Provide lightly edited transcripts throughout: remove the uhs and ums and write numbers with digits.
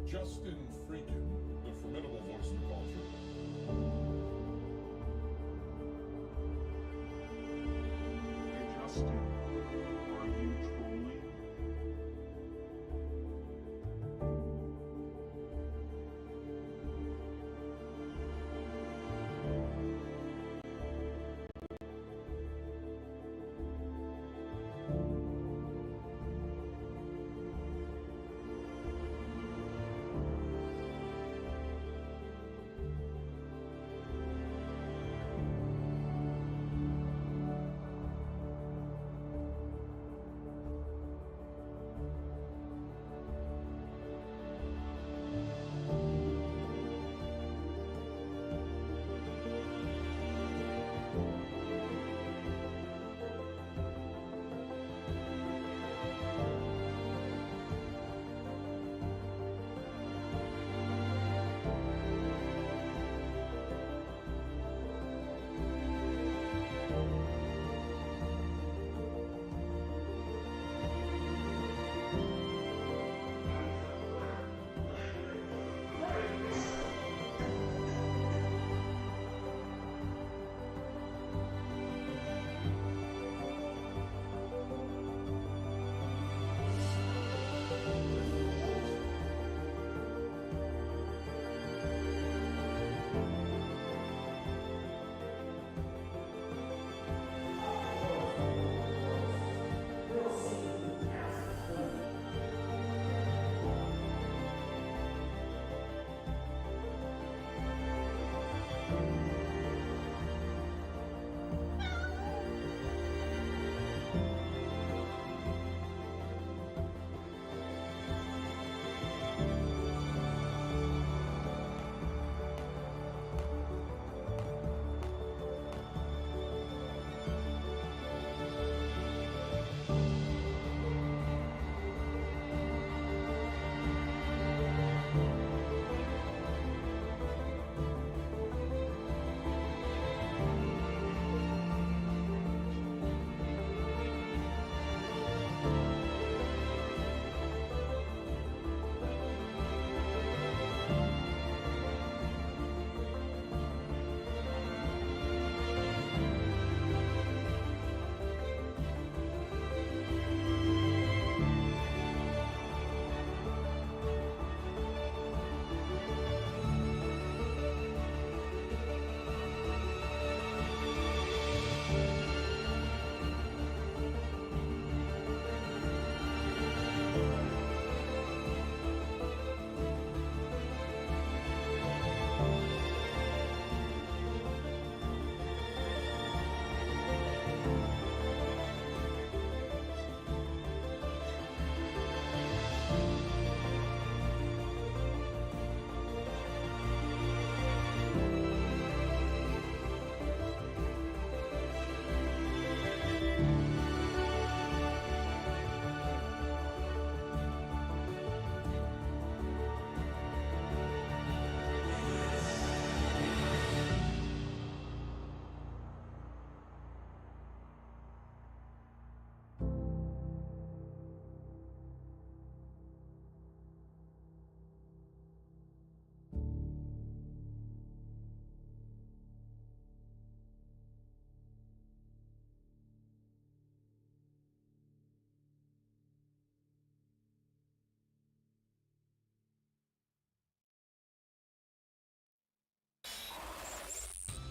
Justin Freakin, the formidable voice of the culture. Hey Justin, are you trolling?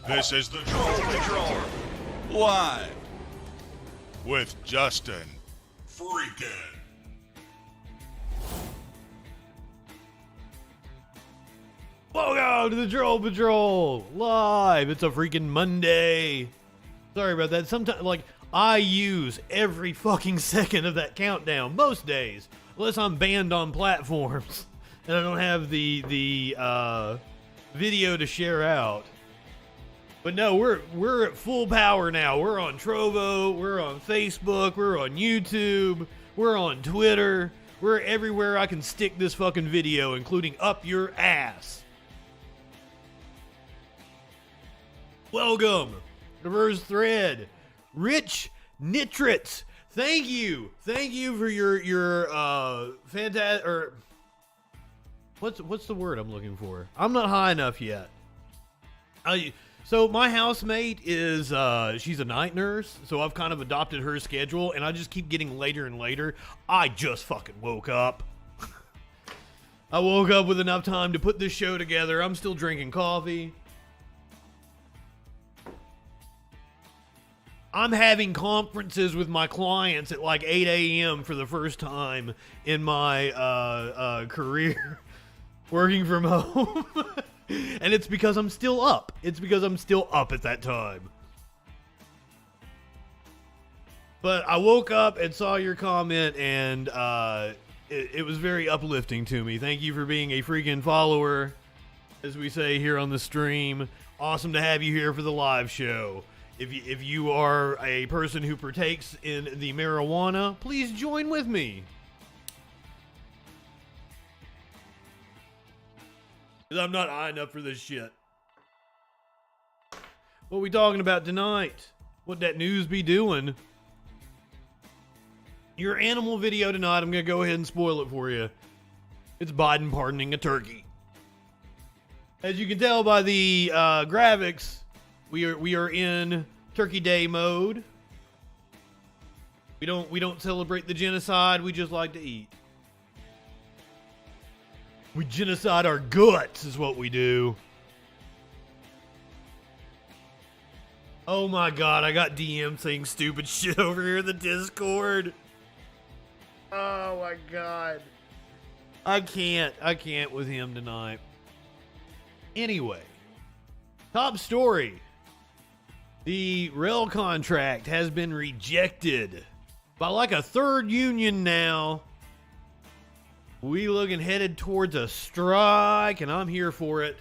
This is the Troll Patrol, live with Justin Freakin. Welcome to the Troll Patrol live. It's a freaking Monday. Sorry about that. Sometimes, like, I use every fucking second of that countdown most days, unless I'm banned on platforms and I don't have the video to share out. But no, we're at full power now. We're on Trovo, we're on Facebook, we're on YouTube, we're on Twitter. We're everywhere I can stick this fucking video, including up your ass. Welcome, Reverse Thread. Rich Nitrits, thank you for your fantastic, or what's the word I'm looking for? I'm not high enough yet. So my housemate is she's a night nurse, so I've kind of adopted her schedule, and I just keep getting later and later. I just fucking woke up. I woke up with enough time to put this show together. I'm still drinking coffee. I'm having conferences with my clients at like 8 a.m. for the first time in my career working from home. And it's because I'm still up. It's because I'm still up at that time. But I woke up and saw your comment, and it was very uplifting to me. Thank you for being a freaking follower, as we say here on the stream. Awesome to have you here for the live show. If you are a person who partakes in the marijuana, please join with me. 'Cause I'm not high enough for this shit. What we talking about tonight? What that news be doing? Your animal video tonight, I'm going to go ahead and spoil it for you. It's Biden pardoning a turkey. As you can tell by the graphics, we are in Turkey Day mode. We don't celebrate the genocide. We just like to eat. We genocide our guts is what we do. Oh my god, I got DM saying stupid shit over here in the Discord. Oh my god. I can't with him tonight. Anyway, top story. The rail contract has been rejected by like a third union now. We looking headed towards a strike, and I'm here for it.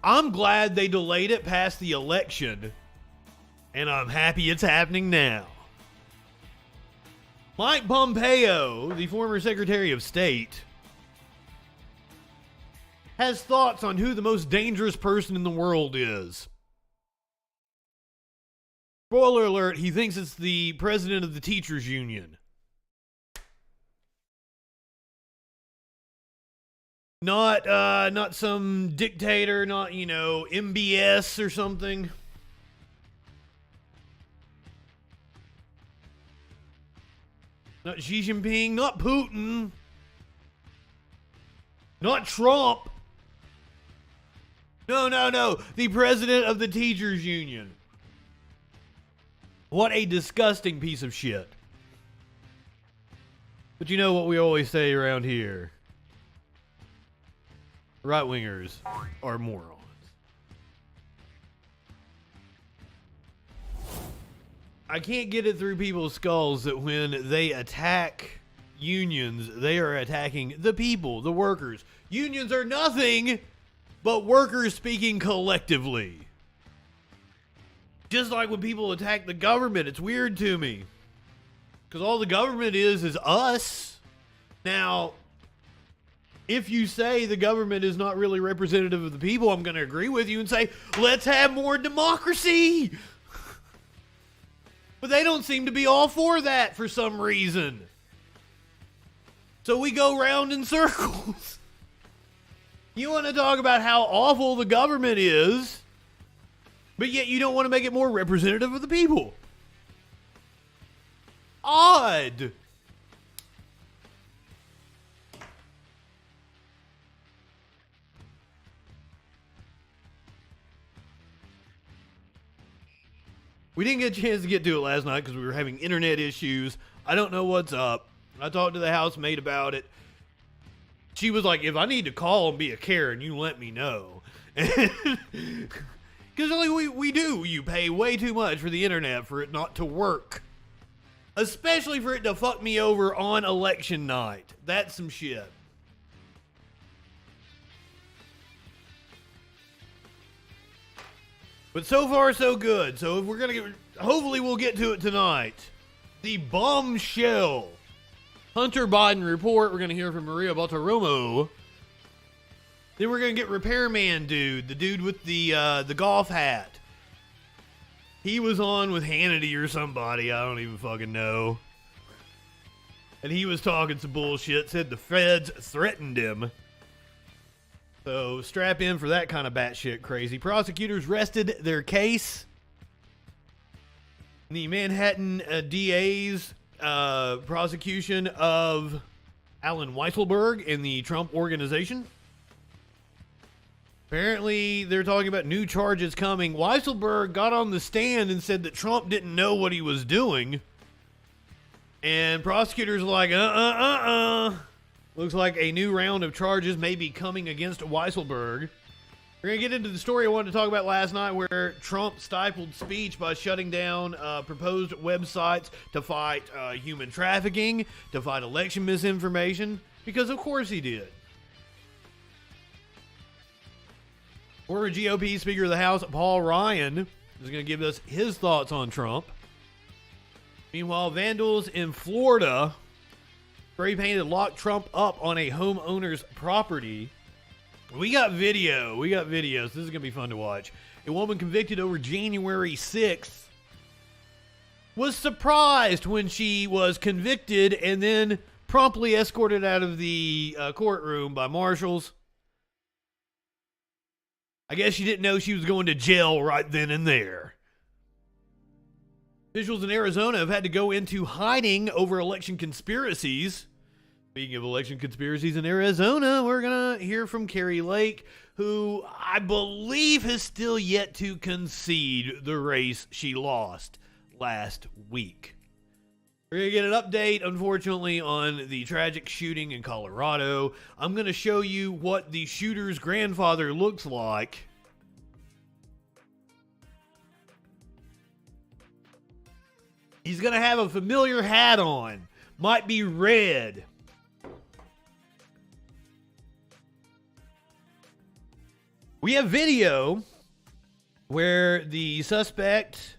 I'm glad they delayed it past the election, and I'm happy it's happening now. Mike Pompeo, the former Secretary of State, has thoughts on who the most dangerous person in the world is. Spoiler alert, he thinks it's the president of the teachers union. Not some dictator, not, MBS or something. Not Xi Jinping, not Putin. Not Trump. No. The president of the teachers union. What a disgusting piece of shit. But you know what we always say around here. Right-wingers are morons. I can't get it through people's skulls that when they attack unions, they are attacking the people, the workers. Unions are nothing but workers speaking collectively. Just like when people attack the government, it's weird to me. Because all the government is us. Now, if you say the government is not really representative of the people, I'm going to agree with you and say, let's have more democracy. But they don't seem to be all for that for some reason. So we go round in circles. You want to talk about how awful the government is, but yet you don't want to make it more representative of the people. Odd. We didn't get a chance to get to it last night because we were having internet issues. I don't know what's up. I talked to the housemate about it. She was like, if I need to call and be a Karen, you let me know. Because Because like we do. You pay way too much for the internet for it not to work. Especially for it to fuck me over on election night. That's some shit. But so far, so good. So if we're going to get... Hopefully we'll get to it tonight. The bombshell Hunter Biden report. We're going to hear from Maria Bartiromo. Then we're going to get Repairman Dude. The dude with the golf hat. He was on with Hannity or somebody. I don't even fucking know. And he was talking some bullshit. Said the feds threatened him. So strap in for that kind of batshit crazy. Prosecutors rested their case. The Manhattan DA's prosecution of Alan Weisselberg in the Trump organization. Apparently, they're talking about new charges coming. Weisselberg got on the stand and said that Trump didn't know what he was doing. And prosecutors are like, Looks like a new round of charges may be coming against Weisselberg. We're going to get into the story I wanted to talk about last night where Trump stifled speech by shutting down proposed websites to fight human trafficking, to fight election misinformation, because of course he did. Former GOP Speaker of the House, Paul Ryan, is going to give us his thoughts on Trump. Meanwhile, vandals in Florida spray painted locked Trump up on a homeowner's property. We got video. We got videos. This is going to be fun to watch. A woman convicted over January 6th was surprised when she was convicted and then promptly escorted out of the courtroom by marshals. I guess she didn't know she was going to jail right then and there. Officials in Arizona have had to go into hiding over election conspiracies. Speaking of election conspiracies in Arizona, we're going to hear from Kari Lake, who I believe has still yet to concede the race she lost last week. We're going to get an update, unfortunately, on the tragic shooting in Colorado. I'm going to show you what the shooter's grandfather looks like. He's going to have a familiar hat on. Might be red. We have video where the suspect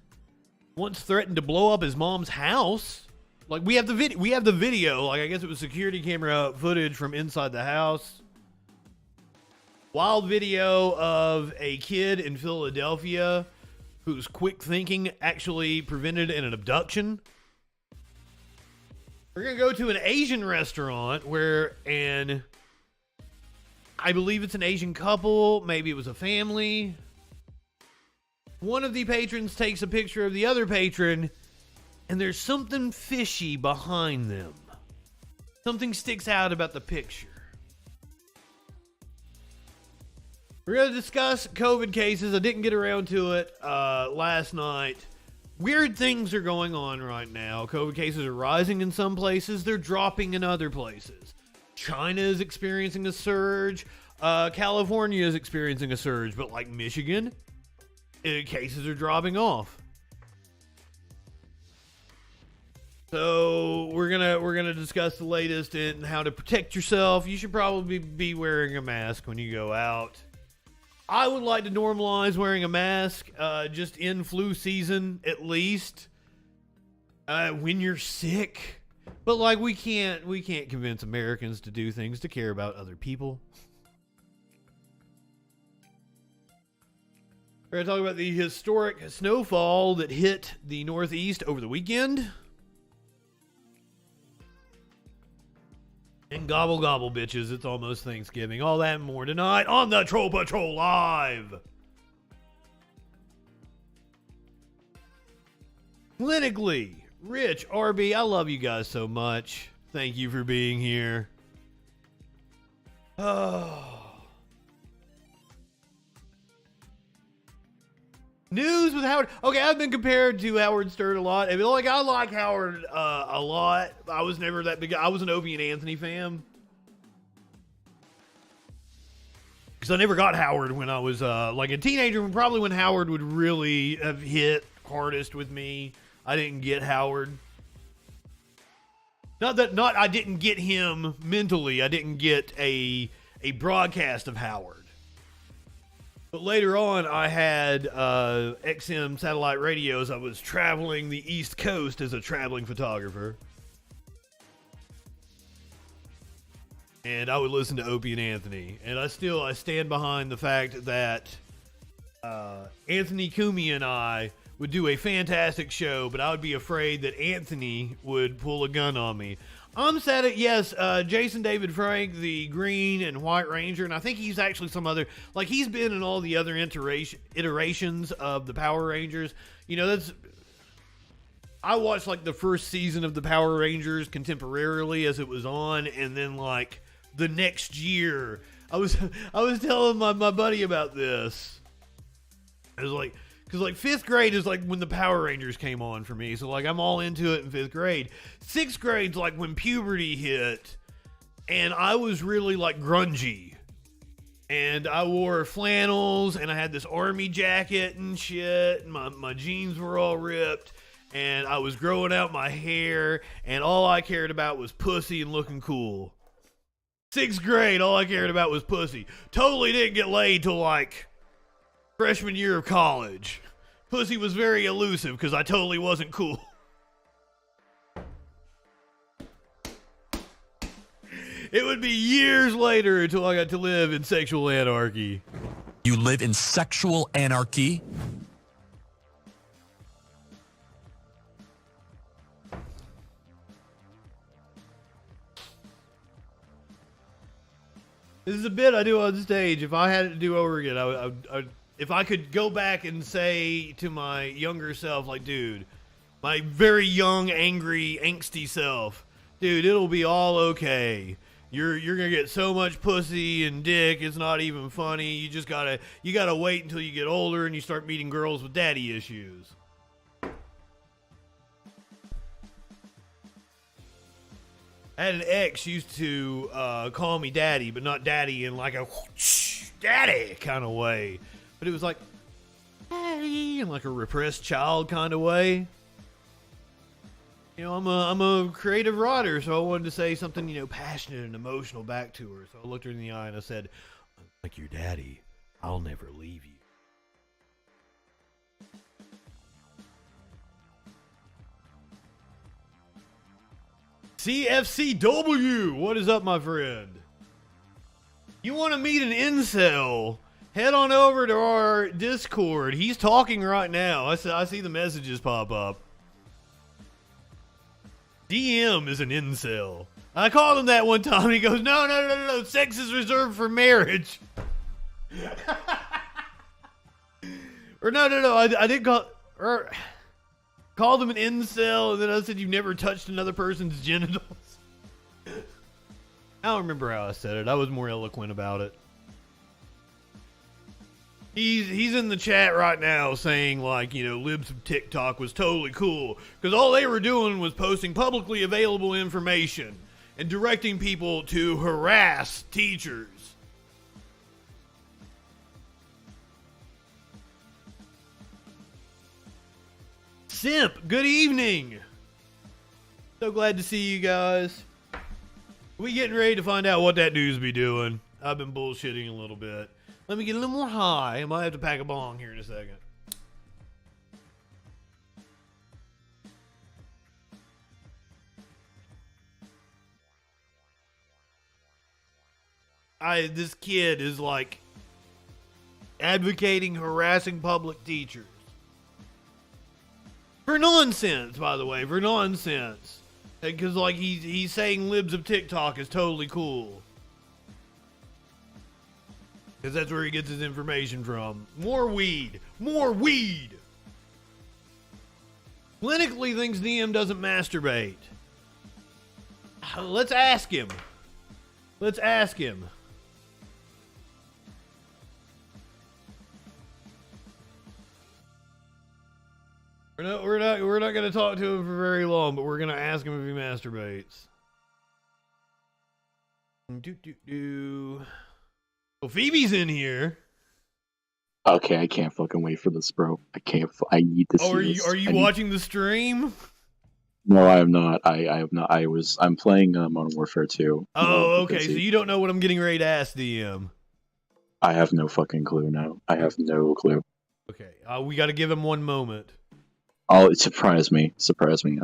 once threatened to blow up his mom's house. Like, we have the video. Like, I guess it was security camera footage from inside the house. Wild video of a kid in Philadelphia whose quick thinking actually prevented an abduction. We're going to go to an Asian restaurant where I believe it's an Asian couple. Maybe it was a family. One of the patrons takes a picture of the other patron, and there's something fishy behind them. Something sticks out about the picture. We're going to discuss COVID cases. I didn't get around to it last night. Weird things are going on right now. COVID cases are rising in some places. They're dropping in other places. China is experiencing a surge. California is experiencing a surge. But like Michigan, cases are dropping off. So we're gonna discuss the latest in how to protect yourself. You should probably be wearing a mask when you go out. I would like to normalize wearing a mask just in flu season at least when you're sick. But like we can't convince Americans to do things to care about other people. We're going to talk about the historic snowfall that hit the Northeast over the weekend. And gobble gobble bitches, it's almost Thanksgiving. All that and more tonight on the Troll Patrol Live. Clinically, Rich, RB, I love you guys so much. Thank you for being here. Oh. News with Howard. Okay, I've been compared to Howard Stern a lot. I mean, like, I like Howard a lot. I was never that big. I was an Opie and Anthony fan. Because I never got Howard when I was like a teenager, probably when Howard would really have hit hardest with me. I didn't get Howard. Not I didn't get him mentally. I didn't get a broadcast of Howard. But later on, I had XM satellite radios. I was traveling the East Coast as a traveling photographer. And I would listen to Opie and Anthony. And I stand behind the fact that Anthony Cumia and I would do a fantastic show, but I would be afraid that Anthony would pull a gun on me. I'm sad at, yes, Jason David Frank, the Green and White Ranger, and I think he's actually some other, like he's been in all the other iterations of the Power Rangers. You know, I watched like the first season of the Power Rangers contemporarily as it was on, and then like the next year, I was telling my buddy about this. I was like, because like 5th grade is like when the Power Rangers came on for me. So like I'm all into it in 5th grade. 6th grade's like when puberty hit. And I was really like grungy. And I wore flannels and I had this army jacket and shit. And my jeans were all ripped. And I was growing out my hair. And all I cared about was pussy and looking cool. 6th grade, all I cared about was pussy. Totally didn't get laid till like freshman year of college. Pussy was very elusive because I totally wasn't cool. It would be years later until I got to live in sexual anarchy. You live in sexual anarchy? This is a bit I do on stage. If I had it to do over again, I would if I could go back and say to my younger self, like, dude, my very young, angry, angsty self, dude, it'll be all okay. You're gonna get so much pussy and dick, it's not even funny. You gotta wait until you get older and you start meeting girls with daddy issues. I had an ex used to call me daddy, but not daddy in like a whoosh, daddy kind of way. But it was like, daddy, in like a repressed child kind of way. You know, I'm a creative writer, so I wanted to say something, you know, passionate and emotional back to her. So I looked her in the eye and I said, like your daddy, I'll never leave you. CFCW, what is up, my friend? You want to meet an incel? Head on over to our Discord. He's talking right now. I see the messages pop up. DM is an incel. I called him that one time. He goes, no. Sex is reserved for marriage. Or no. I did called him an incel, and then I said you've never touched another person's genitals. I don't remember how I said it. I was more eloquent about it. He's in the chat right now saying, like, you know, libs of TikTok was totally cool because all they were doing was posting publicly available information and directing people to harass teachers. Simp, good evening. So glad to see you guys. We getting ready to find out what that dude's be doing. I've been bullshitting a little bit. Let me get a little more high. I might have to pack a bong here in a second. This kid is like advocating harassing public teachers. For nonsense, by the way, for nonsense. Because like he's saying libs of TikTok is totally cool. Because that's where he gets his information from. More weed. More weed. Clinically thinks DM doesn't masturbate. Let's ask him. Let's ask him. We're not going to talk to him for very long, but we're going to ask him if he masturbates. Well, Phoebe's in here. Okay, I can't fucking wait for this, bro. I can't. I need to see Oh, this. are you watching the stream? No, I am not. I have not. I'm playing Modern Warfare 2. Oh, okay. So you don't know what I'm getting ready to ask DM. I have no fucking clue now. I have no clue. Okay. We got to give him one moment. Oh, surprise me. Surprise me.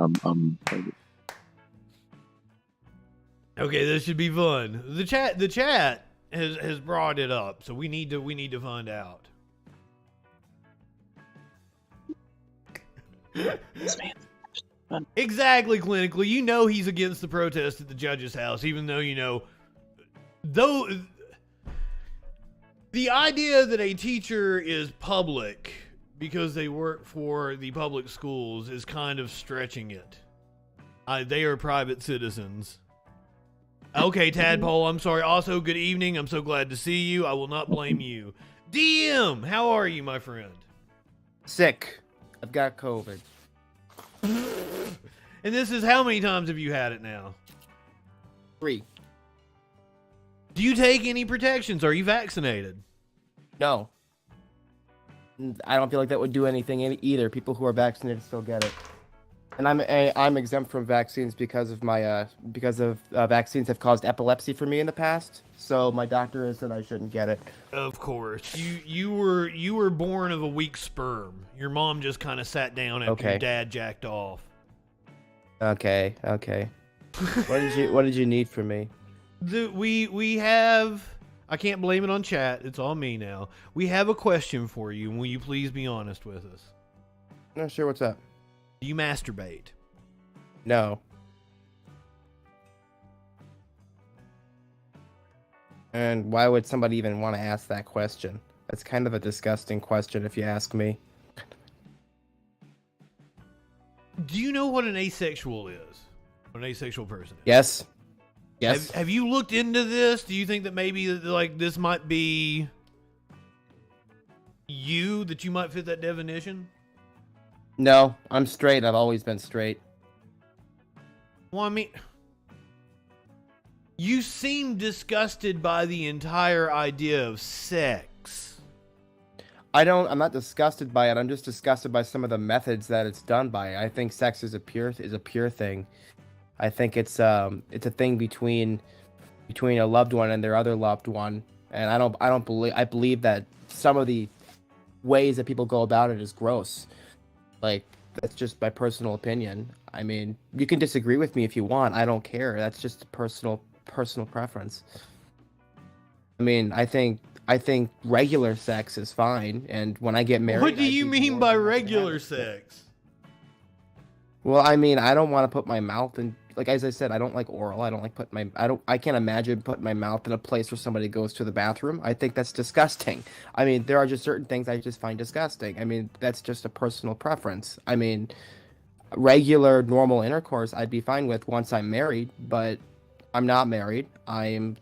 Okay, this should be fun. The chat has brought it up, so we need to find out. Exactly, clinically. You know he's against the protest at the judge's house, even though though the idea that a teacher is public because they work for the public schools is kind of stretching it. They are private citizens. Okay, Tadpole, I'm sorry. Also, good evening. I'm so glad to see you. I will not blame you. DM, how are you, my friend? Sick. I've got COVID. And this is how many times have you had it now? 3. Do you take any protections? Are you vaccinated? No. I don't feel like that would do anything either. People who are vaccinated still get it. And I'm exempt from vaccines because of my vaccines have caused epilepsy for me in the past. So my doctor has said I shouldn't get it. Of course. You were born of a weak sperm. Your mom just kind of sat down after your dad jacked off. Okay. What did you need from me? We have. I can't blame it on chat. It's all me now. We have a question for you. Will you please be honest with us? No, sure. What's up? Do you masturbate? No. And why would somebody even want to ask that question? That's kind of a disgusting question if you ask me. Do you know what an asexual is? What an asexual person is? Yes. Yes. Have you looked into this? Do you think that maybe like this might be you, that you might fit that definition? No, I'm straight. I've always been straight. Well, I mean, you seem disgusted by the entire idea of sex. I'm not disgusted by it. I'm just disgusted by some of the methods that it's done by. I think sex is a pure thing. I think it's a thing between a loved one and their other loved one. And I believe that some of the ways that people go about it is gross. Like, that's just my personal opinion. I mean, you can disagree with me if you want. I don't care. That's just a personal preference. I mean, I think regular sex is fine, and when I get married... What do you mean by regular sex? Well, I mean, I don't want to put my mouth in... Like, as I said, I don't like oral. I don't like putting my... I can't imagine putting my mouth in a place where somebody goes to the bathroom. I think that's disgusting. I mean, there are just certain things I just find disgusting. I mean, that's just a personal preference. I mean, regular, normal intercourse I'd be fine with once I'm married, but I'm not married. I'm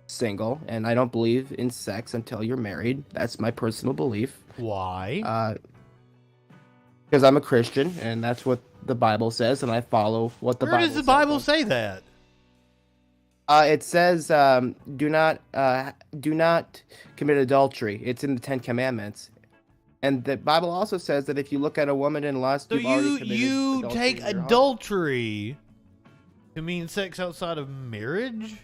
single, and I don't believe in sex until you're married. That's my personal belief. Why? Because I'm a Christian, and that's what the Bible says, and I follow what the Bible says. Where does the Bible say that? It says, do not commit adultery. It's in the 10 Commandments. And the Bible also says that if you look at a woman in lust, So you've already committed you adultery take in your heart. adultery to mean sex outside of marriage?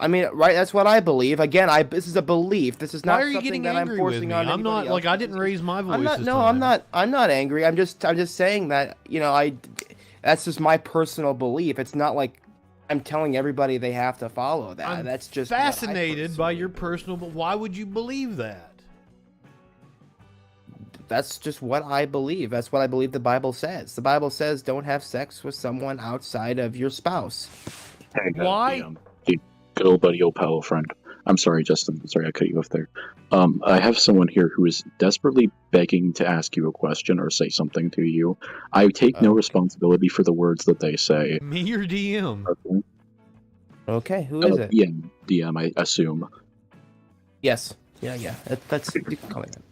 I mean, right? That's what I believe. Again, this is a belief. This is not Why are you something getting that I'm angry with forcing me? on I'm not anybody else. I didn't raise my voice. I'm not. this No, time. I'm not angry. I'm just saying that that's just my personal belief. It's not like I'm telling everybody they have to follow that. I'm That's just fascinated by your personal. But why would you believe that? That's just what I believe. That's what I believe the Bible says. The Bible says don't have sex with someone outside of your spouse. Hey, Why? Good old buddy, old pal, friend. I'm sorry, Justin. Sorry, I cut you off there. I have someone here who is desperately begging to ask you a question or say something to you. I take no responsibility for the words that they say. Me or DM? Okay, who is it? DM, I assume. Yes. Yeah. That's you can call me that.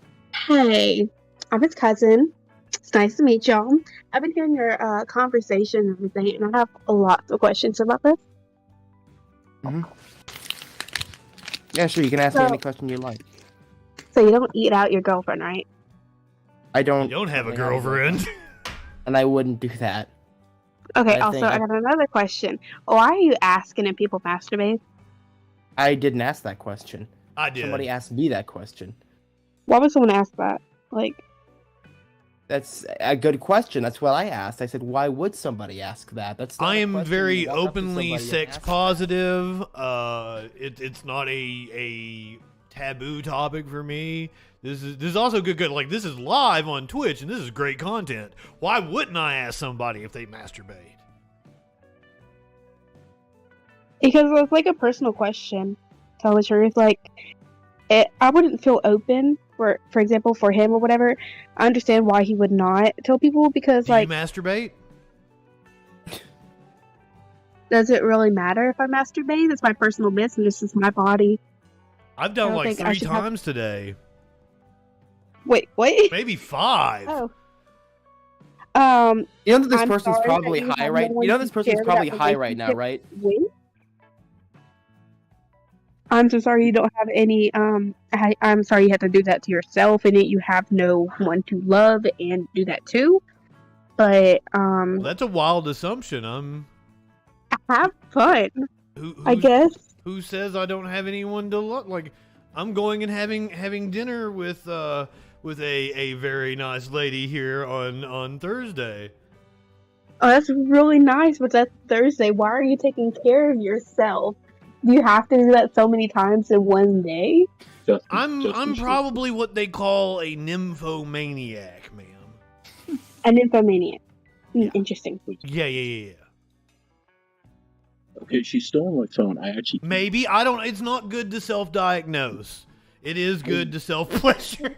Hey, I'm his cousin. It's nice to meet y'all. I've been hearing your conversation and everything, and I have a lot of questions about this. Yeah, sure. You can ask me So- any question you like. So you don't eat out your girlfriend, right? I don't. You don't have a currently girlfriend. and I wouldn't do that. Okay. I Also, think- I got another question. Why are you asking if people masturbate? I didn't ask that question. I did. Somebody asked me that question. Why would someone ask that? Like, That's a good question. That's what I asked. I said, why would somebody ask that? That's not I a am question very you walk up to openly somebody and sex ask. positive. It's not a taboo topic for me. This is also good. Like, this is live on Twitch, and this is great content. Why wouldn't I ask somebody if they masturbate? because it's like a personal question. Tell the truth. Like, I wouldn't feel open for example, for him or whatever. I understand why he would not tell people because, Do like, you masturbate? does it really matter if I masturbate? It's my personal business. It's my body. I've done don't like think I 3 should have- times today. Wait, what? Maybe 5. Oh. You know that this I'm person's sorry probably that you high, have right? no You know one this to person's share probably that high right now, relationship right? with? I'm so sorry you don't have any. I'm sorry you have to do that to yourself, and you have no one to love and do that too. But Well, that's a wild assumption. have fun, Who, I guess. Who says I don't have anyone to love? Like, I'm going and having dinner with a very nice lady here on Thursday. Oh, that's really nice, but that's Thursday. Why are you taking care of yourself? Do you have to do that so many times in one day? I'm probably what they call a nymphomaniac, ma'am. An nymphomaniac. Yeah. Interesting. Yeah. Okay, she's still on my phone. I actually Maybe it's not good to self-diagnose. It is good to self-pleasure.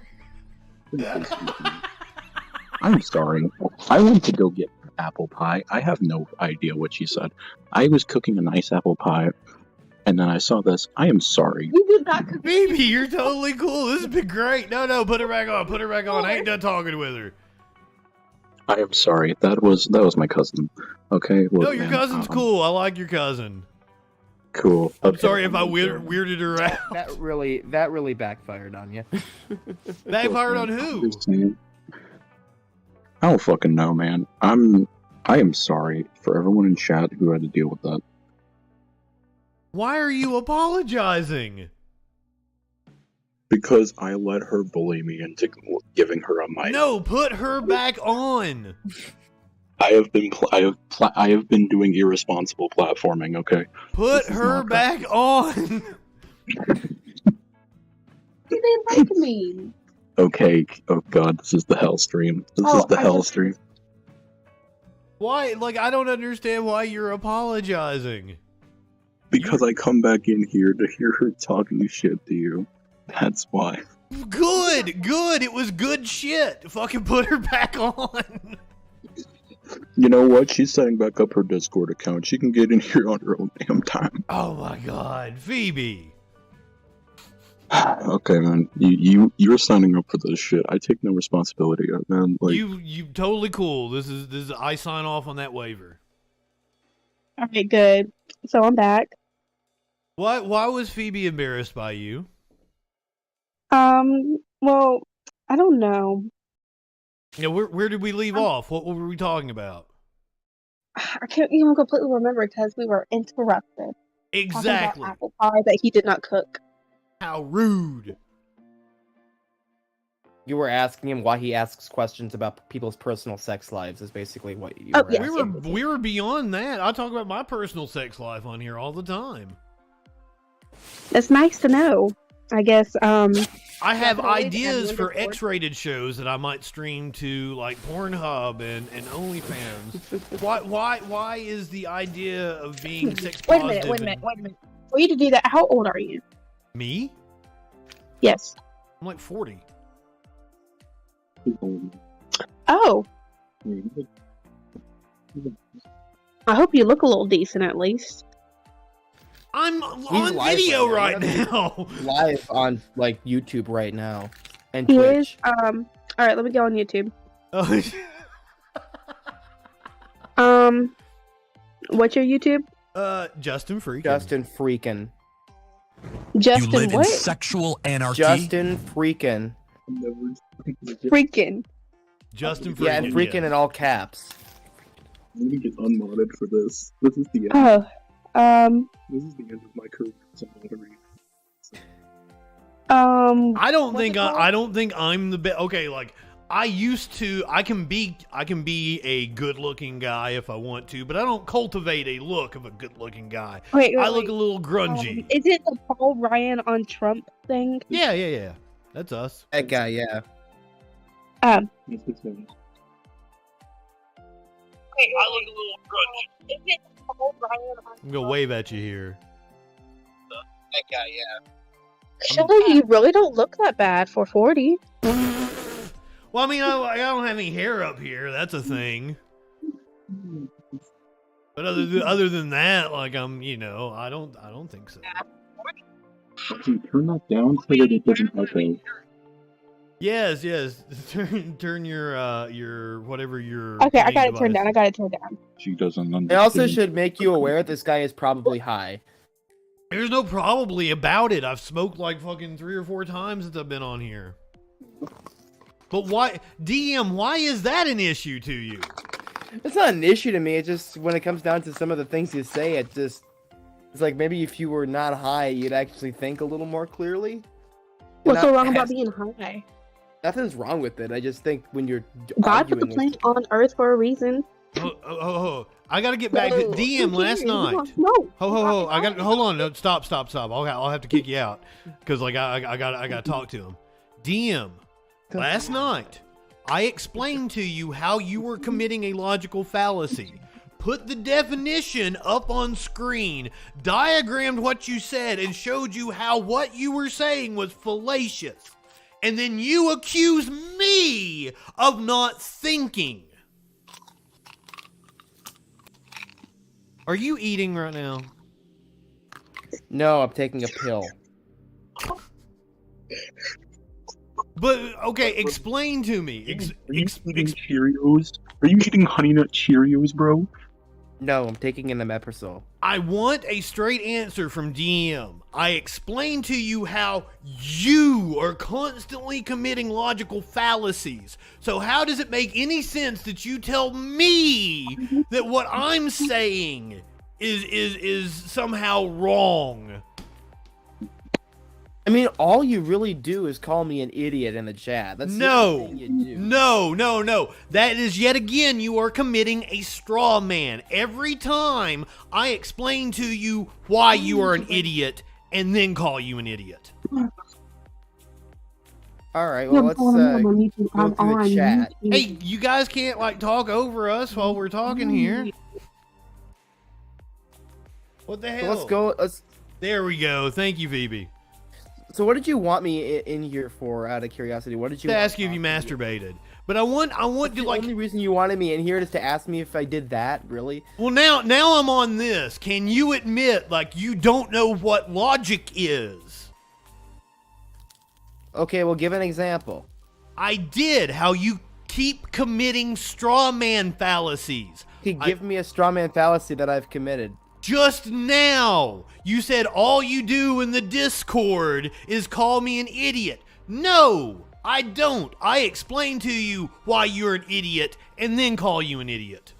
I'm sorry. I went to go get apple pie. I have no idea what she said. I was cooking a nice apple pie, and then I saw this. I am sorry. You did not cook. Baby, you're totally cool. This has been great. No, put her back on. Put her back on. I ain't done talking with her. I am sorry. That was my cousin. Okay. No, Look, your man, cousin's cool. I like your cousin. Cool. I'm Okay. sorry if I weirded her out. That really backfired on you. Backfired on who? I don't fucking know, man. I am sorry for everyone in chat who had to deal with that. Why are you apologizing? Because I let her bully me into giving her a mic. No, put her back on. I have been doing irresponsible platforming. Okay. Put This is her not back on. You didn't like me. Okay. Oh god, this is the hell stream. This is the hell stream. Why? Like, I don't understand why you're apologizing. Because I come back in here to hear her talking shit to you. That's why. Good. It was good shit. Fucking put her back on. You know what? She's setting back up her Discord account. She can get in here on her own damn time. Oh my god, Phoebe. Okay, man. You're signing up for this shit. I take no responsibility, man. Like, You totally cool. This is I sign off on that waiver. All right, good. So I'm back. Why was Phoebe embarrassed by you? Well, I don't know. Yeah, where did we leave off? What were we talking about? I can't even completely remember because we were interrupted. Talking Exactly. about apple pie that he did not cook. How rude. You were asking him why he asks questions about people's personal sex lives. Is basically what you Oh, were yes. asking. We were beyond that. I talk about my personal sex life on here all the time. It's nice to know. I guess. I have Definitely, ideas and for Discord. X-rated shows that I might stream to, like Pornhub and OnlyFans. Why is the idea of being sex Wait a positive? minute. For you to do that, how old are you? Me? Yes. I'm like 40. Oh, I hope you look a little decent at least. I'm on live video right right now. now. Live on like YouTube right now and He Twitch. is. All right, let me go on YouTube. Oh, What's your YouTube? Justin Freakin. Justin Freakin. Justin, You live in what? sexual anarchy. Justin Freakin. Freaking. Justin Yeah, and Freakin, Freakin yes. in all caps. I'm gonna get unmodded for this. This is the end. Oh, This is the end of my career as a moderator. I don't what's think it called? I don't think I'm the best. Okay, like I can be a good-looking guy if I want to, but I don't cultivate a look of a good-looking guy. wait, I look a little grungy. Is it the Paul Ryan on Trump thing? Yeah. That's us. That guy, yeah. That's his name. I look a little grungy. Is it Paul Ryan on I'm gonna wave at you here. That guy, yeah. Actually, you really don't look that bad for 40. Well, I mean, I don't have any hair up here. That's a thing. But other than that, like I don't think so. Actually, turn that down so that it doesn't echo. Yes. Turn your whatever your. Okay, I main got it turned device. down. I got it turned down. She doesn't I understand. also should make you aware this guy is probably high. There's no probably about it. I've smoked like fucking 3 or 4 times since I've been on here. But why, DM? Why is that an issue to you? It's not an issue to me. It's just when it comes down to some of the things you say, it's like maybe if you were not high, you'd actually think a little more clearly. What's so Not wrong about as- being high? Nothing's wrong with it. I just think when you're God put the arguing planet on Earth for a reason. Oh. I gotta get back to DM last night. No. Ho. I got hold on. No, stop. I'll have to kick you out because like I gotta talk to him. DM. Last night, I explained to you how you were committing a logical fallacy. Put the definition up on screen, diagrammed what you said, and showed you how what you were saying was fallacious. And then you accuse me of not thinking. Are you eating right now? No, I'm taking a pill. But okay, explain to me. Are you eating Cheerios? Are you eating Honey Nut Cheerios, bro? No, I'm taking an omeprazole. I want a straight answer from DM. I explained to you how you are constantly committing logical fallacies. So how does it make any sense that you tell me that what I'm saying is somehow wrong? I mean, all you really do is call me an idiot in the chat. That's the only thing you do. No. That is yet again, you are committing a straw man. Every time I explain to you why you are an idiot and then call you an idiot. All right, well, let's go through the chat. Hey, you guys can't like talk over us while we're talking here. What the hell? So let's go. There we go. Thank you, Phoebe. So what did you want me in here for, out of curiosity? What did you To want ask you if you masturbated. But I want to the like. only reason you wanted me in here is to ask me if I did that, really? Well, now I'm on this. Can you admit like you don't know what logic is? Okay, well, give an example. I did. How you keep committing straw man fallacies. Okay, give me a straw man fallacy that I've committed. Just now, you said all you do in the Discord is call me an idiot. No, I don't. I explain to you why you're an idiot and then call you an idiot.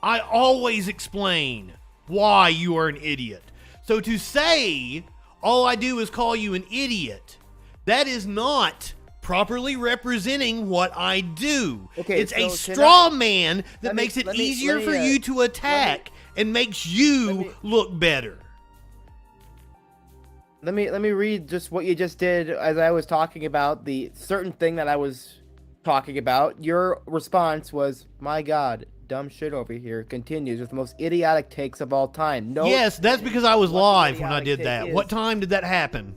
I always explain why you are an idiot. So to say all I do is call you an idiot, that is not properly representing what I do. Okay, it's a so straw man that let me- makes it let me- easier let me, for you to attack and makes you look better. Let me read just what you just did as I was talking about the certain thing that I was talking about. Your response was, "My God, dumb shit over here." Continues with the most idiotic takes of all time. No, Yes, that's because I was what the live when I idiotic did take that. is. What time did that happen?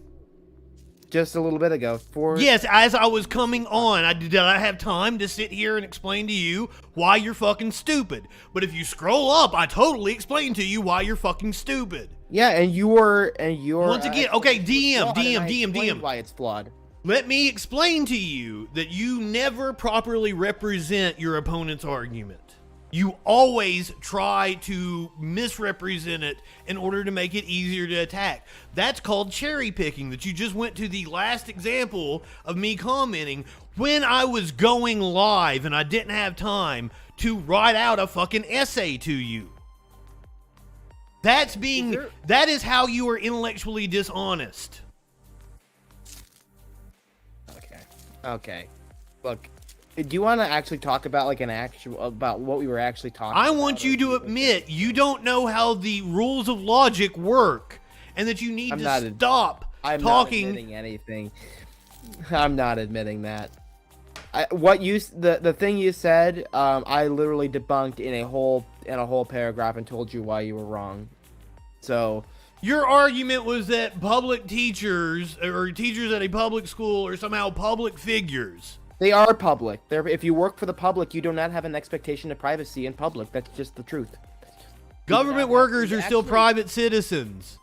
just a little bit ago. Yes, as I was coming on, did I have time to sit here and explain to you why you're fucking stupid? But if you scroll up, I totally explained to you why you're fucking stupid. Yeah, and you're Once again, okay, DM. Why it's flawed? Let me explain to you that you never properly represent your opponent's argument. You always try to misrepresent it in order to make it easier to attack. That's called cherry picking, that you just went to the last example of me commenting when I was going live and I didn't have time to write out a fucking essay to you. That is how you are intellectually dishonest. Okay. Look, do you want to actually talk about about what we were actually talking about? I want you to admit you don't know how the rules of logic work, and that you need to stop talking. I'm not admitting anything. I'm not admitting that. The thing you said, I literally debunked in a whole paragraph and told you why you were wrong. So your argument was that public teachers or teachers at a public school are somehow public figures. They are public. If you work for the public, you do not have an expectation of privacy in public. That's just the truth. Government workers are still private citizens.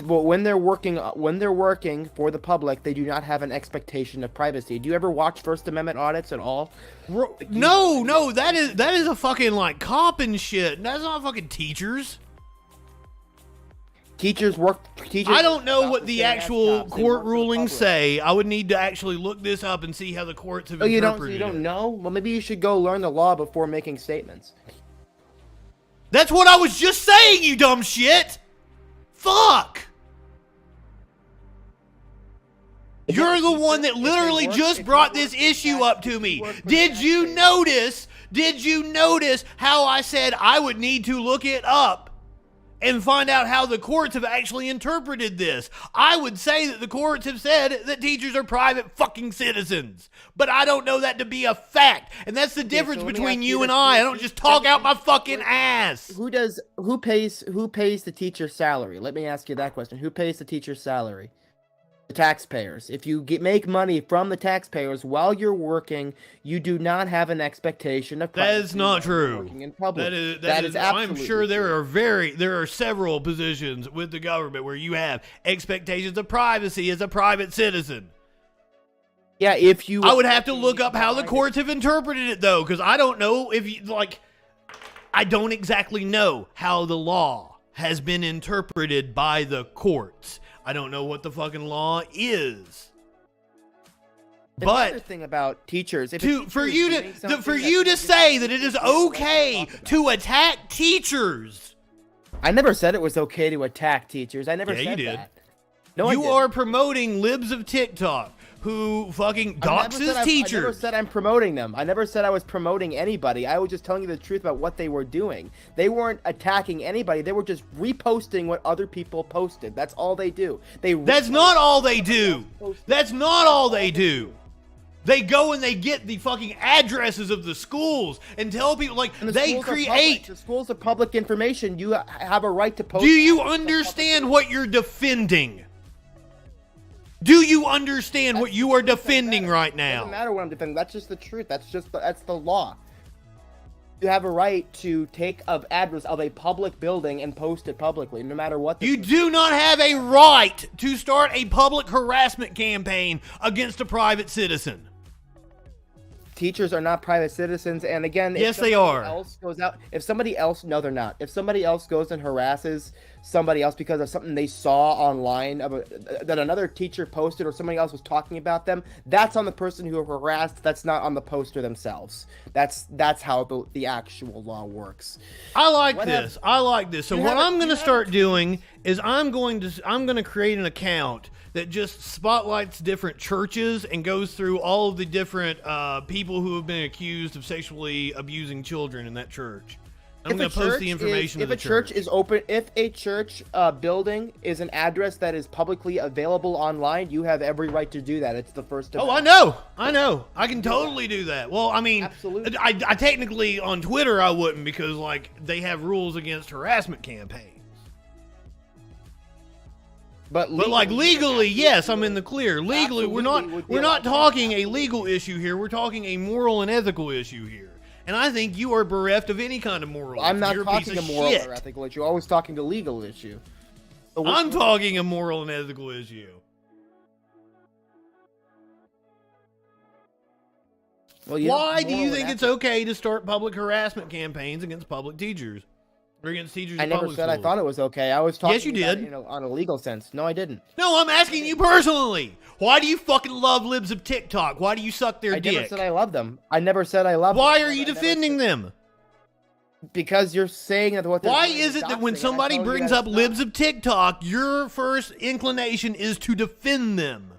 But when they're working for the public, they do not have an expectation of privacy. Do you ever watch First Amendment audits at all? No, that is a fucking like cop and shit. That's not fucking teachers. Teachers. I don't know what the actual court rulings say. I would need to actually look this up and see how the courts have interpreted it. You don't know? Well, maybe you should go learn the law before making statements. That's what I was just saying, you dumb shit! Fuck! You're the one that literally just brought this issue up to me. Did you notice how I said I would need to look it up and find out how the courts have actually interpreted this? I would say that the courts have said that teachers are private fucking citizens, but I don't know that to be a fact, and that's the difference between you and I. I don't just talk out my fucking ass. Who pays the teacher's salary? Let me ask you that question. Who pays the teacher's salary? The taxpayers. If you make money from the taxpayers while you're working, you do not have an expectation of privacy. That is not true. Working in public. That is absolutely I'm sure true. there are several positions with the government where you have expectations of privacy as a private citizen. Yeah, I would have to look up how the courts have interpreted it, though, because I don't know I don't exactly know how the law has been interpreted by the courts. I don't know what the fucking law is. Another thing about teachers, for you to say that it is okay to attack teachers. I never said it was okay to attack teachers. I never said you did. that. No, you are promoting libs of TikTok who fucking doxes teachers. I never said I'm promoting them. I never said I was promoting anybody. I was just telling you the truth about what they were doing. They weren't attacking anybody. They were just reposting what other people posted. That's all they do. That's not all they do. That's not all they do. They go and they get the fucking addresses of the schools and tell people, they create. The schools are public information. You have a right to post. Do you understand what you're defending? Do you understand what you are defending right now? It doesn't matter what I'm defending. That's just the truth. That's the law. You have a right to take an address of a public building and post it publicly, no matter what. You do not have a right to start a public harassment campaign against a private citizen. Teachers are not private citizens, and again, yes, they are. No, they're not. If somebody else goes and harasses somebody else because of something they saw online that another teacher posted, or somebody else was talking about them, that's on the person who harassed. That's not on the poster themselves. That's how the actual law works. I like this. So what I'm going to start doing is I'm going to create an account that just spotlights different churches and goes through all of the different people who have been accused of sexually abusing children in that church. I'm going to post the information to the church. If a church building is an address that is publicly available online, you have every right to do that. It's the first. Oh, I know. I can totally do that. Well, I mean, absolutely. I technically on Twitter I wouldn't, because they have rules against harassment campaigns. But legally, yes, I'm in the clear. Legally, we're not talking a legal issue here. We're talking a moral and ethical issue here. And I think you are bereft of any kind of moral. I'm not talking a moral or ethical issue. I'm always talking a legal issue. I'm talking a moral and ethical issue. Well, you know, Why do you moral think and it's ethics. okay to start public harassment campaigns against public teachers? Or against teachers I in never public said I schools? thought it was okay. I was talking Yes, you about did. it on a legal sense. No, I didn't. No, I'm asking you personally. Why do you fucking love libs of TikTok? Why do you suck their I dick? never said I love them. I never said I love Why them. are you I never defending said- them? Because you're saying that what they're Why doing is it that doxing, when and somebody I'm telling you brings that up it's libs not. of TikTok, your first inclination is to defend them?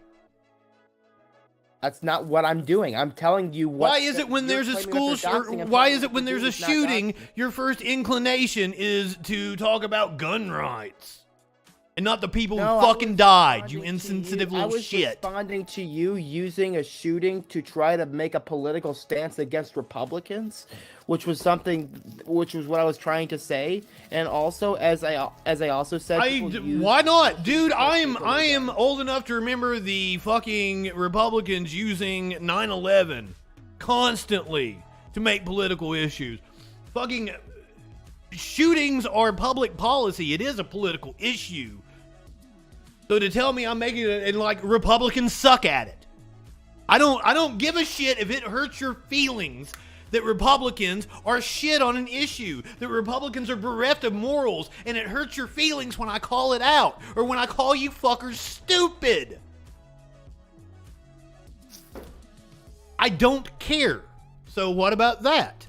That's not what I'm doing. I'm telling you what. Why is it when you're there's a claiming school that they're doxing, I'm why telling is you it when what they're there's a doing is not shooting, doxing. your first inclination is to talk about gun rights? And not the people No, who I fucking was died, you responding to insensitive you. I little was shit. responding to you using a shooting to try to make a political stance against Republicans, which was what I was trying to say. And also, as I also said, people use- Why not? Dude, I am old enough to remember the fucking Republicans using 9/11 constantly to make political issues. Fucking shootings are public policy. It is a political issue. So to tell me I'm making it and like Republicans suck at it. I don't give a shit if it hurts your feelings that Republicans are shit on an issue, that Republicans are bereft of morals, and it hurts your feelings when I call it out or when I call you fuckers stupid. I don't care. So what about that?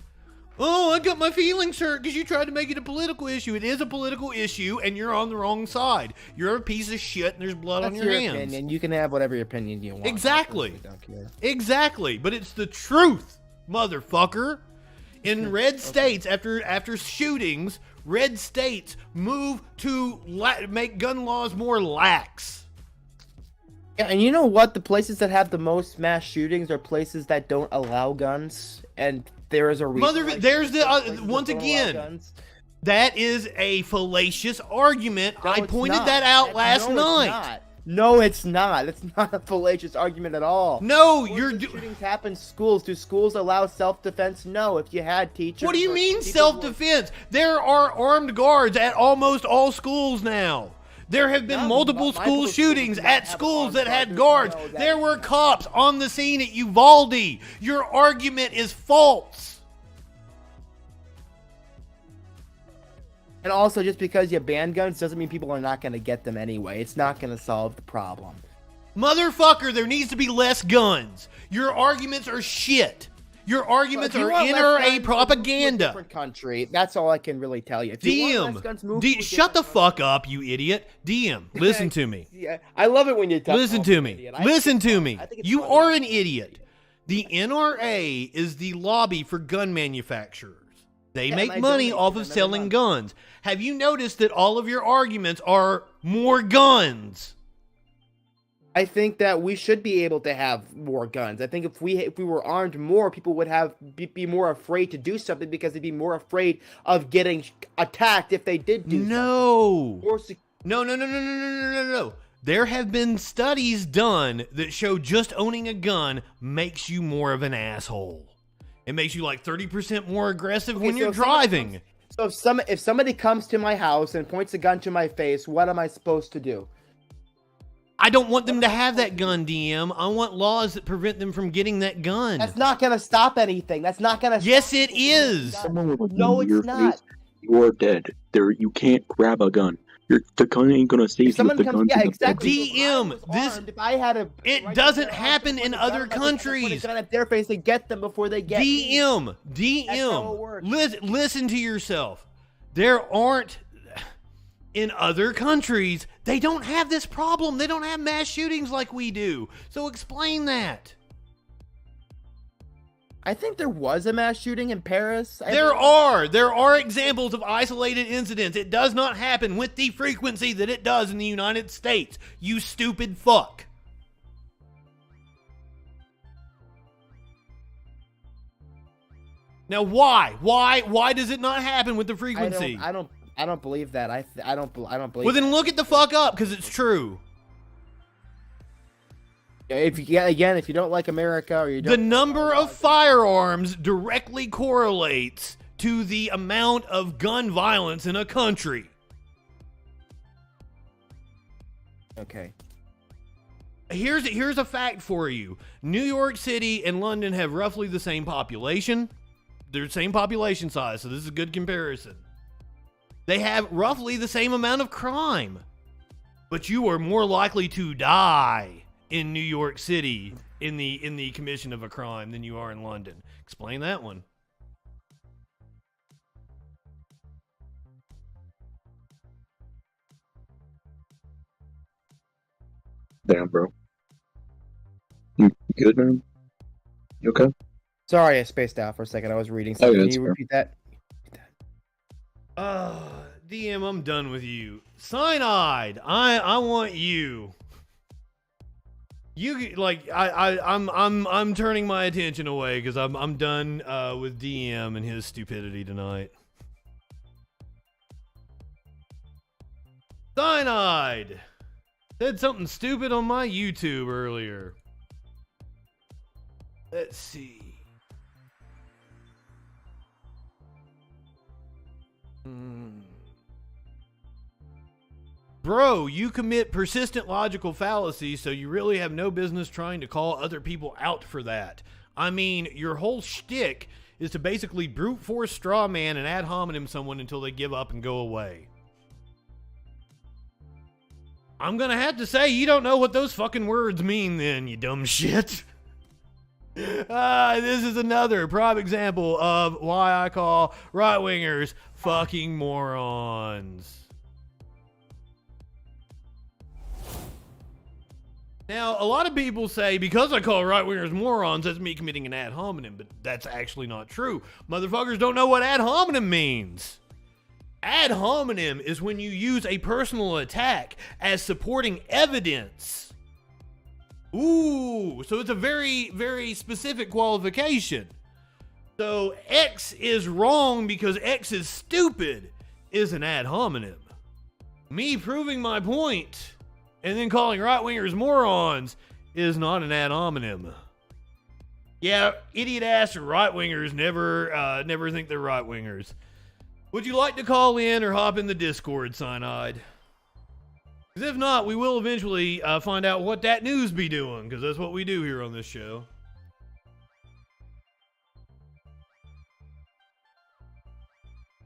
Oh, I got my feelings hurt because you tried to make it a political issue. It is a political issue, and you're on the wrong side. You're a piece of shit, and there's blood That's on your your hands. opinion. You can have whatever opinion you want. Exactly. I don't care. Exactly, but it's the truth, motherfucker. In red states, after shootings, red states move to make gun laws more lax. Yeah, and you know what? The places that have the most mass shootings are places that don't allow guns, and there is a reason. There's the once again. That is a fallacious argument. No, I it's pointed not. that out last No, it's night. not. No, it's not. It's not a fallacious argument at all. No, Most you're of the shootings happen in schools. Do schools allow self-defense? No. If you had teachers. What do you or mean people who self-defense? There are armed guards at almost all schools now. There have been No, multiple my school schools shootings do not at have schools armed that had guards. guards. No, that There is were not. cops on the scene at Uvalde. Your argument is false. And also, just because you ban guns doesn't mean people are not going to get them anyway. It's not going to solve the problem. Motherfucker, there needs to be less guns. Your arguments are shit. Your arguments If you are want less NRA guns, move to a propaganda. different country. That's all I can really tell you. If you want less guns, move to a shut the different fuck up, you idiot. DM, listen to me. Yeah, I love it when you tell Listen to me. Listen to me. I think it's You funny. are an idiot. The NRA is the lobby for gun manufacturers. They Yeah, make and I money donate off to of them every selling month. guns. Have you noticed that all of your arguments are more guns? I think that we should be able to have more guns. I think if we were armed more, people would be more afraid to do something because they'd be more afraid of getting attacked if they did do No. something. More sec- No. There have been studies done that show just owning a gun makes you more of an asshole. It makes you like 30% more aggressive when so you're if somebody driving. So if somebody comes to my house and points a gun to my face, what am I supposed to do? I don't want them to have that gun, DM. I want laws that prevent them from getting that gun. That's not gonna stop anything. That's not gonna. Yes, stop it people from getting is. guns. Someone with a gun No, to your it's not. face, you are dead. You can't grab a gun. The gun ain't gonna save you if Someone the comes, gun's yeah, in the exactly. DM, If I was this- armed, if I had a, It right doesn't to their house happen and in point a gun other at them, countries. Point a gun at their face and get them before they get me. DM, That's how it DM. works. Listen to yourself. There aren't, in other countries, they don't have this problem. They don't have mass shootings like we do. So explain that. I think there was a mass shooting in Paris. There are examples of isolated incidents. It does not happen with the frequency that it does in the United States. You stupid fuck. Now why? Why does it not happen with the frequency? I don't believe that. I don't believe. Well then look it the fuck up because it's true. If you if you don't like America or you don't The number of firearms directly correlates to the amount of gun violence in a country. Okay. here's a fact for you. New York City and London have roughly the same population. They're the same population size, so this is a good comparison. They have roughly the same amount of crime. But you are more likely to die in New York City in the commission of a crime than you are in London. Explain that one. Damn, bro. You good, man? You okay? Sorry, I spaced out for a second. I was reading Oh, something. yeah, Can that's you fair. repeat that? DM, I'm done with you. Cyanide, I want you. You like I'm turning my attention away because I'm done with DM and his stupidity tonight. Cyanide said something stupid on my YouTube earlier. Let's see. Bro, you commit persistent logical fallacy, so you really have no business trying to call other people out for that. I mean, your whole shtick is to basically brute force straw man and ad hominem someone until they give up and go away. I'm gonna have to say, you don't know what those fucking words mean then, you dumb shit. This is another prime example of why I call right-wingers fucking morons. Now, a lot of people say, because I call right-wingers morons, that's me committing an ad hominem, but that's actually not true. Motherfuckers don't know what ad hominem means. Ad hominem is when you use a personal attack as supporting evidence. Ooh, so it's a very, very specific qualification. So X is wrong because X is stupid is an ad hominem. Me proving my point and then calling right-wingers morons is not an ad hominem. Yeah, idiot-ass right-wingers never think they're right-wingers. Would you like to call in or hop in the Discord, Cyanide? Because if not, we will eventually find out what that news be doing, because that's what we do here on this show.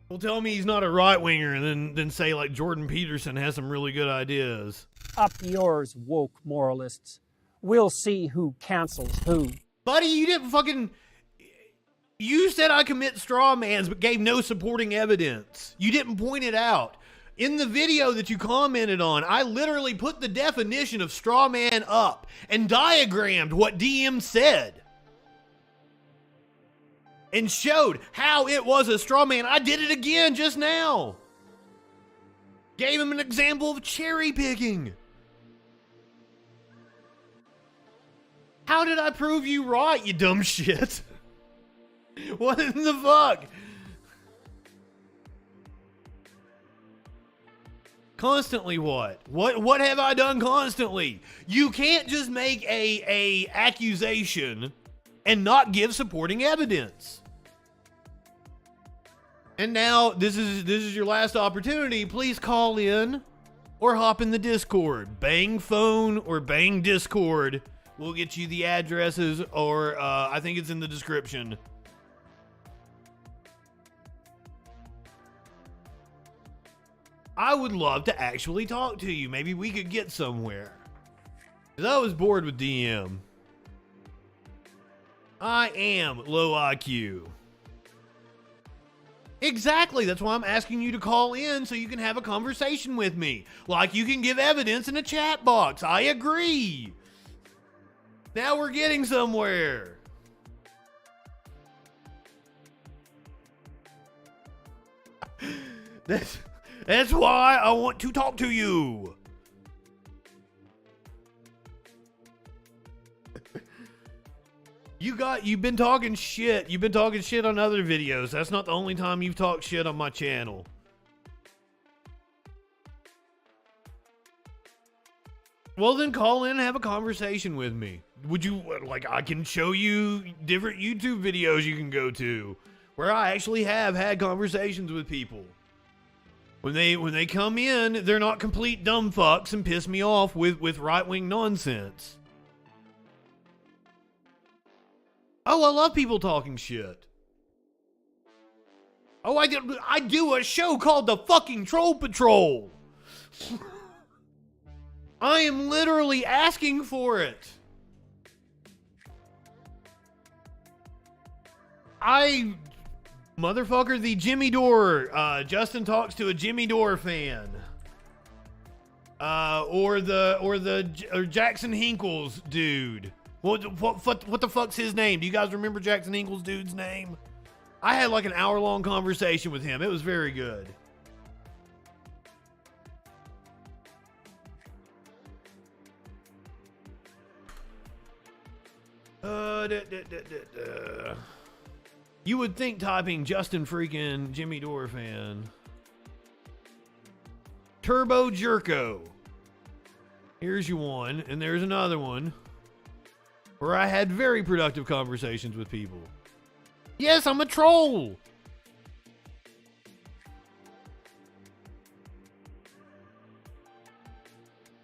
Well, tell me he's not a right-winger and then say, like, Jordan Peterson has some really good ideas. Up yours, woke moralists. We'll see who cancels who. Buddy, you didn't fucking... You said I commit straw mans, but gave no supporting evidence. You didn't point it out. In the video that you commented on, I literally put the definition of straw man up and diagrammed what DM said. And showed how it was a straw man. I did it again just now. Gave him an example of cherry picking. How did I prove you right, you dumb shit? What in the fuck? Constantly what? What have I done constantly? You can't just make a accusation and not give supporting evidence. And now this is your last opportunity. Please call in or hop in the Discord. Bang phone or bang Discord. We'll get you the addresses, or I think it's in the description. I would love to actually talk to you. Maybe we could get somewhere. Because I was bored with DM. I am low IQ. Exactly. That's why I'm asking you to call in so you can have a conversation with me. Like you can give evidence in a chat box. I agree. Now we're getting somewhere. That's why I want to talk to you. You've been talking shit. You've been talking shit on other videos. That's not the only time you've talked shit on my channel. Well, then call in and have a conversation with me. Would you, like, I can show you different YouTube videos you can go to where I actually have had conversations with people. When they come in, they're not complete dumb fucks and piss me off with right-wing nonsense. Oh, I love people talking shit. Oh, I do a show called the fucking Troll Patrol. I am literally asking for it. Motherfucker, the Jimmy Dore. Justin talks to a Jimmy Dore fan. Or Jackson Hinkle's dude. What the fuck's his name? Do you guys remember Jackson Hinkle's dude's name? I had like an hour-long conversation with him. It was very good. You would think typing Justin freaking Jimmy Dore fan. Turbo Jerko. Here's you one, and there's another one where I had very productive conversations with people. Yes, I'm a troll.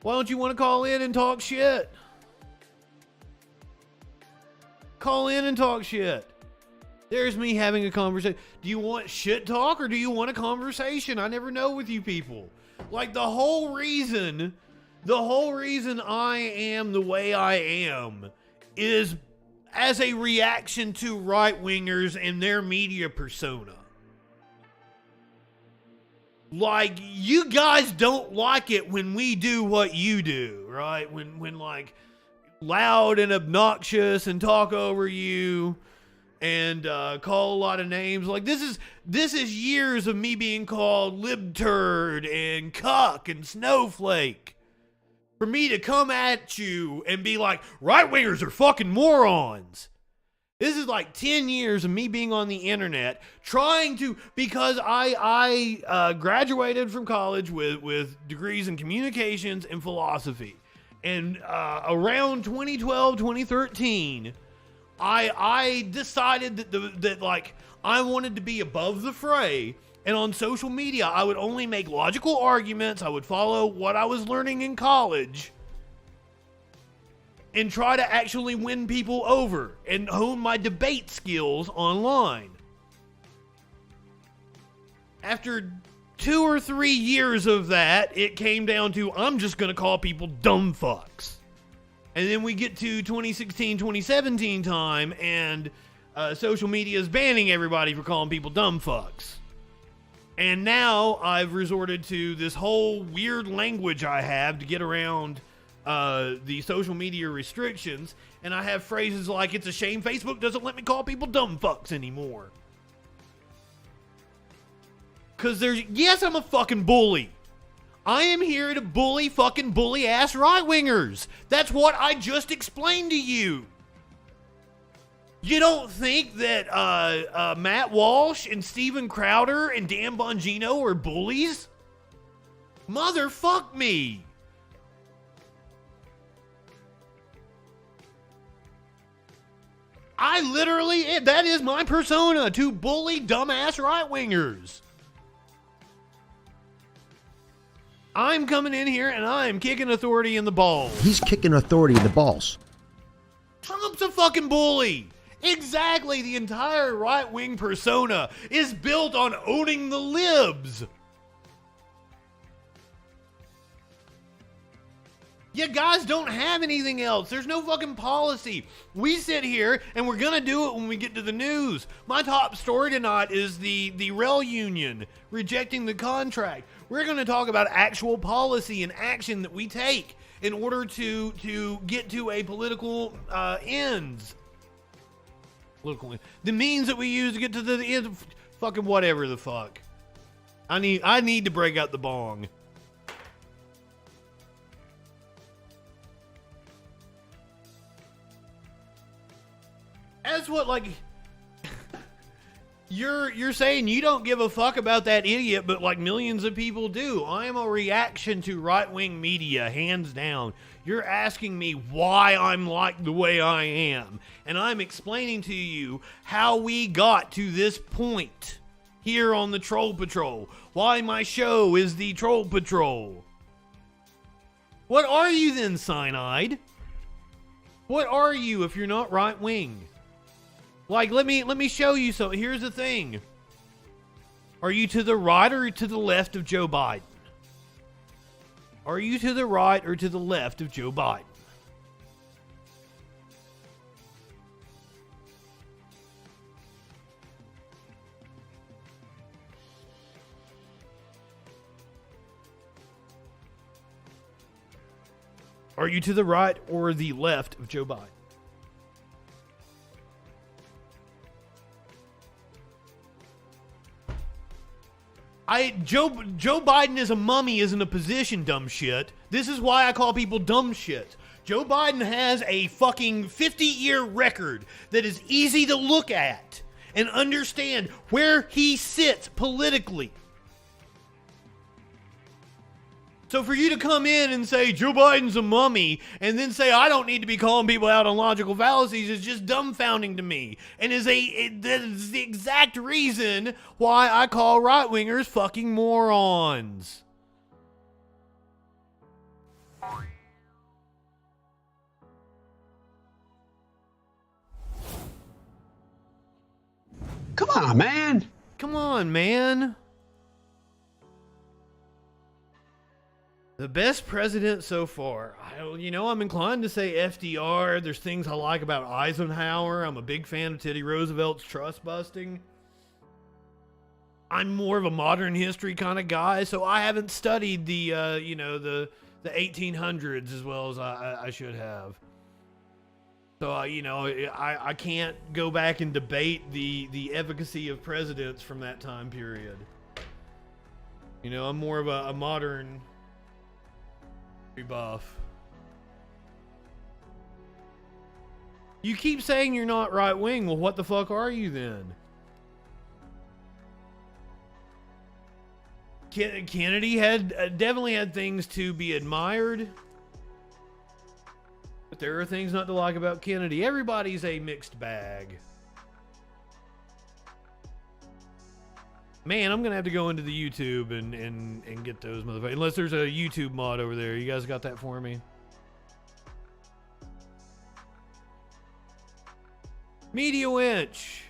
Why don't you want to call in and talk shit? Call in and talk shit. There's me having a conversation. Do you want shit talk or do you want a conversation? I never know with you people. Like the whole reason I am the way I am is as a reaction to right-wingers and their media persona. Like, you guys don't like it when we do what you do, right? When like, loud and obnoxious and talk over you and call a lot of names. Like, this is years of me being called libturd and cuck and snowflake. For me to come at you and be like, right-wingers are fucking morons. This is like 10 years of me being on the internet trying to, because I graduated from college with degrees in communications and philosophy. And around 2012, 2013, I decided that like I wanted to be above the fray. And on social media, I would only make logical arguments. I would follow what I was learning in college and try to actually win people over and hone my debate skills online. After 2 or 3 years of that, it came down to I'm just going to call people dumb fucks. And then we get to 2016, 2017 time, and social media is banning everybody for calling people dumb fucks. And now I've resorted to this whole weird language I have to get around the social media restrictions. And I have phrases like, it's a shame Facebook doesn't let me call people dumb fucks anymore. Because yes, I'm a fucking bully. I am here to bully fucking bully ass right-wingers. That's what I just explained to you. You don't think that Matt Walsh and Steven Crowder and Dan Bongino are bullies? Motherfuck me. I literally, that is my persona, to bully dumbass right-wingers. I'm coming in here and I'm kicking authority in the balls. He's kicking authority in the balls. Trump's a fucking bully. Exactly, the entire right-wing persona is built on owning the libs. You guys don't have anything else. There's no fucking policy. We sit here and we're gonna do it when we get to the news. My top story tonight is the rail union rejecting the contract. We're gonna talk about actual policy and action that we take in order to get to a political ends. The means that we use to get to the end, fucking whatever the fuck. I need to break out the bong. That's what, like, you're saying you don't give a fuck about that idiot, but like millions of people do. I am a reaction to right-wing media, hands down. You're asking me why I'm like the way I am, and I'm explaining to you how we got to this point here on the Troll Patrol. Why my show is the Troll Patrol. What are you then, Cyanide? What are you if you're not right-wing? Like, let me show you something. Here's the thing. Are you to the right or to the left of Joe Biden? Are you to the right or to the left of Joe Biden? Are you to the right or the left of Joe Biden? Joe Biden as a mummy isn't a position, dumb shit. This is why I call people dumb shit. Joe Biden has a fucking 50-year record that is easy to look at and understand where he sits politically. So for you to come in and say Joe Biden's a mummy and then say I don't need to be calling people out on logical fallacies is just dumbfounding to me. And that is the exact reason why I call right-wingers fucking morons. Come on, man. Come on, man. The best president so far. I'm inclined to say FDR. There's things I like about Eisenhower. I'm a big fan of Teddy Roosevelt's trust busting. I'm more of a modern history kind of guy, so I haven't studied the 1800s as well as I should have. So, I can't go back and debate the efficacy of presidents from that time period. I'm more of a modern buff. You keep saying you're not right wing. Well, what the fuck are you then? Kennedy had definitely had things to be admired, but there are things not to like about Kennedy. Everybody's a mixed bag. Man, I'm gonna have to go into the YouTube and get those motherfuckers. Unless there's a YouTube mod over there. You guys got that for me? Media Winch.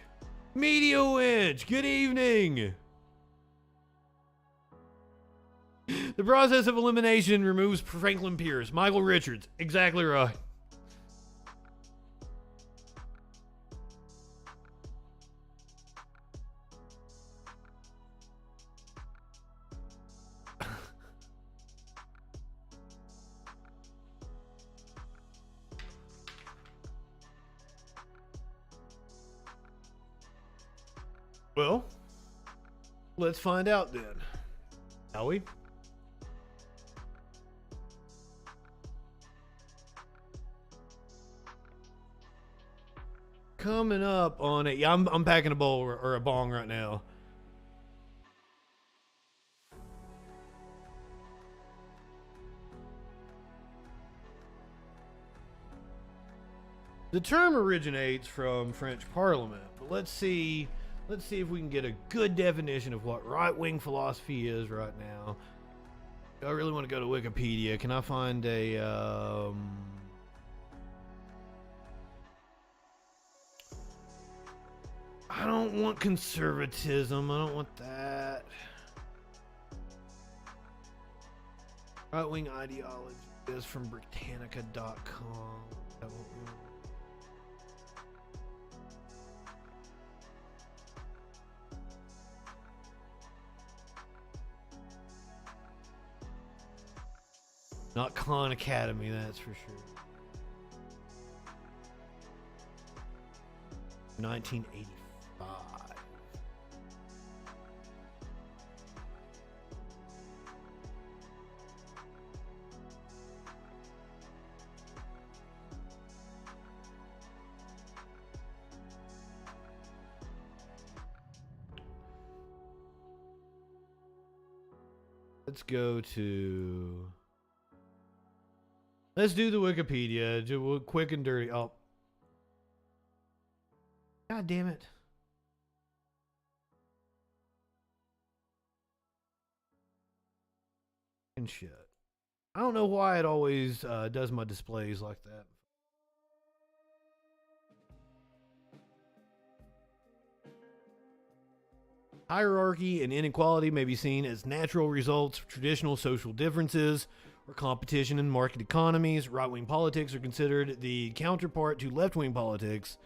Media Winch. Good evening. The process of elimination removes Franklin Pierce. Michael Richards. Exactly right. Well, let's find out then. Shall we? Coming up on it. Yeah, I'm packing a bowl or a bong right now. The term originates from French Parliament, but let's see if we can get a good definition of what right-wing philosophy is right now. I really want to go to Wikipedia. Can I find a I don't want conservatism. I don't want that. Right-wing ideology is from Britannica.com. That won't work. Not Khan Academy, that's for sure. 1985. Let's go to... Let's do the Wikipedia. Do quick and dirty. Oh. God damn it. And shit. I don't know why it always does my displays like that. Hierarchy and inequality may be seen as natural results of traditional social differences or competition in market economies. Right-wing politics are considered the counterpart to left-wing politics.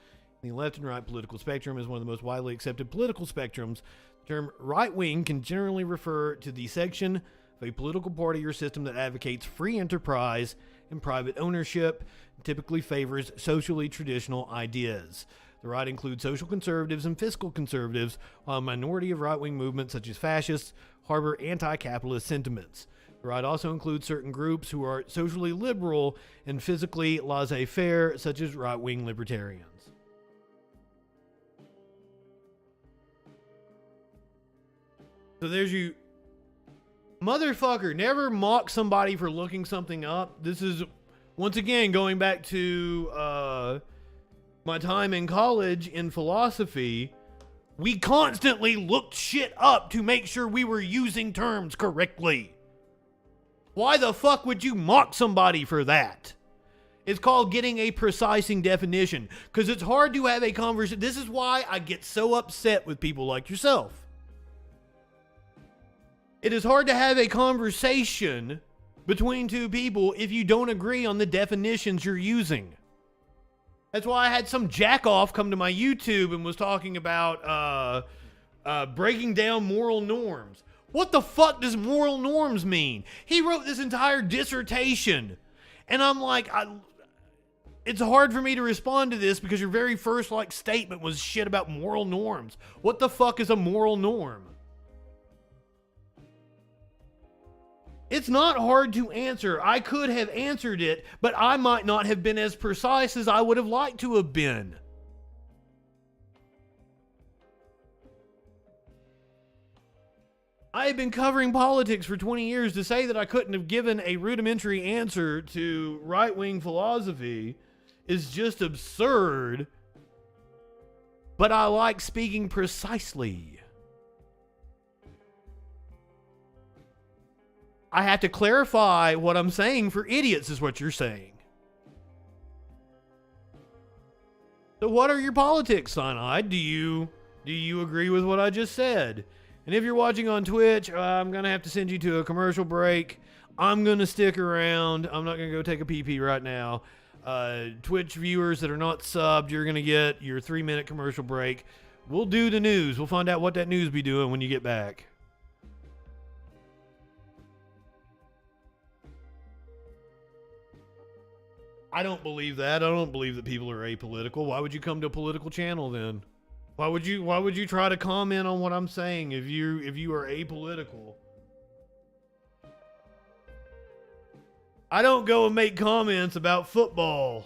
The left and right political spectrum is one of the most widely accepted political spectrums. The term right-wing can generally refer to the section of a political party or system that advocates free enterprise and private ownership, and typically favors socially traditional ideas. The right includes social conservatives and fiscal conservatives, while a minority of right-wing movements such as fascists harbor anti-capitalist sentiments. The right also includes certain groups who are socially liberal and physically laissez-faire, such as right-wing libertarians. So there's you. Motherfucker, never mock somebody for looking something up. This is, once again, going back to my time in college in philosophy. We constantly looked shit up to make sure we were using terms correctly. Why the fuck would you mock somebody for that? It's called getting a precising definition, because it's hard to have a conversation. This is why I get so upset with people like yourself. It is hard to have a conversation between two people if you don't agree on the definitions you're using. That's why I had some jackoff come to my YouTube and was talking about breaking down moral norms. What the fuck does moral norms mean? He wrote this entire dissertation. And I'm like, it's hard for me to respond to this because your very first statement was shit about moral norms. What the fuck is a moral norm? It's not hard to answer. I could have answered it, but I might not have been as precise as I would have liked to have been. I have been covering politics for 20 years. To say that I couldn't have given a rudimentary answer to right-wing philosophy is just absurd. But I like speaking precisely. I have to clarify what I'm saying for idiots, is what you're saying. So what are your politics, Cyanide? Do you agree with what I just said? And if you're watching on Twitch, I'm going to have to send you to a commercial break. I'm going to stick around. I'm not going to go take a pee-pee right now. Twitch viewers that are not subbed, you're going to get your 3-minute commercial break. We'll do the news. We'll find out what that news be doing when you get back. I don't believe that. I don't believe that people are apolitical. Why would you come to a political channel then? Why would you try to comment on what I'm saying if you are apolitical? I don't go and make comments about football.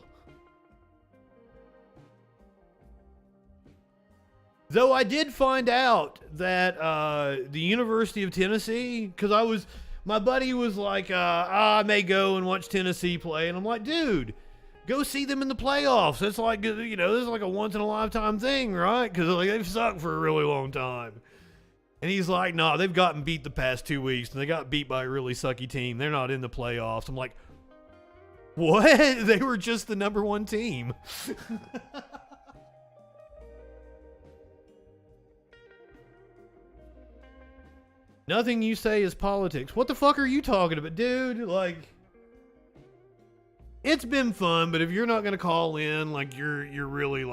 Though I did find out that the University of Tennessee, because my buddy was like, I may go and watch Tennessee play. And I'm like, dude, go see them in the playoffs. That's like, this is like a once in a lifetime thing, right? Because they've sucked for a really long time. And he's like, no, they've gotten beat the past 2 weeks. And they got beat by a really sucky team. They're not in the playoffs. I'm like, what? They were just the number one team. Nothing you say is politics. What the fuck are you talking about, dude? It's been fun, but if you're not gonna call in, you're really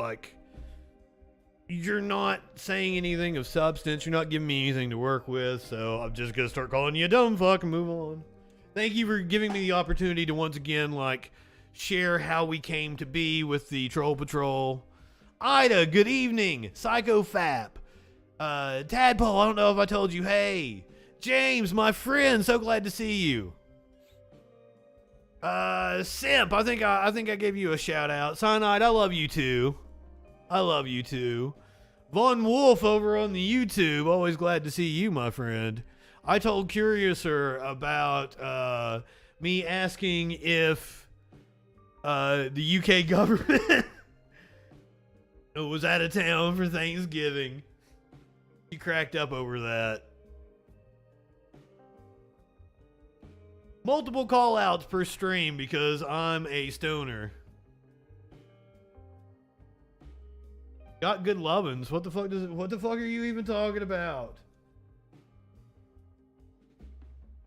you're not saying anything of substance. You're not giving me anything to work with, so I'm just gonna start calling you a dumb fuck and move on. Thank you for giving me the opportunity to once again share how we came to be with the Troll Patrol. Ida, good evening. Psycho Fap. Tadpole, I don't know if I told you. Hey, James, my friend, so glad to see you. Simp, I think I gave you a shout out. Cyanide, I love you too. I love you too. Von Wolf over on the YouTube, always glad to see you, my friend. I told Curiouser about me asking if the UK government was out of town for Thanksgiving. He cracked up over that. Multiple call outs per stream because I'm a stoner. Got good lovin's. What the fuck are you even talking about?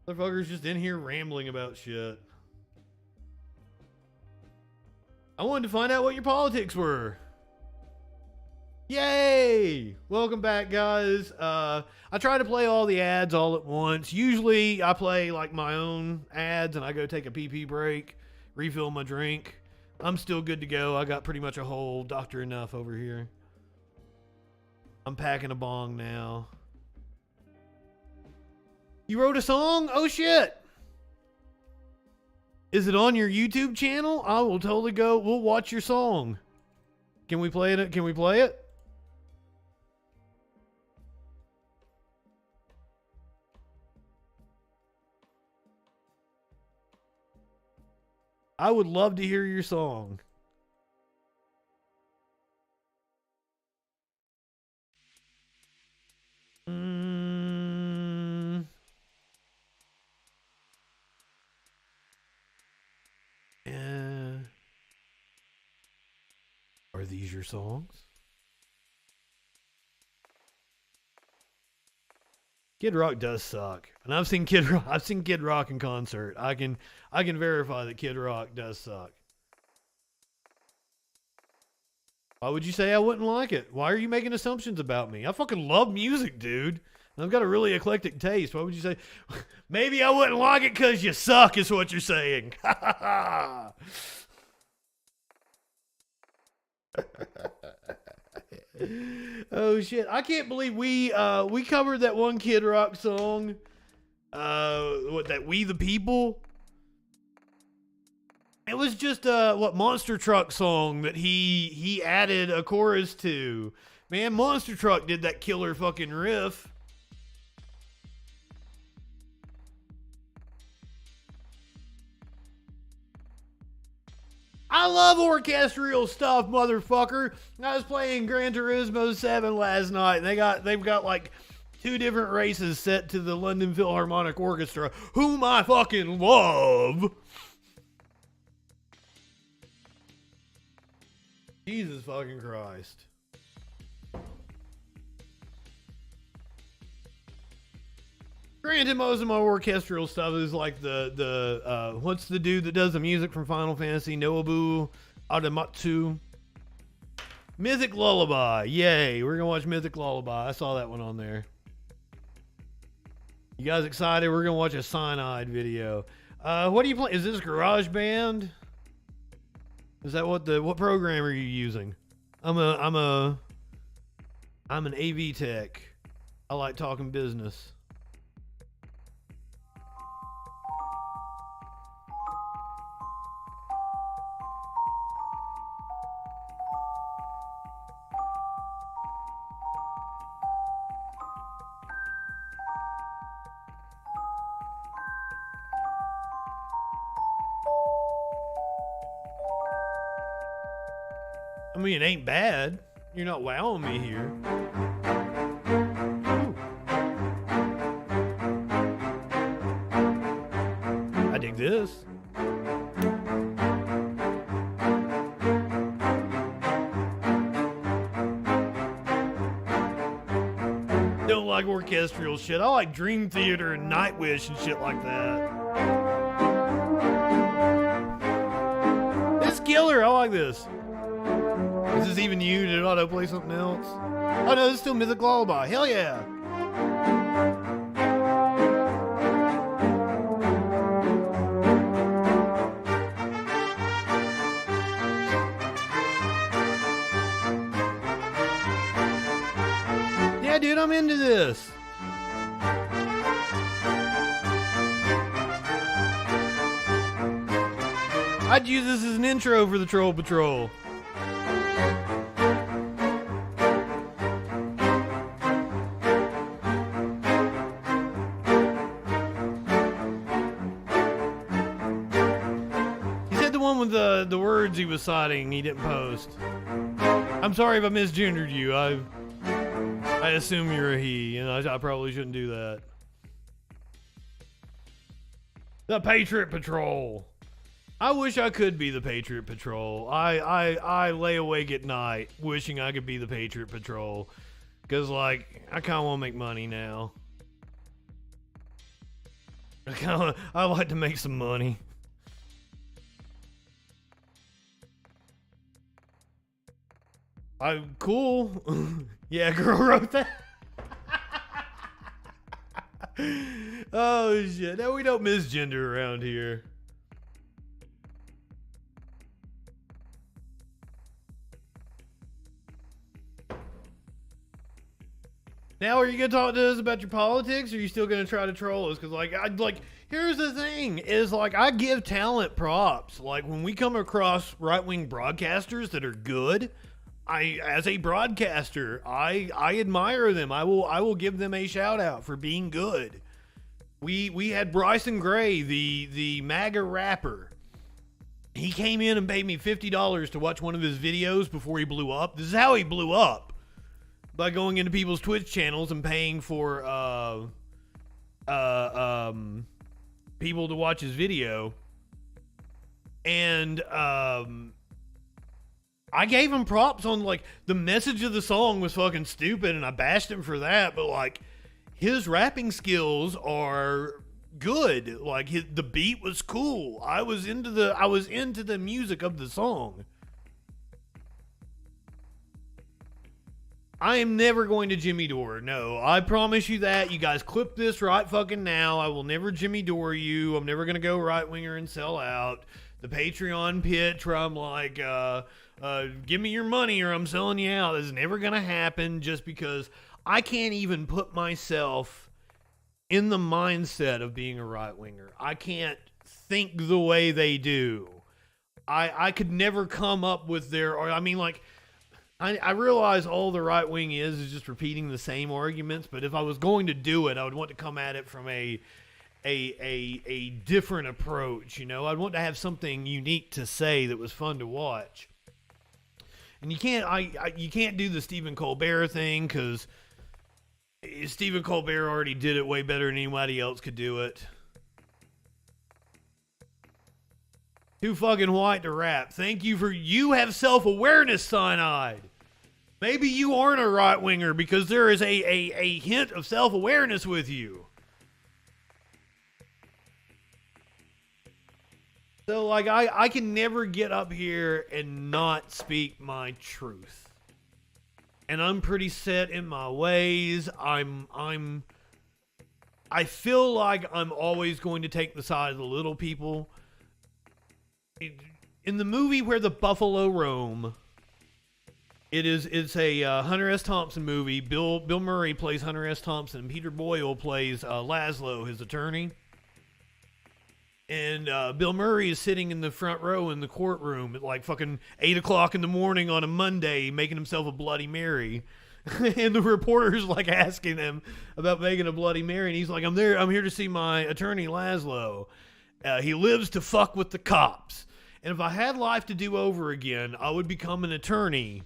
Motherfucker's just in here rambling about shit. I wanted to find out what your politics were. Yay! Welcome back, guys. I try to play all the ads all at once. Usually I play like my own ads and I go take a pee break, refill my drink. I'm still good to go. I got pretty much a whole Dr. Enough over here. I'm packing a bong now. You wrote a song? Oh shit! Is it on your YouTube channel? I will totally go. We'll watch your song. Can we play it? Can we play it? I would love to hear your song. Are these your songs? Kid Rock does suck, and I've seen Kid Rock in concert. I can verify that Kid Rock does suck. Why would you say I wouldn't like it? Why are you making assumptions about me? I fucking love music, dude. I've got a really eclectic taste. Why would you say maybe I wouldn't like it because you suck? Is what you're saying? Oh shit! I can't believe we covered that one Kid Rock song. What, that We the People? It was just what Monster Truck song that he added a chorus to. Man, Monster Truck did that killer fucking riff. I love orchestral stuff, motherfucker. I was playing Gran Turismo 7 last night, and they've got like 2 different races set to the London Philharmonic Orchestra, whom I fucking love. Jesus fucking Christ. Granted, most of my orchestral stuff is like the what's the dude that does the music from Final Fantasy? Nobuo Uematsu. Mythic Lullaby. Yay, we're gonna watch Mythic Lullaby. I saw that one on there. You guys excited? We're gonna watch a Cyanide video. What do you play? Is this GarageBand? Is that what program are you using? I'm an AV tech. I like talking business. I mean, it ain't bad. You're not wowing me here. Ooh. I dig this. Don't like orchestral shit. I like Dream Theater and Nightwish and shit like that. This is killer. I like this. Is this even you? Did it autoplay something else? Oh no, this is still Mythic Lullaby. Hell yeah! Yeah, dude, I'm into this. I'd use this as an intro for the Troll Patrol. The words he was citing, he didn't post. I'm sorry if I misgendered you. I assume you're a he, and I probably shouldn't do that. The Patriot Patrol. I wish I could be the Patriot Patrol. I lay awake at night wishing I could be the Patriot Patrol. Because, like, I kind of want to make money now. I like to make some money. I'm cool. Yeah, girl wrote that. Oh, shit. No, we don't misgender around here. Now, are you gonna talk to us about your politics, or are you still gonna try to troll us? Because, like, here's the thing: is like I give talent props. Like when we come across right-wing broadcasters that are good, as a broadcaster, I admire them. I will give them a shout out for being good. We had Bryson Gray, the MAGA rapper. He came in and paid me $50 to watch one of his videos before he blew up. This is how he blew up. By going into people's Twitch channels and paying for people to watch his video. And I gave him props on, like, the message of the song was fucking stupid and I bashed him for that, but, like, his rapping skills are good. Like, the beat was cool. I was into the music of the song. I am never going to Jimmy Dore. No, I promise you that. You guys clip this right fucking now. I will never Jimmy Dore you. I'm never going to go right-winger and sell out. The Patreon pitch where I'm like, give me your money or I'm selling you out is never going to happen, just because I can't even put myself in the mindset of being a right-winger. I can't think the way they do. I could never come up with their, or I mean, like, I realize all the right wing is just repeating the same arguments, but if I was going to do it, I would want to come at it from a different approach. You know, I'd want to have something unique to say that was fun to watch. And you can't do the Stephen Colbert thing, because Stephen Colbert already did it way better than anybody else could do it. Too fucking white to rap. Thank you you have self-awareness, Cyanide. Maybe you aren't a right-winger because there is a hint of self-awareness with you. So, like, I can never get up here and not speak my truth. And I'm pretty set in my ways. I feel like I'm always going to take the side of the little people. In the movie Where the Buffalo Roam, it's a Hunter S. Thompson movie. Bill Murray plays Hunter S. Thompson, and Peter Boyle plays Laszlo, his attorney. And Bill Murray is sitting in the front row in the courtroom at like fucking 8 o'clock in the morning on a Monday, making himself a Bloody Mary. And the reporter's like asking him about making a Bloody Mary, and he's like, I'm here to see my attorney Laszlo. He lives to fuck with the cops. And if I had life to do over again, I would become an attorney.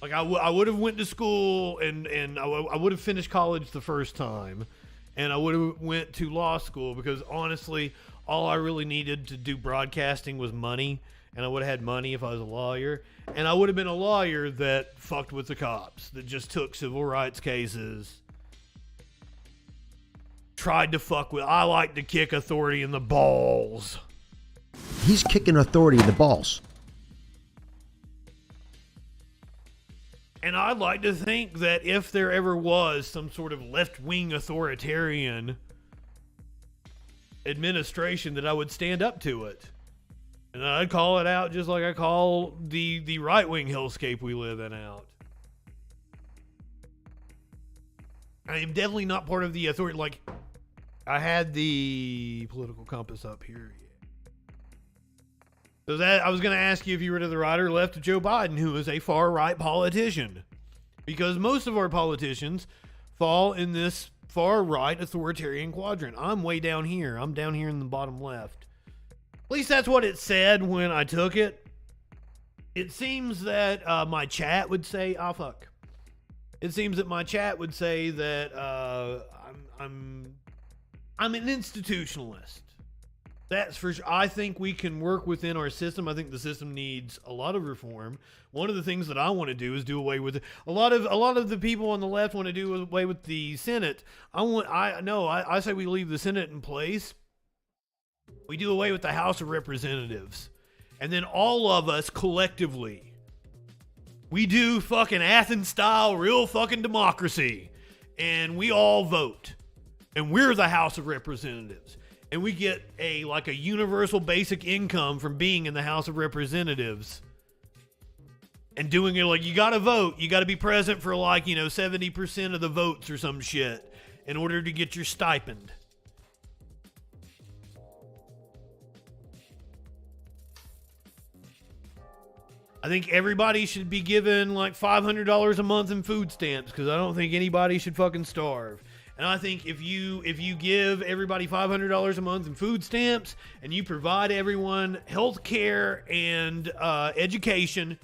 Like, I would have went to school, and I would have finished college the first time. And I would have went to law school, because honestly, all I really needed to do broadcasting was money. And I would have had money if I was a lawyer. And I would have been a lawyer that fucked with the cops, that just took civil rights cases. Tried to fuck with, I like to kick authority in the balls. He's kicking authority in the balls. And I'd like to think that if there ever was some sort of left-wing authoritarian administration, that I would stand up to it. And I'd call it out just like I call the right-wing hellscape we live in out. I am definitely not part of the authority. Like, I had the political compass up here. So I was going to ask you if you were to the right or left of Joe Biden, who is a far-right politician. Because most of our politicians fall in this far-right authoritarian quadrant. I'm way down here. I'm down here in the bottom left. At least that's what it said when I took it. It seems that my chat would say, fuck. It seems that my chat would say that I'm an institutionalist. That's for sure. I think we can work within our system. I think the system needs a lot of reform. One of the things that I want to do is do away with a lot of the people on the left want to do away with the Senate. I say we leave the Senate in place. We do away with the House of Representatives. And then all of us collectively, we do fucking Athens style real fucking democracy. And we all vote. And we're the House of Representatives. And we get a universal basic income from being in the House of Representatives. And doing it like, you gotta vote. You gotta be present for 70% of the votes or some shit in order to get your stipend. I think everybody should be given $500 a month in food stamps, because I don't think anybody should fucking starve. And I think if you give everybody $500 a month in food stamps, and you provide everyone health care and education,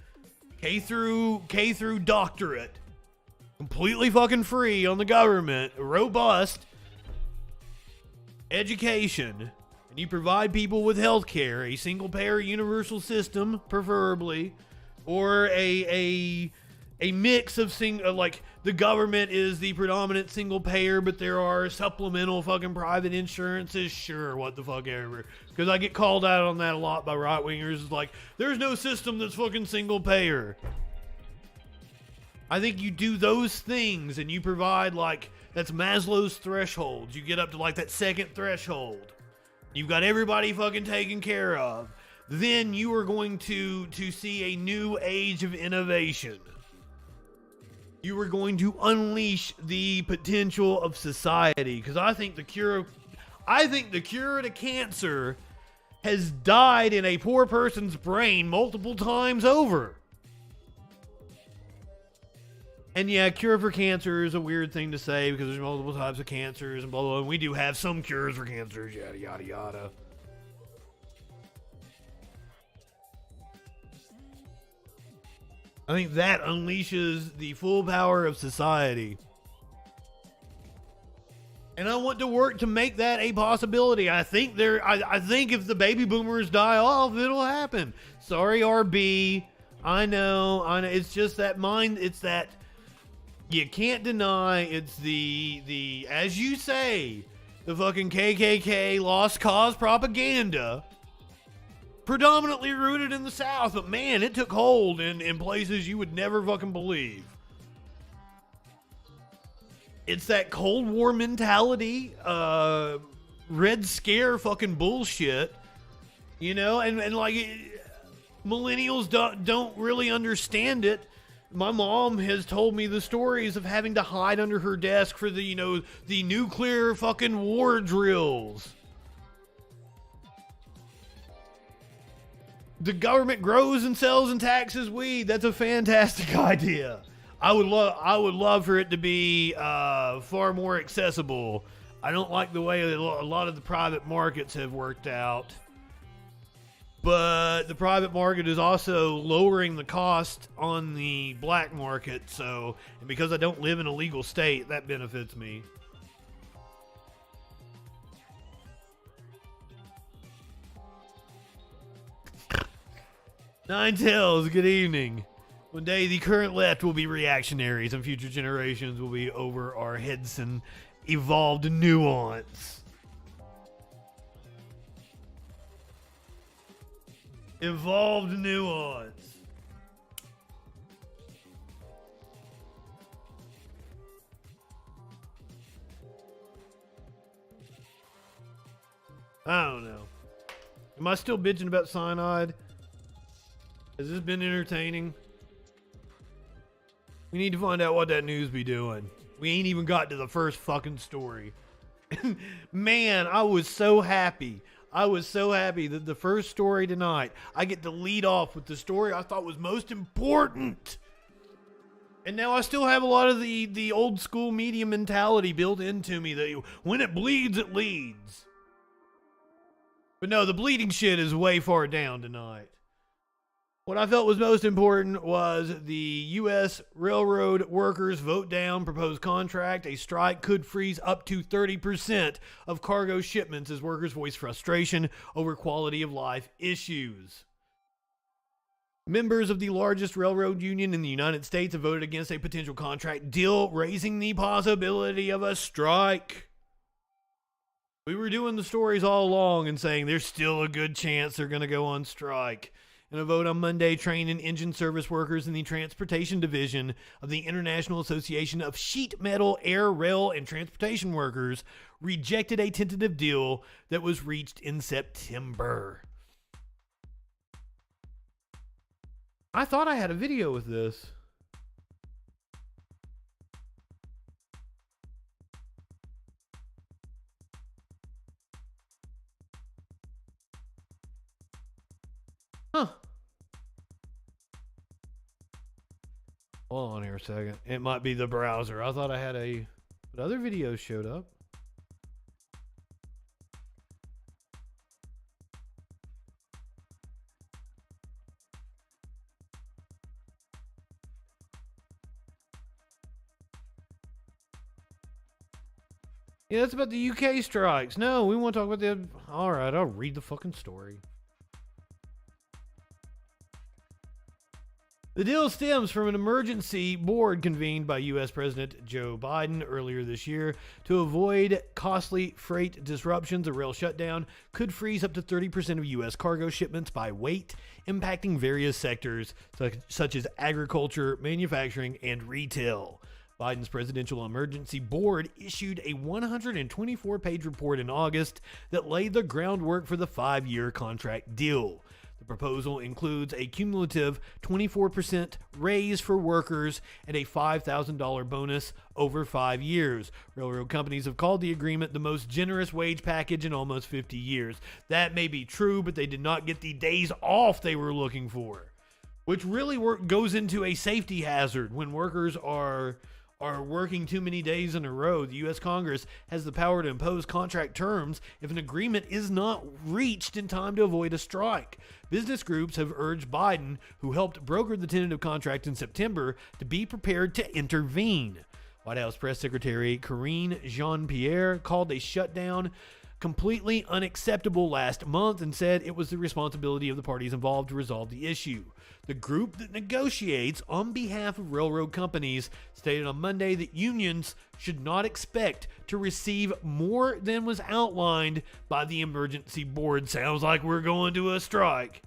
K through doctorate, completely fucking free on the government, robust education, and you provide people with health care, a single payer universal system, preferably, or a mix of the government is the predominant single payer, but there are supplemental fucking private insurances. Sure, what the fuck ever. Because I get called out on that a lot by right wingers. Like, there's no system that's fucking single payer. I think you do those things and you provide that's Maslow's threshold. You get up to that second threshold. You've got everybody fucking taken care of. Then you are going to see a new age of innovation. You are going to unleash the potential of society, because I think the cure to cancer has died in a poor person's brain multiple times over. And yeah, cure for cancer is a weird thing to say because there's multiple types of cancers and blah blah blah. And we do have some cures for cancers, yada yada yada. I think that unleashes the full power of society. And I want to work to make that a possibility. I think if the baby boomers die off, it'll happen. Sorry, RB. I know. It's just that mind. It's that you can't deny. It's the as you say, the fucking KKK lost cause propaganda. Predominantly rooted in the South, but man, it took hold in places you would never fucking believe. It's that Cold War mentality, Red Scare fucking bullshit, and millennials don't really understand it. My mom has told me the stories of having to hide under her desk for the nuclear fucking war drills. The government grows and sells and taxes weed. That's a fantastic idea. I would love for it to be far more accessible. I don't like the way a lot of the private markets have worked out. But the private market is also lowering the cost on the black market. And because I don't live in a legal state, that benefits me. Nine Tails, good evening. One day the current left will be reactionaries and future generations will be over our heads and evolved nuance. Evolved nuance. I don't know. Am I still bitching about cyanide? Has this been entertaining? We need to find out what that news be doing. We ain't even got to the first fucking story. Man, I was so happy. That the first story tonight, I get to lead off with the story I thought was most important. And now I still have a lot of the old school media mentality built into me that when it bleeds, it leads. But no, the bleeding shit is way far down tonight. What I felt was most important was the U.S. railroad workers vote down proposed contract. A strike could freeze up to 30% of cargo shipments as workers voice frustration over quality of life issues. Members of the largest railroad union in the United States have voted against a potential contract deal, raising the possibility of a strike. We were doing the stories all along and saying there's still a good chance they're going to go on strike. In a vote on Monday, train and engine service workers in the Transportation Division of the International Association of Sheet Metal, Air, Rail, and Transportation Workers rejected a tentative deal that was reached in September. I thought I had a video with this. Huh. Hold on here a second. It might be the browser. I thought I had but other videos showed up. Yeah, that's about the UK strikes. No, we want to talk about the... All right, I'll read the fucking story. The deal stems from an emergency board convened by U.S. President Joe Biden earlier this year to avoid costly freight disruptions. A rail shutdown could freeze up to 30% of U.S. cargo shipments by weight, impacting various sectors such as agriculture, manufacturing, and retail. Biden's presidential emergency board issued a 124-page report in August that laid the groundwork for the 5-year contract deal. The proposal includes a cumulative 24% raise for workers and a $5,000 bonus over 5 years. Railroad companies have called the agreement the most generous wage package in almost 50 years. That may be true, but they did not get the days off they were looking for, which really goes into a safety hazard when workers are working too many days in a row. The U.S. Congress has the power to impose contract terms if an agreement is not reached in time to avoid a strike. Business groups have urged Biden, who helped broker the tentative contract in September, to be prepared to intervene. White House Press Secretary Karine Jean-Pierre called a shutdown completely unacceptable last month and said it was the responsibility of the parties involved to resolve the issue. The group that negotiates on behalf of railroad companies stated on Monday that unions should not expect to receive more than was outlined by the emergency board. Sounds like we're going to a strike.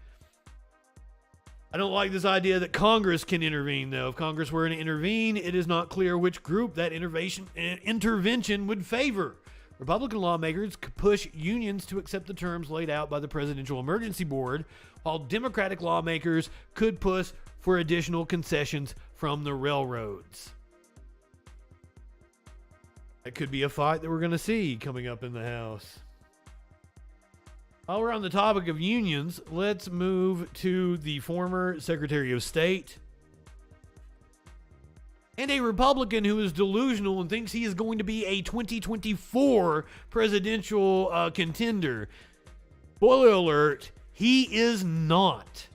I don't like this idea that Congress can intervene, though. If Congress were to intervene, it is not clear which group that intervention would favor. Republican lawmakers could push unions to accept the terms laid out by the Presidential Emergency Board, while Democratic lawmakers could push for additional concessions from the railroads. That could be a fight that we're going to see coming up in the House. While we're on the topic of unions, let's move to the former Secretary of State and a Republican who is delusional and thinks he is going to be a 2024 presidential contender. Spoiler alert, he is not.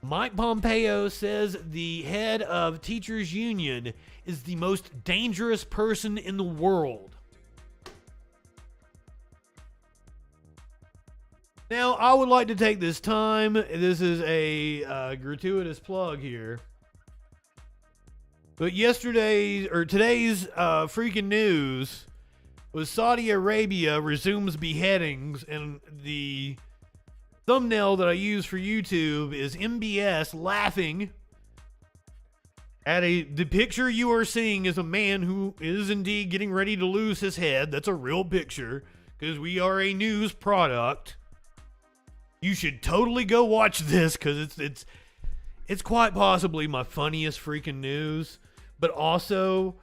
Mike Pompeo says the head of Teachers Union is the most dangerous person in the world. Now, I would like to take this time, this is a gratuitous plug here, but today's freaking news was Saudi Arabia resumes beheadings, and the thumbnail that I use for YouTube is MBS laughing at the picture you are seeing is a man who is indeed getting ready to lose his head. That's a real picture, because we are a news product. You should totally go watch this, because it's quite possibly my funniest freaking news. But also,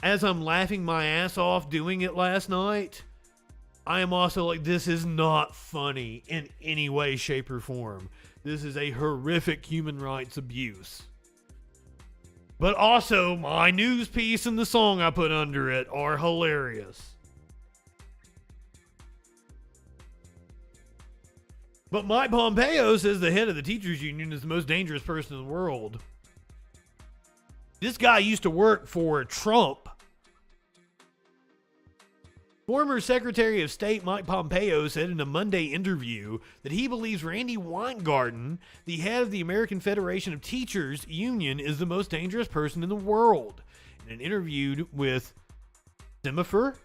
as I'm laughing my ass off doing it last night, I am also like, this is not funny in any way, shape, or form. This is a horrific human rights abuse. But also, my news piece and the song I put under it are hilarious. But Mike Pompeo says the head of the teachers union is the most dangerous person in the world. This guy used to work for Trump. Former Secretary of State Mike Pompeo said in a Monday interview that he believes Randy Weingarten, the head of the American Federation of Teachers Union, is the most dangerous person in the world. In an interview with Semaphore,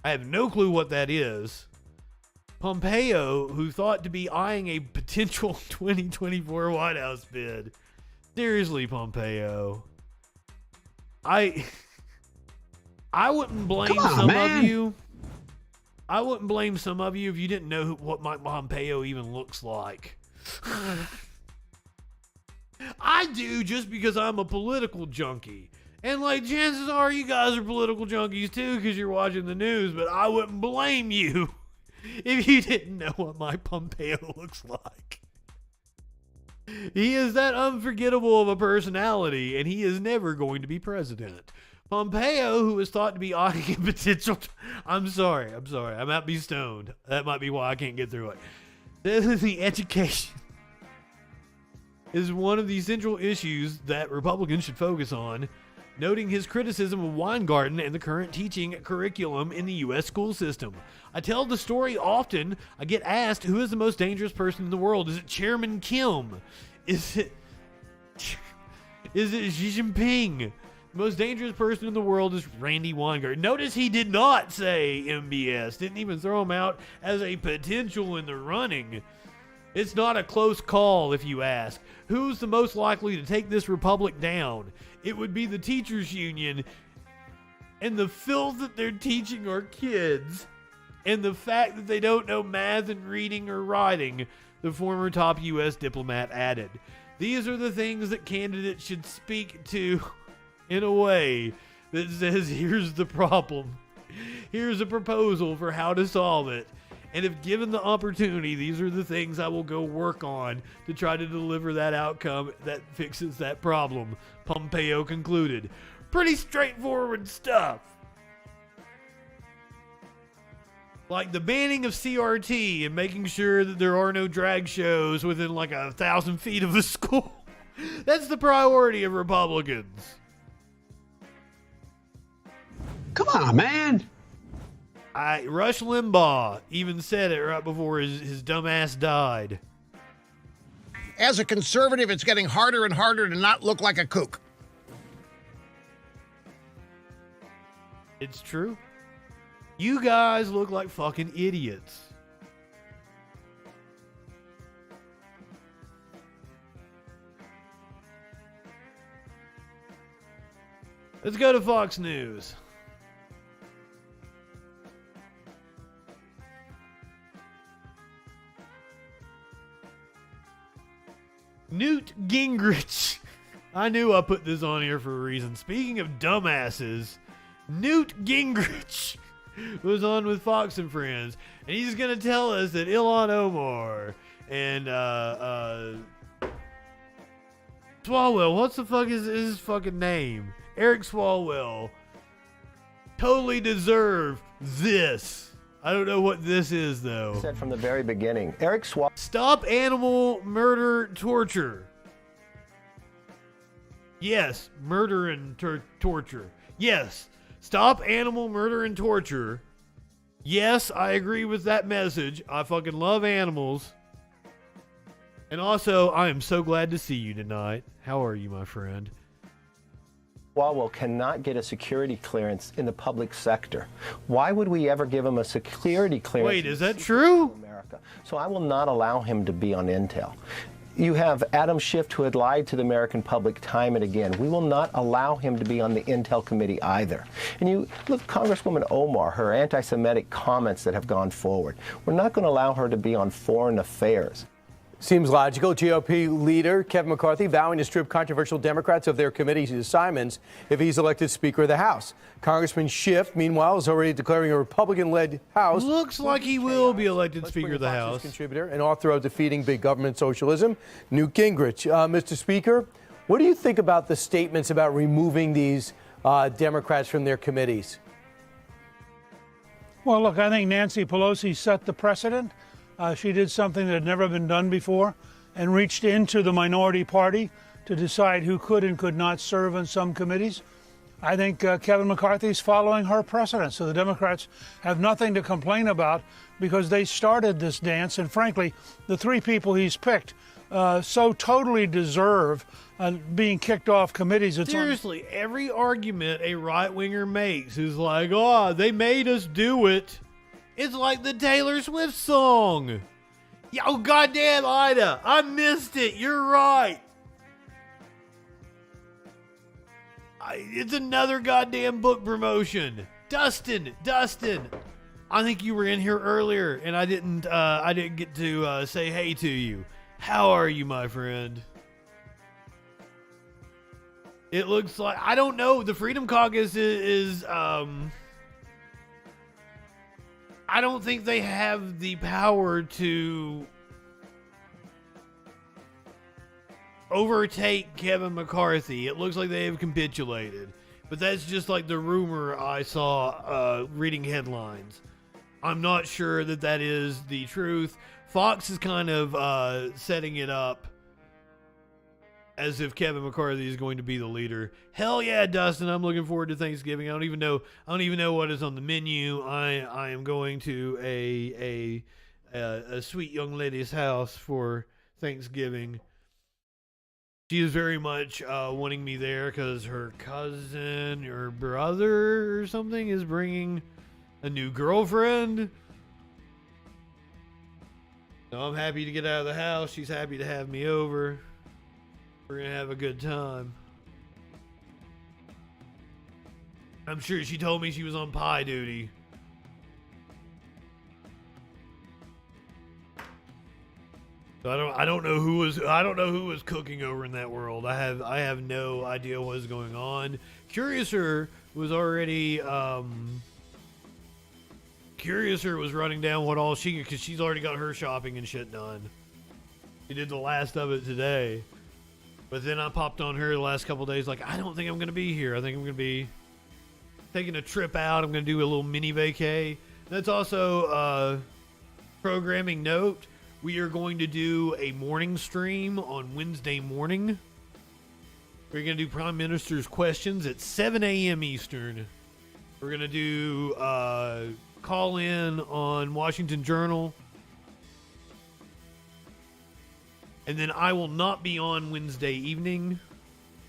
I have no clue what that is. Pompeo, who thought to be eyeing a potential 2024 White House bid. Seriously, Pompeo. I wouldn't blame of you. I wouldn't blame some of you if you didn't know what Mike Pompeo even looks like. I do, just because I'm a political junkie. And like, chances are you guys are political junkies too because you're watching the news, but I wouldn't blame you if you didn't know what Mike Pompeo looks like. He is that unforgettable of a personality, and he is never going to be president. Pompeo, who is thought to be eyeing a potential... I'm sorry. I might be stoned. That might be why I can't get through it. The education is one of the central issues that Republicans should focus on, noting his criticism of Weingarten and the current teaching curriculum in the U.S. school system. I tell the story often. I get asked, who is the most dangerous person in the world? Is it Chairman Kim? Is it Xi Jinping? The most dangerous person in the world is Randy Weingarten. Notice he did not say MBS. Didn't even throw him out as a potential in the running. It's not a close call, if you ask. Who's the most likely to take this republic down? It would be the teachers union, and the filth that they're teaching our kids, and the fact that they don't know math and reading or writing, the former top U.S. diplomat added. These are the things that candidates should speak to in a way that says, here's the problem. Here's a proposal for how to solve it. And if given the opportunity, these are the things I will go work on to try to deliver that outcome that fixes that problem, Pompeo concluded. Pretty straightforward stuff. Like the banning of CRT and making sure that there are no drag shows within like 1,000 feet of the school. That's the priority of Republicans. Come on, man. Rush Limbaugh even said it right before his dumb ass died. As a conservative, it's getting harder and harder to not look like a kook. It's true. You guys look like fucking idiots. Let's go to Fox News. Newt Gingrich. I knew I put this on here for a reason. Speaking of dumbasses, Newt Gingrich was on with Fox and Friends, and he's going to tell us that Ilhan Omar and Swalwell, what's the fuck is his fucking name? Eric Swalwell totally deserve this. I don't know what this is, though. Said from the very beginning, Eric Swalwell. Stop animal murder torture. Yes, murder and torture. Yes, stop animal murder and torture. Yes, I agree with that message. I fucking love animals. And also, I am so glad to see you tonight. How are you, my friend? Swalwell cannot get a security clearance in the public sector. Why would we ever give him a security clearance? Wait, is that true? America? So I will not allow him to be on Intel. You have Adam Schiff, who had lied to the American public time and again. We will not allow him to be on the Intel committee either. And you look, Congresswoman Omar, her anti-Semitic comments that have gone forward. We're not going to allow her to be on foreign affairs. Seems logical. GOP leader Kevin McCarthy vowing to strip controversial Democrats of their committee's assignments if he's elected Speaker of the House. Congressman Schiff, meanwhile, is already declaring a Republican-led House. Looks like he will be elected Speaker of the House. Contributor and author of Defeating Big Government Socialism, Newt Gingrich. Mr. Speaker, what do you think about the statements about removing these Democrats from their committees? Well, look, I think Nancy Pelosi set the precedent. She did something that had never been done before and reached into the minority party to decide who could and could not serve on some committees. I think Kevin McCarthy is following her precedent, so the Democrats have nothing to complain about because they started this dance, and frankly, the three people he's picked so totally deserve being kicked off committees. Seriously, every argument a right-winger makes is like, oh, they made us do it. It's like the Taylor Swift song. Oh, goddamn, Ida, I missed it. You're right. It's another goddamn book promotion. Dustin, I think you were in here earlier, and I didn't get to say hey to you. How are you, my friend? It looks like, I don't know, the Freedom Caucus is I don't think they have the power to overtake Kevin McCarthy. It looks like they have capitulated. But that's just like the rumor I saw reading headlines. I'm not sure that that is the truth. Fox is kind of setting it up as if Kevin McCarthy is going to be the leader. Hell yeah, Dustin, I'm looking forward to Thanksgiving. I don't even know what is on the menu. I am going to a sweet young lady's house for Thanksgiving. She is very much wanting me there because her cousin or brother or something is bringing a new girlfriend. So I'm happy to get out of the house. She's happy to have me over. We're going to have a good time. I'm sure she told me she was on pie duty. So I don't know who was cooking over in that world. I have no idea what was going on. Curiouser was already Curiouser was running down what all she, because she's already got her shopping and shit done. She did the last of it today. But then I popped on her the last couple days like, I don't think I'm going to be here. I think I'm going to be taking a trip out. I'm going to do a little mini vacay. That's also programming note. We are going to do a morning stream on Wednesday morning. We're going to do Prime Minister's questions at 7 a.m. Eastern. We're going to do call in on Washington Journal. And then I will not be on Wednesday evening.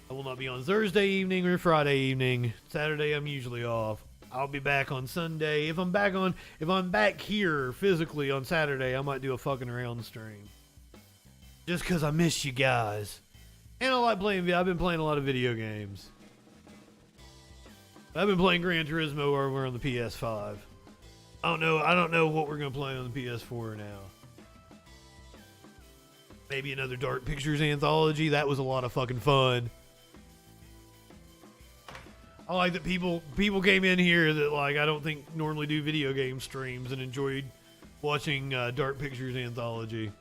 I will not be on Thursday evening or Friday evening. Saturday I'm usually off. I'll be back on Sunday. If I'm back here physically on Saturday, I might do a fucking around stream. Just because I miss you guys. And I like playing, I've been playing a lot of video games. I've been playing Gran Turismo over on the PS5. I don't know what we're going to play on the PS4 now. Maybe another Dark Pictures anthology. That was a lot of fucking fun. I like that people came in here that like I don't think normally do video game streams and enjoyed watching Dark Pictures anthology.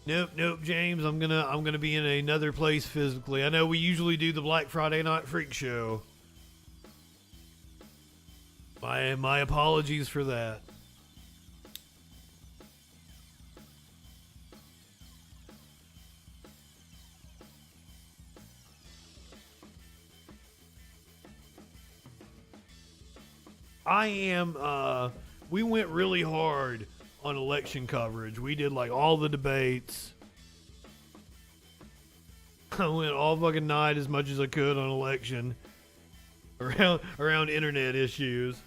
Nope, James. I'm gonna be in another place physically. I know we usually do the Black Friday Night Freak Show. My apologies for that. We went really hard on election coverage. We did like all the debates. I went all fucking night as much as I could on election around internet issues.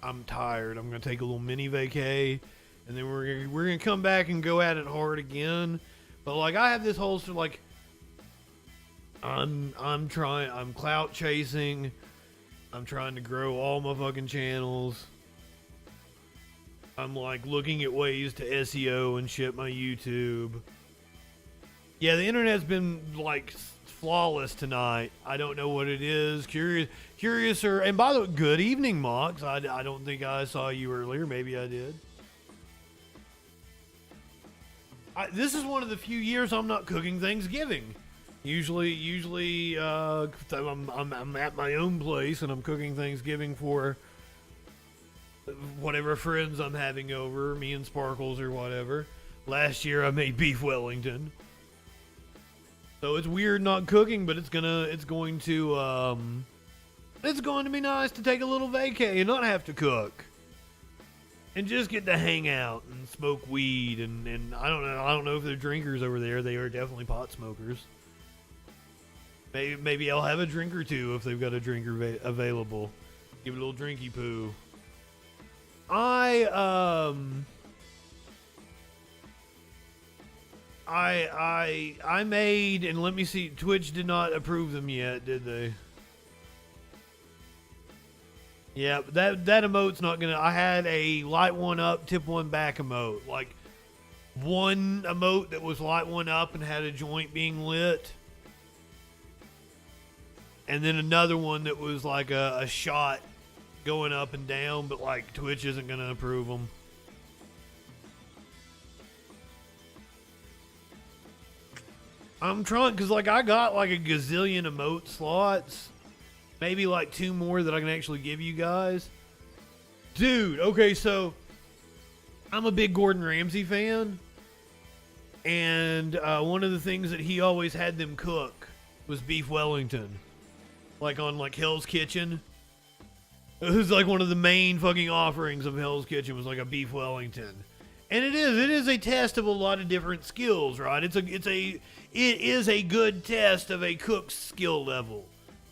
I'm tired. I'm gonna take a little mini vacay, and then we're gonna come back and go at it hard again. But like I have this whole sort of like I'm clout chasing. I'm trying to grow all my fucking channels. I'm like looking at ways to SEO and shit my YouTube. Yeah, the internet's been like flawless tonight. I don't know what it is. Curiouser. And by the way, good evening, Mox. I don't think I saw you earlier. Maybe I did. This is one of the few years I'm not cooking Thanksgiving. Usually, I'm at my own place and I'm cooking Thanksgiving for whatever friends I'm having over, me and Sparkles or whatever. Last year I made beef Wellington. So it's weird not cooking, but it's going to be nice to take a little vacay and not have to cook. And just get to hang out and smoke weed and I don't know if they're drinkers over there. They are definitely pot smokers. Maybe I'll have a drink or two if they've got a drink available. Give it a little drinky poo. I made, and let me see, Twitch did not approve them yet, did they? Yeah, that emote's not gonna. I had a light one up, tip one back emote. Like one emote that was light one up and had a joint being lit. And then another one that was like a shot going up and down, but like Twitch isn't going to approve them. I'm trying, because like I got like a gazillion emote slots. Maybe like 2 more that I can actually give you guys. Dude, okay, so I'm a big Gordon Ramsay fan. And one of the things that he always had them cook was beef Wellington. Like on like Hell's Kitchen. It was like one of the main fucking offerings of Hell's Kitchen was like a beef Wellington. And it is a test of a lot of different skills, right? It is a good test of a cook's skill level.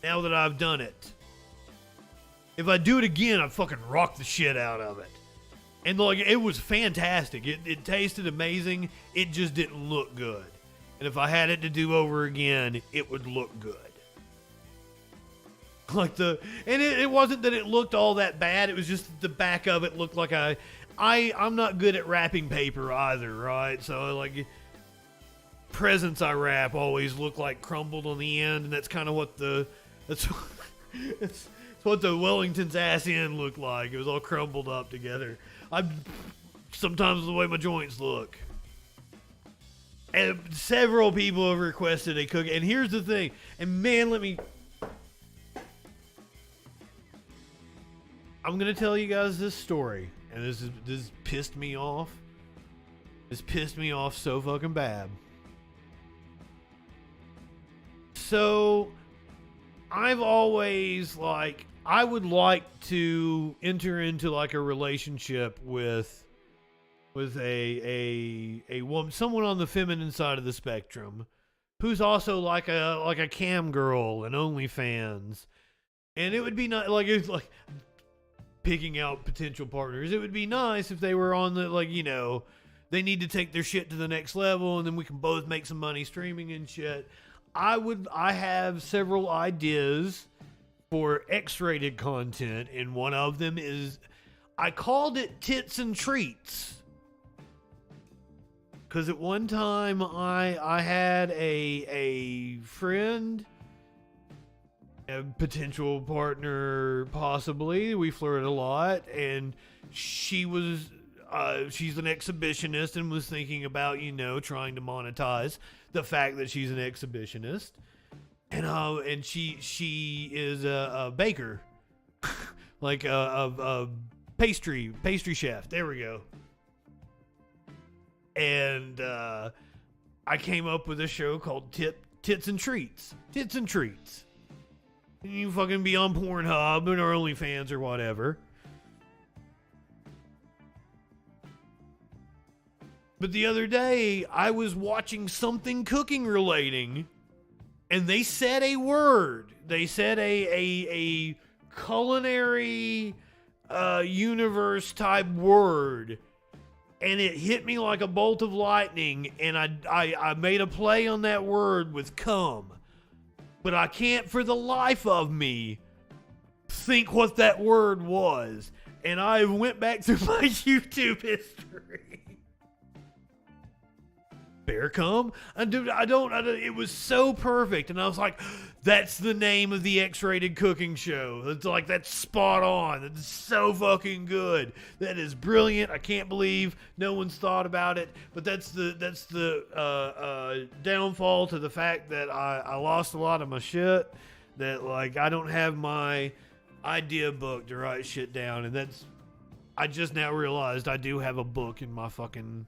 Now that I've done it. If I do it again, I'd fucking rock the shit out of it. And like it was fantastic. It tasted amazing. It just didn't look good. And if I had it to do over again, it would look good. Like it wasn't that it looked all that bad. It was just the back of it looked like I'm not good at wrapping paper either, right? So like presents I wrap always look like crumbled on the end, and that's kind of what that's what the Wellington's ass end looked like. It was all crumbled up together. Sometimes the way my joints look. And several people have requested a cook. And here's the thing. And man, I'm going to tell you guys this story. And this pissed me off. This pissed me off so fucking bad. So, I've always, I would like to enter into, a relationship with a woman, someone on the feminine side of the spectrum, who's also like a cam girl and OnlyFans. And it would be not, it's picking out potential partners. It would be nice if they were on the, they need to take their shit to the next level and then we can both make some money streaming and shit. I have several ideas for X-rated content, and one of them is, I called it Tits and Treats. Because at one time, I had a friend, a potential partner, possibly. We flirted a lot, and she's an exhibitionist and was thinking about, trying to monetize the fact that she's an exhibitionist. And she is a baker, like a pastry chef. There we go. And I came up with a show called Tits and Treats. Tits and Treats. And you fucking be on Pornhub or OnlyFans or whatever. But the other day, I was watching something cooking relating, and they said a word. They said a culinary universe type word, and it hit me like a bolt of lightning, and I made a play on that word with cum. But I can't for the life of me think what that word was. And I went back through my YouTube history. Bear cum? And dude, I don't, it was so perfect. And I was like, that's the name of the X-rated cooking show. It's like, that's spot on. That's so fucking good. That is brilliant. I can't believe no one's thought about it. But that's the downfall to the fact that I lost a lot of my shit. That, like, I don't have my idea book to write shit down. And that's, I just now realized I do have a book in my fucking...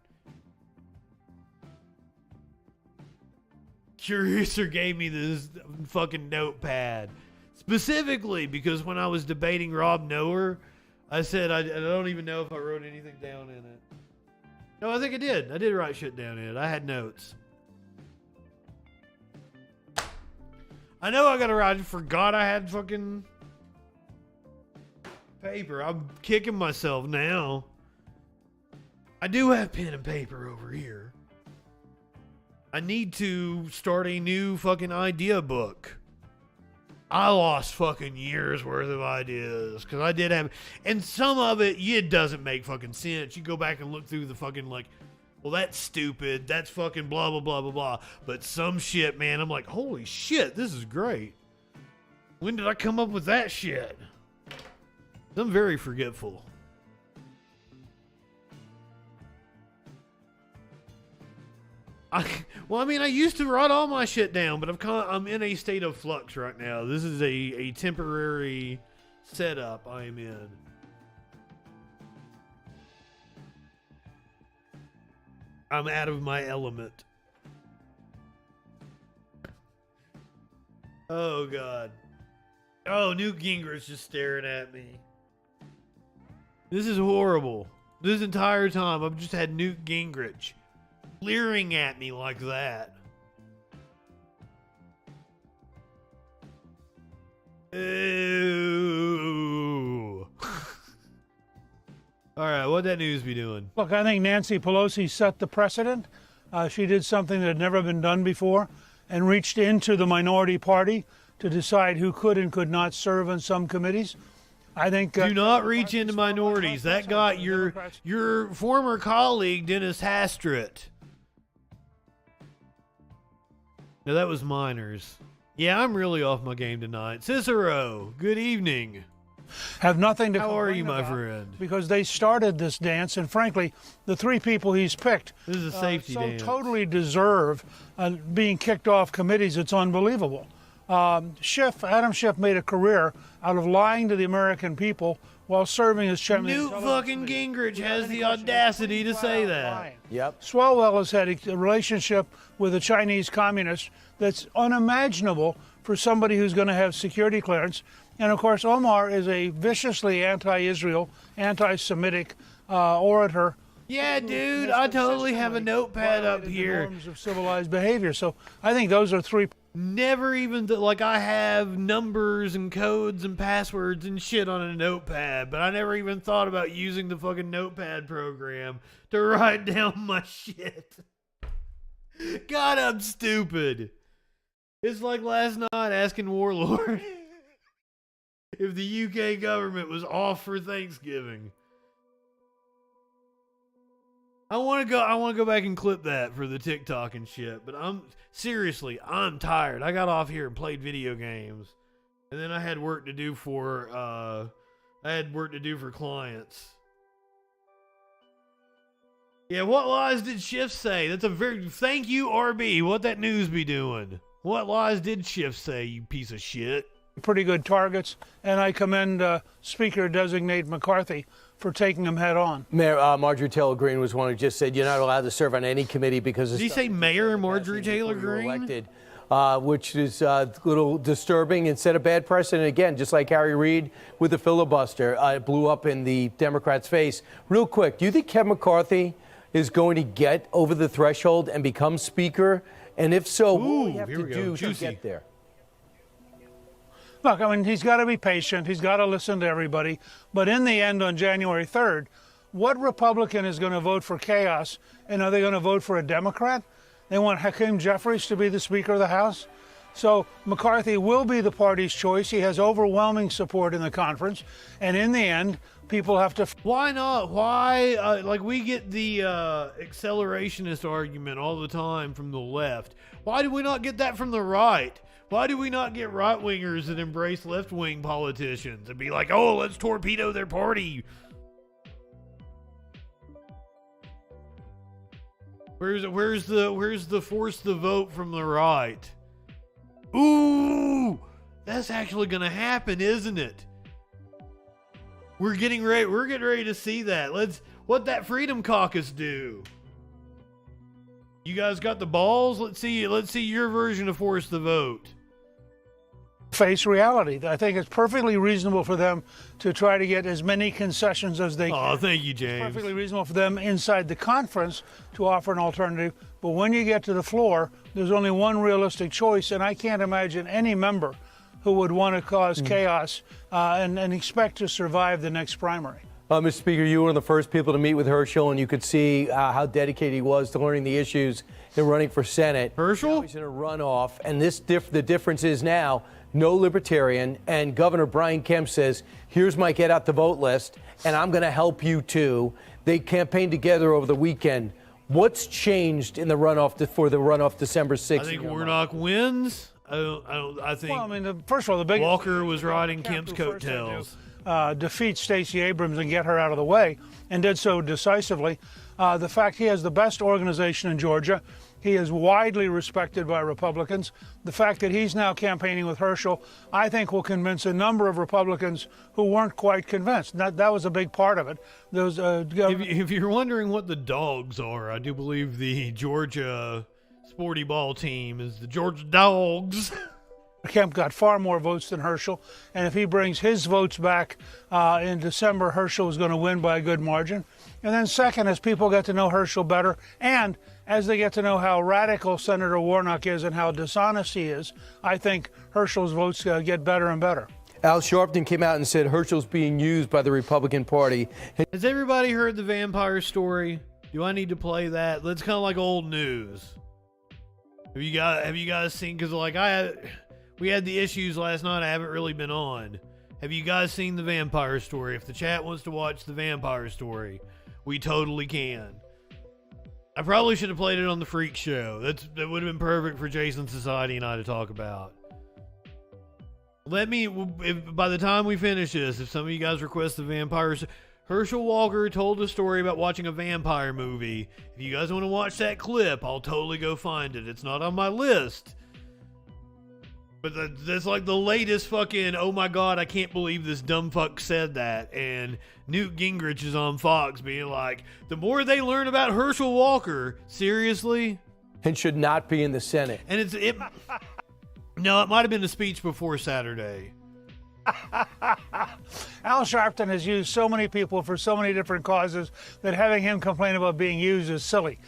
Curiouser gave me this fucking notepad. Specifically because when I was debating Rob Noer, I said I don't even know if I wrote anything down in it. No, I think I did. I did write shit down in it. I had notes. I know I gotta write. I forgot I had fucking paper. I'm kicking myself now. I do have pen and paper over here. I need to start a new fucking idea book. I lost fucking years worth of ideas because I did have, and some of it doesn't make fucking sense. You go back and look through the fucking like, well, that's stupid. That's fucking blah blah blah blah blah. But some shit, man, I'm like, holy shit, this is great. When did I come up with that shit? I'm very forgetful. I used to write all my shit down, but I'm in a state of flux right now. This is a temporary setup I am in. I'm out of my element. Oh, God. Oh, Newt Gingrich's just staring at me. This is horrible. This entire time, I've just had Newt Gingrich leering at me like that. Ooh. All right, what that news be doing? Look, I think Nancy Pelosi set the precedent. She did something that had never been done before and reached into the minority party to decide who could and could not serve on some committees. I think do not reach into minorities. That got your former colleague Dennis Hastert. No, that was minors. Yeah, I'm really off my game tonight. Cicero, good evening. Have nothing to How are complain you, my about friend? Because they started this dance, and frankly, the three people he's picked this is a safety dance. Totally deserve being kicked off committees. It's unbelievable. Adam Schiff made a career out of lying to the American people while serving as chairman. Newt fucking Gingrich has the audacity to say that. Yep. Swalwell has had a relationship with a Chinese communist that's unimaginable for somebody who's going to have security clearance. And of course, Omar is a viciously anti-Israel, anti-Semitic orator. Yeah, dude, I totally have a notepad up here. Norms of civilized behavior. So I think those are three. Never even like I have numbers and codes and passwords and shit on a notepad, but I never even thought about using the fucking notepad program to write down my shit. God, I'm stupid. It's like last night asking Warlord if the UK government was off for Thanksgiving. I want to go back and clip that for the TikTok and shit, but I'm tired. I got off here and played video games, and then I had work to do for clients. Yeah, what lies did Schiff say? That's a very thank you, RB. What that news be doing? What lies did Schiff say? You piece of shit. Pretty good targets, and I commend Speaker Designate McCarthy for taking them head on. Mayor Marjorie Taylor Greene was one who just said you're not allowed to serve on any committee because did he say Mayor Marjorie Taylor Greene? Elected, which is a little disturbing and set a bad precedent again, just like Harry Reid with the filibuster. It blew up in the Democrats' face. Real quick, do you think Kevin McCarthy is going to get over the threshold and become Speaker? And if so, what do we have to do to get there? Look, I mean, he's got to be patient. He's got to listen to everybody. But in the end, on January 3rd, what Republican is going to vote for chaos? And are they going to vote for a Democrat? They want Hakeem Jeffries to be the Speaker of the House? So McCarthy will be the party's choice. He has overwhelming support in the conference. And in the end, people have to... Why not? Why? Like, we get the accelerationist argument all the time from the left. Why do we not get that from the right? Why do we not get right-wingers that embrace left-wing politicians and be like, oh, let's torpedo their party? Where's the force the vote from the right? Ooh, that's actually gonna happen, isn't it? We're getting ready to see that. What that Freedom Caucus do? You guys got the balls? Let's see your version of force the vote. Face reality. I think it's perfectly reasonable for them to try to get as many concessions as they can. Oh, thank you, James. It's perfectly reasonable for them inside the conference to offer an alternative. But when you get to the floor, there's only one realistic choice, and I can't imagine any member who would want to cause chaos and expect to survive the next primary. Mr. Speaker, you were one of the first people to meet with Herschel, and you could see how dedicated he was to learning the issues in running for Senate. Herschel? Now he's in a runoff, and the difference is now no libertarian, and Governor Brian Kemp says, here's my get out the vote list, and I'm going to help you too. They campaigned together over the weekend. What's changed in the runoff for the runoff December 6th? I think Warnock wins. I think. Well, I mean, first of all, the biggest Walker was riding Kemp's coattails. Defeat Stacey Abrams and get her out of the way, and did so decisively. The fact he has the best organization in Georgia. He is widely respected by Republicans. The fact that he's now campaigning with Herschel, I think, will convince a number of Republicans who weren't quite convinced. That was a big part of it. Those, if you're wondering what the dogs are, I do believe the Georgia sporty ball team is the Georgia Dogs. Kemp got far more votes than Herschel, and if he brings his votes back in December, Herschel is going to win by a good margin. And then second, as people get to know Herschel better, and as they get to know how radical Senator Warnock is and how dishonest he is, I think Herschel's votes get better and better. Al Sharpton came out and said Herschel's being used by the Republican Party. Has everybody heard the vampire story? Do I need to play that? That's kind of like old news. Have you guys seen? Because we had the issues last night. I haven't really been on. Have you guys seen the vampire story? If the chat wants to watch the vampire story, we totally can. I probably should have played it on the Freak Show. That would have been perfect for Jason Society and I to talk about. By the time we finish this, if some of you guys request the vampires, Herschel Walker told a story about watching a vampire movie. If you guys want to watch that clip, I'll totally go find it. It's not on my list. But that's like the latest fucking, oh my God, I can't believe this dumb fuck said that. And Newt Gingrich is on Fox being like, the more they learn about Herschel Walker, seriously? And should not be in the Senate. And no, it might have been the speech before Saturday. Al Sharpton has used so many people for so many different causes that having him complain about being used is silly.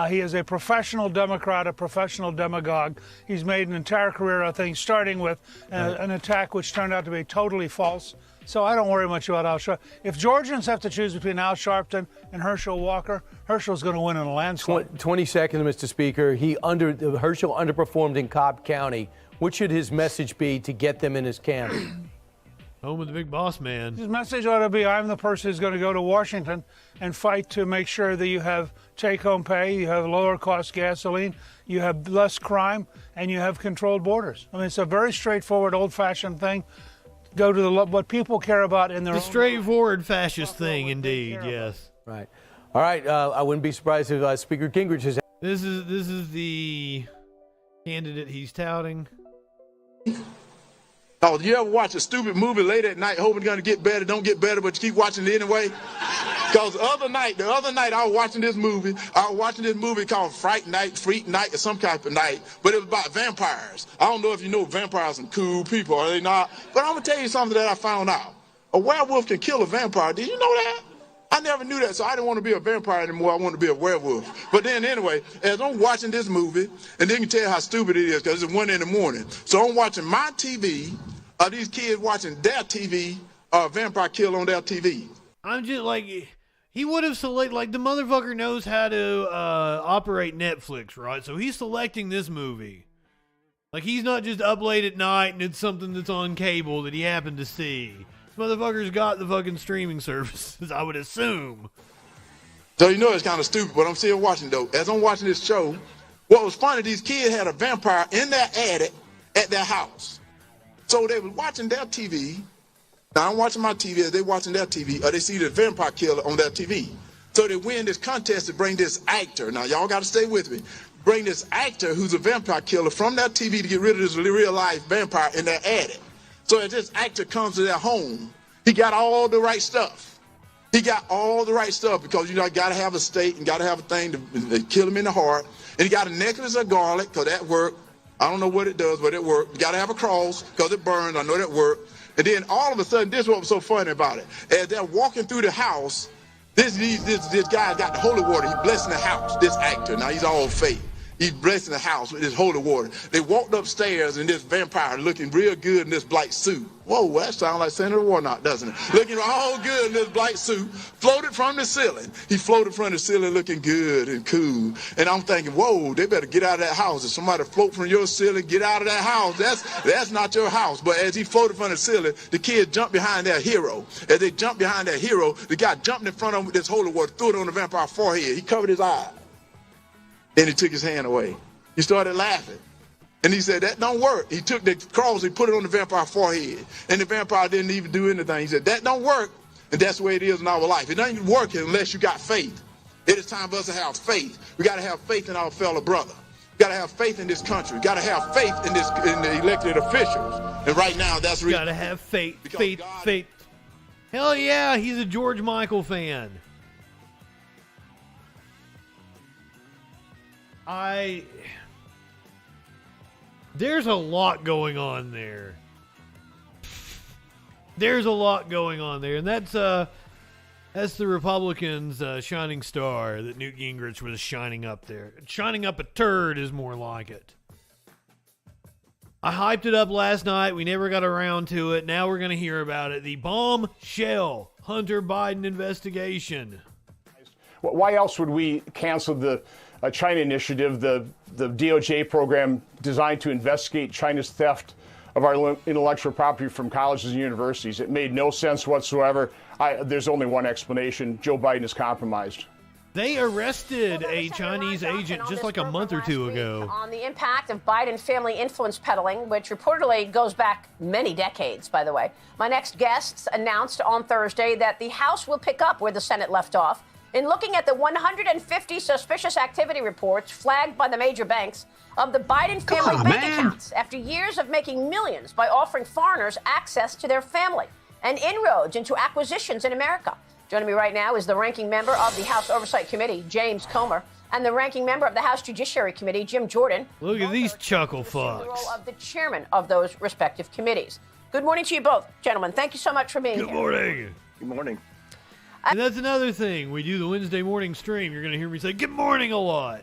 He is a professional Democrat, a professional demagogue. He's made an entire career of things, starting with an attack which turned out to be totally false. So I don't worry much about Al Sharpton. If Georgians have to choose between Al Sharpton and Herschel Walker, Herschel's going to win in a landslide. 20 seconds, Mr. Speaker. Herschel underperformed in Cobb County. What should his message be to get them in his camp? Home of the big boss man. His message ought to be, I'm the person who's going to go to Washington and fight to make sure that you have take-home pay, you have lower-cost gasoline, you have less crime, and you have controlled borders. I mean, it's a very straightforward, old-fashioned thing. Go to what people care about in their own straightforward fascist thing, indeed, yes. Right. All right, I wouldn't be surprised if Speaker Gingrich is... This is the candidate he's touting. Oh, you ever watch a stupid movie late at night hoping it's going to get better, don't get better, but you keep watching it anyway? Because the other night I was watching this movie. Called Freak Night, or some type of night, but it was about vampires. I don't know if you know vampires are cool people, are they not? But I'm going to tell you something that I found out. A werewolf can kill a vampire. Did you know that? I never knew that, so I didn't want to be a vampire anymore. I wanted to be a werewolf. But then anyway, as I'm watching this movie, and then you can tell how stupid it is because it's 1 a.m. So I'm watching my TV. Are these kids watching their TV, vampire kill on their TV? I'm just like, he would have selected, like, the motherfucker knows how to operate Netflix, right? So he's selecting this movie. Like, he's not just up late at night and it's something that's on cable that he happened to see. This motherfucker's got the fucking streaming services, I would assume. So you know it's kind of stupid, but I'm still watching, though. As I'm watching this show, what was funny, these kids had a vampire in their attic at their house. So they were watching their TV. Now I'm watching my TV as they watching their TV, or they see the vampire killer on their TV. So they win this contest to bring this actor. Now y'all got to stay with me. Bring this actor who's a vampire killer from that TV to get rid of this real life vampire in their attic. So as this actor comes to their home, he got all the right stuff. He got all the right stuff because, you know, got to have a stake and got to have a thing to kill him in the heart. And he got a necklace of garlic because that worked. I don't know what it does, but it worked. You got to have a cross because it burns. I know that worked. And then all of a sudden, this is what was so funny about it. As they're walking through the house, this guy got the holy water. He's blessing the house, this actor. Now, he's all fake. He's blessing the house with this holy water. They walked upstairs and this vampire looking real good in this black suit. Whoa, that sounds like Senator Warnock, doesn't it? Looking all good in this black suit, floated from the ceiling. He floated from the ceiling looking good and cool. And I'm thinking, whoa, they better get out of that house. If somebody float from your ceiling, get out of that house. That's not your house. But as he floated from the ceiling, the kids jumped behind their hero. As they jumped behind their hero, the guy jumped in front of him with this holy water, threw it on the vampire's forehead. He covered his eyes. Then he took his hand away. He started laughing. And he said, that don't work. He took the cross, he put it on the vampire's forehead. And the vampire didn't even do anything. He said, that don't work. And that's the way it is in our life. It doesn't work unless you got faith. It is time for us to have faith. We got to have faith in our fellow brother. We got to have faith in this country. We got to have faith in the elected officials. And right now, that's got to have faith, faith. Hell yeah, he's a George Michael fan. There's a lot going on there. There's a lot going on there, and that's the Republicans' shining star that Newt Gingrich was shining up there. Shining up a turd is more like it. I hyped it up last night. We never got around to it. Now we're going to hear about it. The bombshell Hunter Biden investigation. Why else would we cancel the China initiative, the DOJ program designed to investigate China's theft of our intellectual property from colleges and universities? It made no sense whatsoever. There's only one explanation. Joe Biden is compromised. They arrested a Chinese agent just like a month or two ago. On the impact of Biden family influence peddling, which reportedly goes back many decades, by the way. My next guests announced on Thursday that the House will pick up where the Senate left off in looking at the 150 suspicious activity reports flagged by the major banks of the Biden family bank accounts after years of making millions by offering foreigners access to their family and inroads into acquisitions in America. Joining me right now is the ranking member of the House Oversight Committee, James Comer, and the ranking member of the House Judiciary Committee, Jim Jordan. Look at these chuckle fucks. The role of the chairman of those respective committees. Good morning to you both, gentlemen. Thank you so much for being here. Good morning. Good morning. And that's another thing. We do the Wednesday morning stream. You're going to hear me say good morning a lot.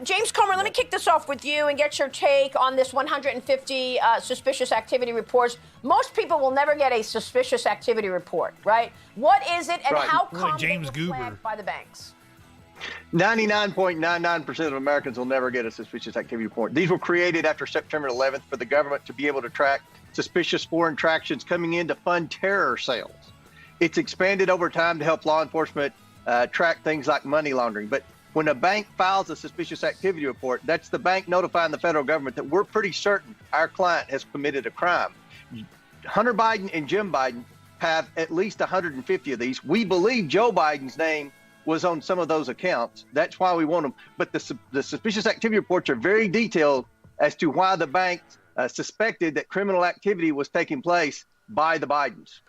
James Comer, let me kick this off with you and get your take on this 150 suspicious activity reports. Most people will never get a suspicious activity report, right? What is it, and how come James it was flagged by the banks? 99.99% of Americans will never get a suspicious activity report. These were created after September 11th for the government to be able to track suspicious foreign transactions coming in to fund terror sales. It's expanded over time to help law enforcement track things like money laundering. But when a bank files a suspicious activity report, that's the bank notifying the federal government that we're pretty certain our client has committed a crime. Hunter Biden and Jim Biden have at least 150 of these. We believe Joe Biden's name was on some of those accounts. That's why we want them. But the suspicious activity reports are very detailed as to why the bank suspected that criminal activity was taking place by the Bidens.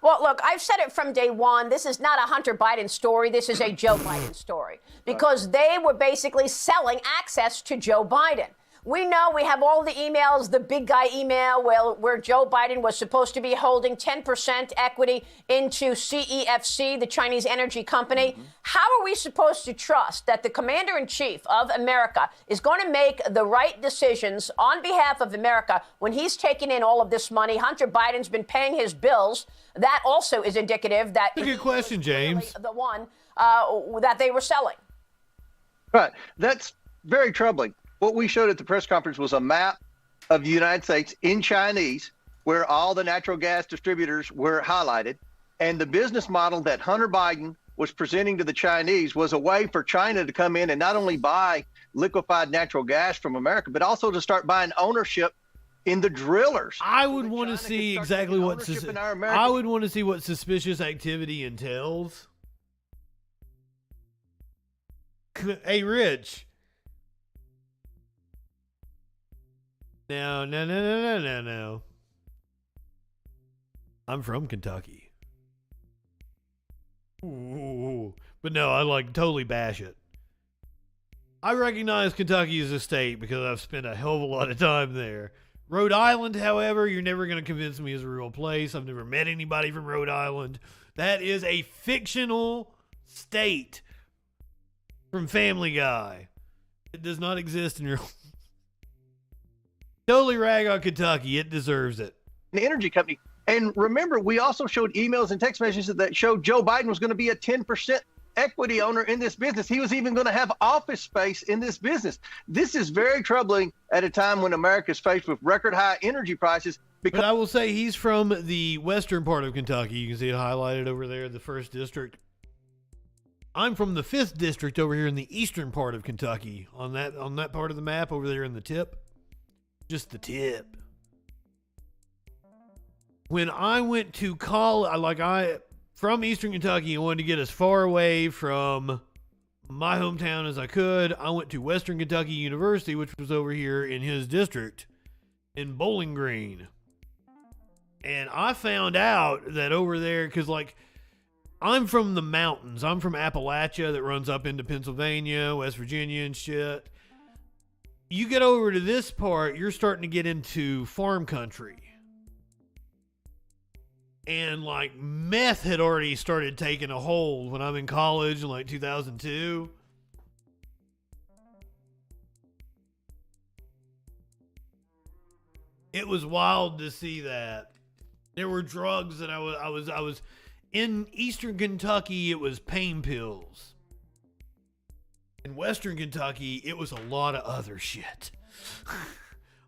Well, look, I've said it from day one. This is not a Hunter Biden story. This is a Joe Biden story because they were basically selling access to Joe Biden. We know we have all the emails, the big guy email where Joe Biden was supposed to be holding 10% equity into CEFC, the Chinese energy company. Mm-hmm. How are we supposed to trust that the commander-in-chief of America is going to make the right decisions on behalf of America when he's taking in all of this money? Hunter Biden's been paying his bills. That also is indicative that a good question, James. Really the one that they were selling. Right. That's very troubling. What we showed at the press conference was a map of the United States in Chinese, where all the natural gas distributors were highlighted. And the business model that Hunter Biden was presenting to the Chinese was a way for China to come in and not only buy liquefied natural gas from America, but also to start buying ownership in the drillers. I would want to see exactly what I would want to see what suspicious activity entails. Hey, Rich. No. I'm from Kentucky. Ooh, but no, I like totally bash it. I recognize Kentucky as a state because I've spent a hell of a lot of time there. Rhode Island, however, you're never going to convince me is a real place. I've never met anybody from Rhode Island. That is a fictional state from Family Guy. It does not exist in real. Totally rag on Kentucky. It deserves it. An energy company. And remember, we also showed emails and text messages that showed Joe Biden was going to be a 10% equity owner in this business. He was even going to have office space in this business. This is very troubling at a time when America is faced with record high energy prices. But I will say he's from the western part of Kentucky. You can see it highlighted over there, the 1st district. I'm from the 5th district over here in the eastern part of Kentucky. On that part of the map over there in the tip. Just the tip. When I went to college, from Eastern Kentucky, I wanted to get as far away from my hometown as I could. I went to Western Kentucky University, which was over here in his district in Bowling Green. And I found out that over there, because I'm from the mountains. I'm from Appalachia that runs up into Pennsylvania, West Virginia and shit. You get over to this part, you're starting to get into farm country. And meth had already started taking a hold when I'm in college in 2002. It was wild to see that. There were drugs that I was in Eastern Kentucky, it was pain pills. In Western Kentucky, it was a lot of other shit.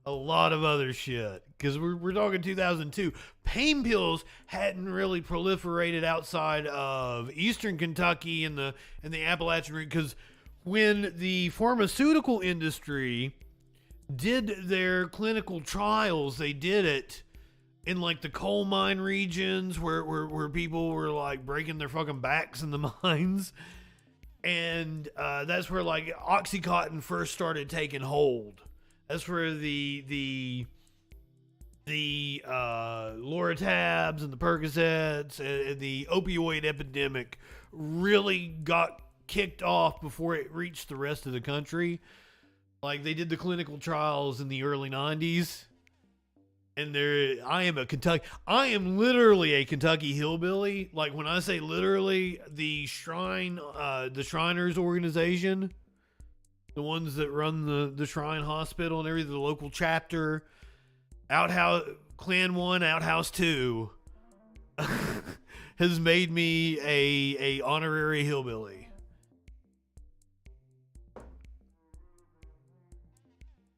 A lot of other shit. Because we're talking 2002. Pain pills hadn't really proliferated outside of Eastern Kentucky and the Appalachian region. Because when the pharmaceutical industry did their clinical trials, they did it in the coal mine regions where people were breaking their fucking backs in the mines. And that's where Oxycontin first started taking hold. That's where the Loratabs and the Percocets and the opioid epidemic really got kicked off before it reached the rest of the country. They did the clinical trials in the early 90s. And I am literally a Kentucky hillbilly. When I say literally, the Shriners organization, the ones that run the Shrine Hospital and everything, the local chapter, Outhouse Clan 1, Outhouse 2, has made me a honorary hillbilly.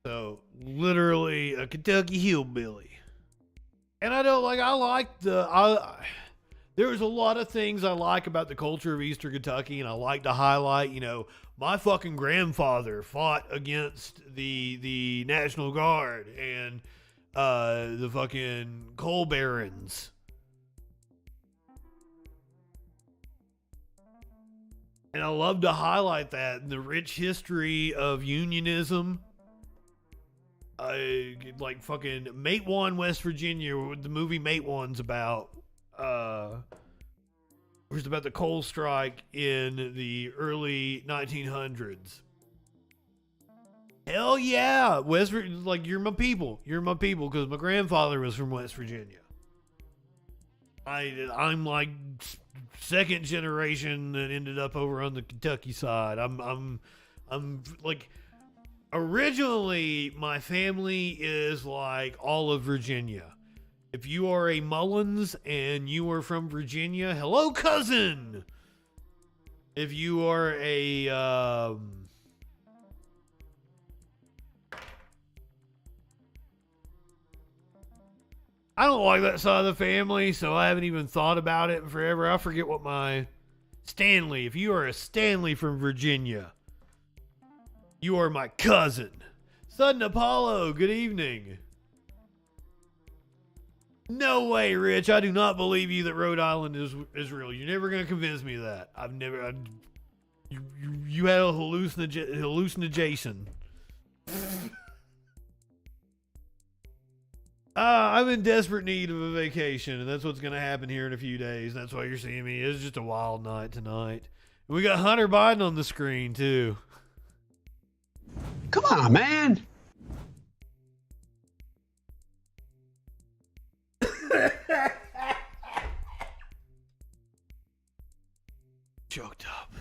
So, literally a Kentucky hillbilly. And there's a lot of things I like about the culture of Eastern Kentucky, and I like to highlight, my fucking grandfather fought against the National Guard and the fucking coal barons. And I love to highlight that and the rich history of unionism. Fucking Matewan, West Virginia, what the movie Matewan's about. It's about the coal strike in the early 1900s. Hell yeah, you're my people. You're my people because my grandfather was from West Virginia. I'm second generation that ended up over on the Kentucky side. I'm originally my family is all of Virginia. If you are a Mullins and you are from Virginia, hello cousin. If you are a I don't like that side of the family, so I haven't even thought about it in forever. I forget what my Stanley. If you are a Stanley from Virginia, you are my cousin. Sudden Apollo, good evening. No way, Rich. I do not believe you that Rhode Island is real. You're never going to convince me of that. You had a hallucination. I'm in desperate need of a vacation, and that's what's going to happen here in a few days. That's why you're seeing me. It's just a wild night tonight. We got Hunter Biden on the screen, too. Come on, man. Choked up.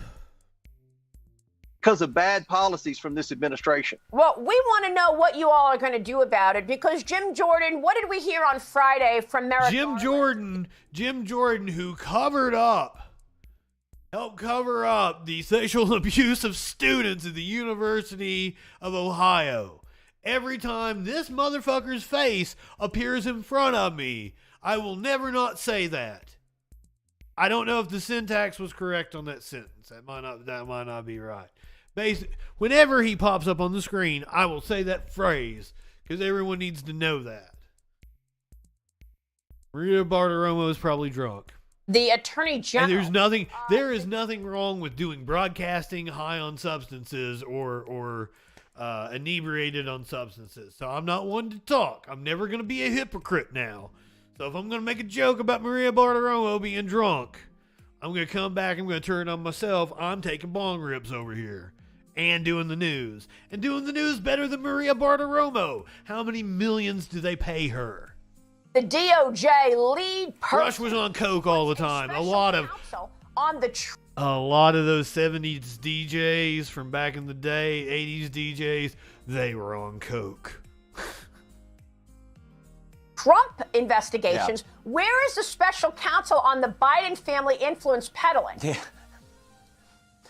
Because of bad policies from this administration. Well, we want to know what you all are going to do about it, because Jim Jordan, what did we hear on Friday from Merrick Garland? Jim Jordan, who helped cover up the sexual abuse of students at the University of Ohio. Every time this motherfucker's face appears in front of me, I will never not say that. I don't know if the syntax was correct on that sentence. That might not be right. Whenever he pops up on the screen, I will say that phrase because everyone needs to know that. Maria Bartiromo is probably drunk. The Attorney General. And there is nothing wrong with doing broadcasting high on substances or inebriated on substances. So I'm not one to talk. I'm never going to be a hypocrite now. So if I'm going to make a joke about Maria Bartiromo being drunk, I'm going to come back, I'm going to turn it on myself. I'm taking bong rips over here and doing the news. And doing the news better than Maria Bartiromo. How many millions do they pay her? The DOJ lead person. Rush was on coke all the time. A lot of those 70s DJs from back in the day, 80s DJs, they were on coke. Trump investigations. Yeah. Where is the special counsel on the Biden family influence peddling? Yeah.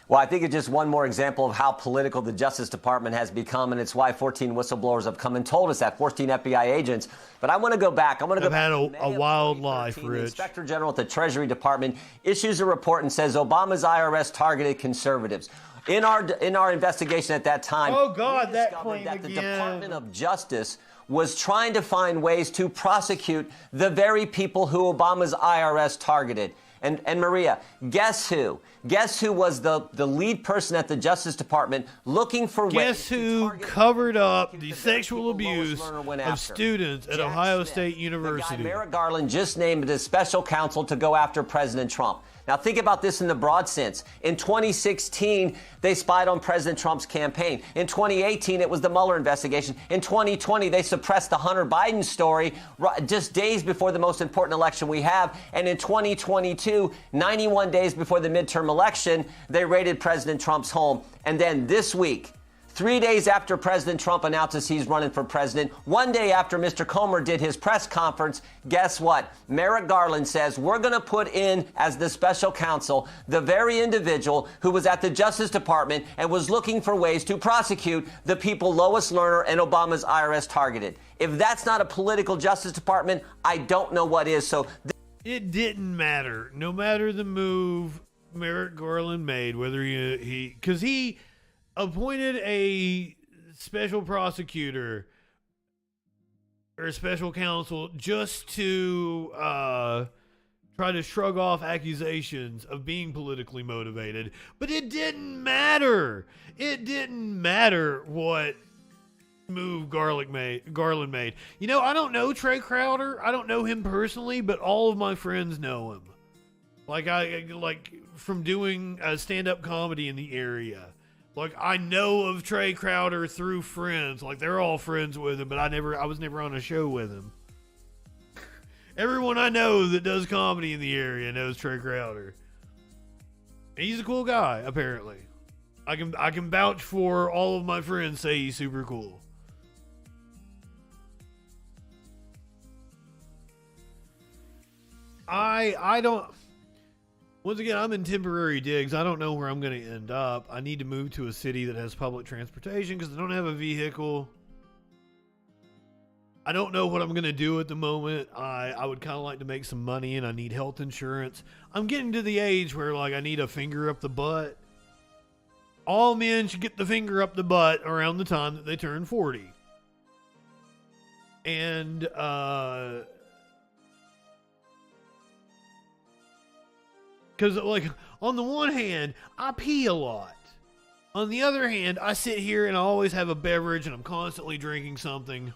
Well, I think it's just one more example of how political the Justice Department has become, and it's why 14 whistleblowers have come and told us that, 14 FBI agents. But I want to go back. I've had a wild life, Rich. The Inspector General at the Treasury Department issues a report and says Obama's IRS targeted conservatives. In our investigation at that time, oh God, we that discovered claim that the again. Department of Justice was trying to find ways to prosecute the very people who Obama's IRS targeted. And Maria, guess who? Guess who was the lead person at the Justice Department looking for ways? Guess who covered up the sexual abuse of students at Ohio State University? Merrick Garland just named as special counsel to go after President Trump. Now, think about this in the broad sense. In 2016, they spied on President Trump's campaign. In 2018, it was the Mueller investigation. In 2020, they suppressed the Hunter Biden story just days before the most important election we have. And in 2022, 91 days before the midterm election, they raided President Trump's home. And then this week, 3 days after President Trump announces he's running for president, 1 day after Mr. Comer did his press conference, guess what? Merrick Garland says we're going to put in as the special counsel the very individual who was at the Justice Department and was looking for ways to prosecute the people Lois Lerner and Obama's IRS targeted. If that's not a political Justice Department, I don't know what is. So it didn't matter. No matter the move Merrick Garland made, whether because he appointed a special prosecutor or a special counsel just to try to shrug off accusations of being politically motivated. But it didn't matter. It didn't matter what move Garland made. You know, I don't know Trey Crowder. I don't know him personally, but all of my friends know him. Like from doing stand-up comedy in the area. Like, I know of Trey Crowder through friends. Like, they're all friends with him, but I was never on a show with him. Everyone I know that does comedy in the area knows Trey Crowder. He's a cool guy, apparently. I can vouch for all of my friends say he's super cool. I don't... Once again, I'm in temporary digs. I don't know where I'm going to end up. I need to move to a city that has public transportation because I don't have a vehicle. I don't know what I'm going to do at the moment. I would kind of like to make some money, and I need health insurance. I'm getting to the age where, like, I need a finger up the butt. All men should get the finger up the butt around the time that they turn 40. And, because, like, on the one hand, I pee a lot. On the other hand, I sit here and I always have a beverage and I'm constantly drinking something.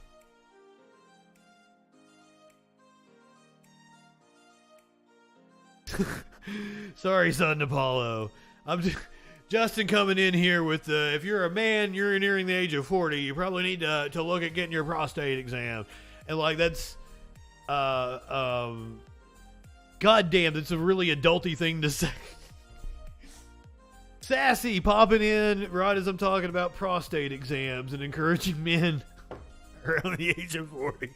Sorry, son Apollo. I'm just, Justin coming in here with if you're a man, you're nearing the age of 40, you probably need to look at getting your prostate exam. And like that's goddamn, that's a really adulty thing to say. Sassy popping in right as I'm talking about prostate exams and encouraging men around the age of 40.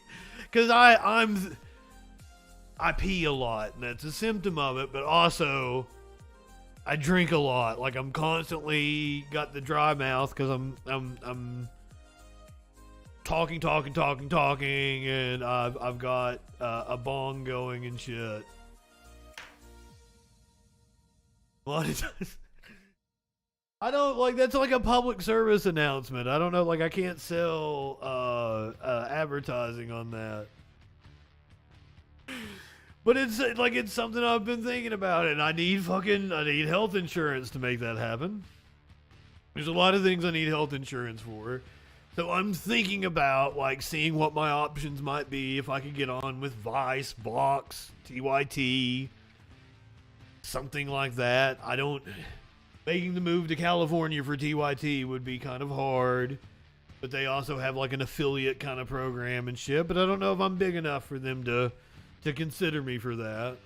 Because I pee a lot, and that's a symptom of it, but also I drink a lot. Like, I'm constantly got the dry mouth because I'm talking, and I've got a bong going and shit. A lot of times. I don't, like, that's like a public service announcement. I don't know, like, I can't sell advertising on that. But it's like, it's something I've been thinking about, and I need health insurance to make that happen. There's a lot of things I need health insurance for. So I'm thinking about, like, seeing what my options might be if I could get on with Vice, Vox, TYT, something like that. Making the move to California for TYT would be kind of hard, but they also have, like, an affiliate kind of program and shit, but I don't know if I'm big enough for them to consider me for that.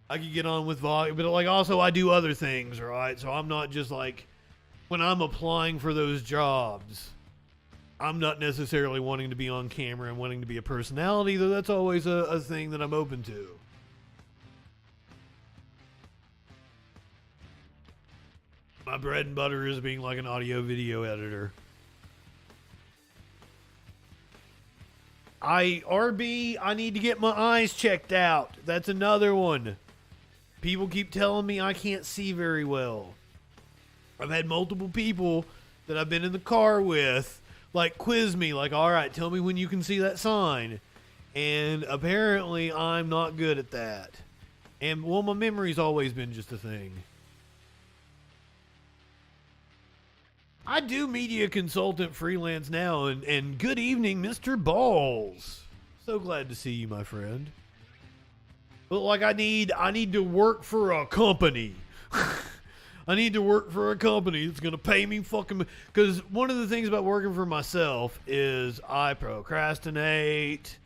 I could get on with Vox, but, like, also I do other things, right? So I'm not just, like, when I'm applying for those jobs, I'm not necessarily wanting to be on camera and wanting to be a personality, though that's always a thing that I'm open to. My bread and butter is being like an audio video editor. RB, I need to get my eyes checked out. That's another one. People keep telling me I can't see very well. I've had multiple people that I've been in the car with, like, quiz me, like, all right, tell me when you can see that sign. And apparently I'm not good at that. And, well, my memory's always been just a thing. I do media consultant freelance now, and good evening, Mr. Balls. So glad to see you, my friend. But, like, I need to work for a company. I need to work for a company that's going to pay me fucking... Because one of the things about working for myself is I procrastinate.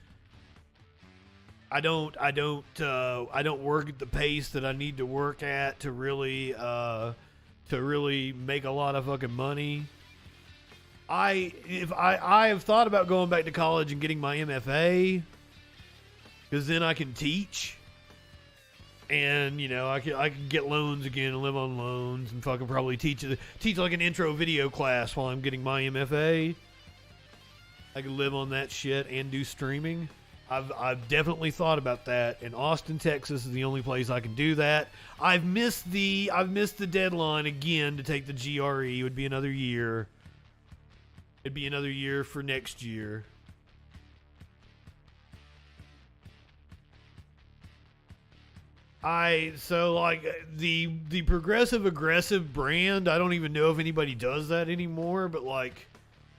I don't work at the pace that I need to work at to really make a lot of fucking money. I have thought about going back to college and getting my MFA, because then I can teach, and, you know, I can get loans again and live on loans and fucking probably teach like an intro video class while I'm getting my MFA. I could live on that shit and do streaming. I've definitely thought about that, and Austin, Texas is the only place I can do that. I've missed the deadline again to take the GRE. It would be another year. It'd be another year for next year. So like the progressive aggressive brand, I don't even know if anybody does that anymore, but like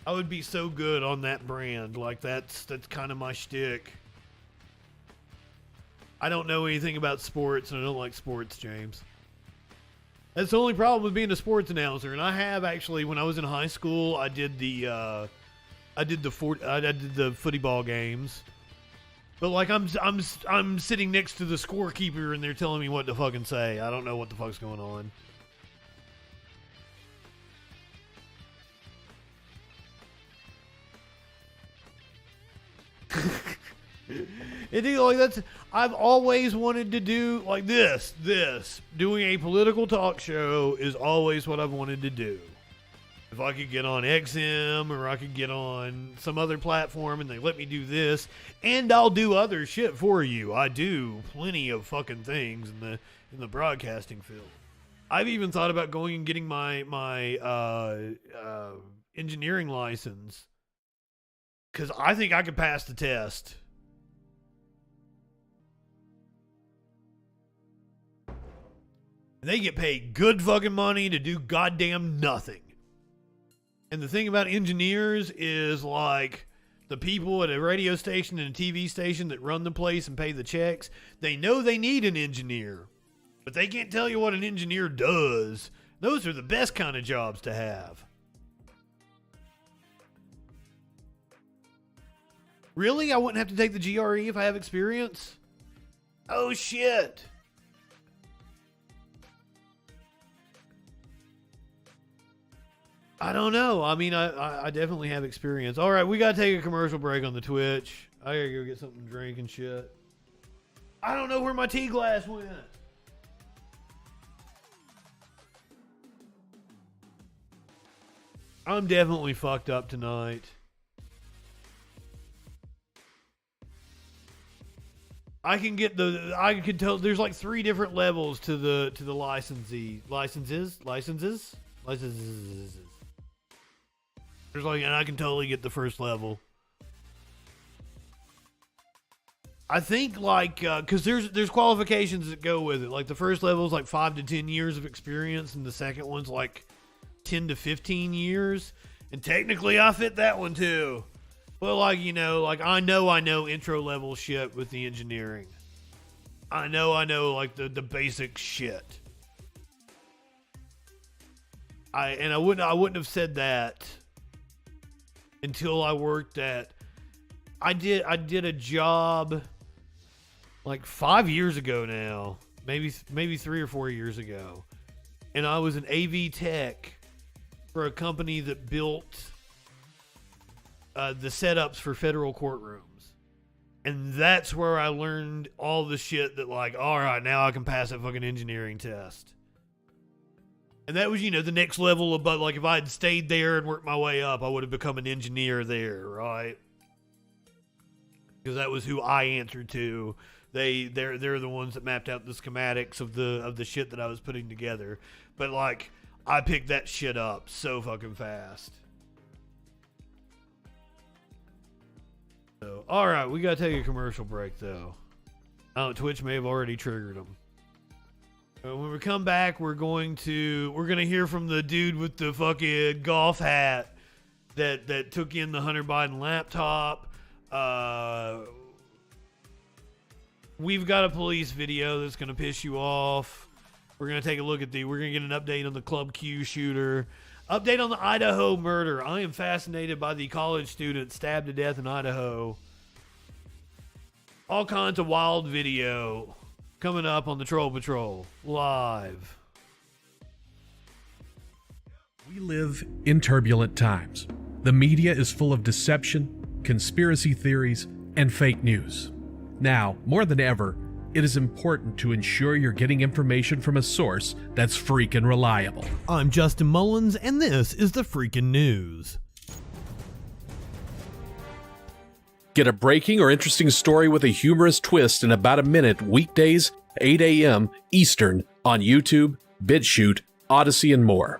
I would be so good on that brand. Like that's kind of my shtick. I don't know anything about sports, and I don't like sports, James. That's the only problem with being a sports announcer. And I have actually, when I was in high school, I did the footy ball games. But like I'm sitting next to the scorekeeper, and they're telling me what to fucking say. I don't know what the fuck's going on. I've always wanted to do like this. Doing a political talk show is always what I've wanted to do. If I could get on XM or I could get on some other platform and they let me do this, and I'll do other shit for you. I do plenty of fucking things in the broadcasting field. I've even thought about going and getting my engineering license because I think I could pass the test. They get paid good fucking money to do goddamn nothing. And the thing about engineers is, like, the people at a radio station and a TV station that run the place and pay the checks, they know they need an engineer, but they can't tell you what an engineer does. Those are the best kind of jobs to have. Really? I wouldn't have to take the GRE if I have experience? Oh, shit. I don't know. I mean, I definitely have experience. All right, we got to take a commercial break on the Twitch. I got to go get something to drink and shit. I don't know where my tea glass went. I'm definitely fucked up tonight. I can tell there's like 3 different levels to the licenses. There's like, and I can totally get the first level. I think like, cause there's qualifications that go with it. Like the first level is like 5 to 10 years of experience, and the second one's like 10 to 15 years. And technically I fit that one too. But like, you know, like I know intro level shit with the engineering. I know like the basic shit. I wouldn't have said that until I worked at I did a job like 5 years ago now, maybe 3 or 4 years ago, and I was an AV tech for a company that built the setups for federal courtrooms, and that's where I learned all the shit that like, all right, now I can pass that fucking engineering test. And that was, you know, the next level above. Like, if I had stayed there and worked my way up, I would have become an engineer there, right? Because that was who I answered to. They're the ones that mapped out the schematics of the shit that I was putting together. But like, I picked that shit up so fucking fast. So, all right, we gotta take a commercial break though. Oh, Twitch may have already triggered them. When we come back, we're gonna hear from the dude with the fucking golf hat that took in the Hunter Biden laptop. We've got a police video that's gonna piss you off. We're gonna take a look at we're gonna get an update on the Club Q shooter. Update on the Idaho murder. I am fascinated by the college student stabbed to death in Idaho. All kinds of wild video coming up on the Troll Patrol live. We live in turbulent times. The media is full of deception, conspiracy theories, and fake news. Now, more than ever, it is important to ensure you're getting information from a source that's freaking reliable. I'm Justin Mullins, and this is the Freakin' News. Get a breaking or interesting story with a humorous twist in about a minute weekdays, 8 a.m. Eastern on YouTube, BitChute, Odyssey, and more.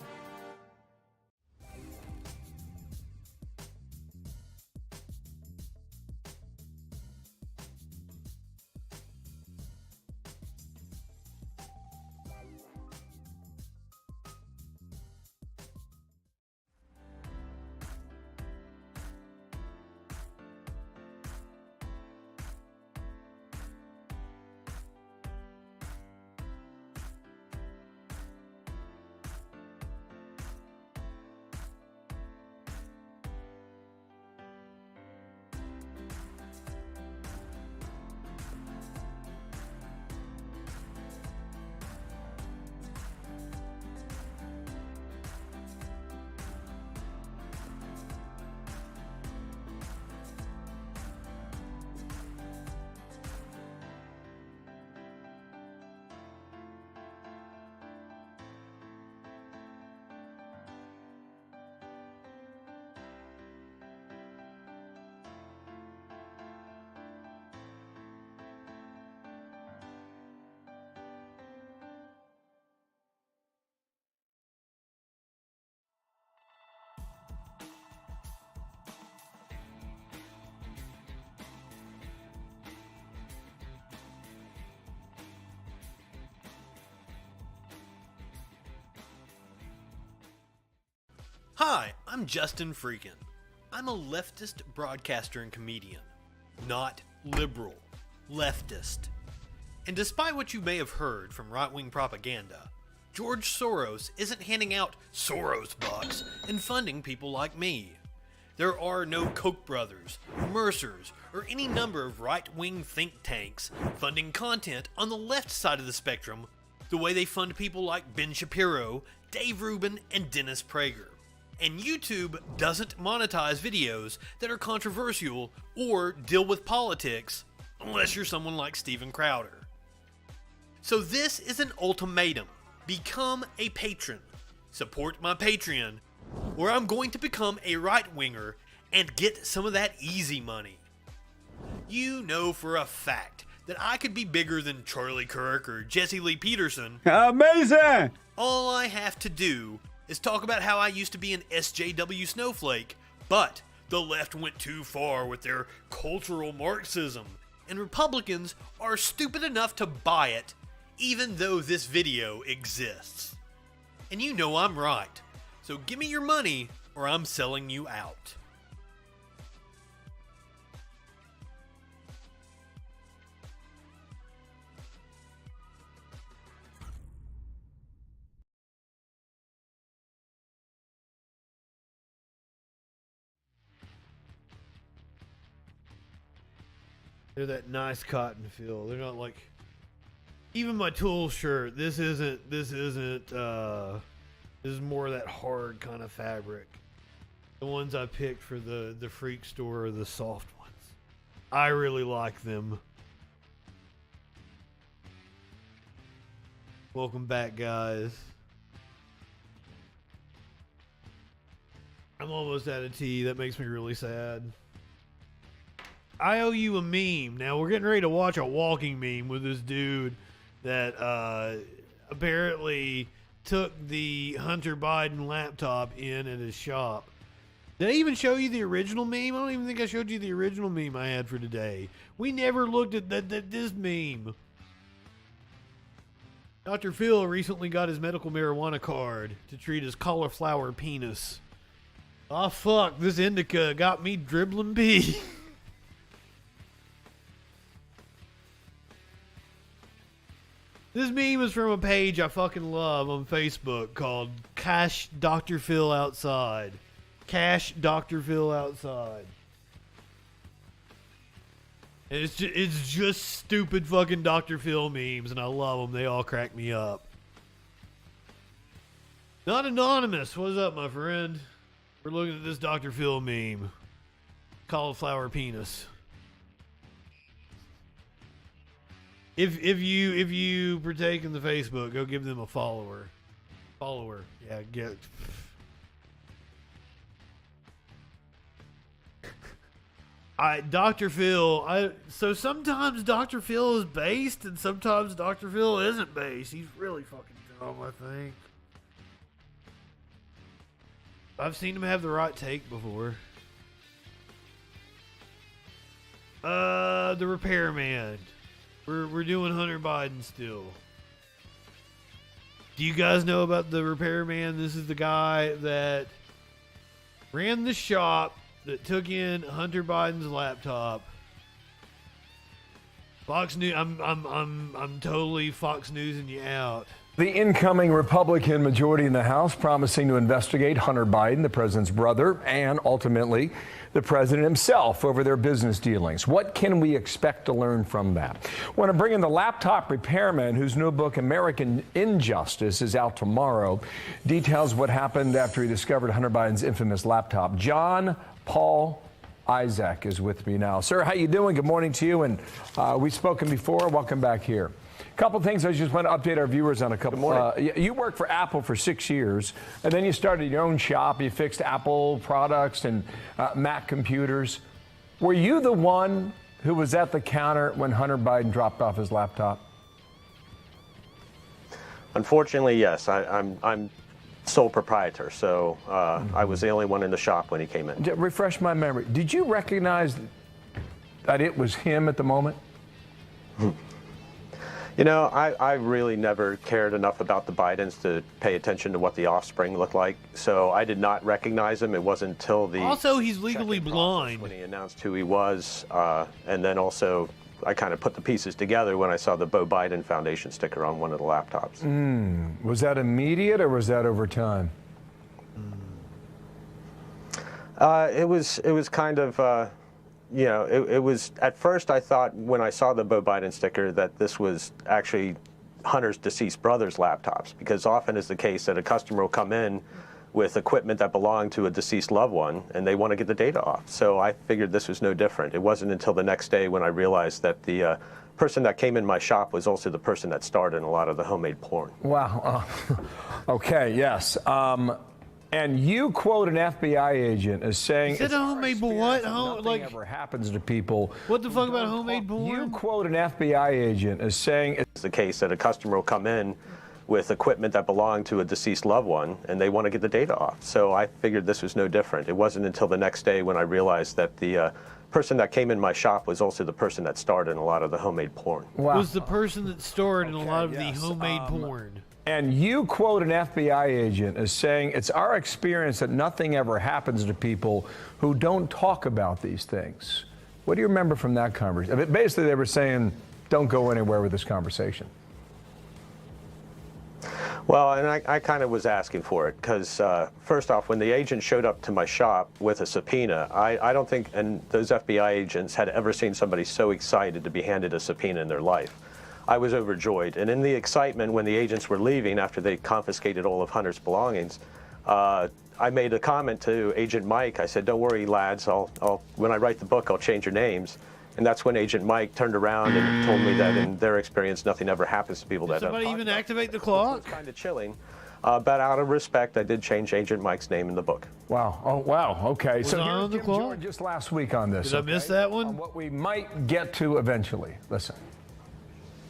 Hi, I'm Justin FREAKIN. I'm a leftist broadcaster and comedian. Not liberal. Leftist. And despite what you may have heard from right-wing propaganda, George Soros isn't handing out Soros bucks and funding people like me. There are no Koch brothers, Mercers, or any number of right-wing think tanks funding content on the left side of the spectrum the way they fund people like Ben Shapiro, Dave Rubin, and Dennis Prager. And YouTube doesn't monetize videos that are controversial or deal with politics unless you're someone like Steven Crowder. So this is an ultimatum. Become a patron. Support my Patreon, or I'm going to become a right-winger and get some of that easy money. You know for a fact that I could be bigger than Charlie Kirk or Jesse Lee Peterson. Amazing! All I have to do is talk about how I used to be an SJW snowflake, but the left went too far with their cultural Marxism, and Republicans are stupid enough to buy it, even though this video exists. And you know I'm right, so give me your money or I'm selling you out. They're that nice cotton feel. They're not like, even my Tool shirt. This is more of that hard kind of fabric. The ones I picked for the Freak store are the soft ones. I really like them. Welcome back, guys. I'm almost out of tea. That makes me really sad. I owe you a meme. Now, we're getting ready to watch a walking meme with this dude that apparently took the Hunter Biden laptop in at his shop. Did I even show you the original meme? I don't even think I showed you the original meme I had for today. We never looked at this meme. Dr. Phil recently got his medical marijuana card to treat his cauliflower penis. Oh, fuck. This indica got me dribbling pee. This meme is from a page I fucking love on Facebook called Cash Dr. Phil Outside. Cash Dr. Phil Outside. And it's just stupid fucking Dr. Phil memes, and I love them. They all crack me up. Not anonymous. What's up, my friend? We're looking at this Dr. Phil meme. Cauliflower penis. If you partake in the Facebook, go give them a follower. Yeah, get. Dr. Phil. So sometimes Dr. Phil is based, and sometimes Dr. Phil isn't based. He's really fucking dumb, I think. I've seen him have the right take before. The repairman. We're doing Hunter Biden still. Do you guys know about the repairman? This is the guy that ran the shop that took in Hunter Biden's laptop. Fox News. I'm totally Fox Newsing you out. The incoming Republican majority in the House promising to investigate Hunter Biden, the president's brother, and ultimately the president himself over their business dealings. What can we expect to learn from that? I want to bring in the laptop repairman whose new book, American Injustice, is out tomorrow. Details what happened after he discovered Hunter Biden's infamous laptop. John Paul Isaac is with me now. Sir, how you doing? Good morning to you. And we've spoken before. Welcome back here. A couple things I just want to update our viewers on. You worked for Apple for 6 years, and then you started your own shop. You fixed Apple products and Mac computers. Were you the one who was at the counter when Hunter Biden dropped off his laptop? Unfortunately, yes. I'm sole proprietor, so I was the only one in the shop when he came in. Refresh my memory. Did you recognize that it was him at the moment? You know, I really never cared enough about the Bidens to pay attention to what the offspring looked like, so I did not recognize him. It wasn't until the Also, he's legally blind. when he announced who he was, and then also I kind of put the pieces together when I saw the Beau Biden Foundation sticker on one of the laptops. Was that immediate or was that over time? It was kind of, you know, it was, at first I thought when I saw the Beau Biden sticker that this was actually Hunter's deceased brother's laptops, because often is the case that a customer will come in with equipment that belonged to a deceased loved one and they want to get the data off. So I figured this was no different. It wasn't until the next day when I realized that the person that came in my shop was also the person that starred in a lot of the homemade porn. Wow. Okay, yes. And you quote an FBI agent as saying, Is it a homemade what? Nothing ever happens to people. What the fuck about homemade porn? You quote an FBI agent as saying, it's the case that a customer will come in with equipment that belonged to a deceased loved one and they want to get the data off. So I figured this was no different. It wasn't until the next day when I realized that the person that came in my shop was also the person that starred in a lot of the homemade porn. Wow. Was the person that starred in a lot of the homemade porn. And you quote an FBI agent as saying, it's our experience that nothing ever happens to people who don't talk about these things. What do you remember from that conversation? Basically, they were saying, don't go anywhere with this conversation. Well, and I kind of was asking for it because, first off, when the agent showed up to my shop with a subpoena, I don't think, and those FBI agents had ever seen somebody so excited to be handed a subpoena in their life. I was overjoyed. And in the excitement when the agents were leaving after they confiscated all of Hunter's belongings, I made a comment to Agent Mike. I said, don't worry, lads, when I write the book, I'll change your names. And that's when Agent Mike turned around and told me that in their experience, nothing ever happens to people that don't Somebody talk even about activate the clock? It's kind of chilling. But out of respect, I did change Agent Mike's name in the book. Wow. Oh, wow. Okay. Was So I here's on the Jim clock? Jordan just last week on this. Did I miss that one? On what we might get to eventually. Listen.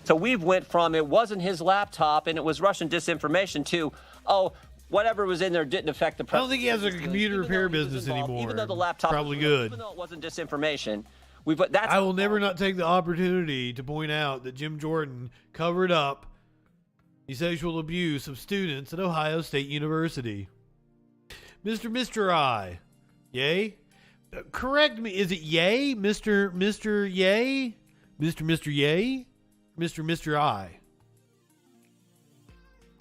So we've went from it wasn't his laptop and it was Russian disinformation to, oh, whatever was in there didn't affect the I president. don't think he has a computer repair business anymore. Even though the laptop Probably was, good. even though it wasn't disinformation, that's I will never not take the opportunity to point out that Jim Jordan covered up the sexual abuse of students at Ohio State University. Mr. I. Yay? Correct me. Is it yay? Mr. Yay? Mr. Yay? Mr. I.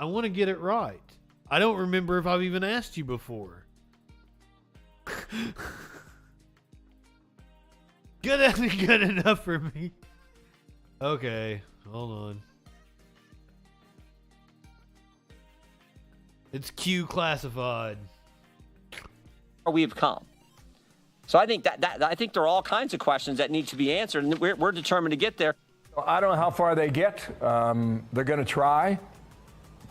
I want to get it right. I don't remember if I've even asked you before. Good enough for me. Okay, hold on. It's Q classified. we've come. So I think I think there are all kinds of questions that need to be answered, and we're determined to get there. I don't know how far they get. They're going to try.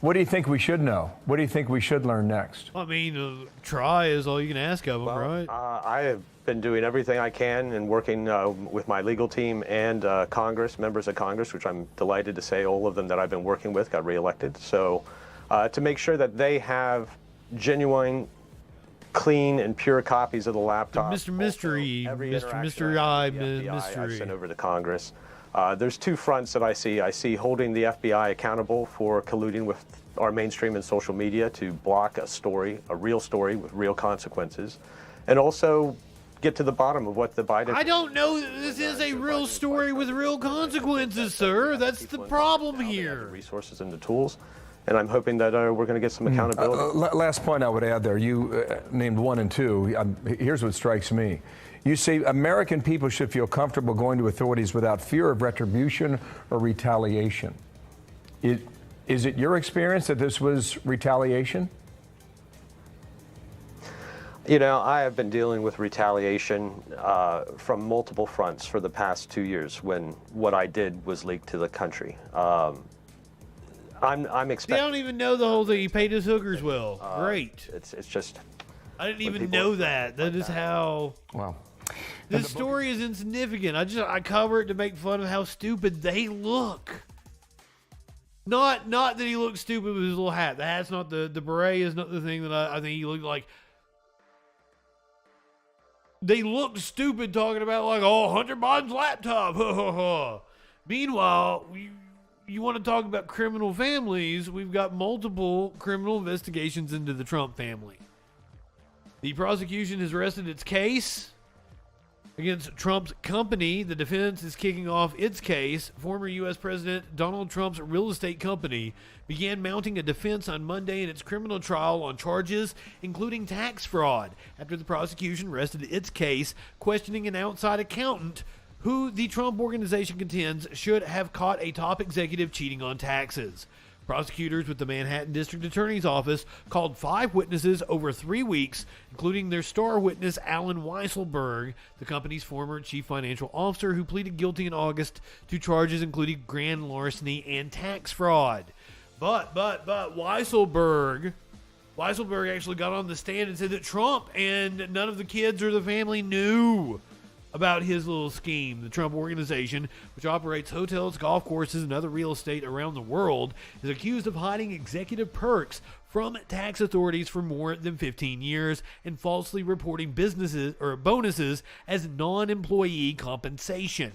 What do you think we should know? What do you think we should learn next? I mean, try is all you can ask of them, right? I have been doing everything I can and working with my legal team and Congress, members of Congress, which I'm delighted to say all of them that I've been working with got reelected. So to make sure that they have genuine, clean, and pure copies of the laptop. Mr. Mystery, Mr. I, Mystery. I sent over to Congress. There's two fronts that I see. I see holding the FBI accountable for colluding with our mainstream and social media to block a story, a real story with real consequences, and also get to the bottom of what the Biden... I don't know that this is a real story with real consequences, sir. That's the problem here. The resources and the tools, and I'm hoping that we're going to get some accountability. Last point I would add there, you named 1 and 2. Here's what strikes me. You say American people should feel comfortable going to authorities without fear of retribution or retaliation. Is it your experience that this was retaliation? You know, I have been dealing with retaliation from multiple fronts for the past 2 years when what I did was leaked to the country. I'm expecting... They don't even know the whole thing. He paid his hookers well. Great. It's just... I didn't even know that. That is how... Wow. This story is insignificant. I cover it to make fun of how stupid they look. Not that he looks stupid with his little hat. The hat's not the beret is not the thing that I think he looked like. They looked stupid talking about like, oh, Hunter Biden's laptop. Meanwhile, you want to talk about criminal families, we've got multiple criminal investigations into the Trump family. The prosecution has rested its case against Trump's company. The defense is kicking off its case. Former U.S. President Donald Trump's real estate company began mounting a defense on Monday in its criminal trial on charges including tax fraud after the prosecution rested its case, questioning an outside accountant who the Trump organization contends should have caught a top executive cheating on taxes. Prosecutors with the Manhattan District Attorney's Office called 5 witnesses over 3 weeks, including their star witness Alan Weisselberg, the company's former chief financial officer, who pleaded guilty in August to charges including grand larceny and tax fraud. But Weisselberg actually got on the stand and said that Trump and none of the kids or the family knew about his little scheme. The Trump organization, which operates hotels, golf courses, and other real estate around the world, is accused of hiding executive perks from tax authorities for more than 15 years and falsely reporting businesses or bonuses as non-employee compensation.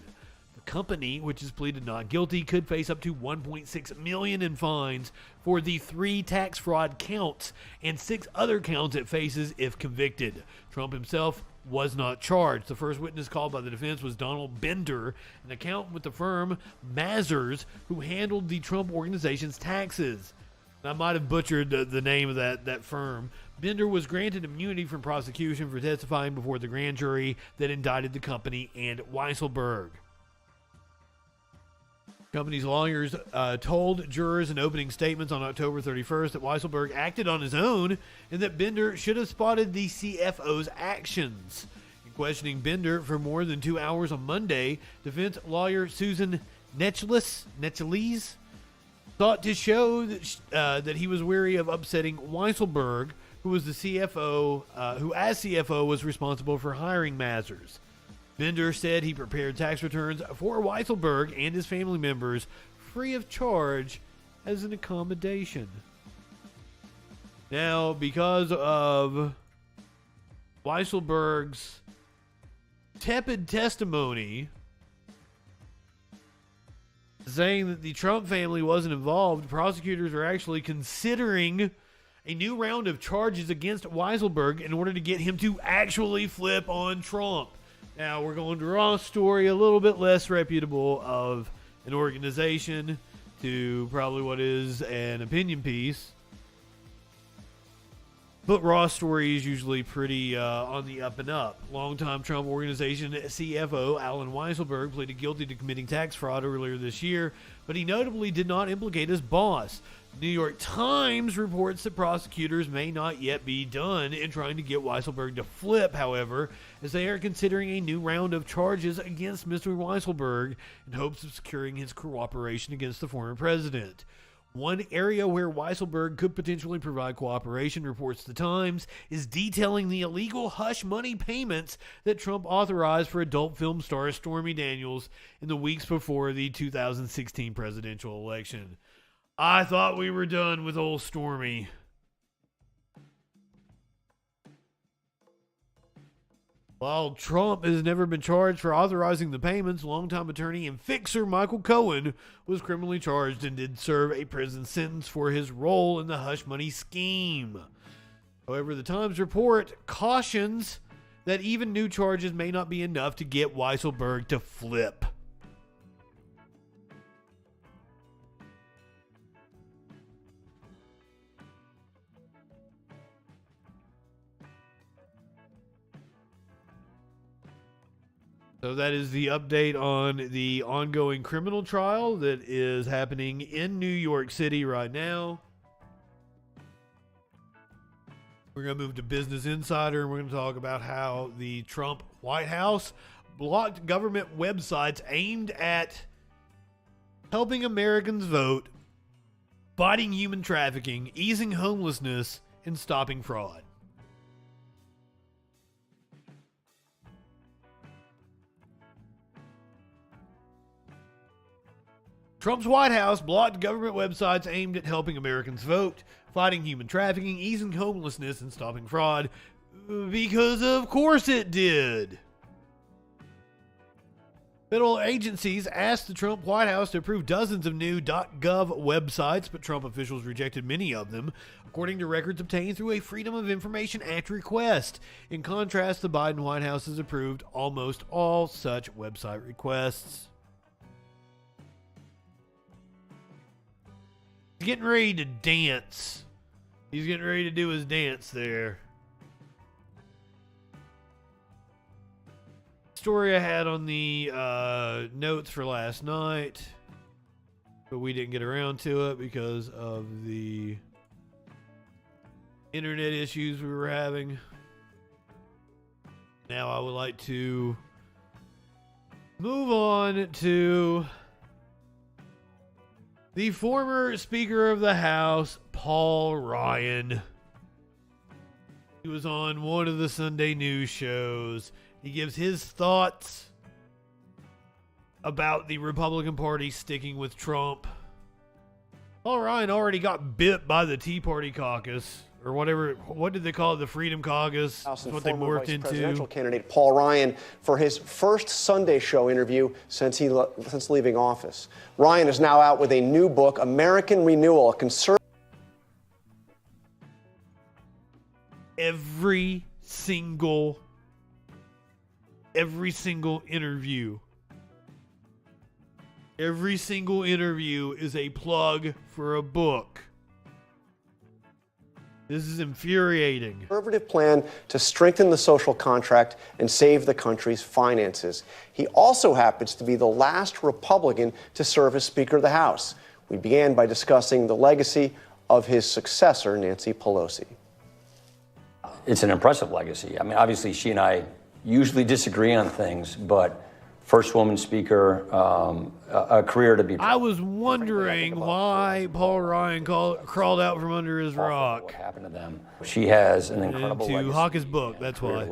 The company, which has pleaded not guilty, could face up to $1.6 million in fines for the 3 tax fraud counts and 6 other counts it faces if convicted. Trump himself was not charged. The first witness called by the defense was Donald Bender, an accountant with the firm Mazars, who handled the Trump organization's taxes. I might have butchered the name of that firm. Bender was granted immunity from prosecution for testifying before the grand jury that indicted the company and Weisselberg. Company's lawyers told jurors in opening statements on October 31st that Weisselberg acted on his own and that Bender should have spotted the CFO's actions. In questioning Bender for more than 2 hours on Monday, defense lawyer Susan Necheles thought to show that he was wary of upsetting Weisselberg, who was the CFO, who as CFO was responsible for hiring Mazars. Bender said he prepared tax returns for Weisselberg and his family members free of charge as an accommodation. Now, because of Weisselberg's tepid testimony saying that the Trump family wasn't involved, prosecutors are actually considering a new round of charges against Weisselberg in order to get him to actually flip on Trump. Now, we're going to Raw Story, a little bit less reputable of an organization, to probably what is an opinion piece. But Raw Story is usually pretty on the up and up. Longtime Trump Organization CFO Alan Weisselberg pleaded guilty to committing tax fraud earlier this year, but he notably did not implicate his boss. The New York Times reports that prosecutors may not yet be done in trying to get Weisselberg to flip, however, as they are considering a new round of charges against Mr. Weisselberg in hopes of securing his cooperation against the former president. One area where Weisselberg could potentially provide cooperation, reports the Times, is detailing the illegal hush money payments that Trump authorized for adult film star Stormy Daniels in the weeks before the 2016 presidential election. I thought we were done with old Stormy. While Trump has never been charged for authorizing the payments, longtime attorney and fixer Michael Cohen was criminally charged and did serve a prison sentence for his role in the hush money scheme. However, the Times report cautions that even new charges may not be enough to get Weisselberg to flip. So that is the update on the ongoing criminal trial that is happening in New York City right now. We're going to move to Business Insider, and we're going to talk about how the Trump White House blocked government websites aimed at helping Americans vote, fighting human trafficking, easing homelessness, and stopping fraud. Trump's White House blocked government websites aimed at helping Americans vote, fighting human trafficking, easing homelessness, and stopping fraud, because of course it did. Federal agencies asked the Trump White House to approve dozens of new .gov websites, but Trump officials rejected many of them, according to records obtained through a Freedom of Information Act request. In contrast, the Biden White House has approved almost all such website requests. He's getting ready to dance. He's getting ready to do his dance there. Story I had on the notes for last night, but we didn't get around to it because of the internet issues we were having. Now I would like to move on to the former Speaker of the House, Paul Ryan. He was on one of the Sunday news shows. He gives his thoughts about the Republican Party sticking with Trump. Paul Ryan already got bit by the Tea Party caucus, or whatever. What did they call it? The Freedom Caucus? That's what they morphed into. Presidential candidate Paul Ryan for his first Sunday show interview since leaving office. Ryan is now out with a new book, American Renewal, a conservative. Every single interview. Every single interview is a plug for a book. This is infuriating. Conservative plan to strengthen the social contract and save the country's finances. He also happens to be the last Republican to serve as Speaker of the House. We began by discussing the legacy of his successor, Nancy Pelosi. It's an impressive legacy. I mean, obviously, she and I usually disagree on things, but first woman speaker, a career to be. I was wondering why Paul Ryan crawled out from under his rock. What happened to them? She has an incredible to legacy. hawk his book. That's why.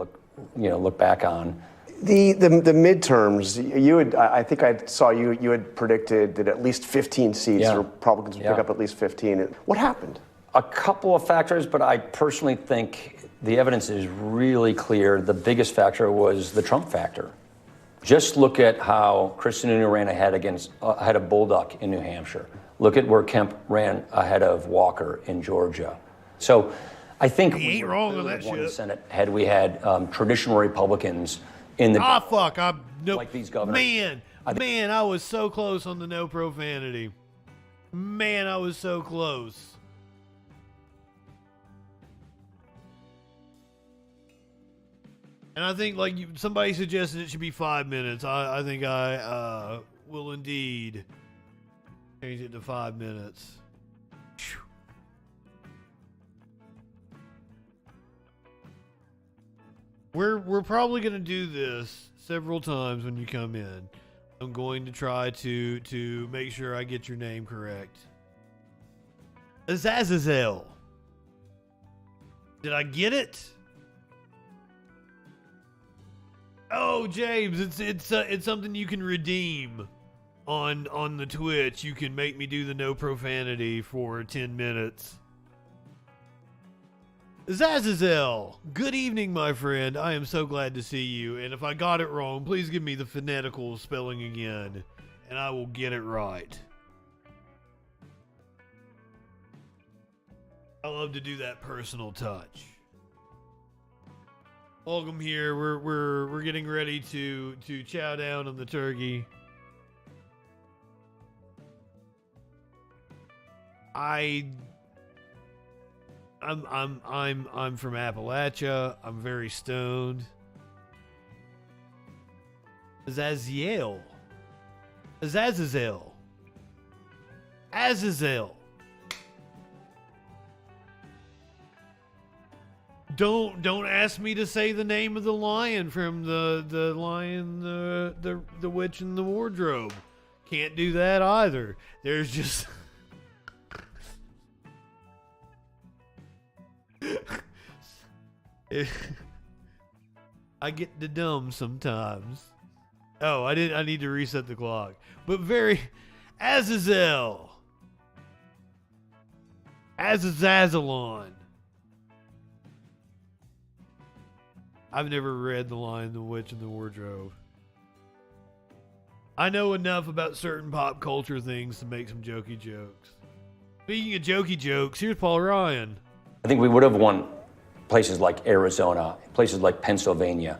Look back on. The midterms, I think I saw you had predicted that at least 15 seats Republicans would pick up at least 15. What happened? A couple of factors, but I personally think the evidence is really clear. The biggest factor was the Trump factor. Just look at how Kristen Sununu ran ahead of Bolduc in New Hampshire. Look at where Kemp ran ahead of Walker in Georgia. So I think he ain't wrong on that won shit. the Senate had we had traditional Republicans in the like these governors. Man, I was so close on the no profanity. Man, I was so close. And I think, like somebody suggested, it should be 5 minutes. I think I will indeed change it to 5 minutes. Whew. We're probably going to do this several times when you come in. I'm going to try to make sure I get your name correct. Azazel. Did I get it? Oh, James, it's something you can redeem on the Twitch. You can make me do the no profanity for 10 minutes. Zazazel, good evening, my friend. I am so glad to see you. And if I got it wrong, please give me the phonetical spelling again, and I will get it right. I love to do that personal touch. Welcome here. We're getting ready to chow down on the turkey. I'm from Appalachia. I'm very stoned. Azazel. Azazel. Azazel. Don't ask me to say the name of the lion from the Lion, the Witch and the Wardrobe. Can't do that either. There's just I get the dumb sometimes. Oh, I need to reset the clock. But very Azazel. Azazazalon. I've never read The Lion, the Witch, and the Wardrobe. I know enough about certain pop culture things to make some jokey jokes. Speaking of jokey jokes, here's Paul Ryan. I think we would have won places like Arizona, places like Pennsylvania,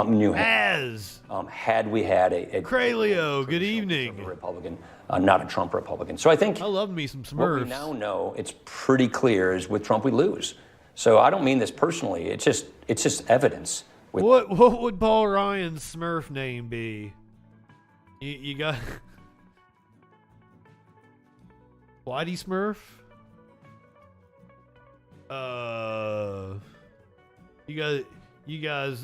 New Hampshire. Had we had a Craleo, good evening. Republican, not a Trump Republican. So I think I love me some Smurfs. What we now know, it's pretty clear, is with Trump we lose. So I don't mean this personally. It's just evidence. What would Paul Ryan's Smurf name be? You got Whitey Smurf? You guys,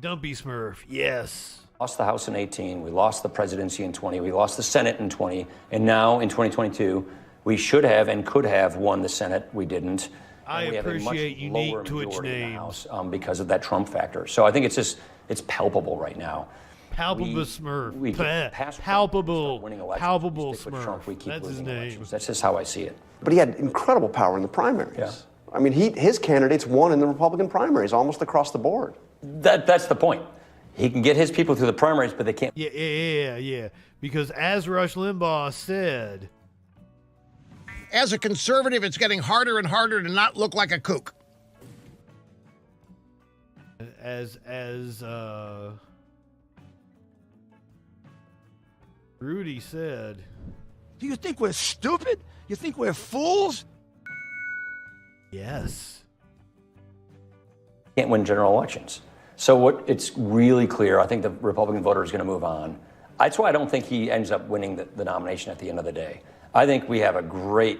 Dumpy Smurf. Yes. Lost the House in 18. We lost the presidency in 20. We lost the Senate in 20. And now in 2022, we should have and could have won the Senate. We didn't. I appreciate unique Twitch names. House, because of that Trump factor. So I think it's palpable right now. Palpable Smurf. We palpable. Palpable Smurf. Trump. That's his name. That's just how I see it. But he had incredible power in the primaries. Yeah. I mean, his candidates won in the Republican primaries almost across the board. That's the point. He can get his people through the primaries, but they can't. Yeah. Because as Rush Limbaugh said, as a conservative, it's getting harder and harder to not look like a kook. As Rudy said, do you think we're stupid? You think we're fools? Yes. Can't win general elections. So it's really clear. I think the Republican voter is going to move on. That's why I don't think he ends up winning the nomination at the end of the day. I think we have a great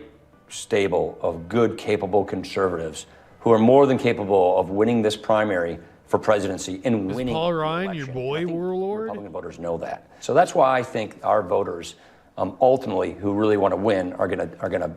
stable of good, capable conservatives who are more than capable of winning this primary for presidency and winning. Paul Ryan, your boy warlord? Republican voters know that. So that's why I think our voters, ultimately, who really want to win, are gonna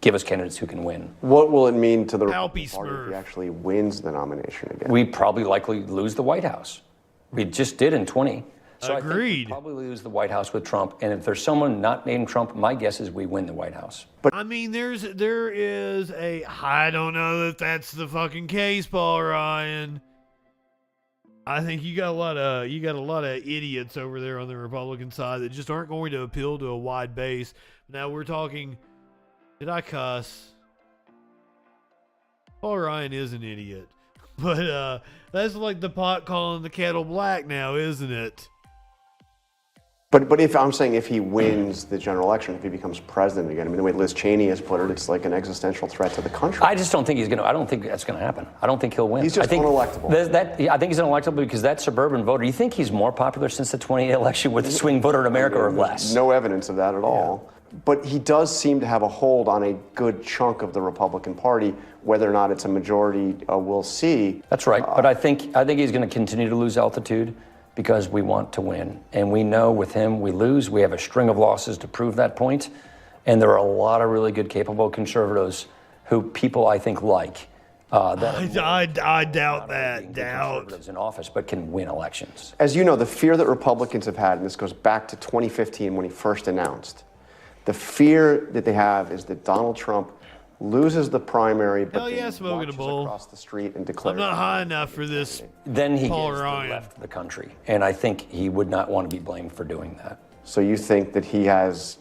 give us candidates who can win. What will it mean to the Republican Palpy Party Smurf. if he actually wins the nomination again? We probably likely lose the White House. We just did in 20. So Agreed. I think we probably lose the White House with Trump. And if there's someone not named Trump, my guess is we win the White House. But I mean, there is a. I don't know that that's the fucking case, Paul Ryan. I think you got a lot of idiots over there on the Republican side that just aren't going to appeal to a wide base. Now we're talking. Did I cuss? Paul Ryan is an idiot, but that's like the pot calling the kettle black now, isn't it? But if I'm saying if he wins the general election, if he becomes president again, I mean the way Liz Cheney has put it, it's like an existential threat to the country. I just don't think he's going to. I don't think that's going to happen. I don't think he'll win. He's just unelectable. I think he's unelectable because that suburban voter. You think he's more popular since the 2020 election with the swing voter in America or less? No evidence of that at all. But he does seem to have a hold on a good chunk of the Republican Party. Whether or not it's a majority, we'll see. That's right. But I think he's going to continue to lose altitude because we want to win. And we know with him we lose. We have a string of losses to prove that point. And there are a lot of really good, capable conservatives who people I think like. I doubt that. Conservatives in office, but can win elections. As you know, the fear that Republicans have had, and this goes back to 2015 when he first announced, the fear that they have is that Donald Trump loses the primary, but then marches across the street and declares. I'm not high enough for this. Then he Paul gives Ryan. the left the country, and I think he would not want to be blamed for doing that. So you think that he has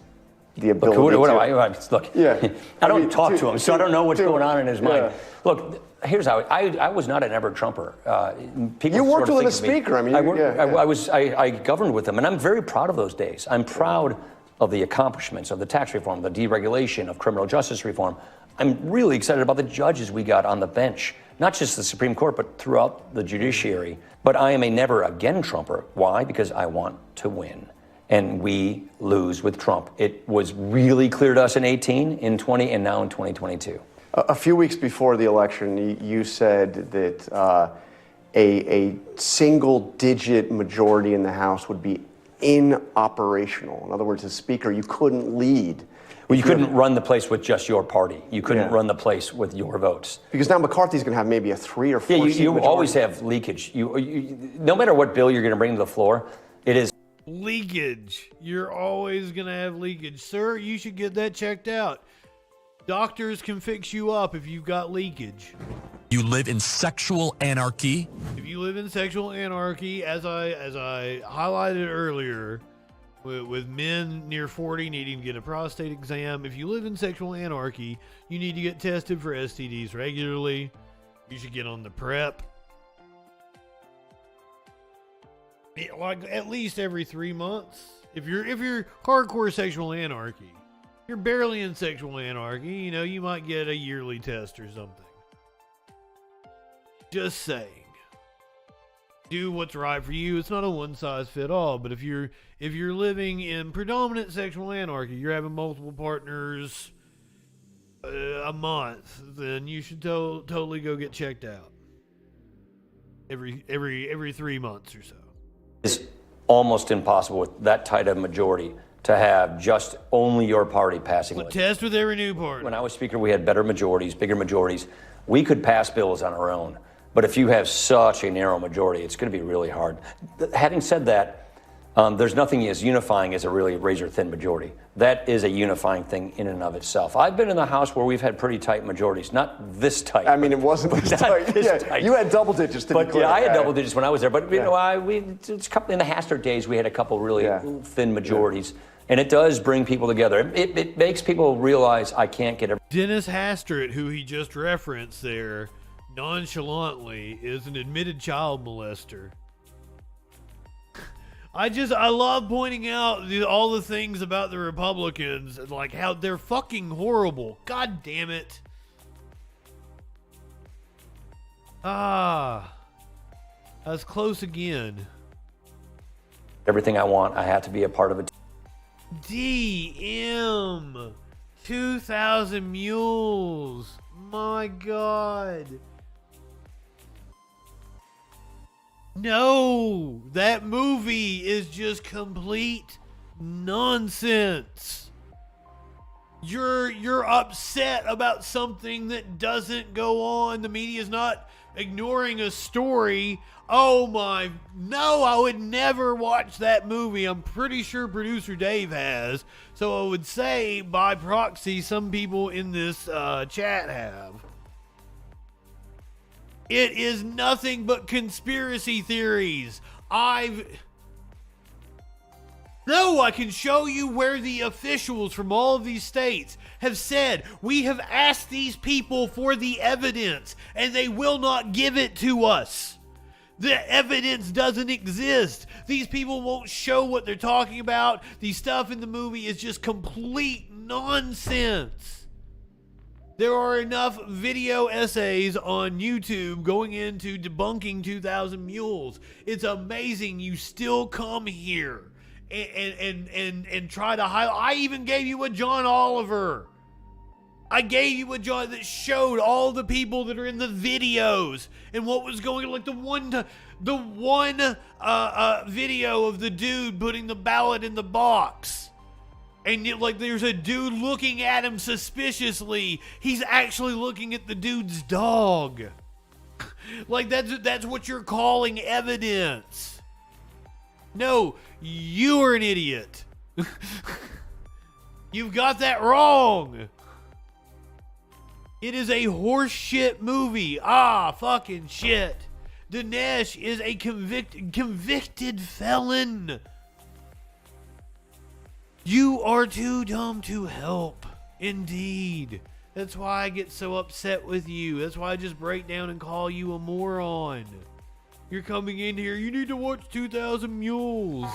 the ability Look, I don't talk to him, so I don't know what's going on in his mind. Look, here's how I was not an ever Trumper. You worked with him as speaker. I mean, I governed with him, and I'm very proud of those days. I'm proud of the accomplishments of the tax reform, the deregulation of criminal justice reform. I'm really excited about the judges we got on the bench, not just the Supreme Court, but throughout the judiciary. But I am a never again Trumper. Why? Because I want to win. And we lose with Trump. It was really clear to us in 18, in 20, and now in 2022. A few weeks before the election, you said that a single-digit majority in the House would be inoperational. In other words, as Speaker, you couldn't lead. Well, you couldn't run the place with just your party. You couldn't run the place with your votes. Because now McCarthy's going to have maybe a 3 or 4 seat you majority. always have leakage. No matter what bill you're going to bring to the floor, it is leakage. You're always going to have leakage. Sir, you should get that checked out. Doctors can fix you up if you've got leakage. You live in sexual anarchy? If you live in sexual anarchy, as I highlighted earlier, with men near 40 needing to get a prostate exam. If you live in sexual anarchy, you need to get tested for STDs regularly. You should get on the PrEP. Like at least every 3 months. If you're hardcore sexual anarchy, you're barely in sexual anarchy, you might get a yearly test or something. Just saying. Do what's right for you. It's not a one size fit all, but if you're living in predominant sexual anarchy, you're having multiple partners a month, then you should totally go get checked out. Every 3 months or so. It's almost impossible with that tight of majority to have just only your party passing. Well, test with every new party. When I was speaker, we had better majorities, bigger majorities. We could pass bills on our own. But if you have such a narrow majority, it's going to be really hard. Having said that, there's nothing as unifying as a really razor-thin majority. That is a unifying thing in and of itself. I've been in the House where we've had pretty tight majorities. Not this tight. I mean, it wasn't this tight. Tight. You had double digits to be clear. Yeah, I had double digits when I was there. But it's a couple in the Hastert days, we had a couple really thin majorities. And it does bring people together. It makes people realize I can't get everything. Dennis Hastert, who he just referenced there, nonchalantly is an admitted child molester. I love pointing out all the things about the Republicans, like how they're fucking horrible. God damn it. I was close again. Everything I want, I have to be a part of it. DM 2,000 mules. My God. No, that movie is just complete nonsense. You're upset about something that doesn't go on. The media is not ignoring a story. Oh my, no, I would never watch that movie. I'm pretty sure producer Dave has. So I would say by proxy, some people in this chat have. It is nothing but conspiracy theories. I can show you where the officials from all of these states have said, we have asked these people for the evidence and they will not give it to us. The evidence doesn't exist. These people won't show what they're talking about. The stuff in the movie is just complete nonsense. There are enough video essays on YouTube going into debunking 2,000 mules. It's amazing you still come here and try to highlight. I even gave you a John Oliver. I gave you a John that showed all the people that are in the videos and what was going on. Like the one video of the dude putting the ballot in the box. And there's a dude looking at him suspiciously. He's actually looking at the dude's dog. Like that's what you're calling evidence. No, you're an idiot. You've got that wrong. It is a horseshit movie. Fucking shit. Dinesh is a convicted felon. You are too dumb to help. Indeed. That's why I get so upset with you. That's why I just break down and call you a moron. You're coming in here. You need to watch 2,000 Mules.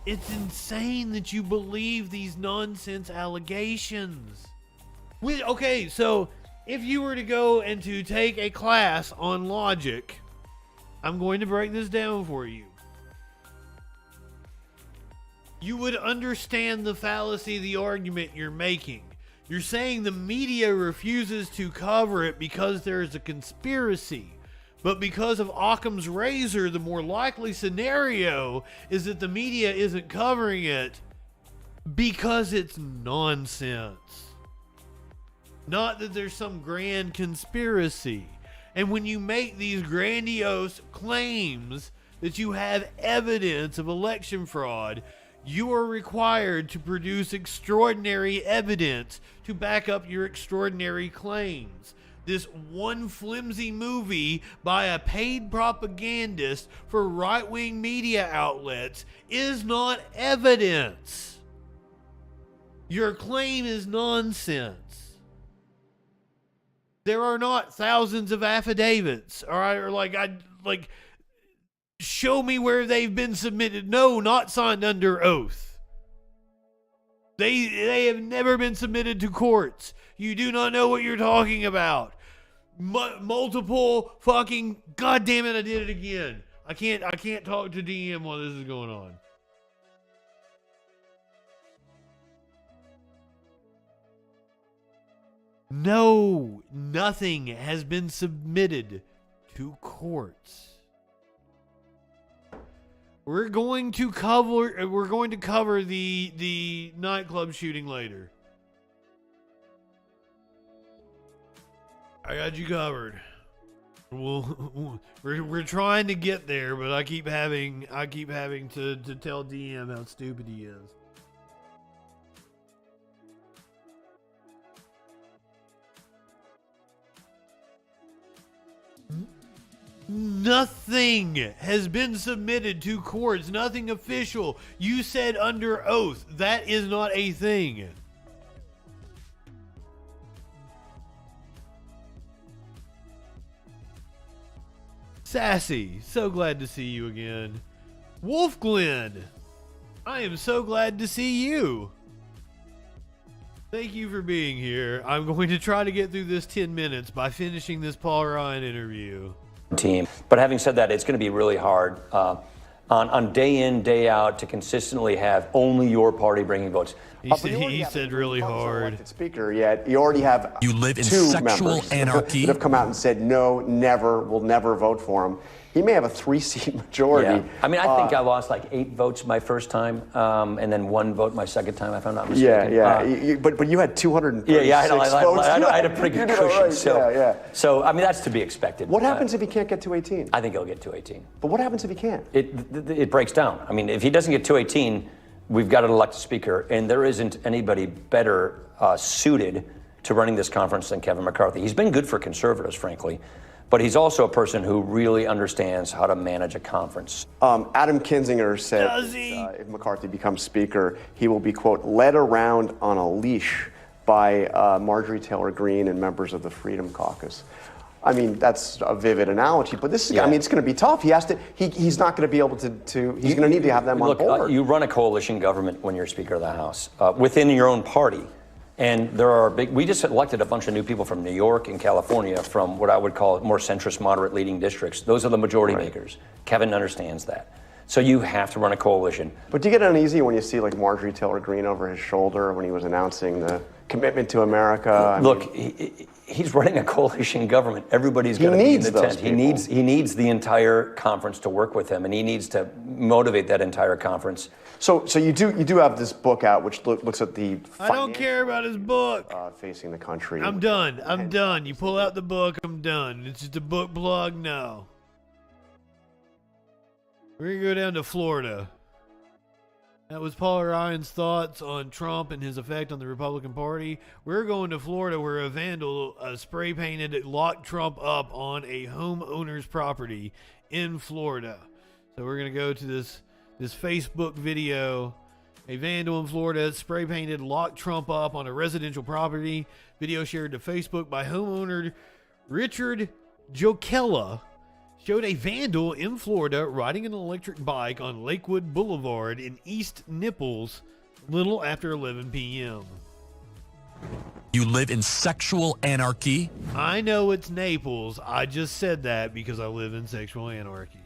It's insane that you believe these nonsense allegations. Okay, so if you were to go and to take a class on logic, I'm going to break this down for you. You would understand the fallacy of the argument you're making. You're saying the media refuses to cover it because there is a conspiracy. But because of Occam's razor, the more likely scenario is that the media isn't covering it because it's nonsense. Not that there's some grand conspiracy. And when you make these grandiose claims that you have evidence of election fraud, you are required to produce extraordinary evidence to back up your extraordinary claims. this one flimsy movie by a paid propagandist for right-wing media outlets is not evidence. Your claim is nonsense. There are not thousands of affidavits, all right, or like show me where they've been submitted. No, not signed under oath. They have never been submitted to courts. You do not know what you're talking about. Multiple fucking, God damn it, I did it again. I can't talk to DM while this is going on. No, nothing has been submitted to courts. We're going to cover the nightclub shooting later. I got you covered. We're trying to get there, but I keep having to tell DM how stupid he is. Nothing has been submitted to courts. Nothing official. You said under oath. That is not a thing. Sassy, so glad to see you again. Wolf Glenn, I am so glad to see you. Thank you for being here. I'm going to try to get through this 10 minutes by finishing this Paul Ryan interview. Team. But having said that, it's going to be really hard on day in, day out to consistently have only your party bringing votes. He said really hard. Speaker yet. You already have You live in two sexual members anarchy. that have come out and said no, never, will never vote for him. He may have a 3-seat majority. Yeah. I mean, I think I lost like 8 votes my first time, and then 1 vote my second time, if I'm not mistaken. But you had 236 votes. I had a pretty good cushion. Right. So, I mean, that's to be expected. What happens if he can't get 218? I think he'll get 218. But what happens if he can't? It breaks down. I mean, if he doesn't get 218, we've got an elected speaker, and there isn't anybody better suited to running this conference than Kevin McCarthy. He's been good for conservatives, frankly. But he's also a person who really understands how to manage a conference. Adam Kinzinger said if McCarthy becomes speaker, he will be, quote, led around on a leash by Marjorie Taylor Greene and members of the Freedom Caucus. I mean, that's a vivid analogy, but this is, I mean, it's going to be tough. He has to, he's not going to be able to he's going to need to have them on board. You run a coalition government when you're Speaker of the House within your own party. And there are we just elected a bunch of new people from New York and California from what I would call more centrist, moderate leading districts. Those are the majority makers. Kevin understands that. So you have to run a coalition. But do you get uneasy when you see like Marjorie Taylor Greene over his shoulder when he was announcing the commitment to America? He's running a coalition government. Everybody's going to be in the tent. He needs the entire conference to work with him, and he needs to motivate that entire conference. So you do have this book out which looks at the I don't care about his book. Facing the country. I'm done. You pull out the book, I'm done. It's just a book blog now. We're going to go down to Florida. That was Paul Ryan's thoughts on Trump and his effect on the Republican Party. We're going to Florida where a vandal spray painted locked Trump up on a homeowner's property in Florida. So we're going to go to this Facebook video. A vandal in Florida spray painted locked Trump up on a residential property. Video shared to Facebook by homeowner Richard Jokella showed a vandal in Florida riding an electric bike on Lakewood Boulevard in East Naples little after 11 p.m. You live in sexual anarchy? I know it's Naples. I just said that because I live in sexual anarchy.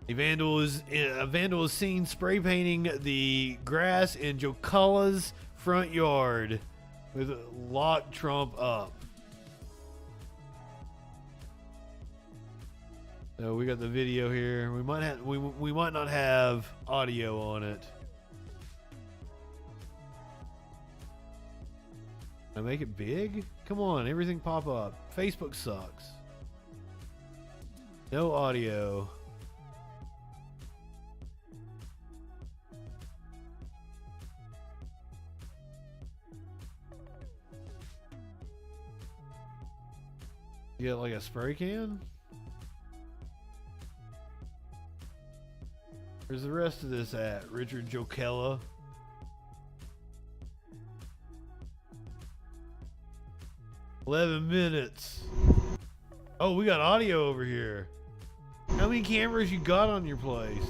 A vandal is seen spray painting the grass in Jokella's front yard with locked Trump up. So we got the video here. We might not have audio on it. Can I make it big? Come on, everything pop up. Facebook sucks. No audio. You got like a spray can? Where's the rest of this at? Richard Jokella. $11 Oh, we got audio over here. How many cameras you got on your place?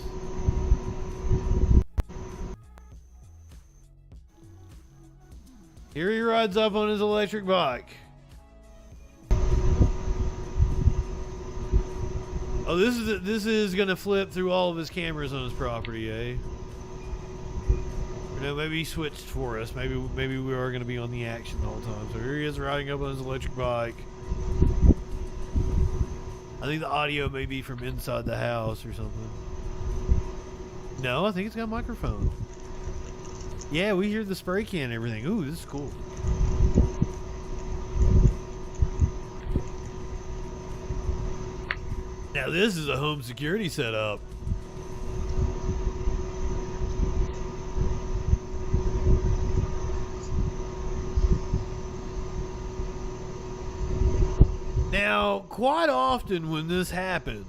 Here he rides up on his electric bike. Oh, this is gonna flip through all of his cameras on his property, eh? Or no, maybe he switched for us. Maybe we are gonna be on the action the whole time. So here he is riding up on his electric bike. I think the audio may be from inside the house or something. No, I think it's got a microphone. Yeah, we hear the spray can and everything. Ooh, this is cool. Now this is a home security setup. Now, quite often when this happens,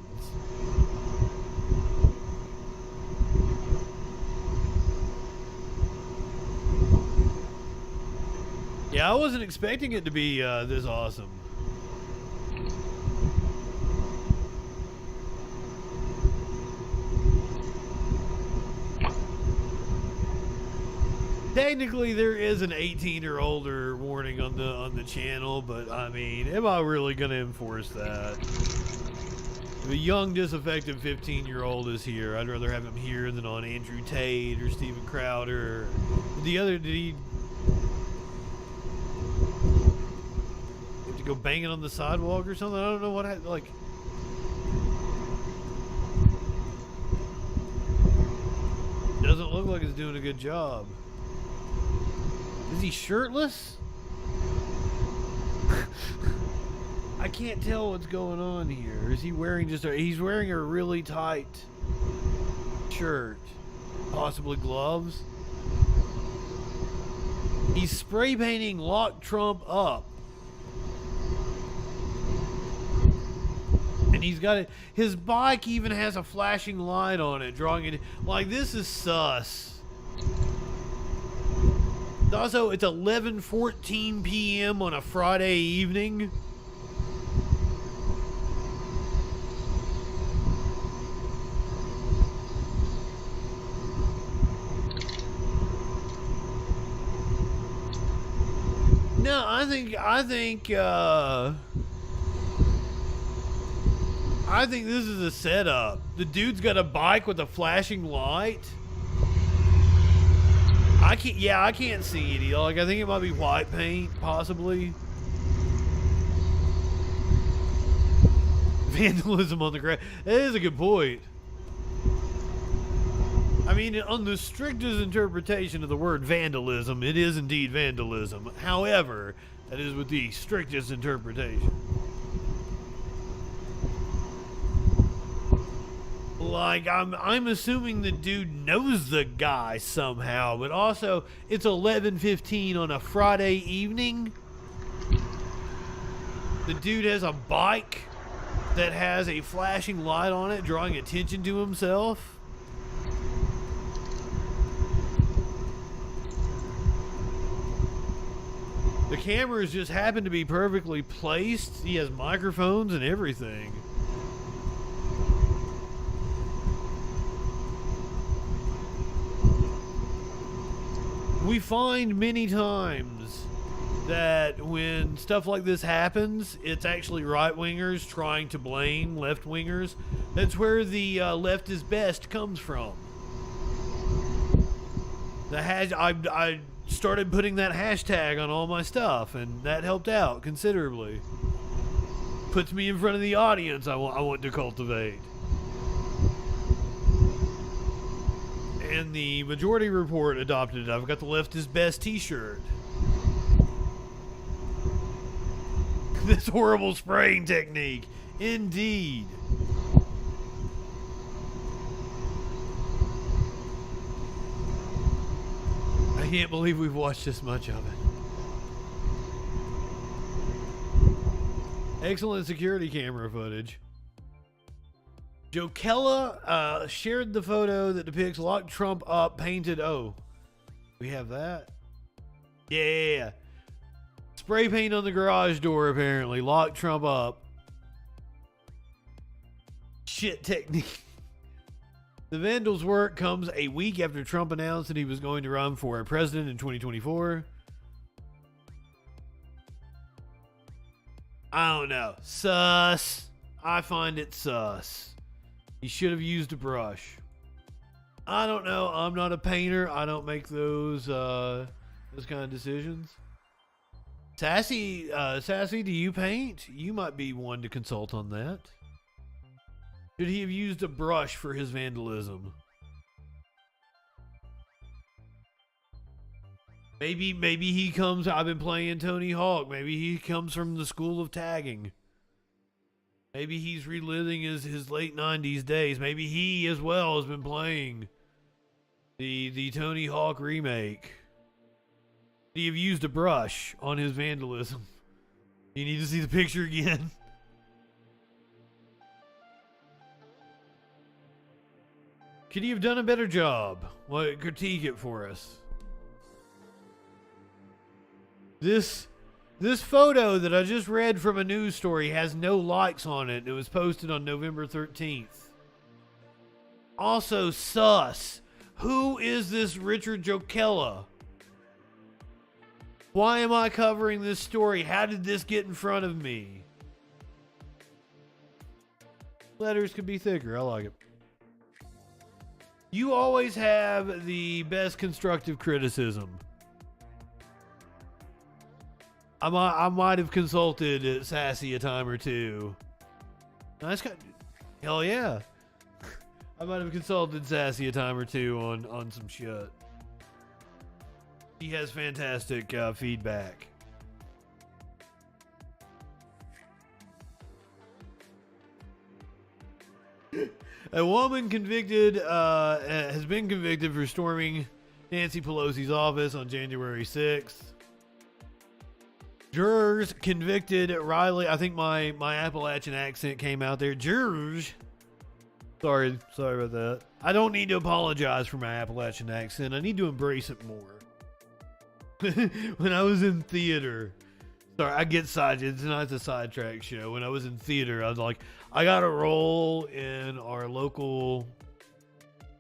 yeah, I wasn't expecting it to be this awesome. Technically, there is an 18 or older warning on the channel, but I mean, am I really going to enforce that? If a young, disaffected 15-year-old is here, I'd rather have him here than on Andrew Tate or Steven Crowder. Did he have to go banging on the sidewalk or something? I don't know what like. Doesn't look like it's doing a good job. Is he shirtless? I can't tell what's going on here. Is he wearing he's wearing a really tight shirt. Possibly gloves. He's spray painting Lock Trump up. And he's got it. His bike even has a flashing light on it, drawing it. Like, this is sus. Also, it's 11:14 p.m. on a Friday evening. No, I think this is a setup. The dude's got a bike with a flashing light. I can't see it. Like, I think it might be white paint, possibly. Vandalism on the ground. That is a good point. I mean, on the strictest interpretation of the word vandalism, it is indeed vandalism. However, that is with the strictest interpretation. Like, I'm assuming the dude knows the guy somehow, but also it's 11:15 on a Friday evening. The dude has a bike that has a flashing light on it, drawing attention to himself. The cameras just happen to be perfectly placed. He has microphones and everything. We find many times that when stuff like this happens, it's actually right-wingers trying to blame left-wingers. That's where the left is best comes from. I started putting that hashtag on all my stuff, and that helped out considerably. Puts me in front of the audience I want to cultivate. And the Majority Report adopted it. I've got the Left is Best t-shirt. This horrible spraying technique. Indeed. I can't believe we've watched this much of it. Excellent security camera footage. Jokella shared the photo that depicts locked Trump up, painted. Oh, we have that. Yeah. Spray paint on the garage door, apparently. Locked Trump up. Shit technique. The vandal's work comes a week after Trump announced that he was going to run for president in 2024. I don't know. Sus. I find it sus. He should have used a brush. I don't know. I'm not a painter. I don't make those kind of decisions. Sassy, do you paint? You might be one to consult on that. Should he have used a brush for his vandalism? Maybe he comes. I've been playing Tony Hawk. Maybe he comes from the school of tagging. Maybe he's reliving his late 90s days. Maybe he as well has been playing the Tony Hawk remake. He have used a brush on his vandalism. You need to see the picture again. Could he have done a better job? Well, critique it for us. This photo that I just read from a news story has no likes on it. It was posted on November 13th. Also, sus. Who is this Richard Jokella? Why am I covering this story? How did this get in front of me? Letters could be thicker. I like it. You always have the best constructive criticism. I might have consulted Sassy a time or two. Nice guy. Hell yeah. I might have consulted Sassy a time or two on some shit. He has fantastic feedback. A woman has been convicted for storming Nancy Pelosi's office on January 6th. Jurors convicted Riley. I think my Appalachian accent came out there. Jurors. Sorry about that. I don't need to apologize for my Appalachian accent. I need to embrace it more. When I was in theater, sorry, I get sidetracked. Tonight's a sidetrack show. When I was in theater, I was like, I got a role in our local,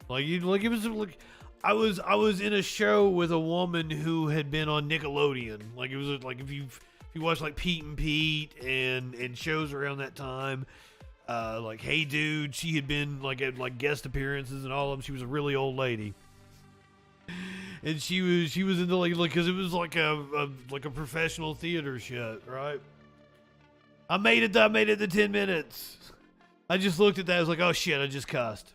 it was I was in a show with a woman who had been on Nickelodeon. Like, it was like if you watch like Pete and Pete and shows around that time, like Hey Dude, she had been at guest appearances and all of them. She was a really old lady. And she was into because it was like a professional theater shit, right? I made it to 10 minutes. I just looked at that. I was like, oh shit, I just cussed.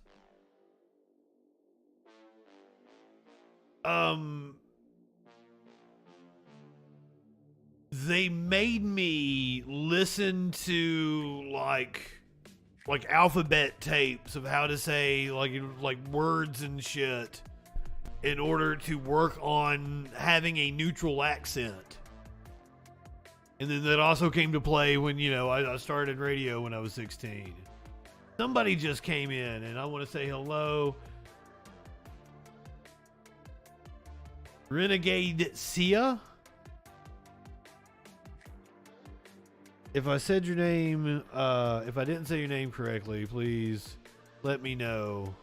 They made me listen to like alphabet tapes of how to say like words and shit, in order to work on having a neutral accent. And then that also came to play when, I started radio when I was 16. Somebody just came in, and I want to say hello. Renegade Sia? If I said your name, if I didn't say your name correctly, please let me know.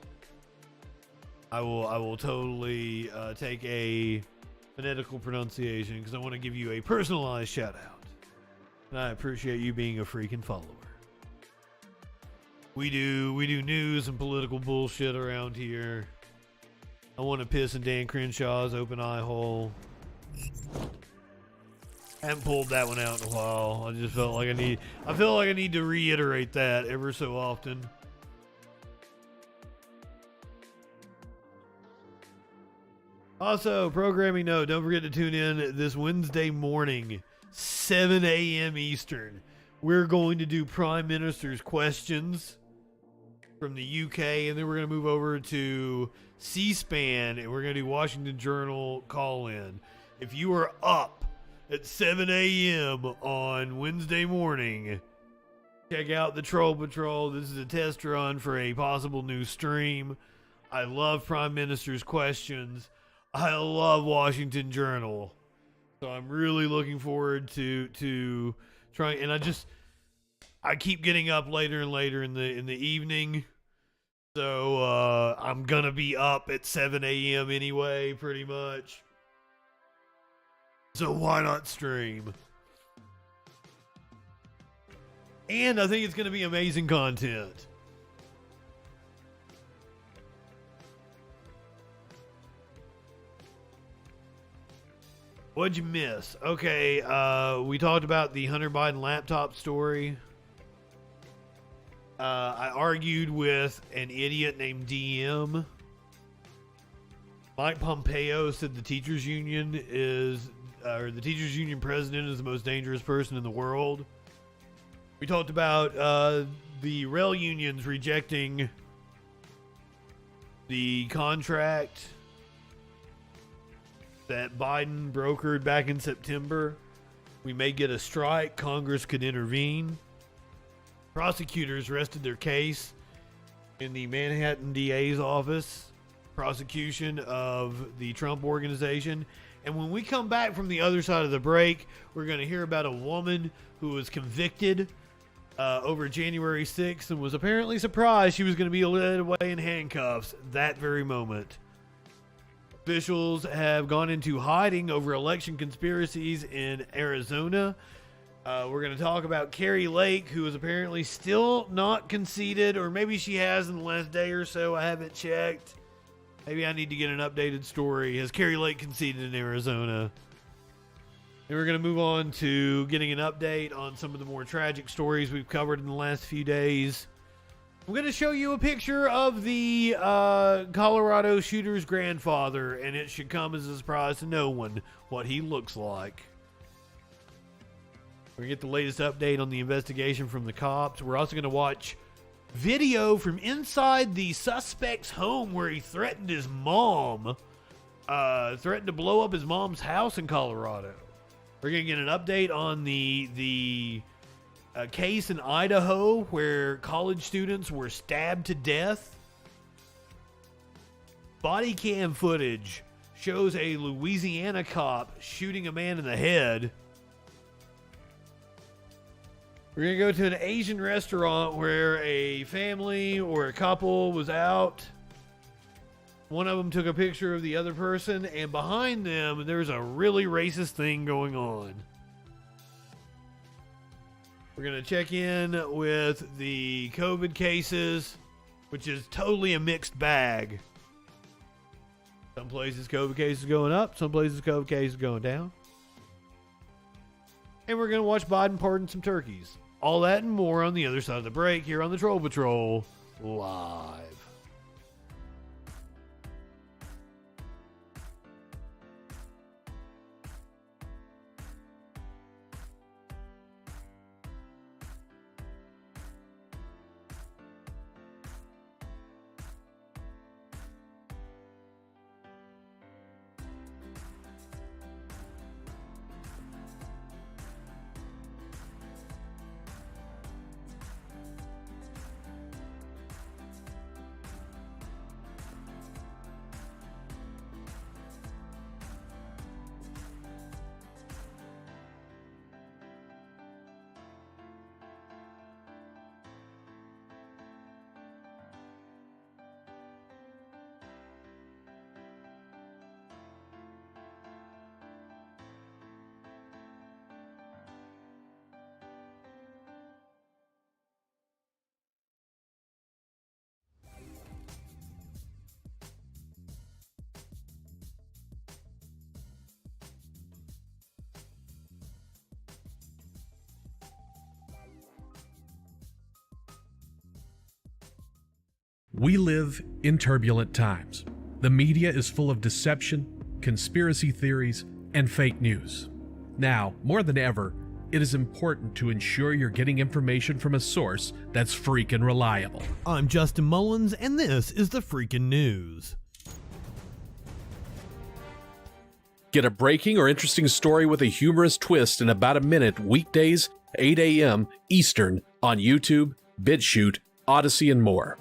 I will totally take a phonetical pronunciation, because I want to give you a personalized shout out. And I appreciate you being a freaking follower. We do news and political bullshit around here. I want to piss in Dan Crenshaw's open eye hole. I haven't pulled that one out in a while. I just felt like I feel like I need to reiterate that ever so often. Also, programming note, don't forget to tune in this Wednesday morning, 7 a.m. Eastern. We're going to do Prime Minister's questions from the UK, and then we're going to move over to C-SPAN, and we're going to do Washington Journal call-in. If you are up at 7 a.m. on Wednesday morning, Check out the Troll Patrol. This is a test run for a possible new stream. I love Prime Minister's questions. I love Washington Journal. So I'm really looking forward to trying. And I keep getting up later and later in the evening. So I'm gonna be up at 7 a.m. anyway, pretty much. So why not stream? And I think it's gonna be amazing content. What'd you miss? Okay, we talked about the Hunter Biden laptop story. I argued with an idiot named DM. Mike Pompeo said the teachers union the teachers union president is the most dangerous person in the world. We talked about the rail unions rejecting the contract that Biden brokered back in September. We may get a strike. Congress could intervene. Prosecutors rested their case in the Manhattan DA's office, prosecution of the Trump organization. And when we come back from the other side of the break, we're going to hear about a woman who was convicted over January 6th and was apparently surprised she was going to be led away in handcuffs that very moment. Officials have gone into hiding over election conspiracies in Arizona. We're going to talk about Carrie Lake, who is apparently still not conceded, or maybe she has in the last day or so. I haven't checked. Maybe I need to get an updated story. Has Carrie Lake conceded in Arizona? And we're going to move on to getting an update on some of the more tragic stories we've covered in the last few days. I'm going to show you a picture of the Colorado shooter's grandfather, and it should come as a surprise to no one what he looks like. We're going to get the latest update on the investigation from the cops. We're also going to watch video from inside the suspect's home where he threatened his mom, threatened to blow up his mom's house in Colorado. We're going to get an update on the case in Idaho where college students were stabbed to death. Body cam footage shows a Louisiana cop shooting a man in the head. We're going to go to an Asian restaurant where a family or a couple was out. One of them took a picture of the other person, and behind them, there's a really racist thing going on. We're going to check in with the COVID cases, which is totally a mixed bag. Some places COVID cases going up, some places COVID cases going down. And we're going to watch Biden pardon some turkeys. All that and more on the other side of the break here on the Troll Patrol Live. We live in turbulent times. The media is full of deception, conspiracy theories, and fake news. Now, more than ever, it is important to ensure you're getting information from a source that's freaking reliable. I'm Justin Mullins, and this is the Freakin' News. Get a breaking or interesting story with a humorous twist in about a minute weekdays, 8 a.m. Eastern, on YouTube, BitChute, Odyssey, and more.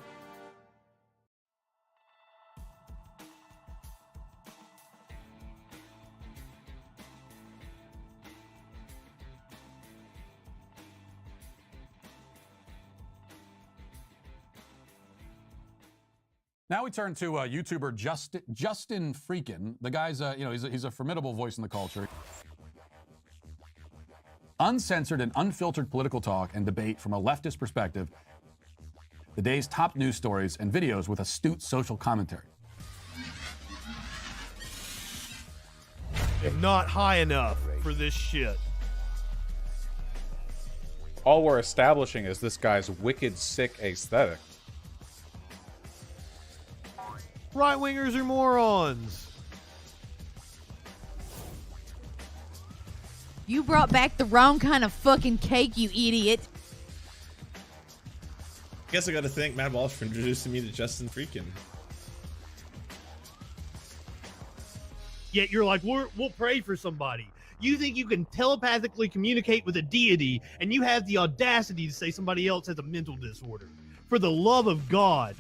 Now we turn to YouTuber Justin FREAKIN. The guy's, he's a formidable voice in the culture. Uncensored and unfiltered political talk and debate from a leftist perspective. The day's top news stories and videos with astute social commentary. Not high enough for this shit. All we're establishing is this guy's wicked, sick aesthetic. Right-wingers are morons. You brought back the wrong kind of fucking cake, you idiot. I guess I gotta thank Matt Walsh for introducing me to Justin FREAKIN. Yet you're like, we'll pray for somebody. You think you can telepathically communicate with a deity, and you have the audacity to say somebody else has a mental disorder. For the love of God.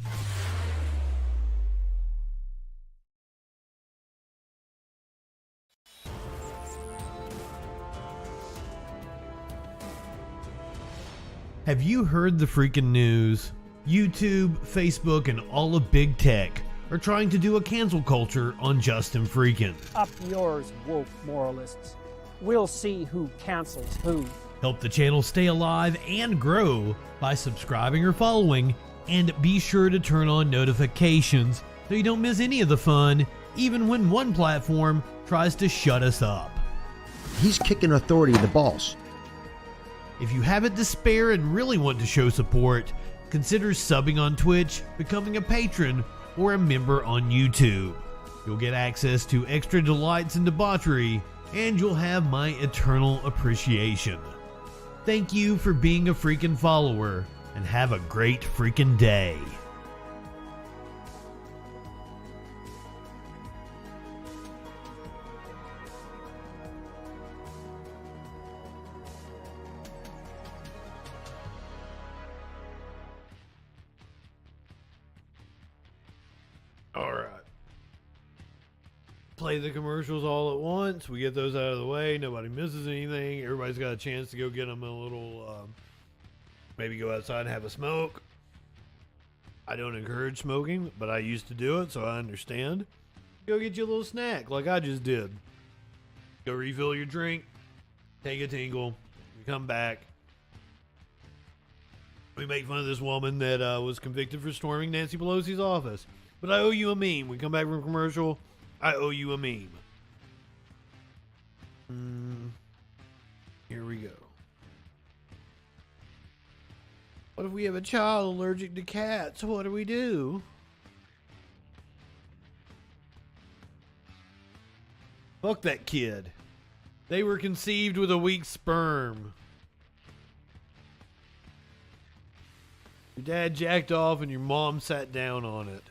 Have you heard the freaking news? YouTube, Facebook, and all of big tech are trying to do a cancel culture on Justin FREAKIN. Up yours, woke moralists. We'll see who cancels who. Help the channel stay alive and grow by subscribing or following, and be sure to turn on notifications so you don't miss any of the fun, even when one platform tries to shut us up. He's kicking authority in the balls. If you have it to spare and really want to show support, consider subbing on Twitch, becoming a patron, or a member on YouTube. You'll get access to extra delights and debauchery, and you'll have my eternal appreciation. Thank you for being a freaking follower, and have a great freaking day. All right. Play the commercials all at once. We get those out of the way. Nobody misses anything. Everybody's got a chance to go get them a little, maybe go outside and have a smoke. I don't encourage smoking, but I used to do it, so I understand. Go get you a little snack like I just did. Go refill your drink. Take a tingle. You come back. We make fun of this woman that was convicted for storming Nancy Pelosi's office. But I owe you a meme. We come back from commercial. I owe you a meme. Here we go. What if we have a child allergic to cats? What do we do? Fuck that kid. They were conceived with a weak sperm. Your dad jacked off and your mom sat down on it.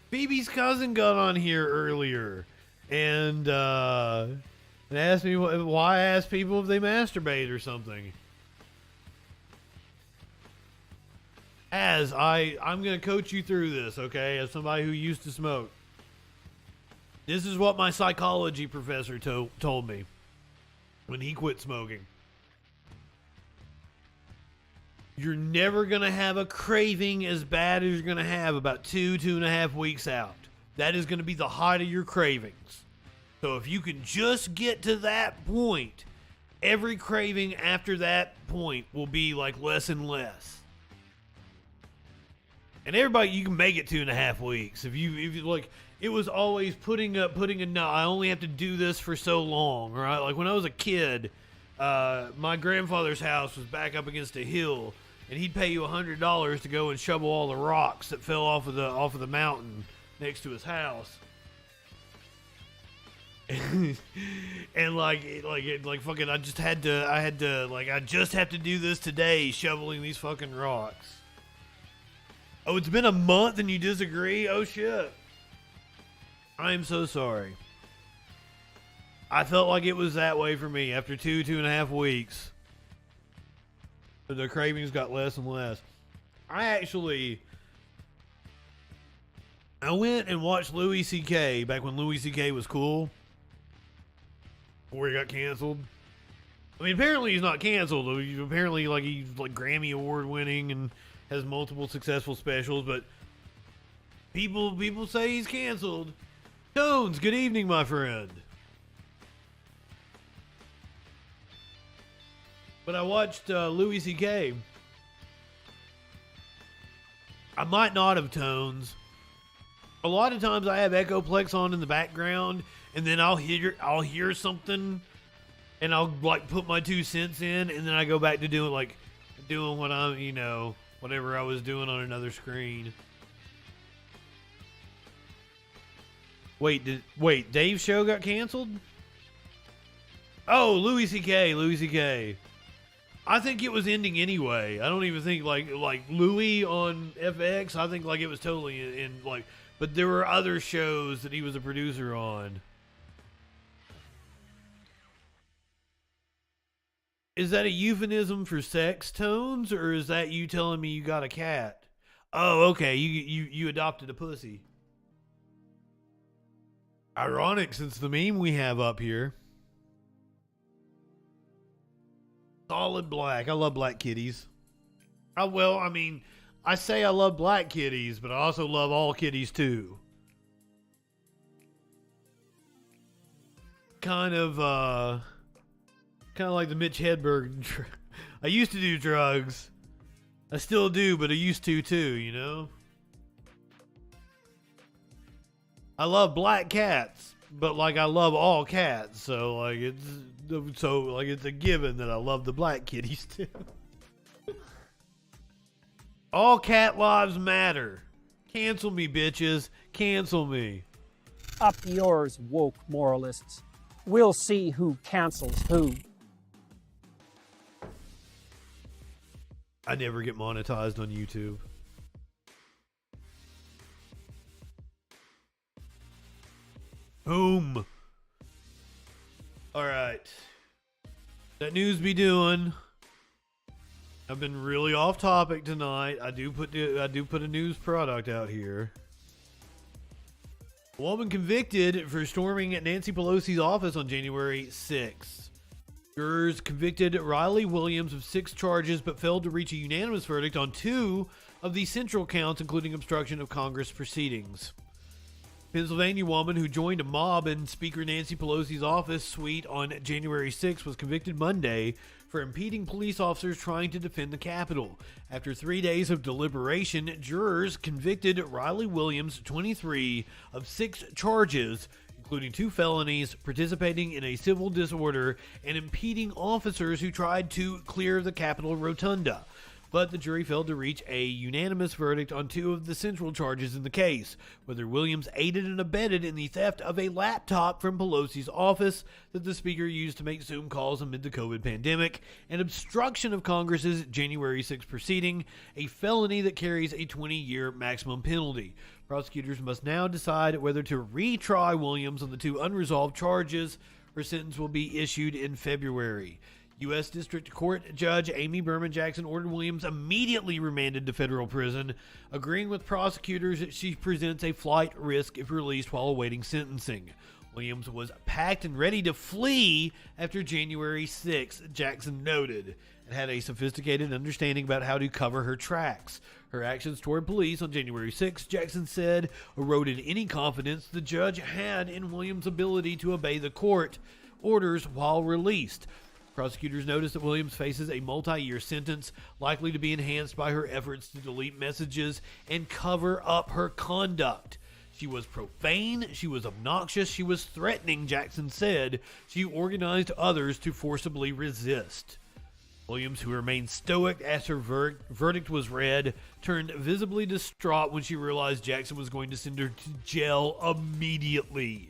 Phoebe's cousin got on here earlier and asked me why I ask people if they masturbate or something. I'm going to coach you through this, okay, as somebody who used to smoke. This is what my psychology professor told me when he quit smoking. You're never going to have a craving as bad as you're going to have about 2.5 weeks out. That is going to be the height of your cravings. So if you can just get to that point, every craving after that point will be like less and less. And everybody, you can make it 2.5 weeks. If you like, it was always putting a no, I only have to do this for so long, right? Like when I was a kid, my grandfather's house was back up against a hill. And he'd pay you $100 to go and shovel all the rocks that fell off of the mountain next to his house. And fucking, I just have to do this today, shoveling these fucking rocks. Oh, it's been a month and you disagree? Oh shit. I am so sorry. I felt like it was that way for me after 2.5 weeks. The cravings got less and less. I went and watched Louis C.K. back when Louis C.K. was cool. Before he got canceled. I mean, apparently he's not canceled. Apparently, he's Grammy Award winning and has multiple successful specials. But people say he's canceled. Tones, good evening, my friend. But I watched Louis C.K. I might not have, Tones. A lot of times I have Echoplex on in the background, and then I'll hear something, and I'll put my 2 cents in, and then I go back to doing what I'm, whatever I was doing on another screen. Wait, Dave's show got canceled? Oh, Louis C.K. I think it was ending anyway. I don't even think like Louis on FX. I think it was totally in but there were other shows that he was a producer on. Is that a euphemism for sex, Tones, or is that you telling me you got a cat? Oh, okay. You adopted a pussy. Ironic, since the meme we have up here. Solid black. I love black kitties. I say I love black kitties, but I also love all kitties too. Kind of like the Mitch Hedberg. I used to do drugs. I still do, but I used to too, I love black cats, but I love all cats, so it's a given that I love the black kitties too. All cat lives matter. Cancel me, bitches. Cancel me. Up yours, woke moralists. We'll see who cancels who. I never get monetized on YouTube. Boom. All right. That news be doing. I've been really off topic tonight. I do put a news product out here. A woman convicted for storming Nancy Pelosi's office on January 6th. Jurors convicted Riley Williams of 6 charges but failed to reach a unanimous verdict on 2 of the central counts, including obstruction of Congress proceedings. Pennsylvania woman who joined a mob in Speaker Nancy Pelosi's office suite on January 6 was convicted Monday for impeding police officers trying to defend the Capitol. After 3 days of deliberation, jurors convicted Riley Williams, 23, of 6 charges, including 2 felonies, participating in a civil disorder, and impeding officers who tried to clear the Capitol rotunda. But the jury failed to reach a unanimous verdict on 2 of the central charges in the case, whether Williams aided and abetted in the theft of a laptop from Pelosi's office that the Speaker used to make Zoom calls amid the COVID pandemic, and obstruction of Congress's January 6 proceeding, a felony that carries a 20-year maximum penalty. Prosecutors must now decide whether to retry Williams on the 2 unresolved charges. Her sentence will be issued in February. U.S. District Court Judge Amy Berman Jackson ordered Williams immediately remanded to federal prison, agreeing with prosecutors that she presents a flight risk if released while awaiting sentencing. Williams was packed and ready to flee after January 6, Jackson noted, and had a sophisticated understanding about how to cover her tracks. Her actions toward police on January 6, Jackson said, eroded any confidence the judge had in Williams' ability to obey the court orders while released. Prosecutors noticed that Williams faces a multi-year sentence, likely to be enhanced by her efforts to delete messages and cover up her conduct. She was profane, she was obnoxious, she was threatening, Jackson said. She organized others to forcibly resist. Williams, who remained stoic as her verdict was read, turned visibly distraught when she realized Jackson was going to send her to jail immediately.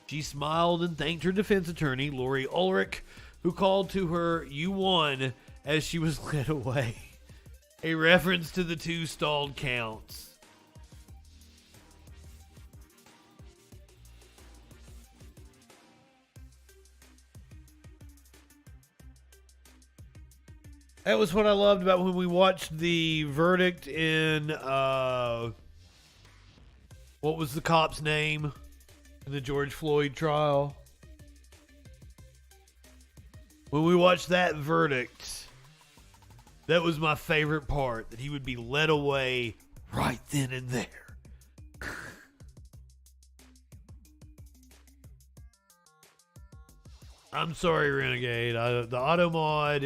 She smiled and thanked her defense attorney, Lori Ulrich, who called to her, "You won," as she was led away. A reference to the 2 stalled counts. That was what I loved about when we watched the verdict in, what was the cop's name in the George Floyd trial? When we watched that verdict, that was my favorite part, that he would be led away right then and there. I'm sorry, Renegade. The auto mod,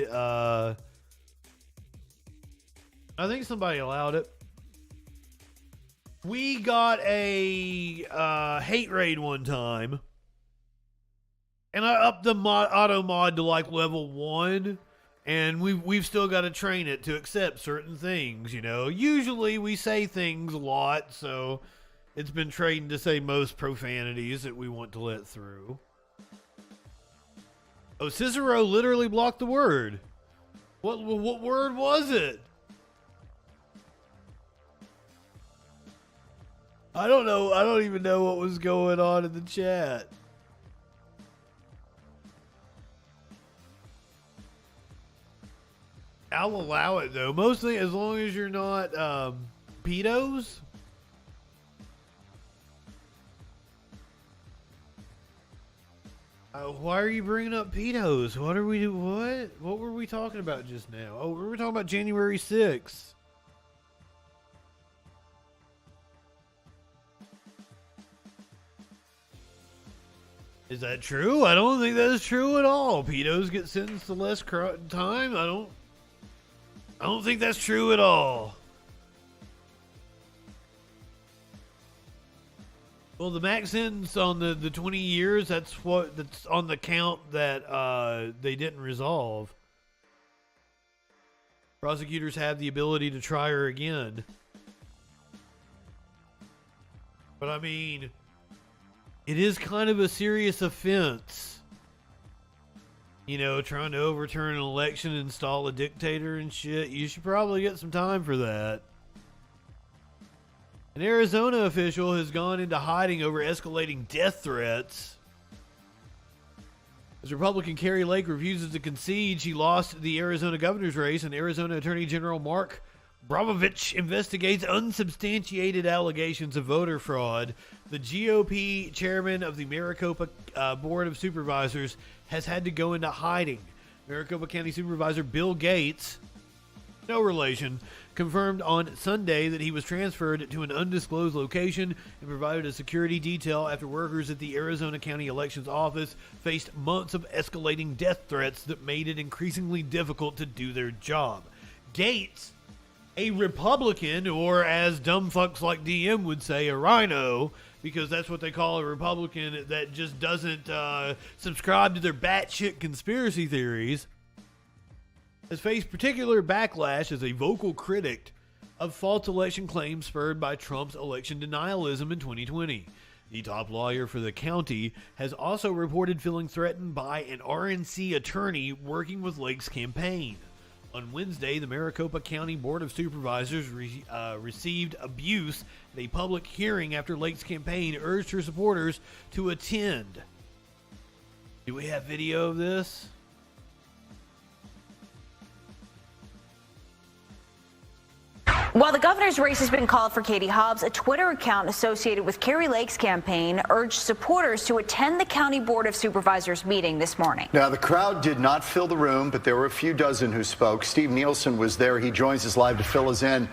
I think somebody allowed it. We got a hate raid one time, and I upped the auto mod to like level 1, and we've still got to train it to accept certain things, you know. Usually we say things a lot, so it's been trained to say most profanities that we want to let through. Oh, Cicero literally blocked the word. What word was it? I don't know. I don't even know what was going on in the chat. I'll allow it though. Mostly as long as you're not pedos. Why are you bringing up pedos? What are we What were we talking about just now? Oh, we were talking about January 6th. Is that true? I don't think that is true at all. Pedos get sentenced to less time. I don't think that's true at all. Well, the max sentence on the 20 years, that's on the count that they didn't resolve. Prosecutors have the ability to try her again. But I mean, it is kind of a serious offense. You know, trying to overturn an election and install a dictator and shit. You should probably get some time for that. An Arizona official has gone into hiding over escalating death threats. As Republican Kari Lake refuses to concede she lost the Arizona governor's race, and Arizona Attorney General Mark Brnovich investigates unsubstantiated allegations of voter fraud. The GOP chairman of the Maricopa Board of Supervisors has had to go into hiding. Maricopa County Supervisor Bill Gates, no relation, confirmed on Sunday that he was transferred to an undisclosed location and provided a security detail after workers at the Arizona County Elections Office faced months of escalating death threats that made it increasingly difficult to do their job. Gates, a Republican, or as dumb fucks like DM would say, a rhino, because that's what they call a Republican that just doesn't subscribe to their batshit conspiracy theories, has faced particular backlash as a vocal critic of false election claims spurred by Trump's election denialism in 2020. The top lawyer for the county has also reported feeling threatened by an RNC attorney working with Lake's campaign. On Wednesday, the Maricopa County Board of Supervisors received abuse at a public hearing after Lake's campaign urged her supporters to attend. Do we have video of this? While the governor's race has been called for Katie Hobbs, a Twitter account associated with Kari Lake's campaign urged supporters to attend the County Board of Supervisors meeting this morning. Now, the crowd did not fill the room, but there were a few dozen who spoke. Steve Nielsen was there. He joins us live to fill us in.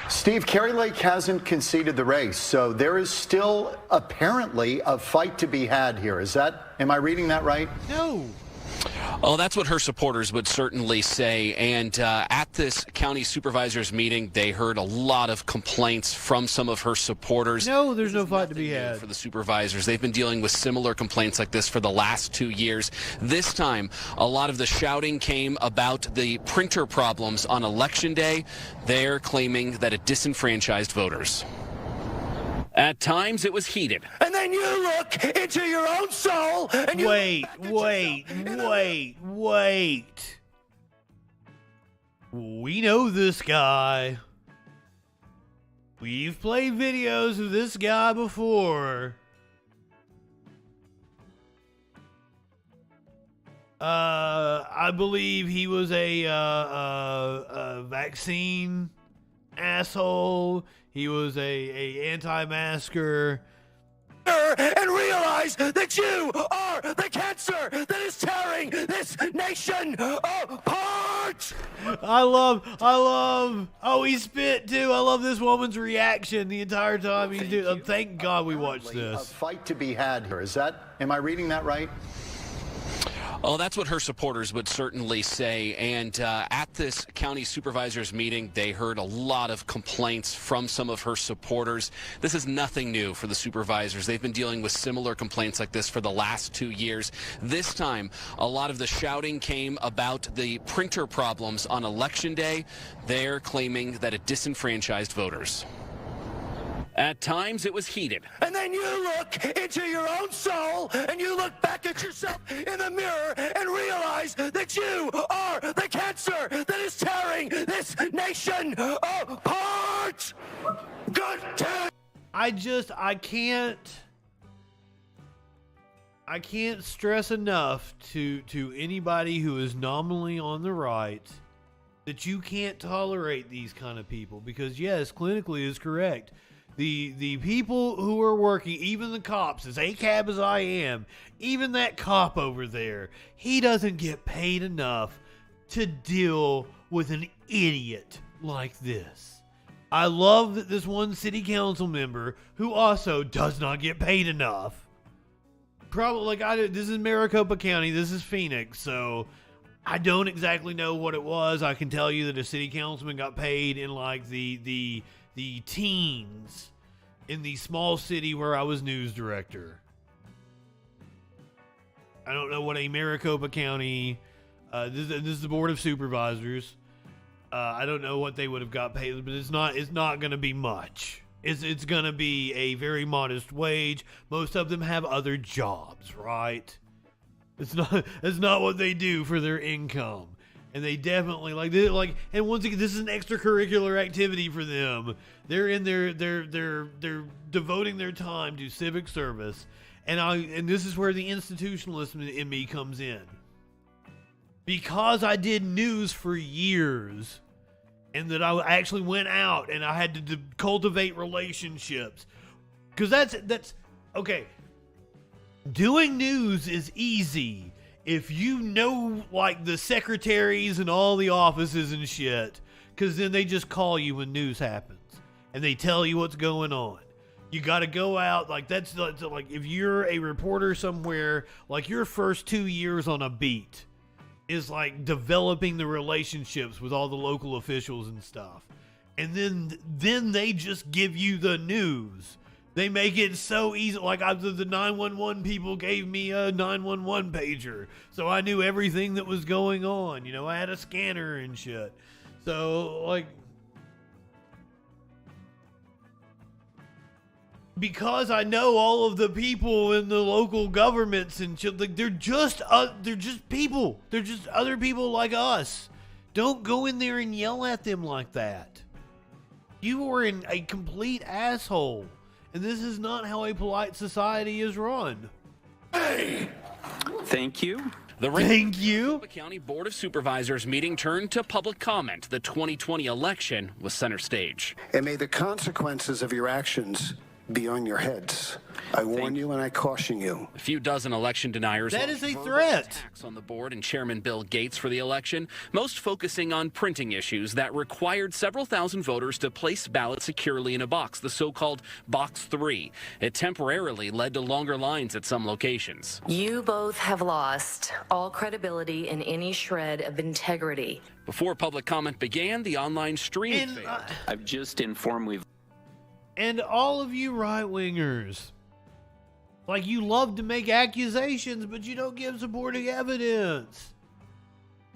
Steve, Kari Lake hasn't conceded the race, so there is still apparently a fight to be had here. Am I reading that right? No. Oh, that's what her supporters would certainly say. And at this county supervisors meeting, they heard a lot of complaints from some of her supporters. No, there's no fight to be had. For the supervisors, they've been dealing with similar complaints like this for the last 2 years. This time, a lot of the shouting came about the printer problems on Election Day. They're claiming that it disenfranchised voters. At times, it was heated. And then you look into your own soul and Wait. We know this guy. We've played videos of this guy before. I believe he was a vaccine asshole. He was a anti-masker. And realize that you are the cancer that is tearing this nation apart. I love, oh, he spit too. I love this woman's reaction the entire time he's doing. Thank God we watched this. A fight to be had here. Am I reading that right? Oh, that's what her supporters would certainly say. And at this county supervisors meeting, they heard a lot of complaints from some of her supporters. This is nothing new for the supervisors. They've been dealing with similar complaints like this for the last 2 years. This time, a lot of the shouting came about the printer problems on Election Day. They're claiming that it disenfranchised voters. At times, it was heated. And then you look into your own soul and you look back at yourself in the mirror and realize that you are the cancer that is tearing this nation apart. Good day. I can't stress enough to anybody who is nominally on the right that you can't tolerate these kind of people, because yes, clinically is correct. The people who are working, even the cops, as ACAB as I am, even that cop over there, he doesn't get paid enough to deal with an idiot like this. I love that this one city council member, who also does not get paid enough, probably this is Maricopa County, this is Phoenix, so I don't exactly know what it was. I can tell you that a city councilman got paid in like the teens in the small city where I was news director. I don't know what a Maricopa County, this is the Board of Supervisors. I don't know what they would have got paid, but it's not going to be much. It's going to be a very modest wage. Most of them have other jobs, right? It's not what they do for their income. And they definitely and once again, this is an extracurricular activity for them. They're in they're devoting their time to civic service, and this is where the institutionalism in me comes in. Because I did news for years, and that I actually went out and I had to cultivate relationships, because that's okay. Doing news is easy if you know, like, the secretaries and all the offices and shit, because then they just call you when news happens and they tell you what's going on. You got to go out, that's like if you're a reporter somewhere, like your first 2 years on a beat is like developing the relationships with all the local officials and stuff, and then they just give you the news. They make it so easy. Like the 911 people gave me a 911 pager, so I knew everything that was going on. You know, I had a scanner and shit. So, like, because I know all of the people in the local governments and shit, like, they're just people. They're just other people like us. Don't go in there and yell at them like that. You are a complete asshole. And this is not how a polite society is run. Hey! Thank you. Thank you. The County Board of Supervisors meeting turned to public comment. The 2020 election was center stage. And may the consequences of your actions be on your heads. I warn you and I caution you. A few dozen election deniers. That is a threat. Attacks on the board and Chairman Bill Gates for the election, most focusing on printing issues that required several thousand voters to place ballots securely in a box, the so-called Box 3. It temporarily led to longer lines at some locations. You both have lost all credibility and any shred of integrity. Before public comment began, the online stream failed. I've just informed we've... And all of you right-wingers, like, you love to make accusations, but you don't give supporting evidence.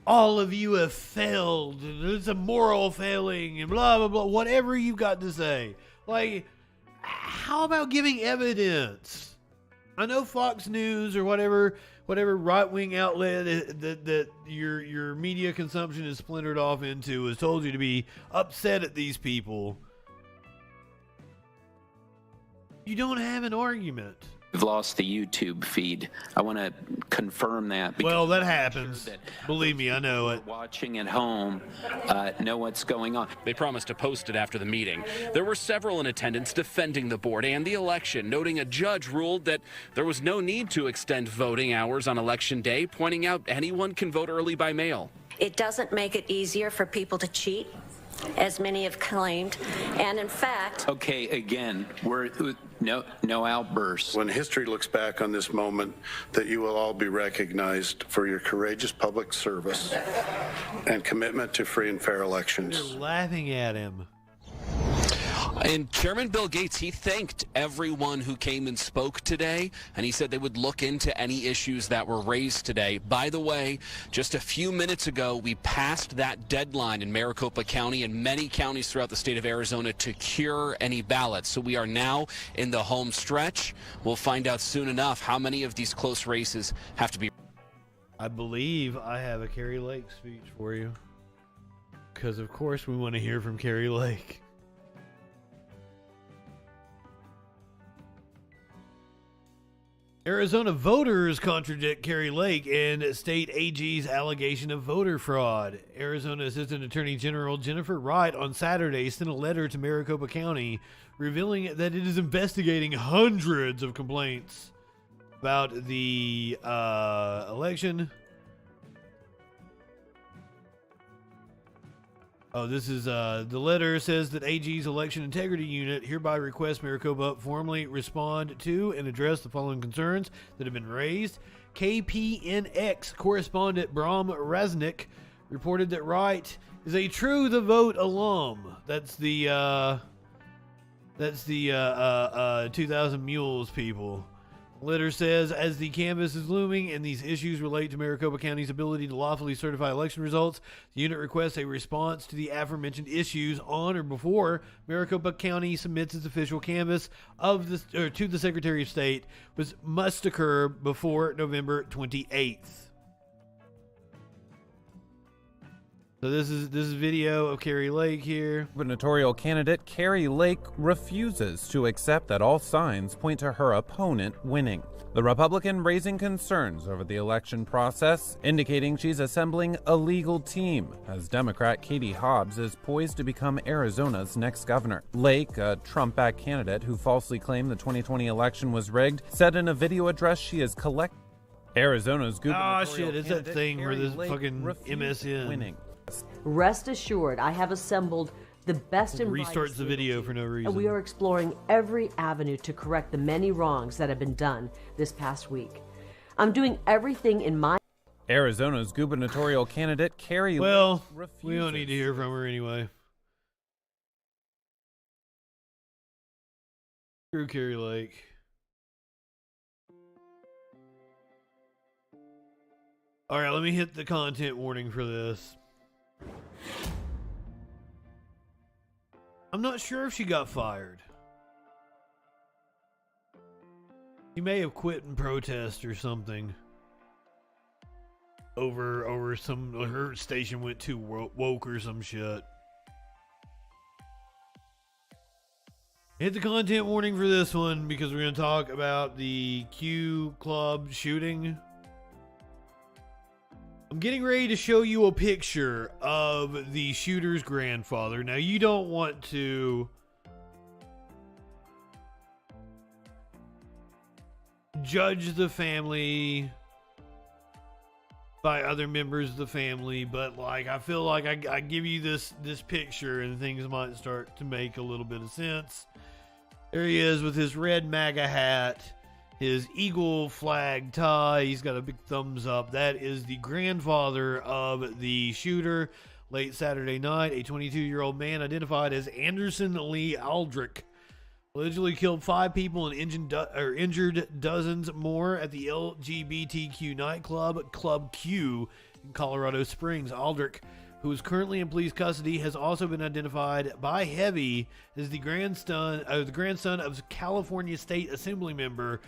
All of you have failed, and it's a moral failing, and blah, blah, blah, whatever you got to say. Like, how about giving evidence? I know Fox News or whatever right-wing outlet that your media consumption is splintered off into has told you to be upset at these people. You don't have an argument. We've lost the YouTube feed. I want to confirm that. Well, that happens. Believe me, I know it. Watching at home, know what's going on. They promised to post it after the meeting. There were several in attendance defending the board and the election, noting a judge ruled that there was no need to extend voting hours on Election Day, pointing out anyone can vote early by mail. It doesn't make it easier for people to cheat, as many have claimed, and in fact... Okay, again, we're no outbursts. When history looks back on this moment, that you will all be recognized for your courageous public service and commitment to free and fair elections. They're laughing at him. And Chairman Bill Gates, he thanked everyone who came and spoke today, and he said they would look into any issues that were raised today. By the way, just a few minutes ago, we passed that deadline in Maricopa County and many counties throughout the state of Arizona to cure any ballots. So we are now in the home stretch. We'll find out soon enough how many of these close races have to be. I believe I have a Kari Lake speech for you, because of course we want to hear from Kari Lake. Arizona voters contradict Kari Lake and state AG's allegation of voter fraud. Arizona Assistant Attorney General Jennifer Wright on Saturday sent a letter to Maricopa County revealing that it is investigating hundreds of complaints about the election. Oh, this is, the letter says that AG's Election Integrity Unit hereby requests Maricopa formally respond to and address the following concerns that have been raised. KPNX correspondent Bram Raznick reported that Wright is a True the Vote alum. That's the 2000 Mules people. The letter says, as the canvass is looming and these issues relate to Maricopa County's ability to lawfully certify election results, the unit requests a response to the aforementioned issues on or before Maricopa County submits its official canvass of to the Secretary of State, which must occur before November 28th. So this is video of Kari Lake here. Gubernatorial candidate Kari Lake refuses to accept that all signs point to her opponent winning. The Republican raising concerns over the election process, indicating she's assembling a legal team, as Democrat Katie Hobbs is poised to become Arizona's next governor. Lake, a Trump-backed candidate who falsely claimed the 2020 election was rigged, said in a video address she is collecting Arizona's gubernatorial candidate. Oh shit, it's that thing where this fucking MSN winning. Rest assured, I have assembled the best and restarts the video for no reason. And we are exploring every avenue to correct the many wrongs that have been done this past week. I'm doing everything in my... Arizona's gubernatorial candidate Kari Well, Lake we don't need to hear from her anyway. Screw Kari Lake. All right, let me hit the content warning for this. I'm not sure if she got fired. She may have quit in protest or something. Over some, her station went too woke or some shit. Hit the content warning for this one because we're going to talk about the Q Club shooting. I'm getting ready to show you a picture of the shooter's grandfather. Now, you don't want to judge the family by other members of the family, but like I feel like I give you this picture and things might start to make a little bit of sense. There he is with his red MAGA hat, his eagle flag tie. He's got a big thumbs up. That is the grandfather of the shooter. Late Saturday night, a 22-year-old man identified as Anderson Lee Aldrich allegedly killed 5 people and injured dozens more at the LGBTQ nightclub Club Q in Colorado Springs. Aldrich, who is currently in police custody, has also been identified by Heavy as the grandson of California State Assembly member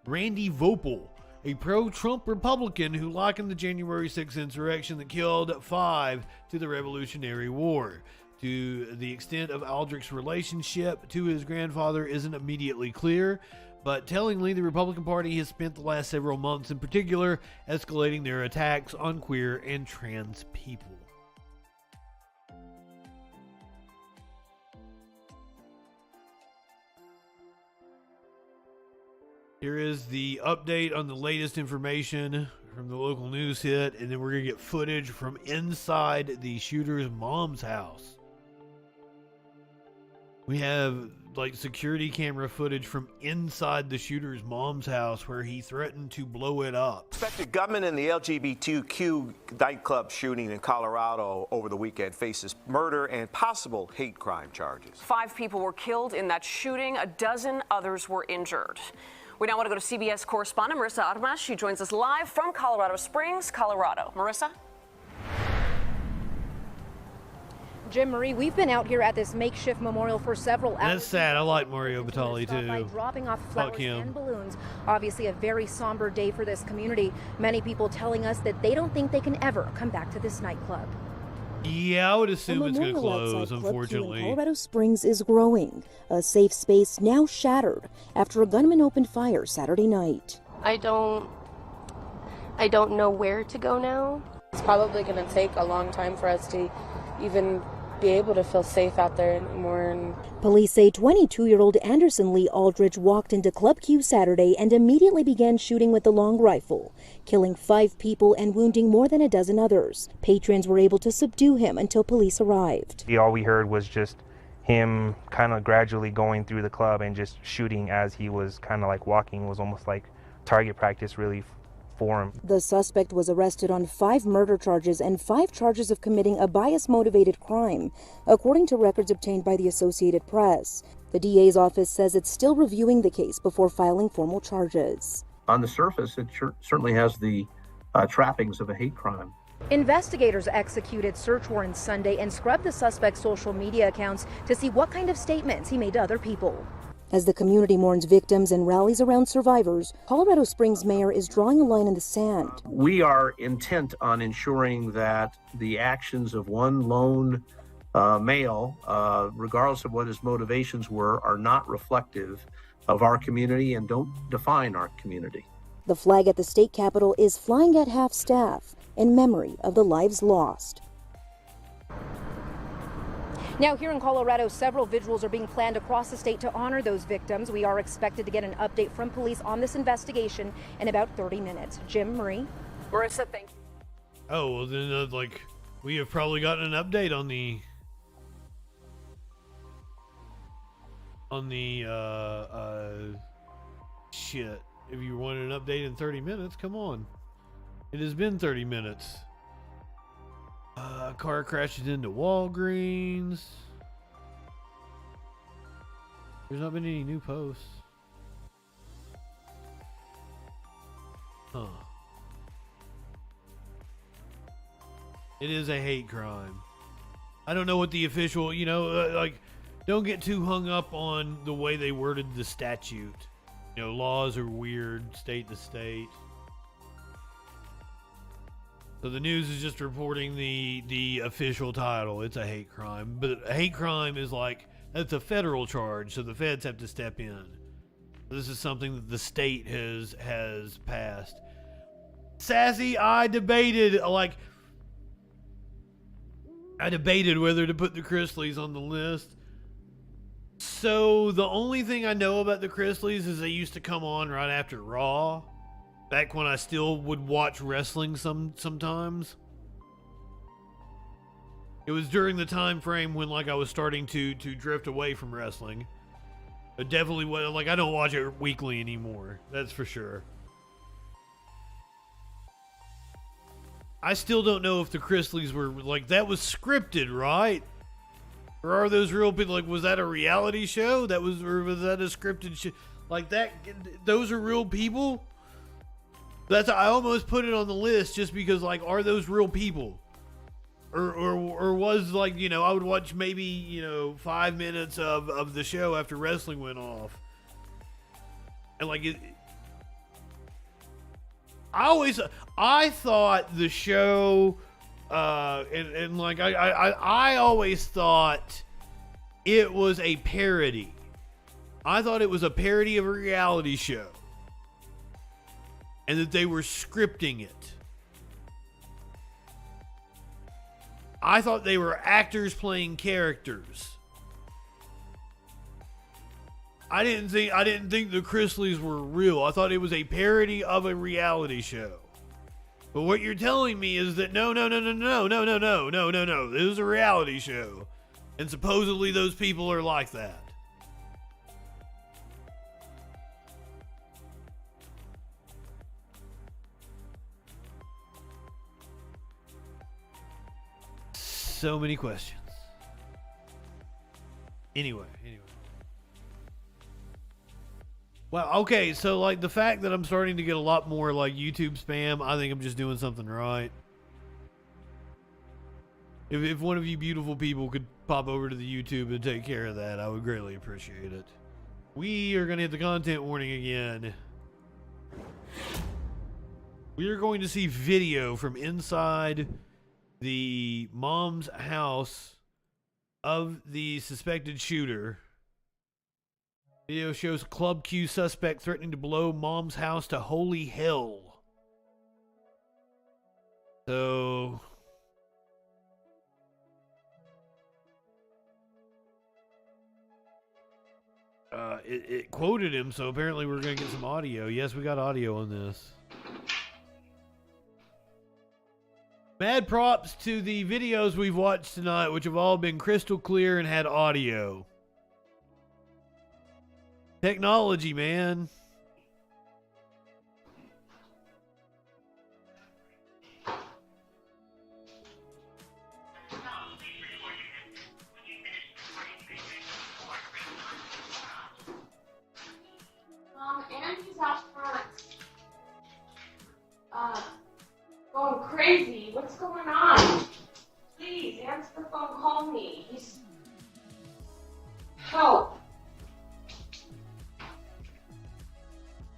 Randy Vopel, a pro-Trump Republican who likened the January 6th insurrection that killed 5 to the Revolutionary War. To the extent of Aldrich's relationship to his grandfather isn't immediately clear, But tellingly, the Republican Party has spent the last several months in particular escalating their attacks on queer and trans people. Here is the update on the latest information from the local news hit, and then we're going to get footage from inside the shooter's mom's house. We have like security camera footage from inside the shooter's mom's house where he threatened to blow it up. Suspected gunman in the LGBTQ nightclub shooting in Colorado over the weekend faces murder and possible hate crime charges. 5 people were killed in that shooting. A dozen others were injured. We now want to go to CBS correspondent Marissa Armas. She joins us live from Colorado Springs, Colorado. Marissa? Jim, Marie, we've been out here at this makeshift memorial for several hours. That's sad. I like Mario Batali too. By dropping off flowers and balloons. Obviously a very somber day for this community. Many people telling us that they don't think they can ever come back to this nightclub. Yeah, I would assume it's going to close, Club unfortunately. Q in Colorado Springs is growing. A safe space now shattered after a gunman opened fire Saturday night. I don't know where to go now. It's probably going to take a long time for us to even be able to feel safe out there anymore. Police say 22-year-old Anderson Lee Aldridge walked into Club Q Saturday and immediately began shooting with the long rifle, killing 5 people and wounding more than a dozen others. Patrons were able to subdue him until police arrived. All we heard was just him kind of gradually going through the club and just shooting as he was kind of like walking. It was almost like target practice really for him. The suspect was arrested on 5 murder charges and 5 charges of committing a bias-motivated crime, according to records obtained by the Associated Press. The DA's office says it's still reviewing the case before filing formal charges. On the surface, it certainly has the trappings of a hate crime. Investigators executed search warrants Sunday and scrubbed the suspect's social media accounts to see what kind of statements he made to other people. As the community mourns victims and rallies around survivors, Colorado Springs mayor is drawing a line in the sand. We are intent on ensuring that the actions of one lone male, regardless of what his motivations were, are not reflective of our community and don't define our community. The flag at the state capitol is flying at half-staff in memory of the lives lost. Now here in Colorado, several vigils are being planned across the state to honor those victims. We are expected to get an update from police on this investigation in about 30 minutes. Jim, Marie? Marissa, thank you. Oh, well then, we have probably gotten an update on the shit. If you wanted an update in 30 minutes, come on. It has been 30 minutes. Car crashes into Walgreens. There's not been any new posts. Huh. It is a hate crime. I don't know what the official, don't get too hung up on the way they worded the statute. Laws are weird, state to state. So the news is just reporting the official title. It's a hate crime. But a hate crime is that's a federal charge, so the feds have to step in. This is something that the state has passed. Sassy, I debated whether to put the Chrisleys on the list. So the only thing I know about the Chrisleys is they used to come on right after Raw. Back when I still would watch wrestling sometimes. It was during the time frame when I was starting to drift away from wrestling. But definitely I don't watch it weekly anymore. That's for sure. I still don't know if the Chrisleys were that was scripted, right? Or are those real people? Was that a reality show? Or was that a scripted show? Those are real people? I almost put it on the list just because, are those real people? Or was, I would watch maybe, 5 minutes of the show after wrestling went off. And, I thought the show, I always thought it was a parody I thought it was a parody of a reality show. And that they were scripting it. I thought they were actors playing characters. I didn't think the Chrisleys were real. I thought it was a parody of a reality show. But what you're telling me is that no. This is a reality show. And supposedly those people are like that. So many questions. Anyway. Well, okay, so like the fact that I'm starting to get a lot more like YouTube spam, I think I'm just doing something right. If one of you beautiful people could pop over to the YouTube and take care of that, I would greatly appreciate it. We are going to hit the content warning again. We are going to see video from inside the mom's house of the suspected shooter. Video shows Club Q suspect threatening to blow mom's house to holy hell. So it quoted him, so apparently we're going to get some audio. Yes, we got audio on this. Mad props to the videos we've watched tonight, which have all been crystal clear and had audio. Technology, man. Andy's out front. Going crazy. What's going on? Please answer the phone. Call me. He's help.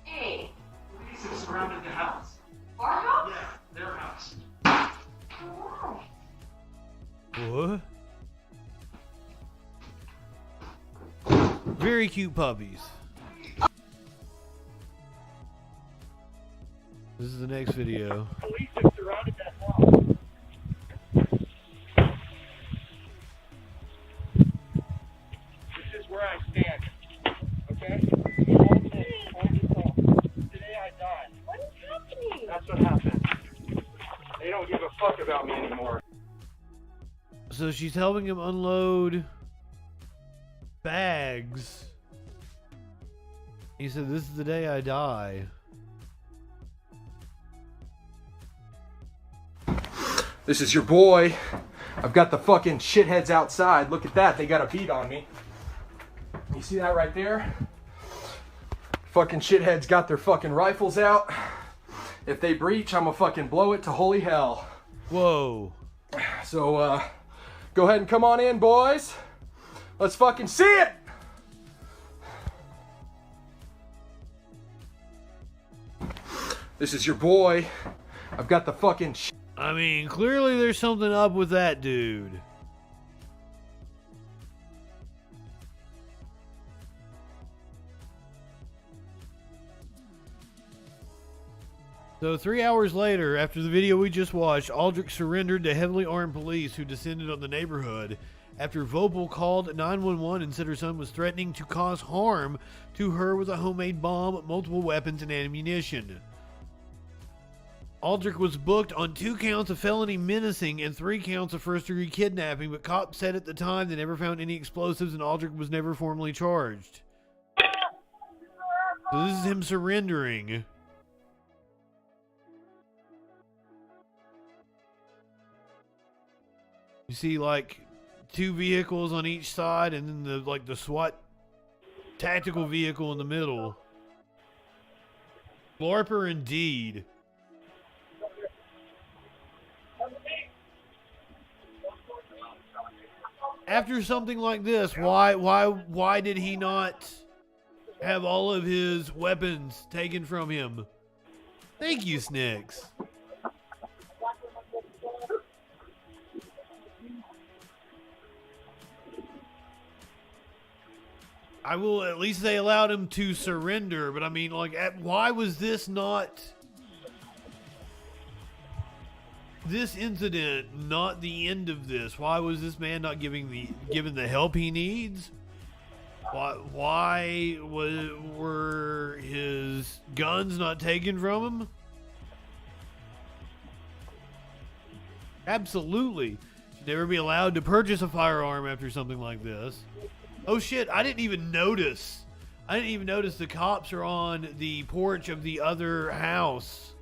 Hey. Police have surrounded the house. Our house? Yeah, their house. Why? What? Very cute puppies. This is the next video. Police have surrounded that house. This is where I stand. Okay? Hold this up. Today I died. What is happening? That's what happened. They don't give a fuck about me anymore. So she's helping him unload bags. He said, "This is the day I die." This is your boy. I've got the fucking shitheads outside. Look at that. They got a beat on me. You see that right there? Fucking shitheads got their fucking rifles out. If they breach, I'm gonna fucking blow it to holy hell. Whoa. So, go ahead and come on in, boys. Let's fucking see it! This is your boy. I've got the fucking I mean, clearly there's something up with that dude. So 3 hours later, after the video we just watched, Aldrich surrendered to heavily armed police who descended on the neighborhood after Vopel called 911 and said her son was threatening to cause harm to her with a homemade bomb, multiple weapons, and ammunition. Aldrich was booked on 2 counts of felony menacing and 3 counts of first-degree kidnapping, but cops said at the time they never found any explosives and Aldrich was never formally charged. So this is him surrendering. You see like 2 vehicles on each side and then the SWAT tactical vehicle in the middle. Blarper indeed. After something like this, why did he not have all of his weapons taken from him? Thank you, Snicks. I will at least they allowed him to surrender, but I mean, like, why was this not... This incident not the end of this? Why was this man not given the help he needs? Why were his guns not taken from him? Absolutely. Should never be allowed to purchase a firearm after something like this. Oh shit, I didn't even notice. The cops are on the porch of the other house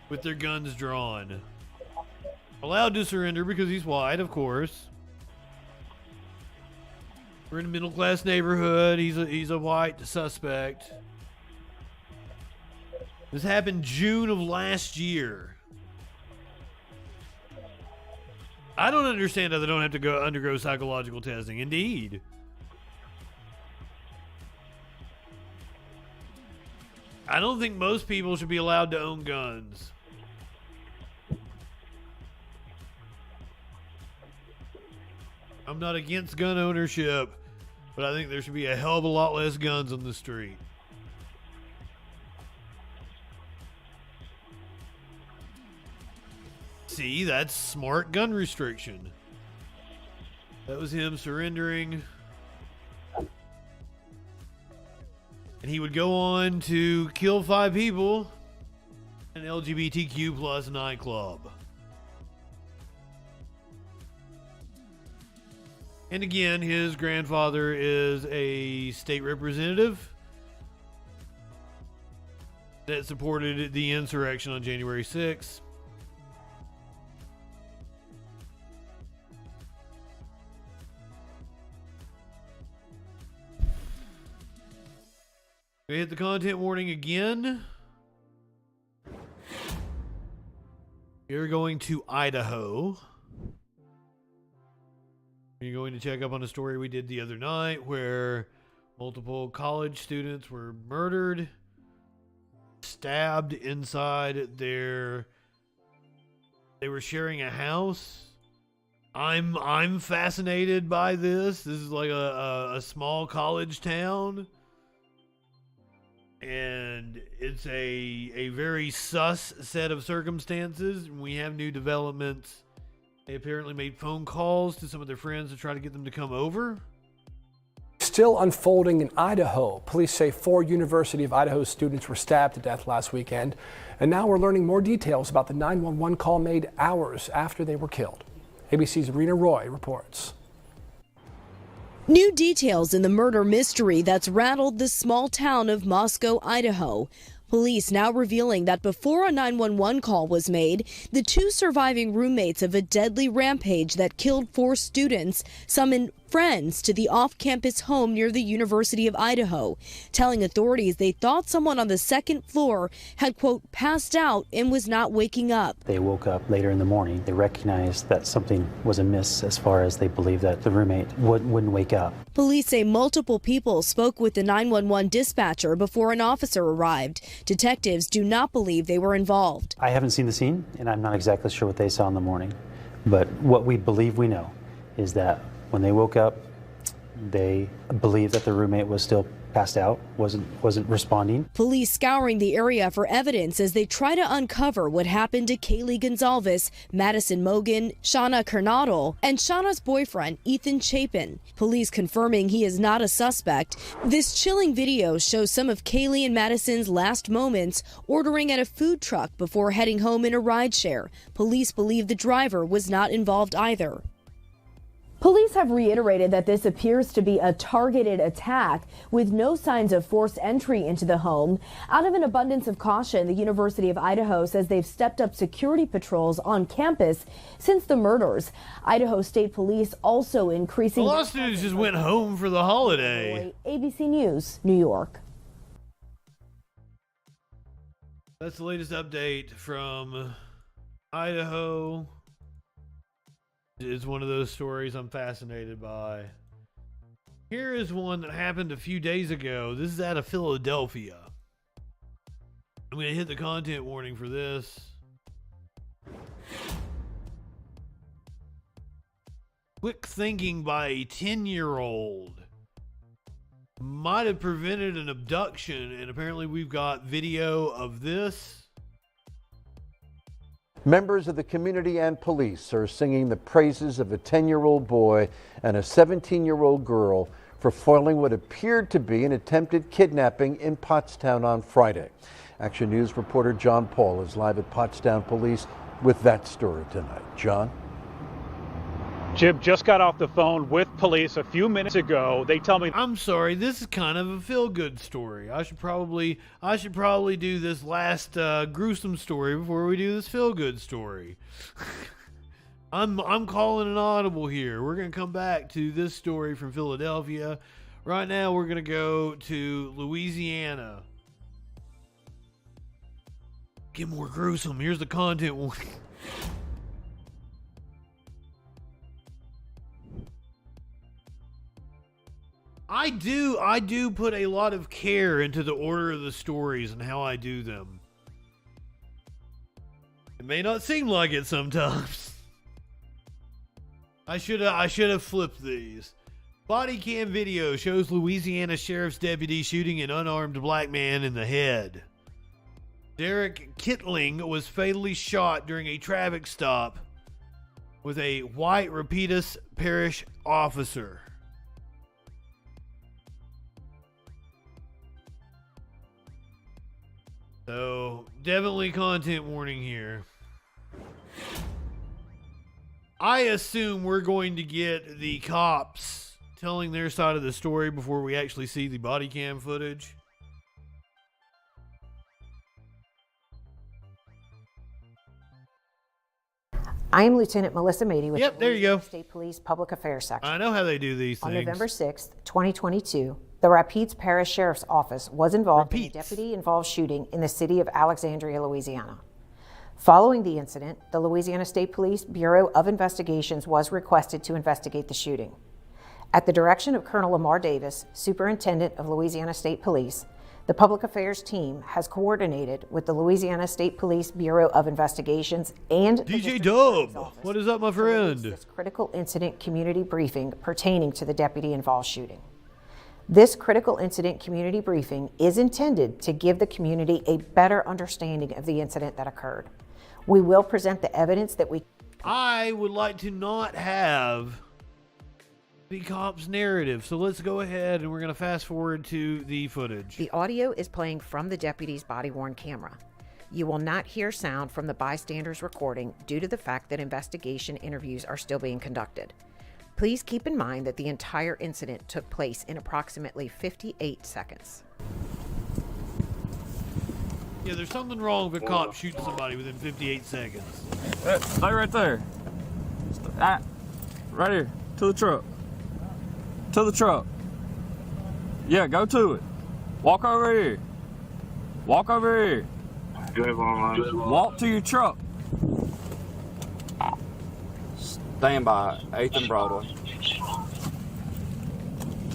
with their guns drawn. Allowed to surrender because he's white, of course. We're in a middle-class neighborhood. He's a white suspect. This happened June of last year. I don't understand how they don't have to undergo psychological testing. Indeed. I don't think most people should be allowed to own guns. I'm not against gun ownership, but I think there should be a hell of a lot less guns on the street. See, that's smart gun restriction. That was him surrendering. And he would go on to kill 5 people in an LGBTQ plus nightclub. And again, his grandfather is a state representative that supported the insurrection on January 6th. We hit the content warning again. You're going to Idaho. You're going to check up on a story we did the other night where multiple college students were murdered, stabbed inside they were sharing a house. I'm fascinated by this. This is like a small college town. And it's a very sus set of circumstances. We have new developments. They apparently made phone calls to some of their friends to try to get them to come over. Still unfolding in Idaho. Police say 4 University of Idaho students were stabbed to death last weekend. And now we're learning more details about the 911 call made hours after they were killed. ABC's Rena Roy reports. New details in the murder mystery that's rattled the small town of Moscow, Idaho. Police now revealing that before a 911 call was made, the 2 surviving roommates of a deadly rampage that killed 4 students summoned friends to the off-campus home near the University of Idaho, telling authorities they thought someone on the 2nd floor had, quote, passed out and was not waking up. They woke up later in the morning. They recognized that something was amiss as far as they believed that the roommate wouldn't wake up. Police say multiple people spoke with the 911 dispatcher before an officer arrived. Detectives do not believe they were involved. I haven't seen the scene, and I'm not exactly sure what they saw in the morning. But what we believe we know is that when they woke up, they believed that the roommate was still passed out, wasn't responding. Police scouring the area for evidence as they try to uncover what happened to Kaylee Gonzalez, Madison Mogan, Shauna Kernodle, and Shauna's boyfriend, Ethan Chapin. Police confirming he is not a suspect. This chilling video shows some of Kaylee and Madison's last moments ordering at a food truck before heading home in a rideshare. Police believe the driver was not involved either. Police have reiterated that this appears to be a targeted attack with no signs of forced entry into the home. Out of an abundance of caution, the University of Idaho says they've stepped up security patrols on campus since the murders. Idaho State Police also increasing... A lot of students just went home for the holiday. ABC News, New York. That's the latest update from Idaho. It's one of those stories I'm fascinated by. Here is one that happened a few days ago. This is out of Philadelphia. I'm going to hit the content warning for this. Quick thinking by a 10-year-old might have prevented an abduction, and apparently we've got video of this. Members of the community and police are singing the praises of a 10-year-old boy and a 17-year-old girl for foiling what appeared to be an attempted kidnapping in Pottstown on Friday. Action News reporter John Paul is live at Pottstown Police with that story tonight. John? Jib just got off the phone with police a few minutes ago. They tell me, I'm sorry, this is kind of a feel-good story. I should probably do this last gruesome story before we do this feel-good story. I'm calling an audible here. We're gonna come back to this story from Philadelphia. Right now, we're gonna go to Louisiana. Get more gruesome. Here's the content warning. I do put a lot of care into the order of the stories and how I do them. It may not seem like it sometimes. I should have flipped these. Body cam video shows Louisiana sheriff's deputy shooting an unarmed black man in the head. Derek Kittling was fatally shot during a traffic stop with a white Rapidas Parish officer. So, definitely content warning here. I assume we're going to get the cops telling their side of the story before we actually see the body cam footage. I am Lieutenant Melissa Mady with the Louisiana State Police Public Affairs Section. I know how they do these things. On November 6th, 2022, the Rapides Parish Sheriff's Office was involved in a deputy-involved shooting in the city of Alexandria, Louisiana. Following the incident, the Louisiana State Police Bureau of Investigations was requested to investigate the shooting. At the direction of Colonel Lamar Davis, Superintendent of Louisiana State Police, the Public Affairs team has coordinated with the Louisiana State Police Bureau of Investigations and DJ Dub. What is up, my friend? This critical incident community briefing pertaining to the deputy-involved shooting. This critical incident community briefing is intended to give the community a better understanding of the incident that occurred. We will present the evidence that we... I would like to not have the cop's narrative, so let's go ahead and we're going to fast forward to the footage. The audio is playing from the deputy's body-worn camera. You will not hear sound from the bystander's recording due to the fact that investigation interviews are still being conducted. Please keep in mind that the entire incident took place in approximately 58 seconds. Yeah, there's something wrong if a cop shoots somebody within 58 seconds. Stay right there. Right here. To the truck. To the truck. Yeah, go to it. Walk over here. Walk over here. Walk to your truck. Stand by 8th and Broadway.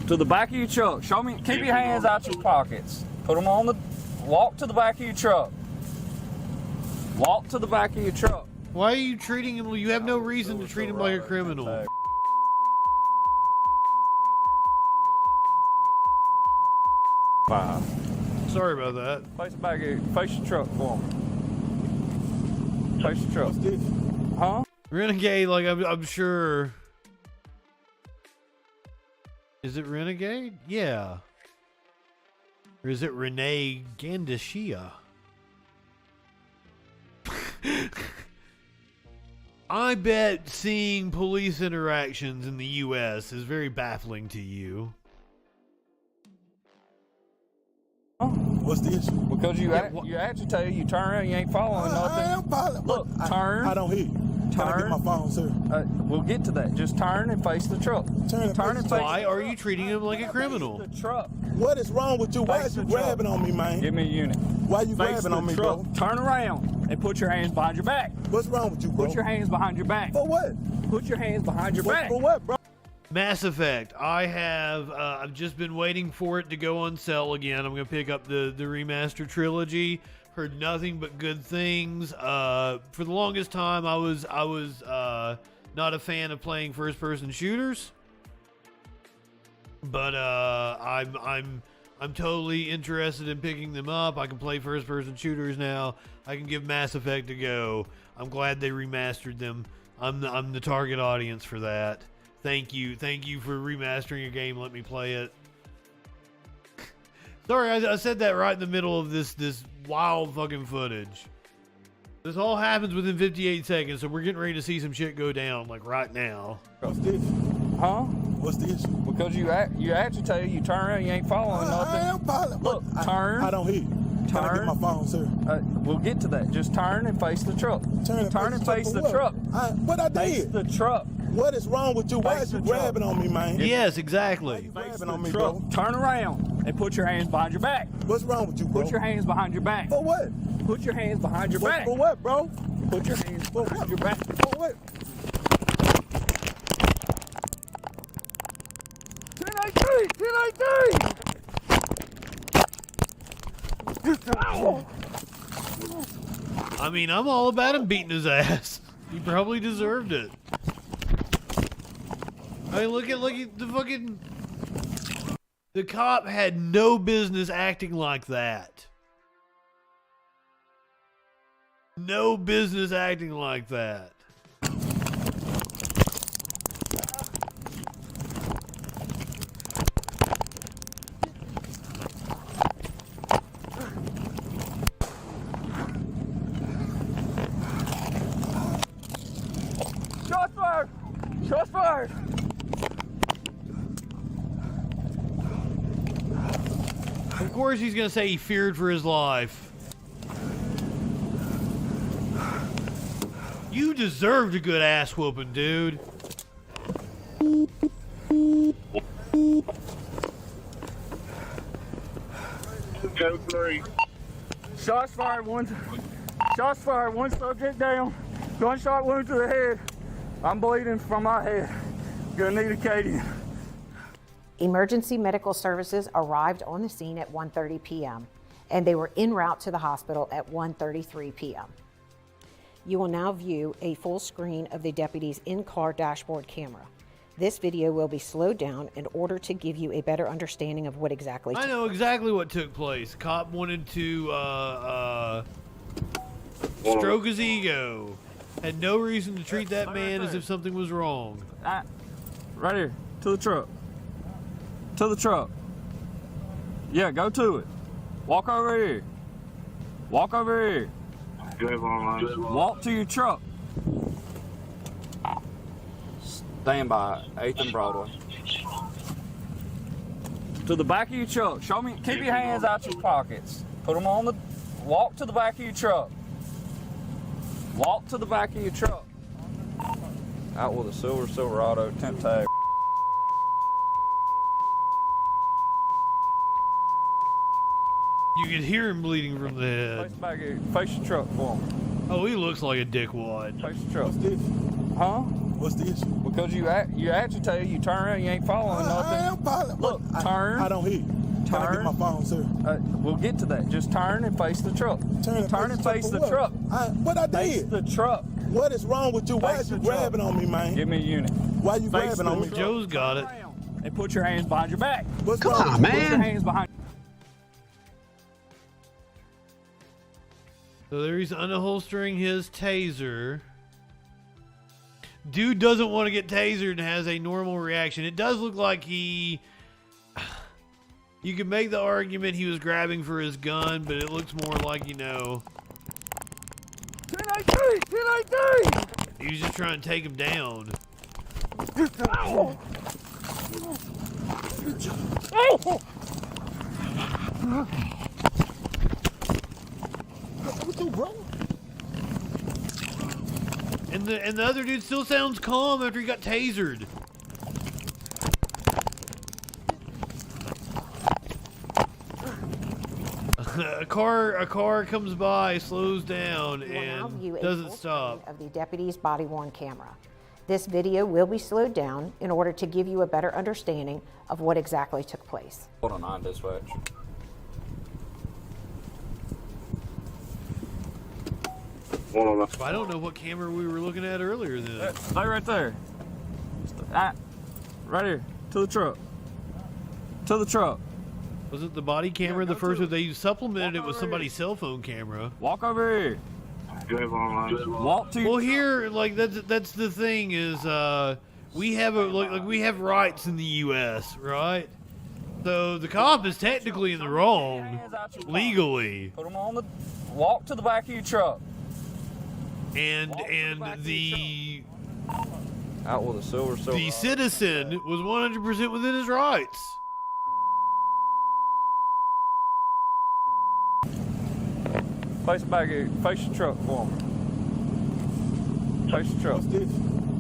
To the back of your truck. Show me. Keep your hands out your pockets. Put them on the... Walk to the back of your truck. Walk to the back of your truck. Why are you treating him? You have no reason to treat him like a criminal. Five. Sorry about that. Face the back here. Face your truck for me. Face your truck. Huh? Renegade, like I'm sure. Is it Renegade? Yeah. Or is it Renee Gandishia? I bet seeing police interactions in the U.S. is very baffling to you. What's the issue? Because you agitate, you turn around, you ain't following nothing. I am following. Look, turn. I don't hear you. Can I get my phone, sir? We'll get to that. Just turn and face the truck. Turn and face. Why are you treating him like a criminal? The truck. What is wrong with you? Why is you grabbing on me, man? Give me a unit. Why you grabbing on me, bro? Turn around and put your hands behind your back. What's wrong with you, bro? Put your hands behind your back. For what? Put your hands behind your back. For what, bro? Mass Effect. I've just been waiting for it to go on sale again. I'm gonna pick up the remaster trilogy. Heard nothing but good things. For the longest time, I was not a fan of playing first-person shooters. But I'm totally interested in picking them up. I can play first-person shooters now. I can give Mass Effect a go. I'm glad they remastered them. I'm the target audience for that. Thank you for remastering a game. Let me play it. Sorry, I said that right in the middle of this wild fucking footage. This all happens within 58 seconds, so we're getting ready to see some shit go down, like right now. What's this? Huh? What's the issue? Because you actually tell you turn around, you ain't following nothing. I am following. Look, turn. I don't hear you. Can I get my phone, sir? We'll get to that. Just turn and face the truck. Turn and face the truck. What I did? Face the truck. What is wrong with you? Why is you grabbing on me, man? Yes, exactly. Grabbing on me, bro. Turn around and put your hands behind your back. What's wrong with you, bro? Put your hands behind your back. For what? Put your hands behind your back. For what, bro? Put your hands behind your back. For what? 10-8-3! I mean, I'm all about him beating his ass. He probably deserved it. I mean, look at the fucking... The cop had no business acting like that. No business acting like that. Shots fired! Shots fired! Of course he's gonna say he feared for his life. You deserved a good ass whooping, dude. Go 3. Shots fired, one subject down. Gunshot wound to the head. I'm bleeding from my head. Gonna need a Acadian. Emergency medical services arrived on the scene at 1:30 p.m. and they were en route to the hospital at 1:33 p.m. You will now view a full screen of the deputy's in-car dashboard camera. This video will be slowed down in order to give you a better understanding of what exactly took I know exactly what took place. Cop wanted to stroke his ego. Had no reason to treat that man as if something was wrong. Right here, to the truck. To the truck. Yeah, go to it. Walk over here. Walk over here. Walk to your truck. Stand by, 8th and Broadway. To the back of your truck. Show me, keep your hands out your pockets. Put them on the, walk to the back of your truck. Walk to the back of your truck. Out with a Silverado, temp tag. You could hear him bleeding from the head. Face back here. Face your truck for him. Oh, he looks like a dickwad. Face your truck. What's this? Huh? What's the issue? Because you actually tell you turn around, you ain't following nothing. I am following. Look, turn. I don't hear you. Can I get my phone, sir? We'll get to that. Just turn and face the truck. Turn and face the truck. What I did? Face the truck. What is wrong with you? Why is you grabbing on me, man? Give me a unit. Why you grabbing on me? Joe's got it. And put your hands behind your back. What's Come wrong? on, man. Put your hands behind. So there he's unholstering his taser. Dude doesn't want to get tasered and has a normal reaction. It does look like he... You can make the argument he was grabbing for his gun, but it looks more like, you know... 10-8-3! He was just trying to take him down. Ow. What's you, bro? And the other dude still sounds calm after he got tasered. A car comes by, slows down, and doesn't stop. Of the deputy's body-worn camera. This video will be slowed down in order to give you a better understanding of what exactly took place. Hold on, 9 dispatch. I don't know what camera we were looking at earlier then. Stay right there. Right here, to the truck. To the truck. Was it the body camera? The first one they supplemented it with somebody's cell phone camera. Walk over here. Walk to. Well, here, like that's the thing is, we have we have rights in the U.S., right? So the cop is technically in the wrong, legally. Put them on the. Walk to the back of your truck. And the. Out with a silver. The citizen was 100% within his rights. Face the back here. Face the truck for me. Face the truck. What's this?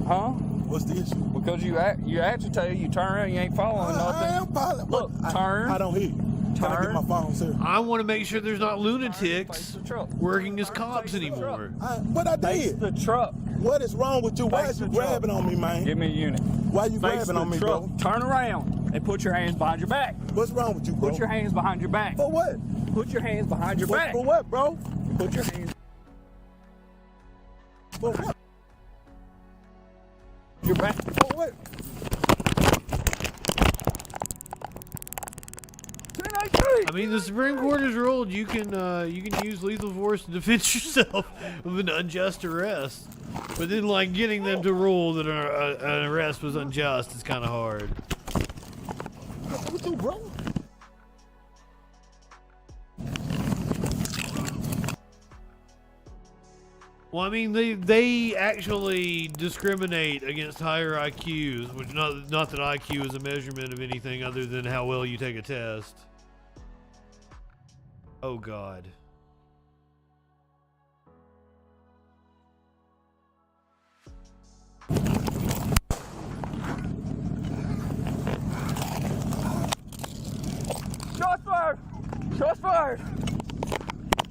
Huh? What's the issue? Because you agitate, you turn around, you ain't following nothing. I am following. Look, turn. I don't hear you. Can I get my phone, sir? I want to make sure there's not lunatics working as cops anymore. What I did? Face the truck. What is wrong with you? Why is you grabbing on me, man? Give me a unit. Why you Face grabbing on me, truck. bro? Turn around and put your hands behind your back. What's wrong with you, bro? Put your hands behind your back. For what? Put your hands behind your back. For what, bro? Put your hands. For what? Your back. For what? I mean, the Supreme Court has ruled you can use lethal force to defend yourself of an unjust arrest, but then like getting them to rule that an arrest was unjust is kind of hard. What you, bro? Well, I mean, they actually discriminate against higher IQs, which not that IQ is a measurement of anything other than how well you take a test. Oh God. Shots fired! Shots fired!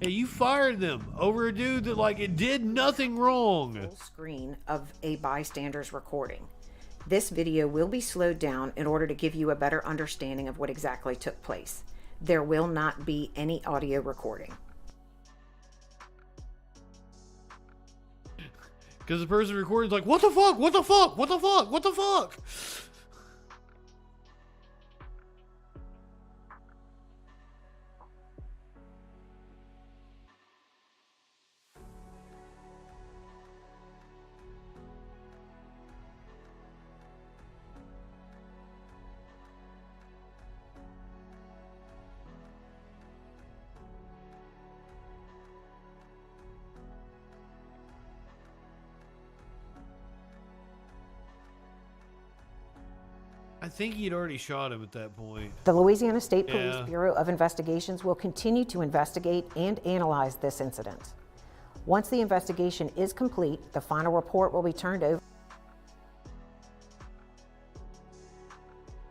Hey, you fired them over a dude that like it did nothing wrong. Full screen of a bystander's recording. This video will be slowed down in order to give you a better understanding of what exactly took place. There will not be any audio recording. Because the person recording is like, what the fuck? What the fuck? What the fuck? What the fuck? I think he'd already shot him at that point. The Louisiana State Police Yeah. Bureau of Investigations will continue to investigate and analyze this incident. Once the investigation is complete, the final report will be turned over.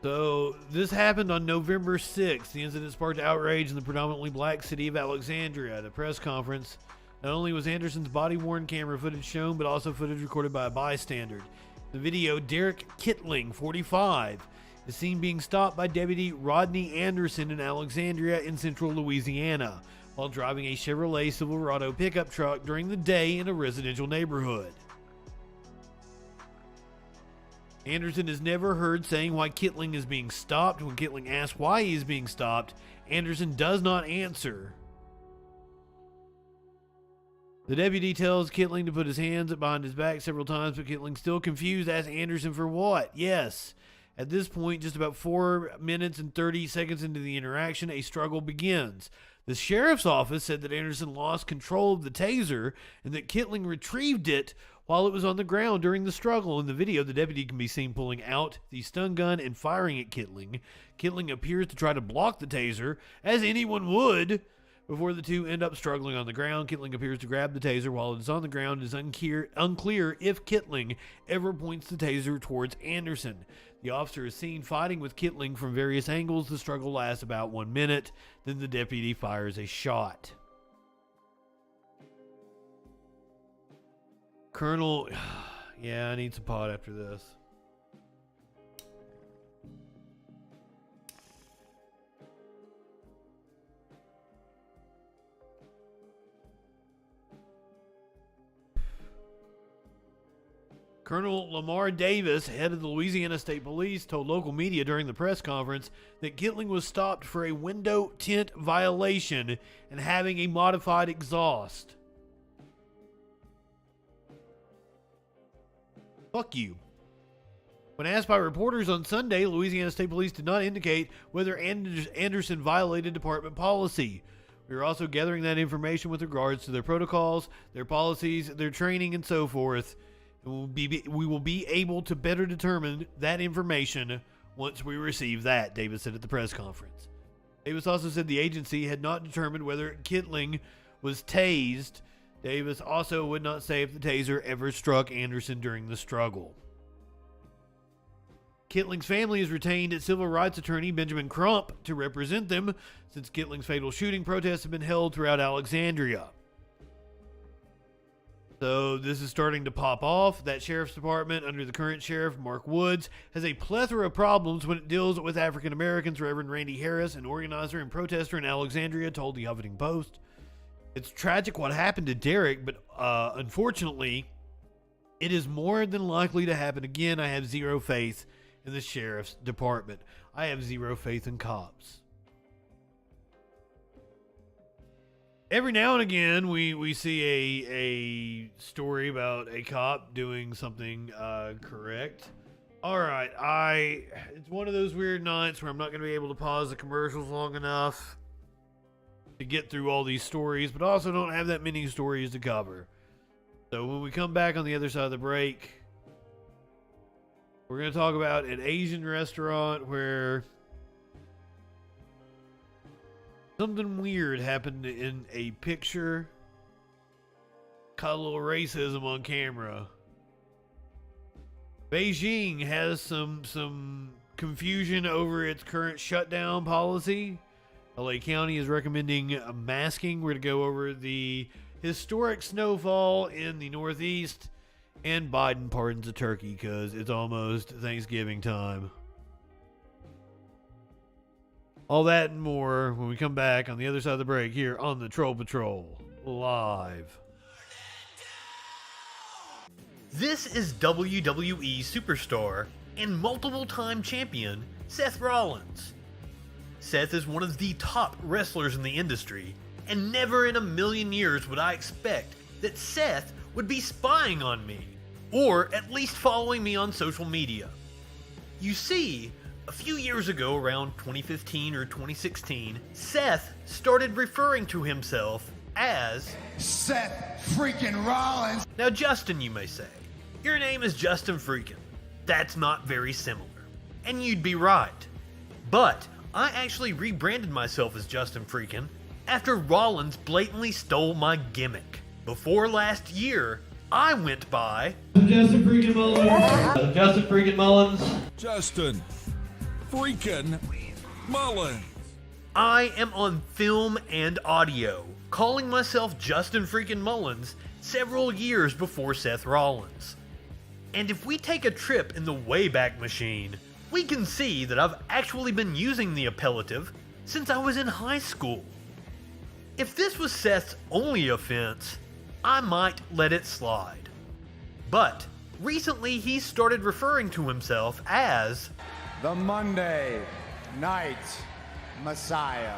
So this happened on November 6th. The incident sparked outrage in the predominantly black city of Alexandria. At a press conference, not only was Anderson's body-worn camera footage shown, but also footage recorded by a bystander. In the video, Derek Kittling, 45, is seen being stopped by Deputy Rodney Anderson in Alexandria in central Louisiana while driving a Chevrolet Silverado pickup truck during the day in a residential neighborhood. Anderson is never heard saying why Kittling is being stopped. When Kittling asks why he is being stopped, Anderson does not answer. The deputy tells Kittling to put his hands behind his back several times, but Kittling, still confused, asks Anderson for what? Yes. At this point, just about 4 minutes and 30 seconds into the interaction, a struggle begins. The sheriff's office said that Anderson lost control of the taser and that Kittling retrieved it while it was on the ground during the struggle. In the video, the deputy can be seen pulling out the stun gun and firing at Kittling. Kittling appears to try to block the taser, as anyone would. Before the two end up struggling on the ground, Kittling appears to grab the taser while it is on the ground. It is unclear if Kittling ever points the taser towards Anderson. The officer is seen fighting with Kittling from various angles. The struggle lasts about 1 minute. Then the deputy fires a shot. Colonel, yeah, I need some pot after this. Colonel Lamar Davis, head of the Louisiana State Police, told local media during the press conference that Kittling was stopped for a window tint violation and having a modified exhaust. Fuck you. When asked by reporters on Sunday, Louisiana State Police did not indicate whether Anderson violated department policy. We are also gathering that information with regards to their protocols, their policies, their training, and so forth. We will be able to better determine that information once we receive that, Davis said at the press conference. Davis also said the agency had not determined whether Kittling was tased. Davis also would not say if the taser ever struck Anderson during the struggle. Kittling's family has retained its civil rights attorney Benjamin Crump to represent them since Kittling's fatal shooting protests have been held throughout Alexandria. So this is starting to pop off. That sheriff's department under the current sheriff, Mark Woods, has a plethora of problems when it deals with African Americans. Reverend Randy Harris, an organizer and protester in Alexandria, told the Huffington Post. It's tragic what happened to Derek, but unfortunately, it is more than likely to happen again. I have zero faith in the sheriff's department. I have zero faith in cops. Every now and again, we see a story about a cop doing something correct. All right, it's one of those weird nights where I'm not going to be able to pause the commercials long enough to get through all these stories, but also don't have that many stories to cover. So when we come back on the other side of the break, we're going to talk about an Asian restaurant where something weird happened in a picture. Caught a little racism on camera. Beijing has some confusion over its current shutdown policy. LA County is recommending masking. We're going to go over the historic snowfall in the Northeast. And Biden pardons a turkey because it's almost Thanksgiving time. All that and more when we come back on the other side of the break here on the Troll Patrol Live. This is WWE superstar and multiple-time champion Seth Rollins. Seth is one of the top wrestlers in the industry, and never in a million years would I expect that Seth would be spying on me, or at least following me on social media. You see, a few years ago, around 2015 or 2016, Seth started referring to himself as Seth freaking Rollins. Now, Justin, you may say, your name is Justin Freakin. That's not very similar. And you'd be right. But I actually rebranded myself as Justin Freakin after Rollins blatantly stole my gimmick. Before last year, I went by Justin Freakin Mullins. Justin Freakin Mullins. Justin freaking Mullins. I am on film and audio, calling myself Justin freaking Mullins several years before Seth Rollins. And if we take a trip in the Wayback Machine, we can see that I've actually been using the appellative since I was in high school. If this was Seth's only offense, I might let it slide. But recently he started referring to himself as The Monday Night Messiah.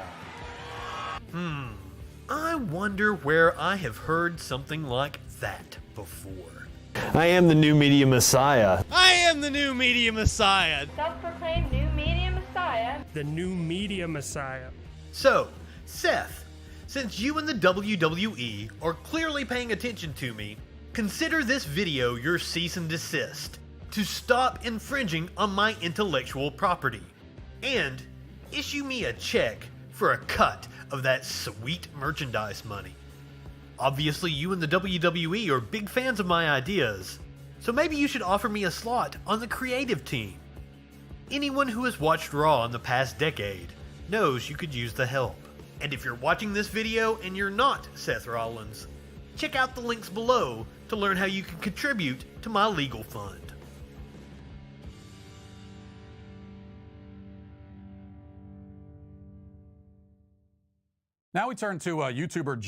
I wonder where I have heard something like that before. I am the new media messiah. I am the new media messiah. Self-proclaimed new media messiah. The new media messiah. So, Seth, since you and the WWE are clearly paying attention to me, consider this video your cease and desist to stop infringing on my intellectual property, and issue me a check for a cut of that sweet merchandise money. Obviously, you and the WWE are big fans of my ideas, so maybe you should offer me a slot on the creative team. Anyone who has watched Raw in the past decade knows you could use the help. And if you're watching this video and you're not Seth Rollins, check out the links below to learn how you can contribute to my legal fund. Now we turn to YouTuber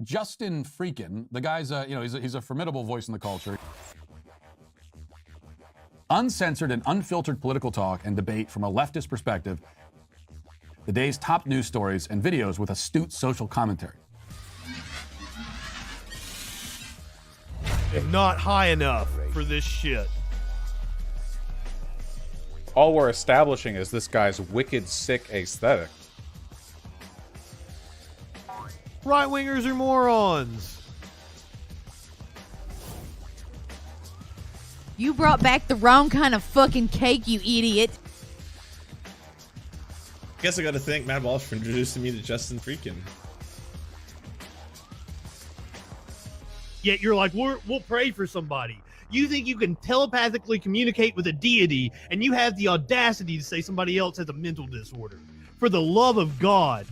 Justin Freakin. The guy's, he's a formidable voice in the culture. Uncensored and unfiltered political talk and debate from a leftist perspective. The day's top news stories and videos with astute social commentary. Not high enough for this shit. All we're establishing is this guy's wicked, sick aesthetic. Right-wingers are morons. You brought back the wrong kind of fucking cake, you idiot. Guess I gotta thank Matt Walsh for introducing me to Justin Freakin. Yet you're like, we'll pray for somebody. You think you can telepathically communicate with a deity, and you have the audacity to say somebody else has a mental disorder. For the love of God.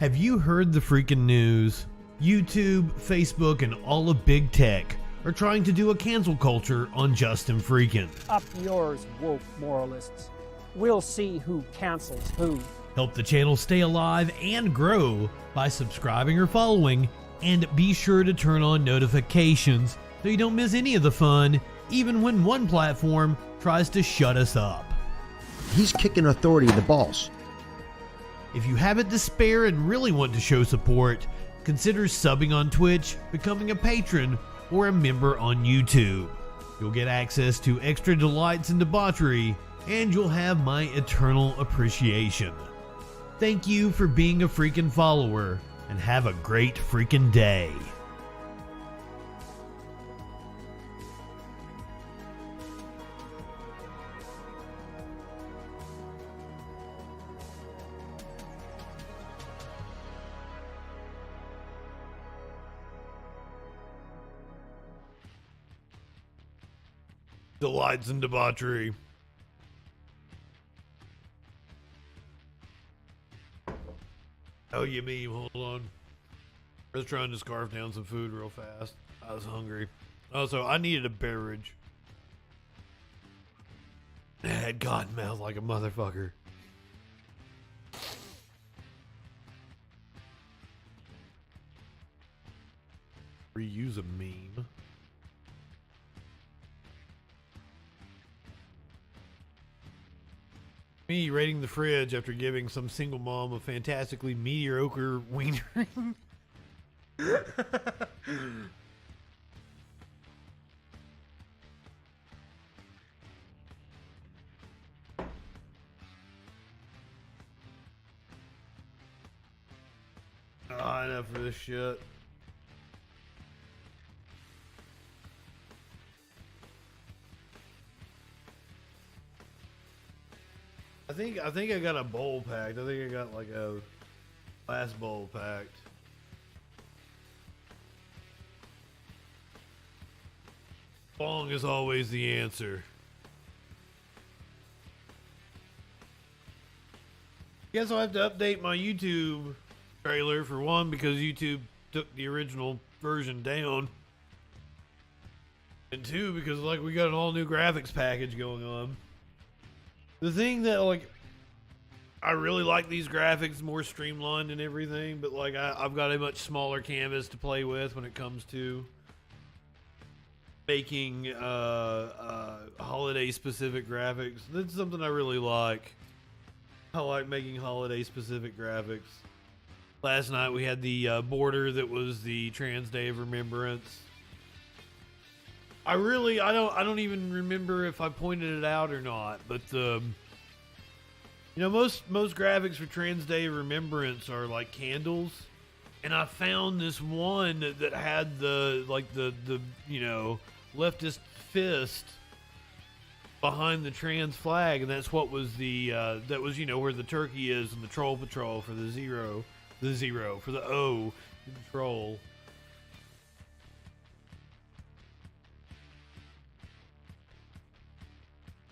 Have you heard the freaking news? YouTube, Facebook, and all of big tech are trying to do a cancel culture on Justin Freakin. Up yours, woke moralists. We'll see who cancels who. Help the channel stay alive and grow by subscribing or following, and be sure to turn on notifications so you don't miss any of the fun, even when one platform tries to shut us up. He's kicking authority in the balls. If you have it to spare and really want to show support, consider subbing on Twitch, becoming a patron, or a member on YouTube. You'll get access to extra delights and debauchery, and you'll have my eternal appreciation. Thank you for being a freaking follower, and have a great freaking day. Delights and debauchery. Oh, you meme. Hold on. I was trying to scarf down some food real fast. I was hungry. Also, I needed a beverage. It had cotton mouth like a motherfucker. Reuse a meme. Me raiding the fridge after giving some single mom a fantastically mediocre wiener. Enough of this shit. I think I got a bowl packed. I think I got like a last bowl packed. Bong is always the answer. Guess I'll have to update my YouTube trailer for one, because YouTube took the original version down. And two, because like we got an all new graphics package going on. The thing that, like, I really like these graphics, more streamlined and everything, but like I've got a much smaller canvas to play with when it comes to making holiday specific graphics. That's something I really like. I like making holiday specific graphics. Last night we had the border that was the Trans Day of Remembrance. I don't even remember if I pointed it out or not, but you know, most graphics for Trans Day of Remembrance are like candles, and I found this one that had the you know, leftist fist behind the trans flag, and that's what was the that was, you know, where the turkey is and the troll patrol for the zero for the O, the troll.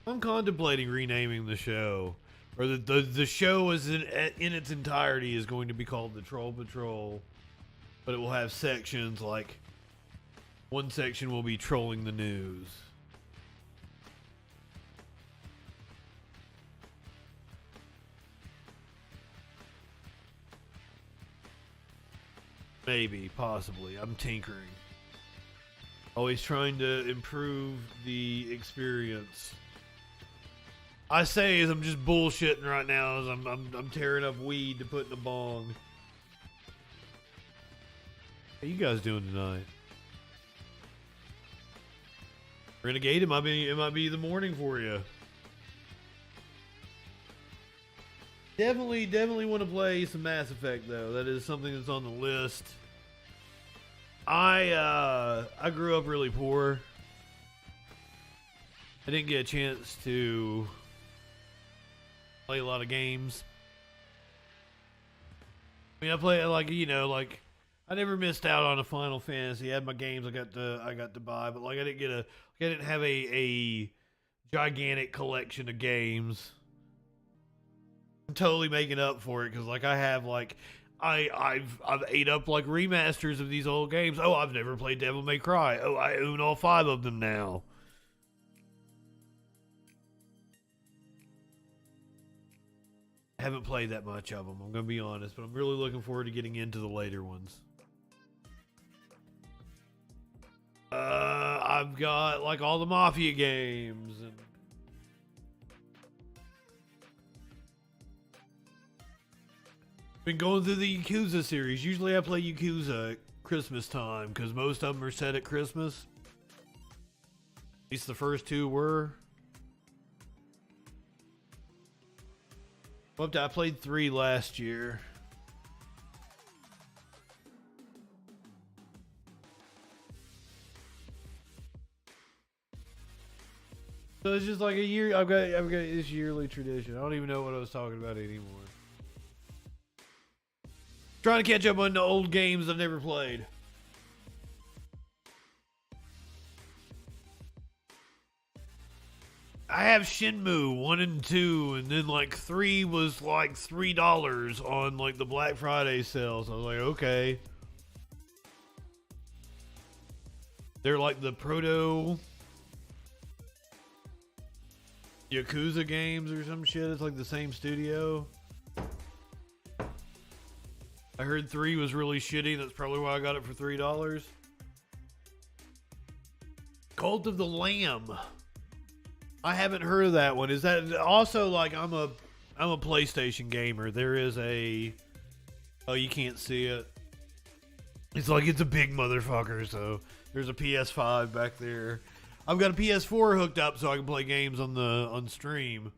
I'm contemplating renaming the show, or the show is in its entirety is going to be called the Troll Patrol, but it will have sections. Like one section will be trolling the news. Maybe, possibly. I'm tinkering. Always trying to improve the experience. I say as I'm just bullshitting right now as I'm tearing up weed to put in a bong. How you guys doing tonight? Renegade, it might be the morning for you. Definitely want to play some Mass Effect though. That is something that's on the list. I grew up really poor. I didn't get a chance to play a lot of games. I mean, I play like I never missed out on a Final Fantasy. I had my games I got to buy, but like I didn't have a gigantic collection of games. I'm totally making up for it because like I have like I've ate up like remasters of these old games. Oh, I've never played Devil May Cry. Oh, I own all 5 of them now. I haven't played that much of them, I'm gonna be honest, but I'm really looking forward to getting into the later ones. I've got like all the Mafia games and been going through the Yakuza series. Usually I play Yakuza at Christmas time because most of them are set at Christmas. At least the first 2 were. I played 3 last year. So it's just like a year. I've got this yearly tradition. I don't even know what I was talking about anymore. Trying to catch up on the old games I've never played. I have Shenmue 1 and 2, and then like 3 was like $3 on like the Black Friday sales. I was like, okay. They're like the proto Yakuza games or some shit. It's like the same studio. I heard 3 was really shitty. That's probably why I got it for $3. Cult of the Lamb. I haven't heard of that one. Is that also like I'm a PlayStation gamer. There is a you can't see it. It's like it's a big motherfucker, so there's a PS5 back there. I've got a PS4 hooked up so I can play games on stream.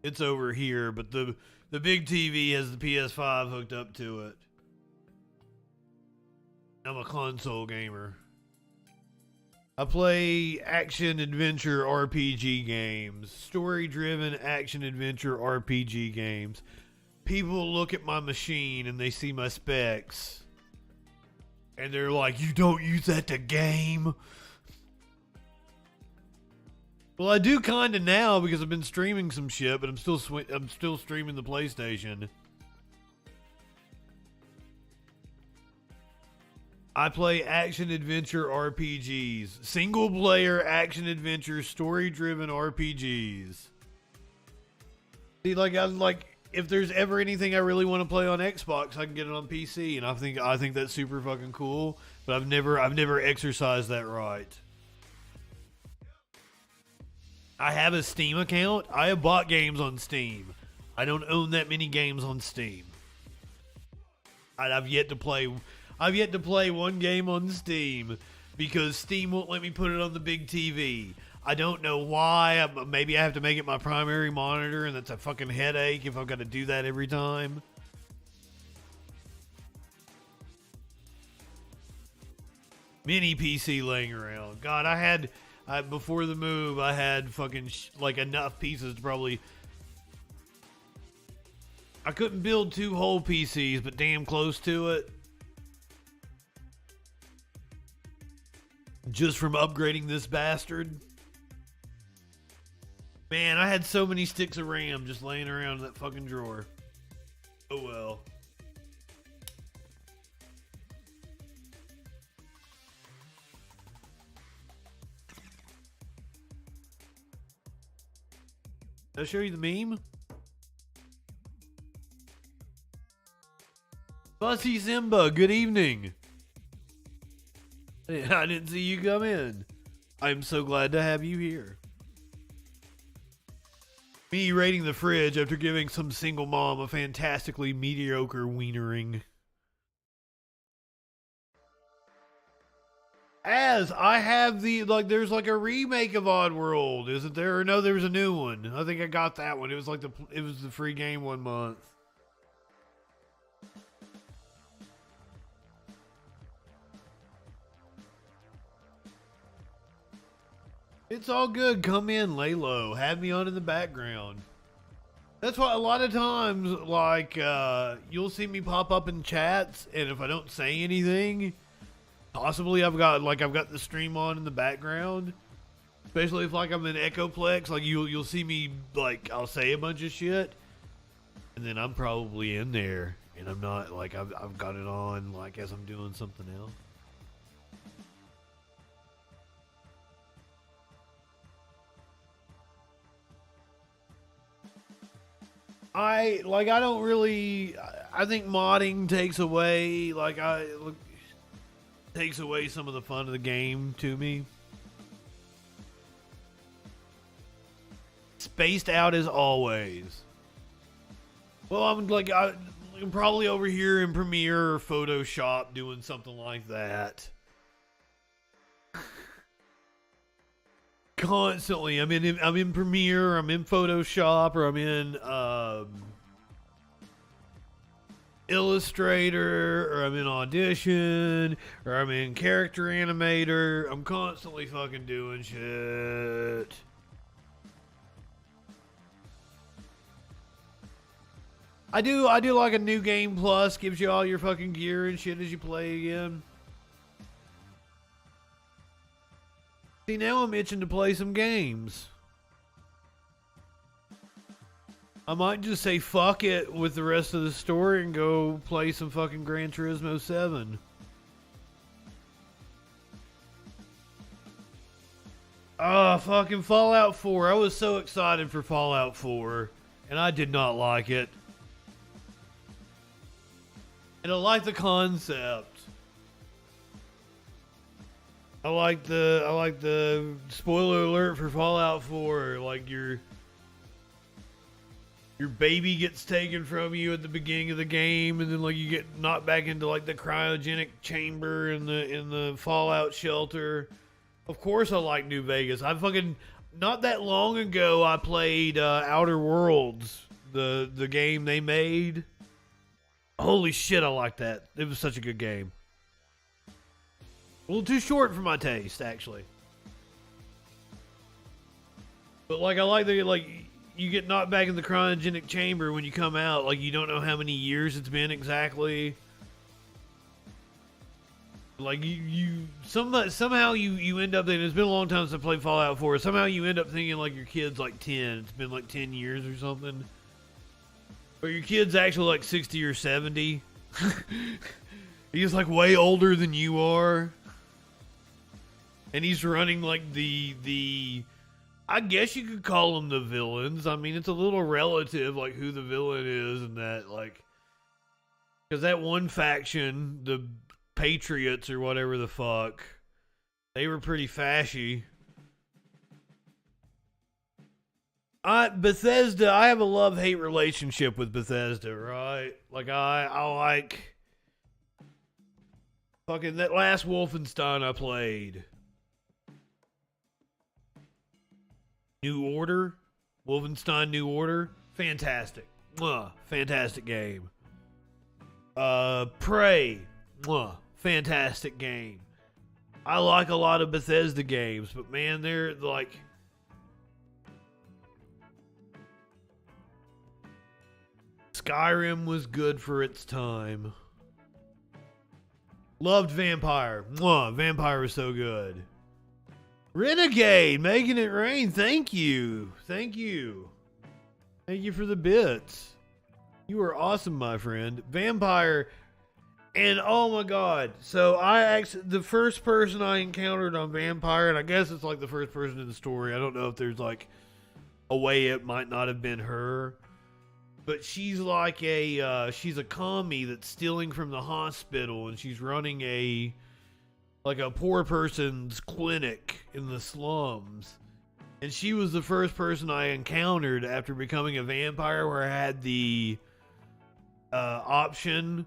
It's over here, but the big TV has the PS5 hooked up to it. I'm a console gamer. I play action-adventure RPG games. Story-driven action-adventure RPG games. People look at my machine and they see my specs. And they're like, you don't use that to game? Well, I do kind of now because I've been streaming some shit, but I'm still streaming the PlayStation. I play action-adventure RPGs. Single-player action-adventure story-driven RPGs. See, if there's ever anything I really want to play on Xbox, I can get it on PC, and I think that's super fucking cool. But I've never exercised that right. I have a Steam account. I have bought games on Steam. I don't own that many games on Steam. I've yet to play one game on Steam because Steam won't let me put it on the big TV. I don't know why. Maybe I have to make it my primary monitor, and that's a fucking headache if I've got to do that every time. Mini PC laying around. God, before the move, I had fucking enough pieces to probably. I couldn't build 2 whole PCs, but damn close to it. Just from upgrading this bastard. Man, I had so many sticks of RAM just laying around in that fucking drawer. Oh well. Did I show you the meme? Bussy Simba, good evening. I didn't see you come in. I'm so glad to have you here. Me raiding the fridge after giving some single mom a fantastically mediocre wienering. As I have there's like a remake of Oddworld, isn't there? Or no, there's a new one. I think I got that one. It was the free game 1 month. It's all good. Come in, lay low. Have me on in the background. That's why a lot of times, you'll see me pop up in chats, and if I don't say anything, possibly I've got the stream on in the background. Especially if I'm in Echoplex, you'll see me I'll say a bunch of shit, and then I'm probably in there, and I'm not I've got it on as I'm doing something else. I don't really. I think modding takes away takes away some of the fun of the game to me. Spaced out as always. Well, I'm probably over here in Premiere or Photoshop doing something like that. Constantly, I'm in Premiere, I'm in Photoshop, or I'm in Illustrator, or I'm in Audition, or I'm in Character Animator. I'm constantly fucking doing shit. I do like a New Game Plus, gives you all your fucking gear and shit as you play again. See, now I'm itching to play some games. I might just say fuck it with the rest of the story and go play some fucking Gran Turismo 7. Fucking Fallout 4. I was so excited for Fallout 4, and I did not like it. And I like the concept. I like the spoiler alert for Fallout 4. Your baby gets taken from you at the beginning of the game, and then you get knocked back into the cryogenic chamber in the Fallout shelter. Of course I like New Vegas. Not that long ago I played Outer Worlds, the game they made. Holy shit, I like that. It was such a good game. A little too short for my taste, actually. But I like that you get knocked back in the cryogenic chamber when you come out. You don't know how many years it's been exactly. Somehow you end up thinking, it's been a long time since I played Fallout 4. Somehow you end up thinking your kid's 10. It's been 10 years or something. Or your kid's actually 60 or 70. He's way older than you are. And he's running the I guess you could call them the villains. I mean, it's a little relative who the villain is, and that because that one faction, the Patriots or whatever the fuck, they were pretty fashy. Bethesda, I have a love-hate relationship with Bethesda, right? I like fucking that last Wolfenstein I played. New Order? Wolfenstein New Order? Fantastic. Fantastic game. Prey. Fantastic game. I like a lot of Bethesda games, but man, they're Skyrim was good for its time. Loved Vampire. Vampire was so good. Renegade, making it rain. Thank you. Thank you. Thank you for the bits. You are awesome, my friend. Vampire. And oh my god. So the first person I encountered on Vampire, and I guess it's the first person in the story. I don't know if there's a way it might not have been her. but she's like she's a commie that's stealing from the hospital, and she's running a poor person's clinic in the slums. And she was the first person I encountered after becoming a vampire, where I had the option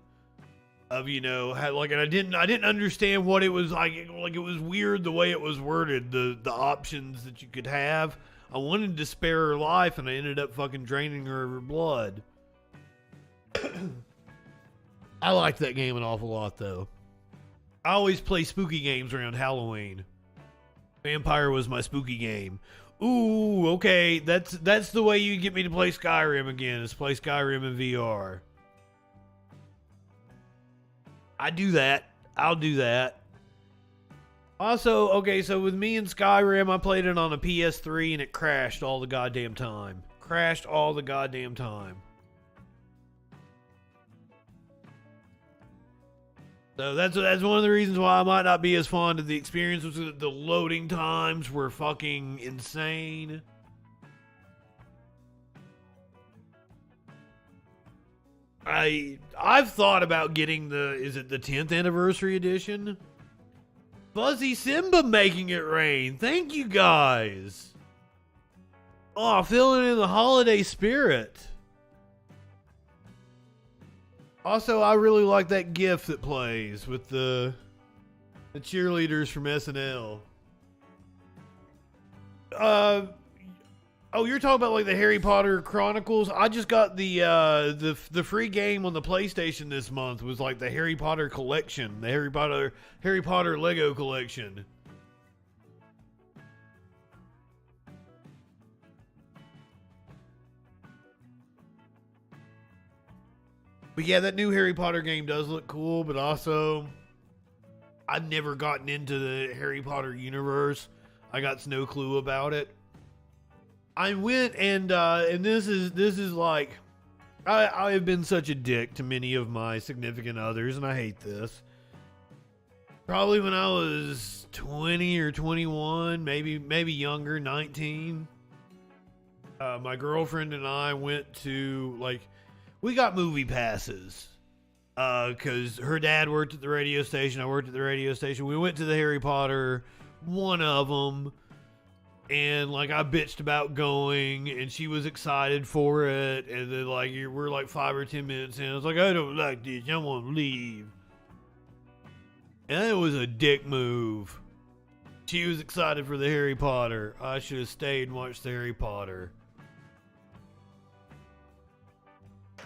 of, and I didn't understand what it was like. Like, it was weird the way it was worded, the options that you could have. I wanted to spare her life, and I ended up fucking draining her of her blood. I liked that game an awful lot, though. I always play spooky games around Halloween. Vampire was my spooky game. Ooh, okay, that's the way you get me to play Skyrim again, is play Skyrim in VR. I'll do that. Also, okay, so with me and Skyrim, I played it on a PS3 and it crashed all the goddamn time. So that's one of the reasons why I might not be as fond of the experience. Was that the loading times were fucking insane. I've thought about getting is it the 10th anniversary edition? Fuzzy Simba making it rain. Thank you guys. Oh, feeling in the holiday spirit. Also, I really like that GIF that plays with the cheerleaders from SNL. Oh, you're talking about like the Harry Potter Chronicles? I just got the free game on the PlayStation this month was like the Harry Potter collection, the Harry Potter Lego collection. But yeah, that new Harry Potter game does look cool, but also I've never gotten into the Harry Potter universe. I got no clue about it. I went and this is like, I have been such a dick to many of my significant others, and I hate this. Probably when I was 20 or 21, maybe younger, 19. My girlfriend and I went to, we got movie passes. Because her dad worked at the radio station, I worked at the radio station. We went to the Harry Potter, one of them. And I bitched about going, and she was excited for it. And then we're 5 or 10 minutes in. I was like, I don't like this. I want to leave. And it was a dick move. She was excited for the Harry Potter. I should have stayed and watched the Harry Potter.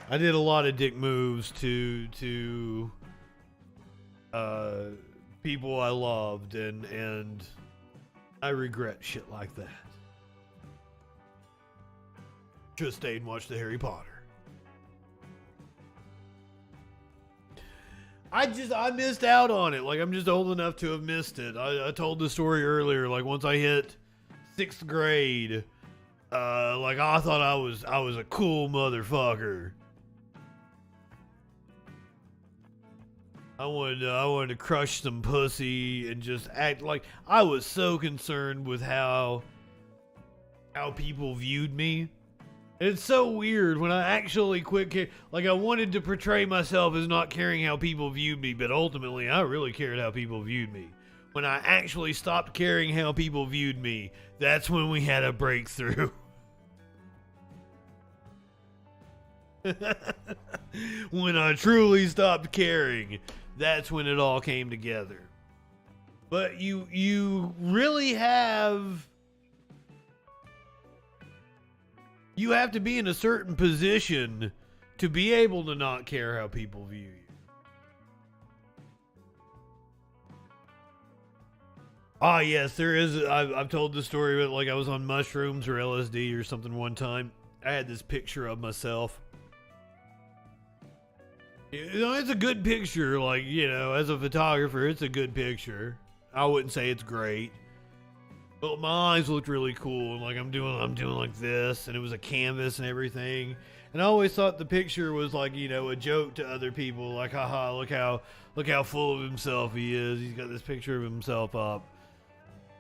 I did a lot of dick moves to people I loved, and I regret shit like that. Should have stayed and watched the Harry Potter. I missed out on it. I'm just old enough to have missed it. I told the story earlier. Once I hit 6th grade, I thought I was a cool motherfucker. I wanted to crush some pussy and just act like I was so concerned with how people viewed me. And it's so weird when I actually quit caring. I wanted to portray myself as not caring how people viewed me, but ultimately I really cared how people viewed me. When I actually stopped caring how people viewed me, that's when we had a breakthrough. When I truly stopped caring, that's when it all came together. But you really have... You have to be in a certain position to be able to not care how people view you. Ah, yes, there is. I've told the story about I was on mushrooms or LSD or something one time. I had this picture of myself. It's a good picture, as a photographer, it's a good picture. I wouldn't say it's great. But my eyes looked really cool, and I'm doing like this, and it was a canvas and everything. And I always thought the picture was a joke to other people, haha, look how full of himself he is. He's got this picture of himself up.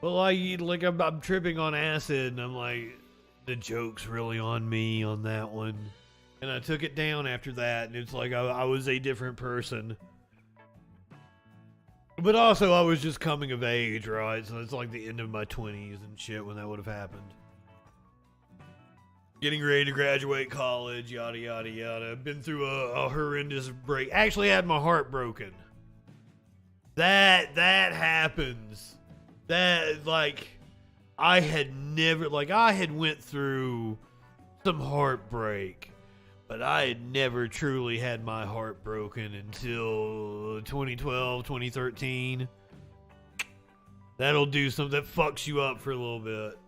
But I'm tripping on acid, and I'm like, the joke's really on me on that one. And I took it down after that, and it's like I was a different person. But also, I was just coming of age, right? So it's like the end of my 20s and shit when that would have happened. Getting ready to graduate college, yada, yada, yada. I've been through a horrendous break. Actually had my heart broken. That happens. That, like, I had went through some heartbreak. But I had never truly had my heart broken until 2012, 2013. That'll do something that fucks you up for a little bit.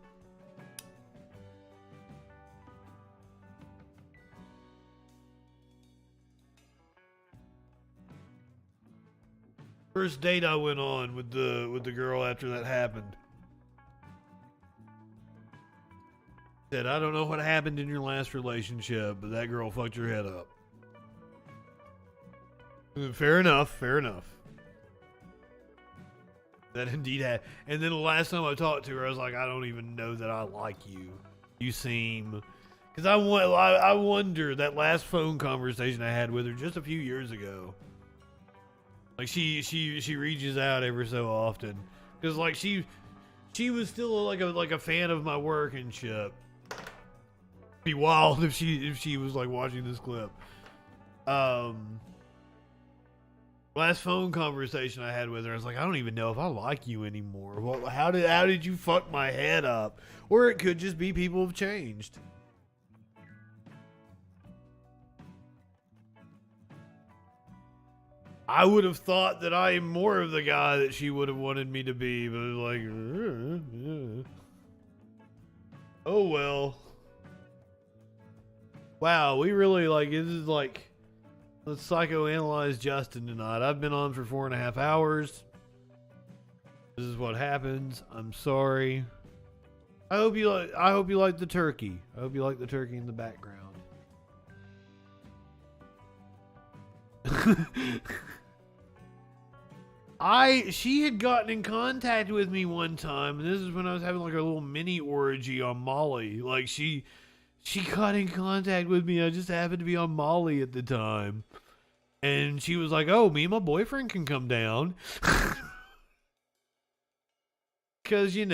First date I went on with the girl after that happened. Said, I don't know what happened in your last relationship, but that girl fucked your head up. Fair enough. That indeed had. And then the last time I talked to her, I was like, I don't even know that I like you. You seem... Because I wonder, that last phone conversation I had with her just a few years ago. Like, she reaches out every so often. Because, like, she was still like a fan of my work and shit. Be wild if she was like watching this clip. Last phone conversation I had with her, I was like, I don't even know if I like you anymore. How did you fuck my head up? Or it could just be people have changed. I would have thought that I am more of the guy that she would have wanted me to be, but it was like, oh well. Wow, we really this is like, let's psychoanalyze Justin tonight. I've been on for 4.5 hours. This is what happens. I'm sorry. I hope you like the turkey. I hope you like the turkey in the background. She had gotten in contact with me one time, and this is when I was having like a little mini orgy on Molly. Like she got in contact with me. I just happened to be on Molly at the time. And she was like, oh, me and my boyfriend can come down. Because, we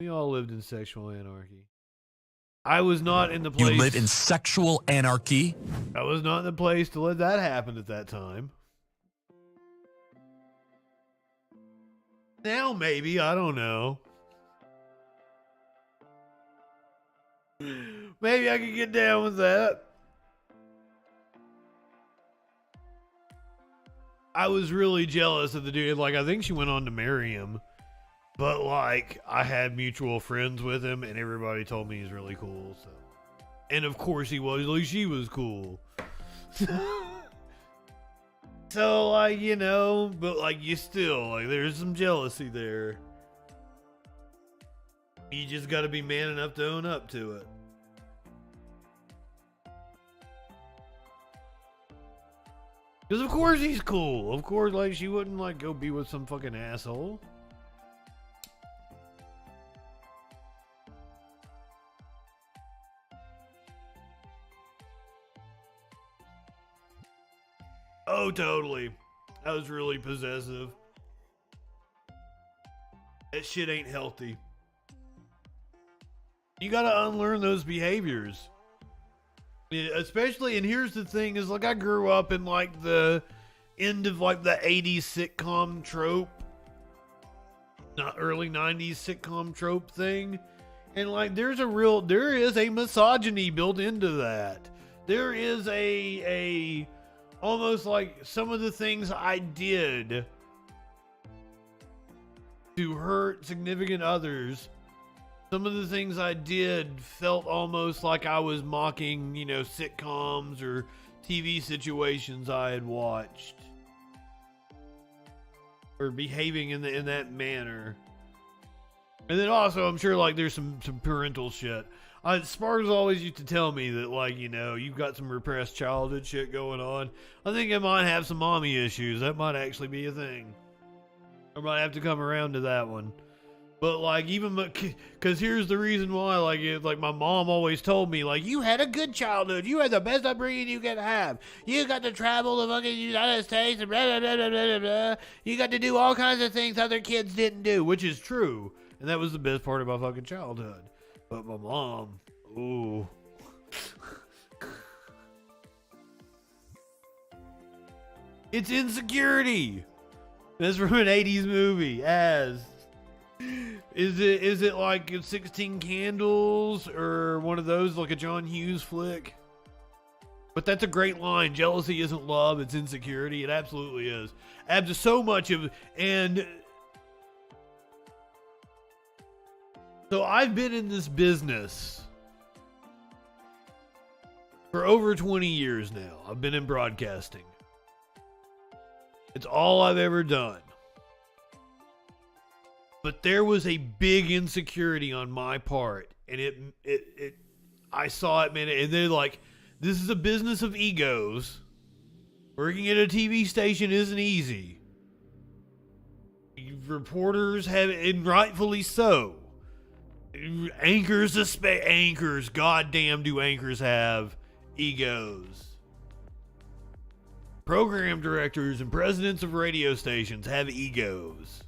all lived in sexual anarchy. I was not in the place... You live in sexual anarchy? I was not in the place to let that happen at that time. Now, maybe. I don't know. Maybe I could get down with that. I was really jealous of the dude. Like, I think she went on to marry him. But, like, I had mutual friends with him, and everybody told me he's really cool, so. And, of course, he was. Like, she was cool. So, like, but, like, you still, like, there's some jealousy there. You just gotta be man enough to own up to it. Because, of course, he's cool. Of course, like, she wouldn't, like, go be with some fucking asshole. Oh, totally. I was really possessive. That shit ain't healthy. You gotta unlearn those behaviors. Especially, and here's the thing, is like I grew up in like the end of like the 80s sitcom trope. Not early 90s sitcom trope thing. And like there is a misogyny built into that. There is a almost like some of the things I did to hurt significant others. Some of the things I did felt almost like I was mocking, sitcoms or TV situations I had watched. Or behaving in that manner. And then also, I'm sure, like, there's some parental shit. Sparks always used to tell me that, like, you've got some repressed childhood shit going on. I think I might have some mommy issues. That might actually be a thing. I might have to come around to that one. But like, even because here's the reason why. Like, like my mom always told me, like, you had a good childhood. You had the best upbringing you could have. You got to travel the fucking United States and blah blah blah blah blah blah. You got to do all kinds of things other kids didn't do, which is true, and that was the best part of my fucking childhood. But my mom, ooh. It's insecurity. That's from an 80s movie. Is it like 16 Candles or one of those, like a John Hughes flick? But that's a great line. Jealousy isn't love, it's insecurity. It absolutely is. So much of, and so I've been in this business for over 20 years now. I've been in broadcasting. It's all I've ever done. But there was a big insecurity on my part, and I saw it, man, and they're like, this is a business of egos. Working at a TV station isn't easy. Reporters have, and rightfully so. Anchors, goddamn do anchors have egos. Program directors and presidents of radio stations have egos.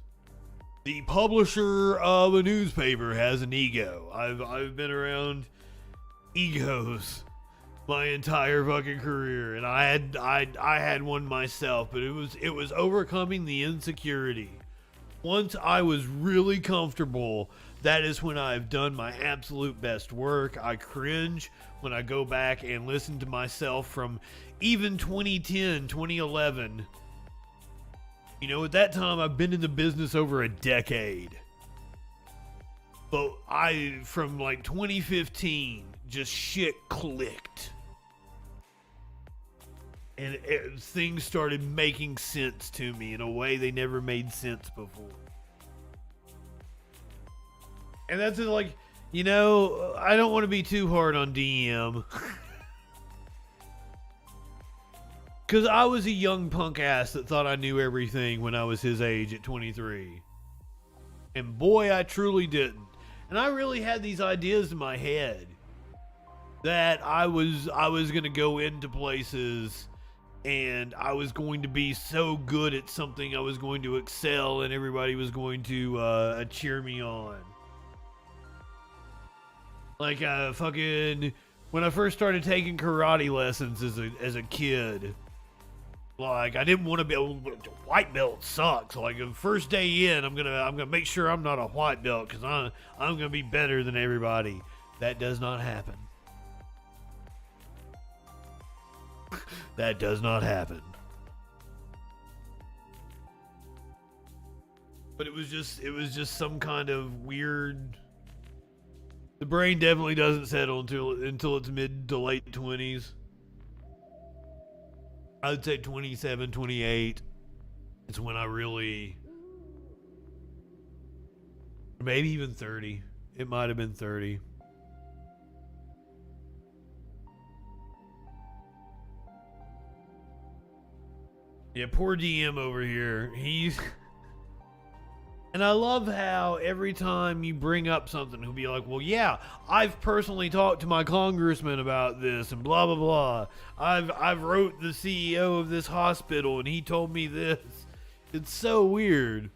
The publisher of a newspaper has an ego. I've been around egos my entire fucking career, and I had one myself, but it was overcoming the insecurity. Once I was really comfortable, that is when I've done my absolute best work. I cringe when I go back and listen to myself from even 2010, 2011. You know, at that time, I've been in the business over a decade. But from like 2015, just shit clicked. And things started making sense to me in a way they never made sense before. And that's like, you know, I don't want to be too hard on DM. Because I was a young punk ass that thought I knew everything when I was his age at 23. And boy, I truly didn't. And I really had these ideas in my head that I was going to go into places and I was going to be so good at something, I was going to excel and everybody was going to cheer me on. Like fucking when I first started taking karate lessons as a kid. Like, I didn't want to be white belt sucks. Like, the first day in, I'm gonna make sure I'm not a white belt because I'm gonna be better than everybody. That does not happen. That does not happen. But it was just some kind of weird. The brain definitely doesn't settle until it's mid to late 20s. I would say 27, 28. It's when I really... Maybe even 30. It might have been 30. Yeah, poor DM over here. He's... And I love how every time you bring up something, he'll be like, well, yeah, I've personally talked to my congressman about this and blah, blah, blah. I've wrote the CEO of this hospital and he told me this. It's so weird.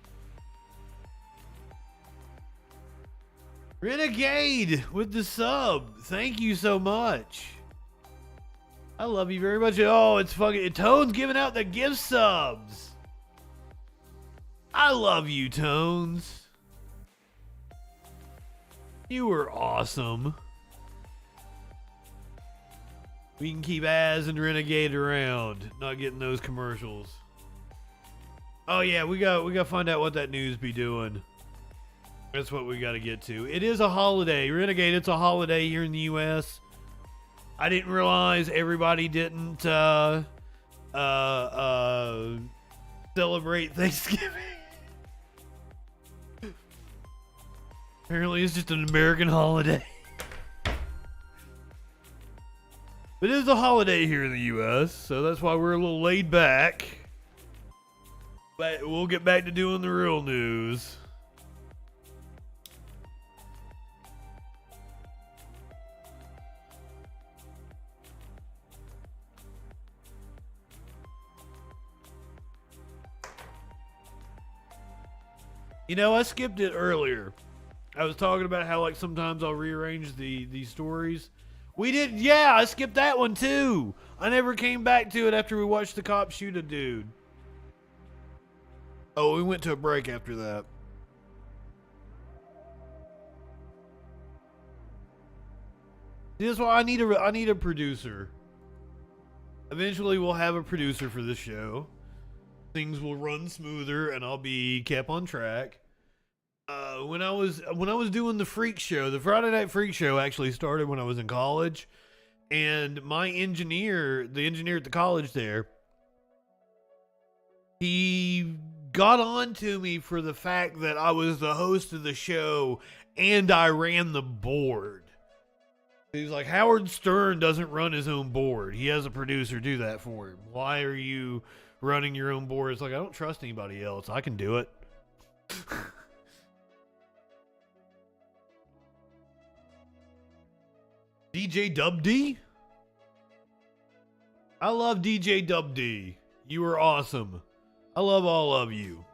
Renegade with the sub. Thank you so much. I love you very much. Oh, it's fucking... Tone's giving out the gift subs. I love you, Tones. You were awesome. We can keep Az and Renegade around, not getting those commercials. Oh yeah, we got to find out what that news be doing. That's what we got to get to. It is a holiday, Renegade. It's a holiday here in the U.S. I didn't realize everybody didn't celebrate Thanksgiving. Apparently it's just an American holiday. But it is a holiday here in the U.S., so that's why we're a little laid back. But we'll get back to doing the real news. You know, I skipped it earlier. I was talking about how, like, sometimes I'll rearrange the stories. We did, yeah, I skipped that one too. I never came back to it after we watched the cop shoot a dude. Oh, we went to a break after that. This is why I need a producer. Eventually we'll have a producer for this show. Things will run smoother and I'll be kept on track. When I was doing the Freak Show, the Friday Night Freak Show actually started when I was in college, and my engineer, the engineer at the college there, he got on to me for the fact that I was the host of the show and I ran the board. He's like, Howard Stern doesn't run his own board. He has a producer do that for him. Why are you running your own board? It's like, I don't trust anybody else. I can do it. DJ Dub D? I love DJ Dub D. You are awesome. I love all of you.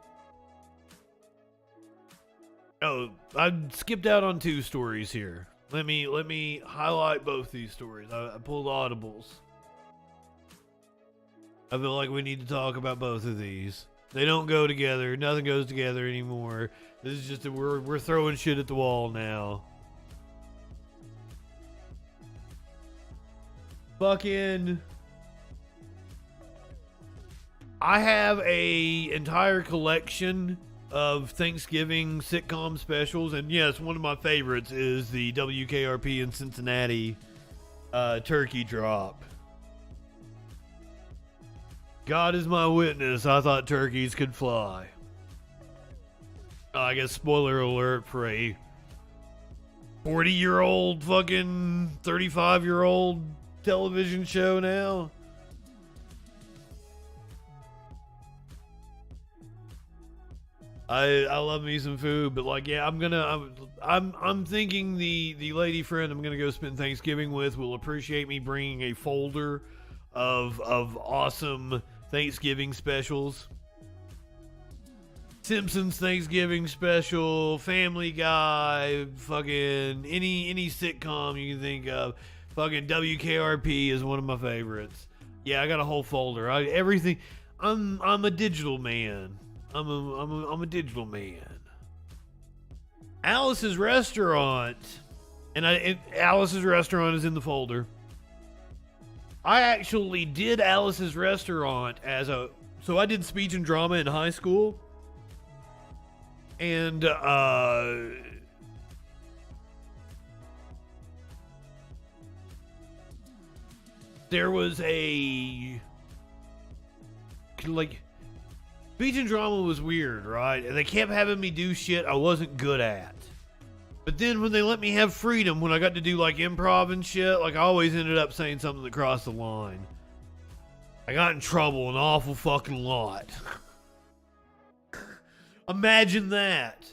Oh, I skipped out on 2 stories here. Let me highlight both these stories. I pulled audibles. I feel like we need to talk about both of these. They don't go together. Nothing goes together anymore. This is just we're throwing shit at the wall now. Fucking, I have a entire collection of Thanksgiving sitcom specials, and yes, one of my favorites is the WKRP in Cincinnati turkey drop. God is my witness, I thought turkeys could fly. I guess spoiler alert for a 40-year-old fucking 35-year-old television show now. I love me some food, but like, yeah, I'm thinking the lady friend I'm gonna go spend Thanksgiving with will appreciate me bringing a folder of awesome Thanksgiving specials. Simpsons Thanksgiving special, Family Guy, fucking any sitcom you can think of. Fucking WKRP is one of my favorites. Yeah, I got a whole folder. Everything. I'm a digital man. I'm a digital man. Alice's Restaurant, and Alice's Restaurant is in the folder. I actually did Alice's Restaurant so I did speech and drama in high school, and there was a, like, speech and drama was weird, right? And they kept having me do shit I wasn't good at. But then when they let me have freedom, when I got to do like improv and shit, like I always ended up saying something that crossed the line. I got in trouble an awful fucking lot. Imagine that.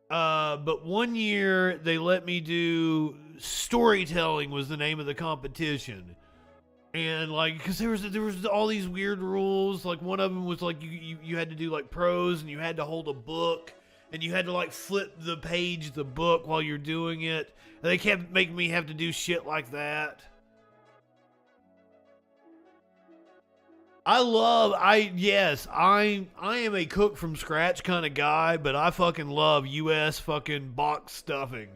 But one year they let me do storytelling was the name of the competition. And like, because there was all these weird rules. Like one of them was like you had to do like prose, and you had to hold a book, and you had to like flip the page of the book while you're doing it. And they kept making me have to do shit like that. I am a cook from scratch kind of guy, but I fucking love U.S. fucking box stuffing.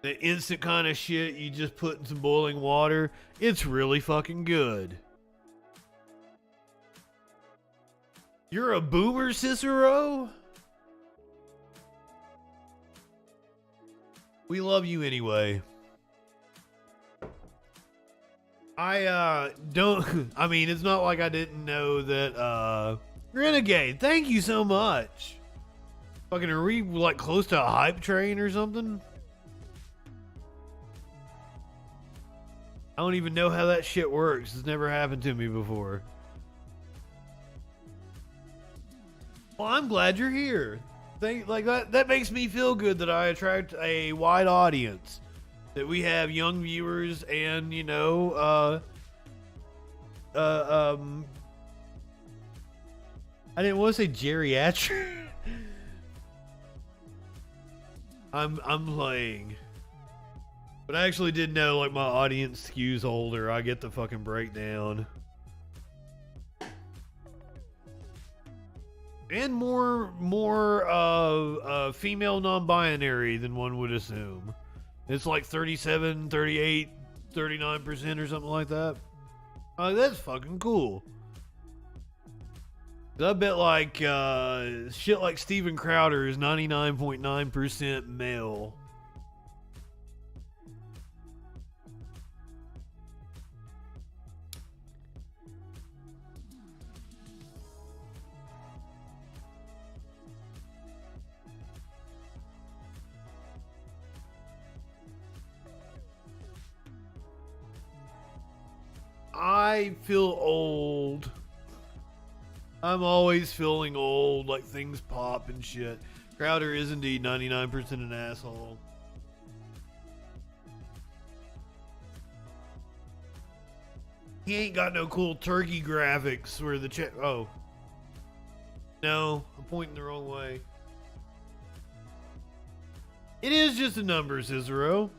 The instant kind of shit you just put in some boiling water. It's really fucking good. You're a boomer, Cicero? We love you anyway. I mean, it's not like I didn't know that, Renegade, thank you so much. Fucking, are we like close to a hype train or something? I don't even know how that shit works. It's never happened to me before. Well, I'm glad you're here. That makes me feel good that I attract a wide audience. That we have young viewers and, you know, I didn't want to say geriatric. I'm playing. But I actually did know, like, my audience skews older. I get the fucking breakdown. And more female non-binary than one would assume. It's like 37, 38, 39% or something like that. That's fucking cool. I bet like shit like Steven Crowder is 99.9% male. I feel old. I'm always feeling old, like things pop and shit. Crowder is indeed 99% an asshole. He ain't got no cool turkey graphics where the oh. No, I'm pointing the wrong way. It is just a number, Cicero.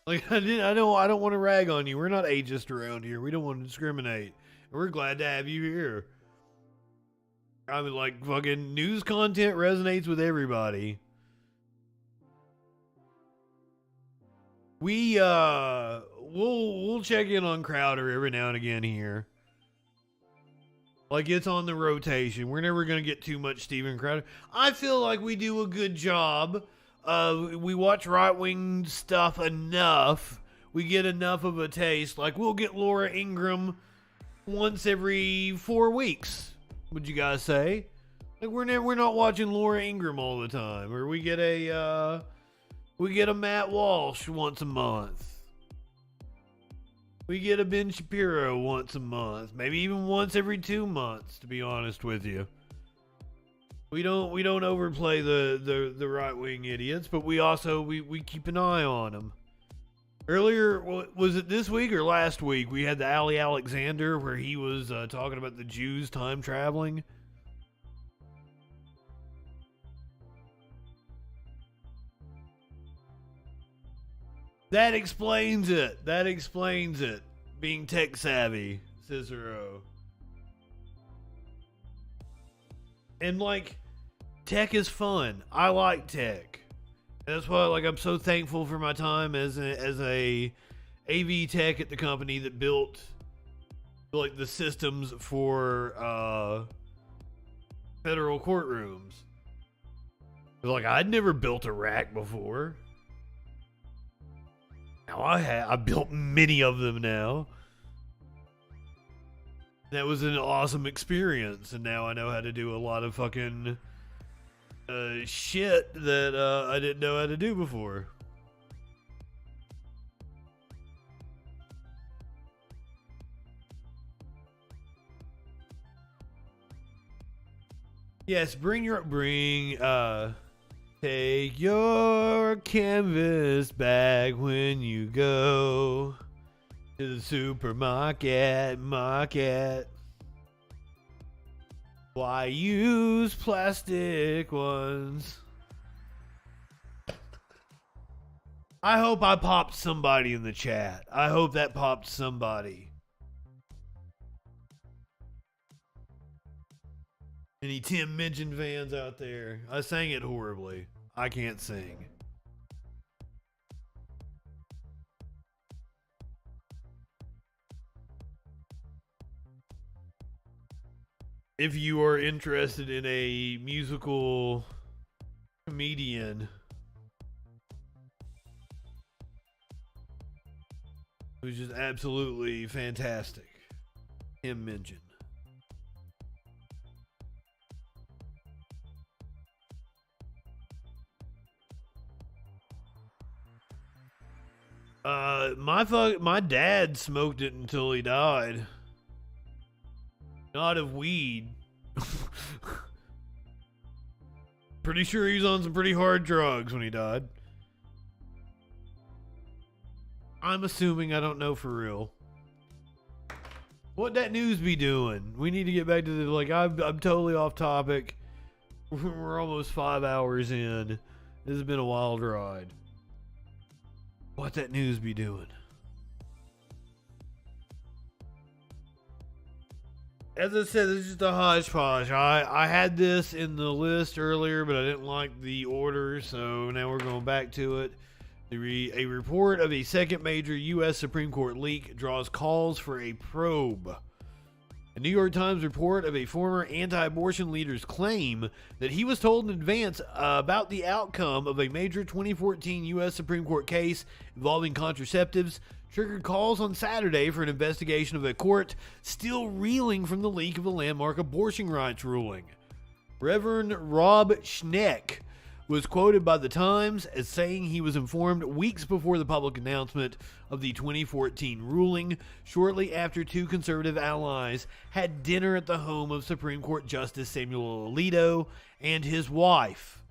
Like I don't want to rag on you. We're not ageist around here. We don't want to discriminate. We're glad to have you here. I mean, like, fucking news content resonates with everybody. We'll check in on Crowder every now and again here. Like, it's on the rotation. We're never gonna get too much Steven Crowder. I feel like we do a good job. We watch right-wing stuff enough. We get enough of a taste. Like, we'll get Laura Ingraham once every 4 weeks. Would you guys say? Like, we're not watching Laura Ingraham all the time. Or we get a Matt Walsh once a month. We get a Ben Shapiro once a month. Maybe even once every 2 months, to be honest with you. We don't overplay the right-wing idiots, but we also we keep an eye on them. Earlier, was it this week or last week, we had the Ali Alexander where he was talking about the Jews time traveling. That explains it. That explains it. Being tech savvy, Cicero. And like, tech is fun. I like tech. That's why, like, I'm so thankful for my time as a AV tech at the company that built, like, the systems for federal courtrooms. Like, I'd never built a rack before. Now I built many of them now. That was an awesome experience, and now I know how to do a lot of fucking shit that I didn't know how to do before. Yes, take your canvas bag when you go to the supermarket. Why use plastic ones? I hope I popped somebody in the chat. I hope that popped somebody. Any Tim Minchin fans out there? I sang it horribly. I can't sing. If you are interested in a musical comedian who's just absolutely fantastic, Tim Minchin. My dad smoked it until he died. Not of weed. Pretty sure he was on some pretty hard drugs when he died. I'm assuming, I don't know for real. What that news be doing? We need to get back to the, like, I'm totally off topic. We're almost 5 hours in. This has been a wild ride. What that news be doing? As I said, this is just a hodgepodge. I had this in the list earlier, but I didn't like the order, so now we're going back to it. A report of a second major U.S. Supreme Court leak draws calls for a probe. A New York Times report of a former anti-abortion leader's claim that he was told in advance about the outcome of a major 2014 U.S. Supreme Court case involving contraceptives triggered calls on Saturday for an investigation of a court still reeling from the leak of a landmark abortion rights ruling. Reverend Rob Schneck was quoted by the Times as saying he was informed weeks before the public announcement of the 2014 ruling, shortly after two conservative allies had dinner at the home of Supreme Court Justice Samuel Alito and his wife.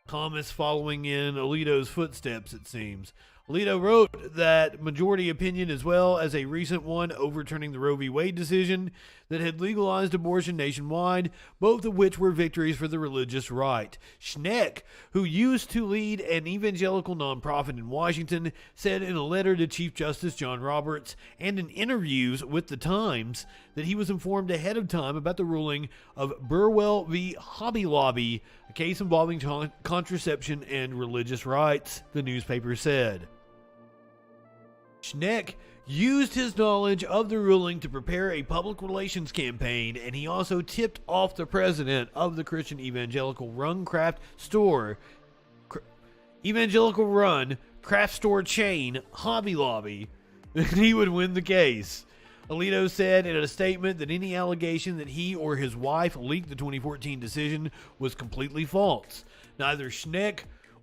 Thomas following in Alito's footsteps, it seems. Alito wrote that majority opinion as well as a recent one overturning the Roe v. Wade decision that had legalized abortion nationwide, both of which were victories for the religious right. Schneck, who used to lead an evangelical nonprofit in Washington, said in a letter to Chief Justice John Roberts and in interviews with the Times that he was informed ahead of time about the ruling of Burwell v. Hobby Lobby, a case involving contraception and religious rights, the newspaper said. Schneck used his knowledge of the ruling to prepare a public relations campaign, and he also tipped off the president of the Christian evangelical run craft store chain Hobby Lobby that he would win the case. Alito said in a statement that any allegation that he or his wife leaked the 2014 decision was completely false. Neither Schneck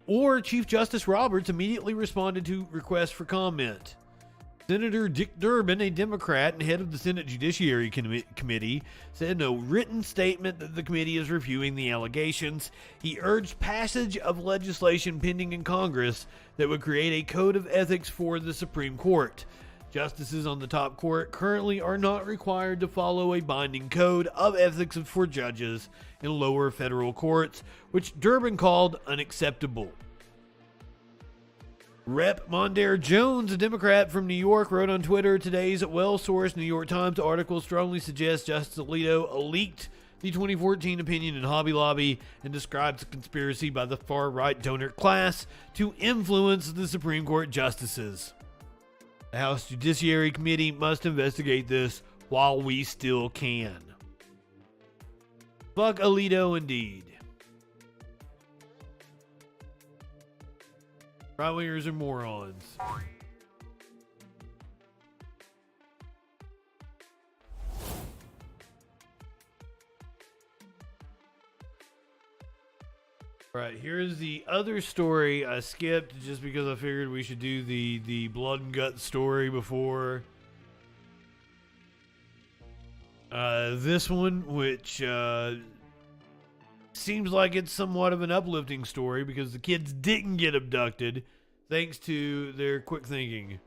or Chief Justice Roberts immediately responded to requests for comment. Senator Dick Durbin, a Democrat and head of the Senate Judiciary Committee, said in a written statement that the committee is reviewing the allegations. He urged passage of legislation pending in Congress that would create a code of ethics for the Supreme Court. Justices on the top court currently are not required to follow a binding code of ethics for judges in lower federal courts, which Durbin called unacceptable. Rep. Mondaire Jones, a Democrat from New York, wrote on Twitter, today's well-sourced New York Times article strongly suggests Justice Alito leaked the 2014 opinion in Hobby Lobby and describes a conspiracy by the far-right donor class to influence the Supreme Court justices. The House Judiciary Committee must investigate this while we still can. Fuck Alito indeed. Right-wingers are morons. Right, here's the other story I skipped just because I figured we should do the blood and guts story before. This one, which seems like it's somewhat of an uplifting story because the kids didn't get abducted thanks to their quick thinking.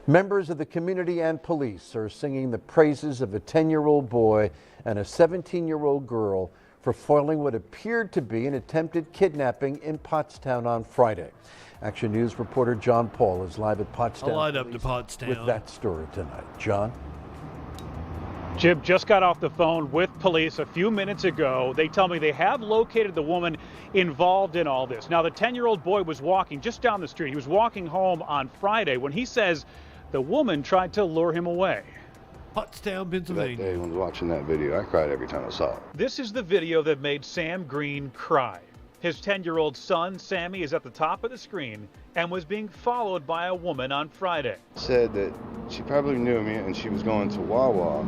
Members of the community and police are singing the praises of a 10-year-old boy and a 17-year-old girl for foiling what appeared to be an attempted kidnapping in Pottstown on Friday. Action News reporter John Paul is live at Pottstown. I'll light up to Pottstown with that story tonight. John? Jib just got off the phone with police a few minutes ago. They tell me they have located the woman involved in all this. Now, the 10-year-old boy was walking just down the street. He was walking home on Friday when he says the woman tried to lure him away. Pottstown, Pennsylvania. That day when I was watching that video, I cried every time I saw it. This is the video that made Sam Green cry. His 10-year-old son, Sammy, is at the top of the screen and was being followed by a woman on Friday. Said that she probably knew me and she was going to Wawa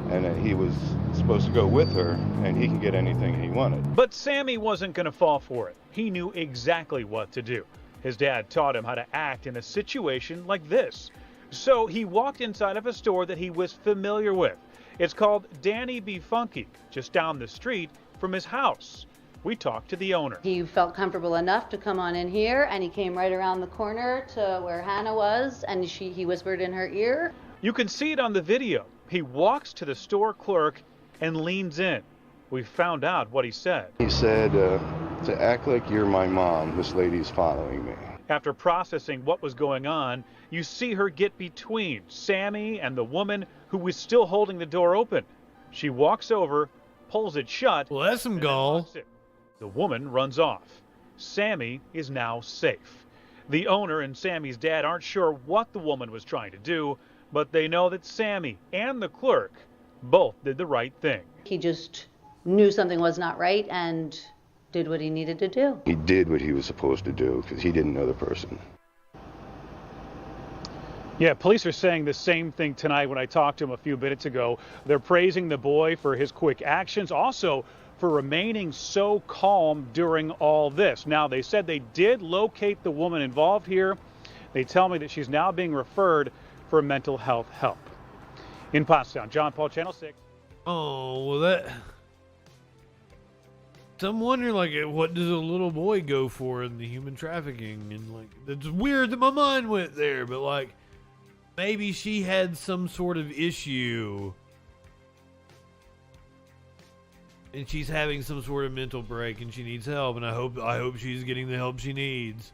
and that he was supposed to go with her and he can get anything he wanted. But Sammy wasn't going to fall for it. He knew exactly what to do. His dad taught him how to act in a situation like this. So he walked inside of a store that he was familiar with. It's called Danny B. Funky, just down the street from his house. We talked to the owner. He felt comfortable enough to come on in here, and he came right around the corner to where Hannah was, and he whispered in her ear. You can see it on the video. He walks to the store clerk and leans in. We found out what he said. He said, to act like you're my mom. This lady's following me. After processing what was going on, you see her get between Sammy and the woman who was still holding the door open. She walks over, pulls it shut. Well, that's some gall. The woman runs off. Sammy is now safe. The owner and Sammy's dad aren't sure what the woman was trying to do, but they know that Sammy and the clerk both did the right thing. He just knew something was not right and did what he needed to do. He did what he was supposed to do because he didn't know the person. Yeah, police are saying the same thing tonight when I talked to him a few minutes ago. They're praising the boy for his quick actions, also for remaining so calm during all this. Now, they said they did locate the woman involved here. They tell me that she's now being referred for mental health help. In Pottstown, John Paul, Channel 6. Oh, well, that... So I'm wondering, like, what does a little boy go for in the human trafficking? And, like, it's weird that my mind went there, but, like, maybe she had some sort of issue and she's having some sort of mental break and she needs help, and I hope she's getting the help she needs.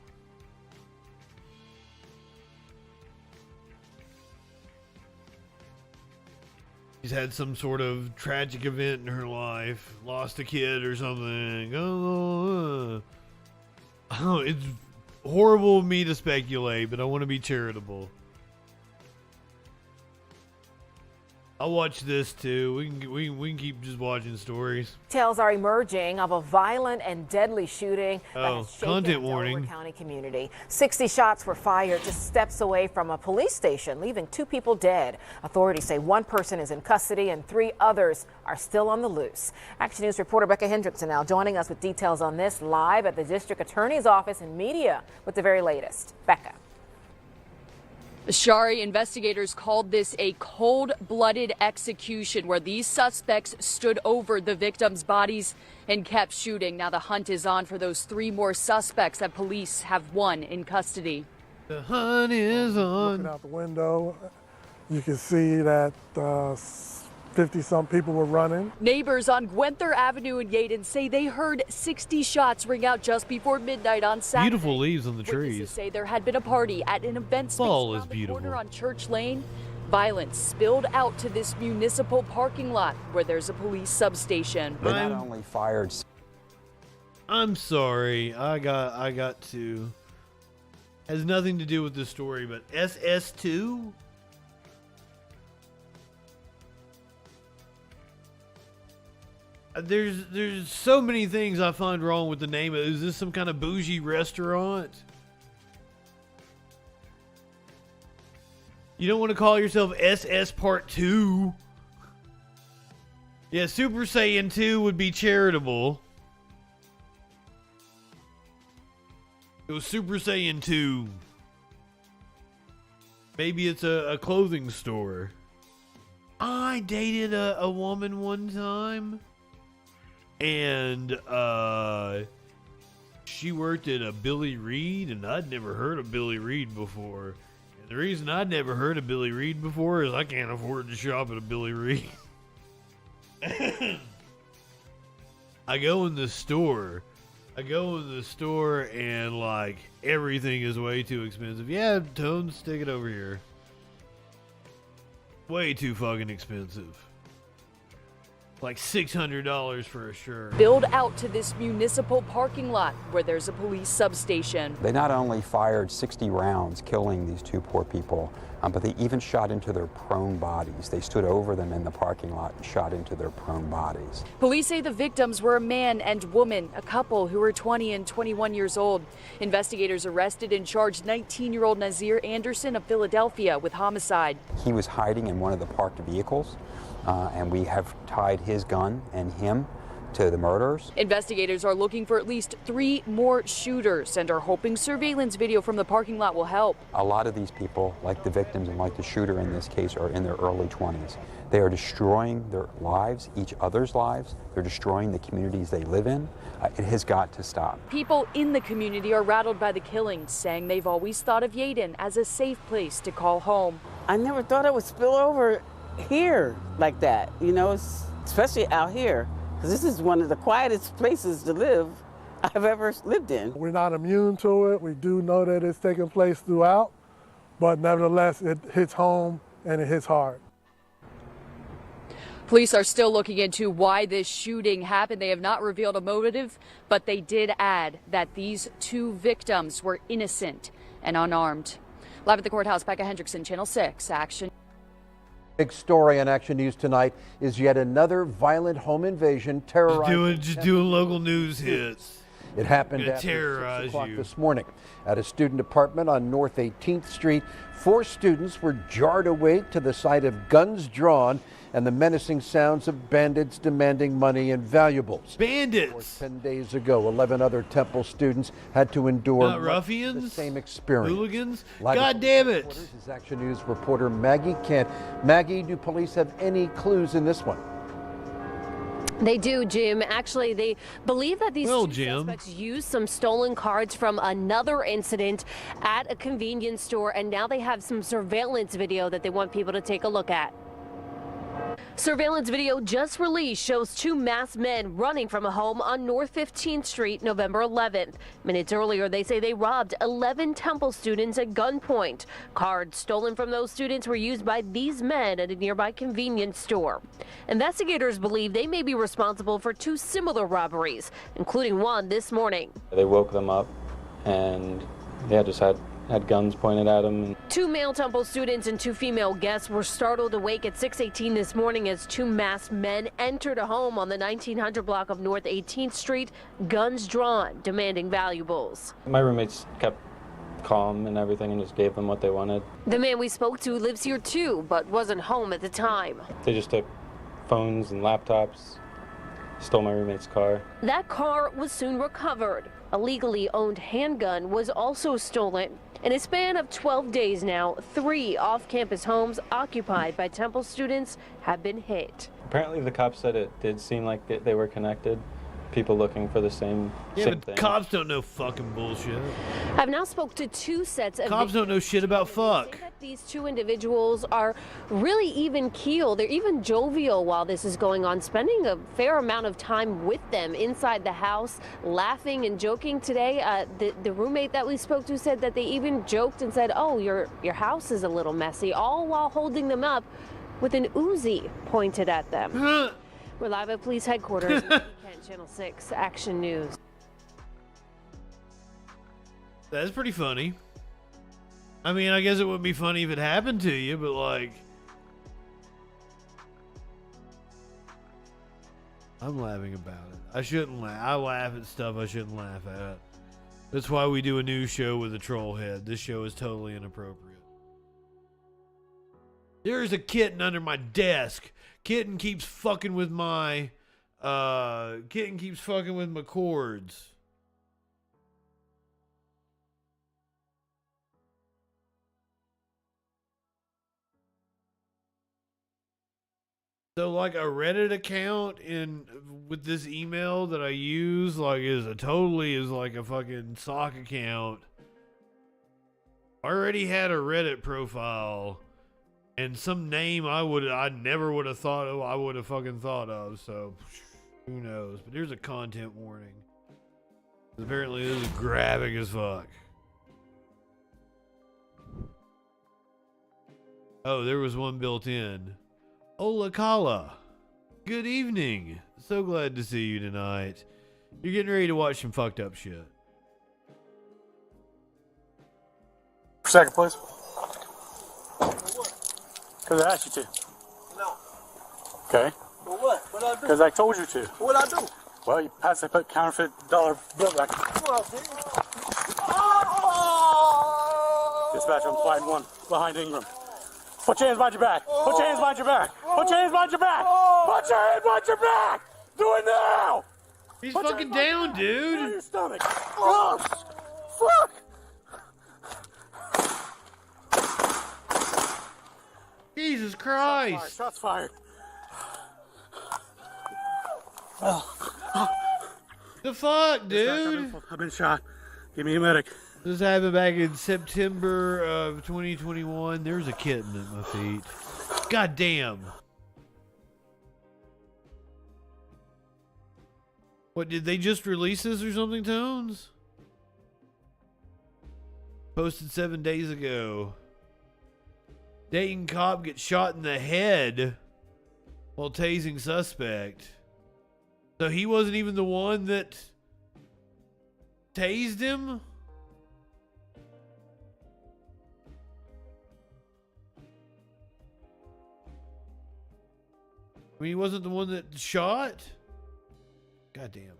She's had some sort of tragic event in her life, lost a kid or something. Oh, it's horrible of me to speculate, but I want to be charitable. I'll watch this too. We can keep just watching stories. Details are emerging of a violent and deadly shooting that has shaken content the warning. Delaware County community. 60 shots were fired just steps away from a police station, leaving 2 people dead. Authorities say 1 person is in custody and 3 others are still on the loose. Action News reporter Becca Hendrickson now joining us with details on this live at the district attorney's office in media with the very latest. Becca. Shari, investigators called this a cold-blooded execution where these suspects stood over the victims' bodies and kept shooting. Now the hunt is on for those 3 more suspects that police have 1 in custody. The hunt is on. Looking out the window, you can see that 50-some people were running. Neighbors on Gwenther Avenue in Yaden say they heard 60 shots ring out just before midnight on Saturday. Beautiful leaves on the Witnesses trees. say there had been a party at an event space Fall is around the beautiful. corner on Church Lane. Violence spilled out to this municipal parking lot where there's a police substation. They not only fired. I'm sorry. I got to. Has nothing to do with the story, but SS2? There's so many things I find wrong with the name. Is this some kind of bougie restaurant? You don't want to call yourself SS Part 2. Yeah, Super Saiyan 2 would be charitable. It was Super Saiyan 2. Maybe it's a clothing store. I dated a woman one time. And she worked at a Billy Reed, and I'd never heard of Billy Reed before. And the reason I'd never heard of Billy Reed before is I can't afford to shop at a Billy Reed. I go in the store and like everything is way too expensive. Yeah, Tone, stick it over here. Way too fucking expensive. Like $600 for a shirt. Build out to this municipal parking lot where there's a police substation. They not only fired 60 rounds, killing these 2 poor people, but they even shot into their prone bodies. They stood over them in the parking lot and shot into their prone bodies. Police say the victims were a man and woman, a couple who were 20 and 21 years old. Investigators arrested and charged 19-year-old Nazir Anderson of Philadelphia with homicide. He was hiding in one of the parked vehicles, and we have tied his gun and him to the murders. Investigators are looking for at least 3 more shooters and are hoping surveillance video from the parking lot will help. A lot of these people, like the victims and like the shooter in this case, are in their early 20s. They are destroying their lives, each other's lives. They're destroying the communities they live in. It has got to stop. People in the community are rattled by the killings, saying they've always thought of Yaden as a safe place to call home. I never thought it would spill over here like that, you know, especially out here. This is one of the quietest places to live I've ever lived in. We're not immune to it. We do know that it's taking place throughout, but nevertheless, it hits home and it hits hard. Police are still looking into why this shooting happened. They have not revealed a motive, but they did add that these 2 victims were innocent and unarmed. Live at the courthouse, Becca Hendrickson, Channel 6 Action. Big story on Action News tonight is yet another violent home invasion terrorizing. Just doing local news hits. It happened Gonna after terrorize 6 o'clock you. this morning at a student apartment on North 18th Street. 4 students were jarred awake to the sight of guns drawn and the menacing sounds of bandits demanding money and valuables. Bandits! 10 days ago, 11 other Temple students had to endure Not ruffians? the same experience. Hooligans? Live God damn it! is Action News reporter Maggie Kent. Maggie, do police have any clues in this one? They do, Jim. Actually, they believe that these two suspects used some stolen cards from another incident at a convenience store, and now they have some surveillance video that they want people to take a look at. Surveillance video just released shows 2 masked men running from a home on North 15th Street November 11th. Minutes earlier, they say they robbed 11 Temple students at gunpoint. Cards stolen from those students were used by these men at a nearby convenience store. Investigators believe they may be responsible for 2 similar robberies, including one this morning. They woke them up and just had guns pointed at them. 2 male Temple students and 2 female guests were startled awake at 6:18 this morning as 2 masked men entered a home on the 1900 block of North 18th Street, guns drawn, demanding valuables. My roommates kept calm and everything and just gave them what they wanted. The man we spoke to lives here too, but wasn't home at the time. They just took phones and laptops, stole my roommate's car. That car was soon recovered. A legally owned handgun was also stolen. In a span of 12 days now, 3 off-campus homes occupied by Temple students have been hit. Apparently the cops said it did seem like they were connected. People looking for the same But thing. cops don't know fucking bullshit. I've now spoke to 2 sets of Cops don't know shit about fuck. These 2 individuals are really even keel. They're even jovial while this is going on, spending a fair amount of time with them inside the house, laughing and joking. Today, the roommate that we spoke to said that they even joked and said, "Oh, your house is a little messy," all while holding them up with an Uzi pointed at them. We're live at police headquarters. Channel 6 Action News. That's pretty funny. I mean, I guess it wouldn't be funny if it happened to you, but like, I'm laughing about it. I shouldn't laugh. I laugh at stuff I shouldn't laugh at. That's why we do a news show with a troll head. This show is totally inappropriate. There's a kitten under my desk. Kitten keeps fucking with my cords. So like a Reddit account with this email that I use is like a fucking sock account. I already had a Reddit profile and some name I never would have thought of, I would have fucking thought of, so who knows? But there's a content warning. Apparently this is graphic as fuck. Oh, there was one built in. Ola Kala. Good evening. So glad to see you tonight. You're getting ready to watch some fucked up shit. Second, please. Because I asked you to. No. Okay. For what? What I do? Because I told you to. What I do? Well, you passed that counterfeit dollar bill back. Dispatch, I'm sliding 1 behind Ingram. Put your hands behind your back. Put your hands behind your back. Put your hands behind your back. Put your hands behind your back. Do it now. He's fucking down, dude. Your stomach. Oh, fuck. Jesus Christ. Shots fired. The fuck, dude? I've been shot. Give me a medic. This happened back in September of 2021. There's a kitten at my feet. God damn. What, did they just release this or something, Tones? Posted 7 days ago. Dayton cop gets shot in the head while tasing suspect. So he wasn't even the one that tased him? I mean, he wasn't the one that shot? Goddamn.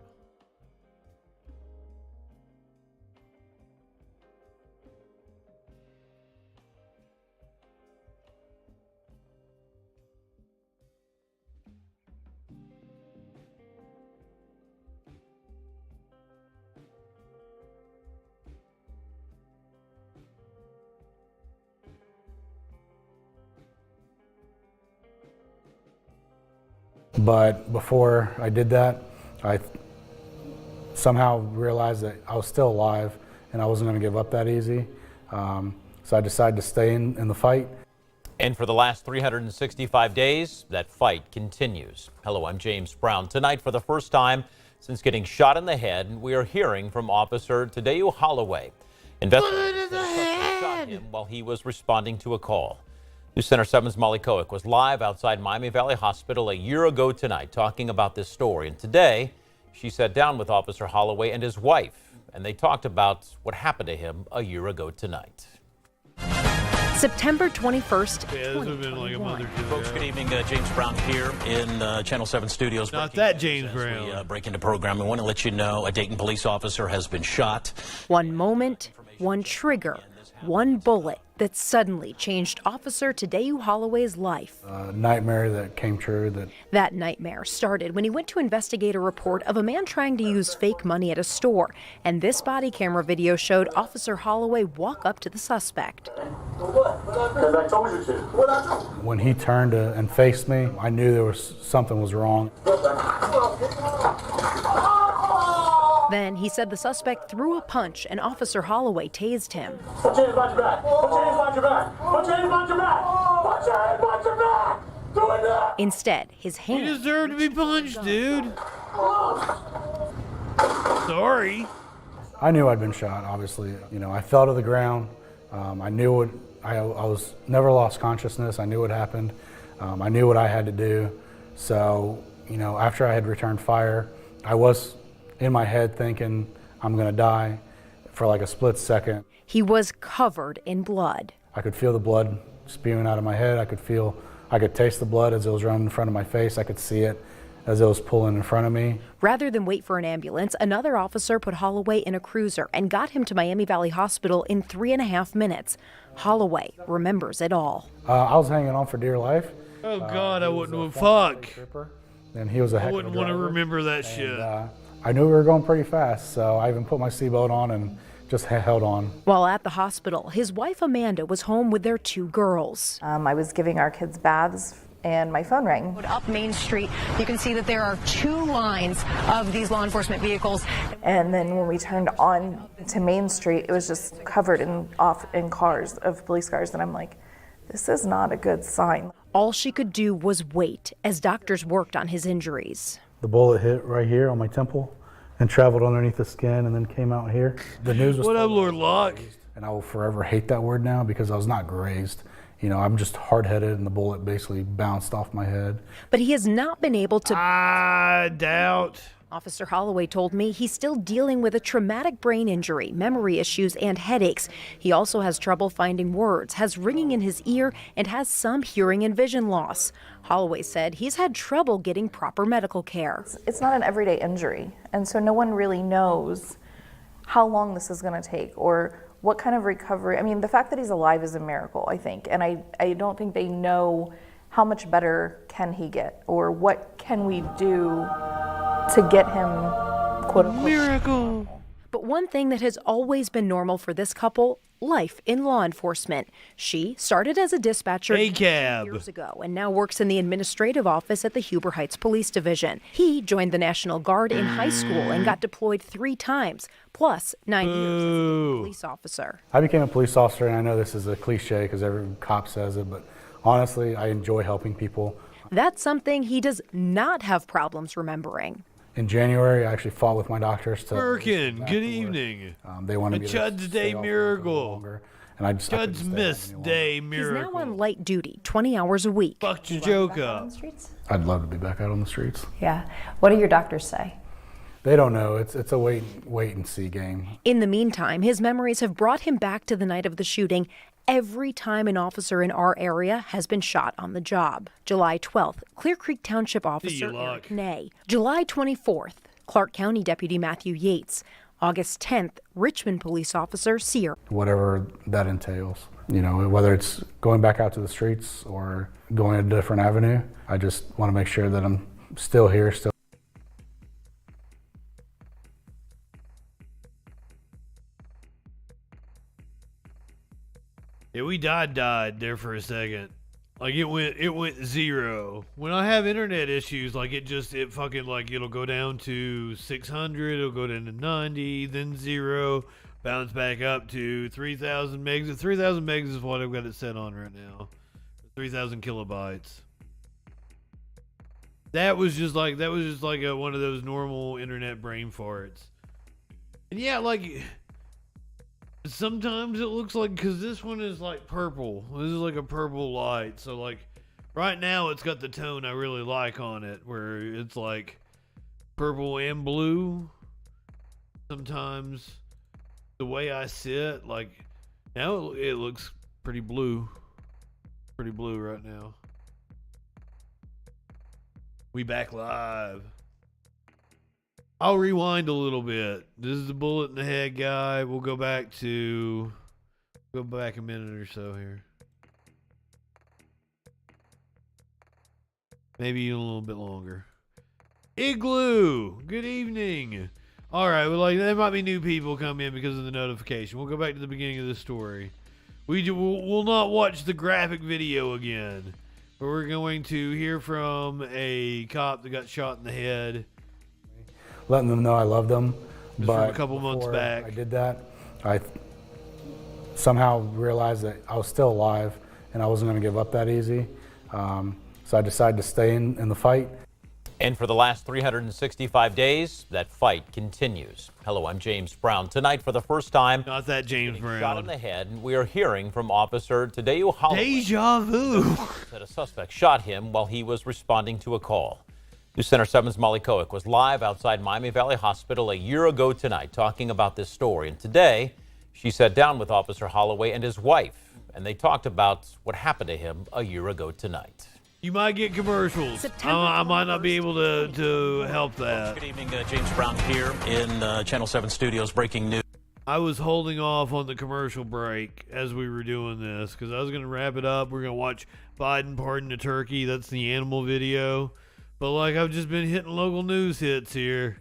But before I did that, I somehow realized that I was still alive and I wasn't going to give up that easy. So I decided to stay in the fight. And for the last 365 days, that fight continues. Hello, I'm James Brown. Tonight, for the first time since getting shot in the head, we are hearing from Officer Tadeu Holloway. Investigators shot him while he was responding to a call. News Center 7's Molly Koick was live outside Miami Valley Hospital a year ago tonight talking about this story. And today, she sat down with Officer Holloway and his wife, and they talked about what happened to him a year ago tonight. September 21st, Yeah, this would have been like a month or two. Folks, good evening. James Brown here in Channel 7 studios. Not that James Brown. We break into program. I want to let you know a Dayton police officer has been shot. One moment, one trigger, one bullet that suddenly changed Officer Tadeu Holloway's life. A nightmare that came true. That nightmare started when he went to investigate a report of a man trying to use fake money at a store. And this body camera video showed Officer Holloway walk up to the suspect. When he turned and faced me, I knew something was wrong. Then he said the suspect threw a punch and Officer Holloway tased him. Put your hands behind your back. Put your hands behind your back. Put your hands behind your back. Put your hands behind your back. Do it now. Instead, his hand. You deserve to be punched, dude. Sorry. I knew I'd been shot, obviously. You know, I fell to the ground. I knew it. I was never lost consciousness. I knew what happened. I knew what I had to do. So, you know, after I had returned fire, I was in my head thinking I'm going to die for like a split second. He was covered in blood. I could feel the blood spewing out of my head. I could taste the blood as it was running in front of my face. I could see it as it was pulling in front of me. Rather than wait for an ambulance, another officer put Holloway in a cruiser and got him to Miami Valley Hospital in 3.5 minutes. Holloway remembers it all. I was hanging on for dear life. Oh God, I wouldn't. Fuck. And he was a heck of a wouldn't want to driver. remember that shit. I knew we were going pretty fast, so I even put my seatbelt on and just held on. While at the hospital, his wife Amanda was home with their 2 girls. I was giving our kids baths and my phone rang. Up Main Street, you can see that there are 2 lines of these law enforcement vehicles. And then when we turned on to Main Street, it was just covered in cars, of police cars, and I'm like, this is not a good sign. All she could do was wait as doctors worked on his injuries. The bullet hit right here on my temple and traveled underneath the skin and then came out here. The news was. What up, Lord Locke? And I will forever hate that word now because I was not grazed. You know, I'm just hard-headed and the bullet basically bounced off my head. But he has not been able to. I doubt. Officer Holloway told me he's still dealing with a traumatic brain injury, memory issues, and headaches. He also has trouble finding words, has ringing in his ear, and has some hearing and vision loss. Holloway said he's had trouble getting proper medical care. It's not an everyday injury, and so no one really knows how long this is going to take or what kind of recovery. I mean, the fact that he's alive is a miracle, I think, and I don't think they know how much better can he get or what can we do to get him, quote unquote, miracle. But one thing that has always been normal for this couple, life in law enforcement. She started as a dispatcher years ago and now works in the administrative office at the Huber Heights Police Division. He joined the National Guard in high school and got deployed 3 times, plus 9 years as a police officer. I became a police officer, and I know this is a cliche because every cop says it, but honestly, I enjoy helping people. That's something he does not have problems remembering. In January, I actually fought with my doctors to. FREAKIN, good evening. They wanted me to Chud's stay Day off Miracle. longer, and I just I couldn't Chud's stay Miss off any Day longer. Miracle. He's now on light duty, 20 hours a week. Fucked your joke up. I'd love to be back out on the streets. Yeah. What do your doctors say? They don't know. It's a wait and see game. In the meantime, his memories have brought him back to the night of the shooting. Every time an officer in our area has been shot on the job. July 12th, Clear Creek Township Officer Eric Ney. July 24th, Clark County Deputy Matthew Yates. August 10th, Richmond Police Officer Sear. Whatever that entails. You know, whether it's going back out to the streets or going a different avenue, I just want to make sure that I'm still here, still. Yeah, we died there for a second. Like it went zero. When I have internet issues, like it fucking like it'll go down to 600, it'll go down to 90, then 0, bounce back up to 3,000 megs. 3,000 megs is what I've got it set on right now. 3,000 kilobytes. That was just like one of those normal internet brain farts. And yeah, like sometimes it looks like, because this one is like purple. This is like a purple light. So like right now it's got the tone I really like on it, where it's like purple and blue. Sometimes the way I sit, like now it looks pretty blue. Pretty blue right now. We back live. I'll rewind a little bit. This is the bullet in the head guy. We'll go back a minute or so here. Maybe a little bit longer. Igloo, good evening. All right, well, like there might be new people come in because of the notification. We'll go back to the beginning of the story. We'll not watch the graphic video again, but we're going to hear from a cop that got shot in the head. Letting them know I love them. Just But from a couple months back. I did that. I somehow realized that I was still alive and I wasn't going to give up that easy. So I decided to stay in the fight. And for the last 365 days, that fight continues. Hello, I'm James Brown. Tonight, for the first time, not that James Brown, shot in the head, we are hearing from Officer Tadeu Holloway. Deja vu. That a suspect shot him while he was responding to a call. News Center 7's Molly Koick was live outside Miami Valley Hospital a year ago tonight talking about this story. And today, she sat down with Officer Holloway and his wife, and they talked about what happened to him a year ago tonight. You might get commercials. I might not be able to help that. Good evening, James Brown here in Channel 7 Studios, breaking news. I was holding off on the commercial break as we were doing this because I was going to wrap it up. We're going to watch Biden pardon the turkey. That's the animal video. But like I've just been hitting local news hits here.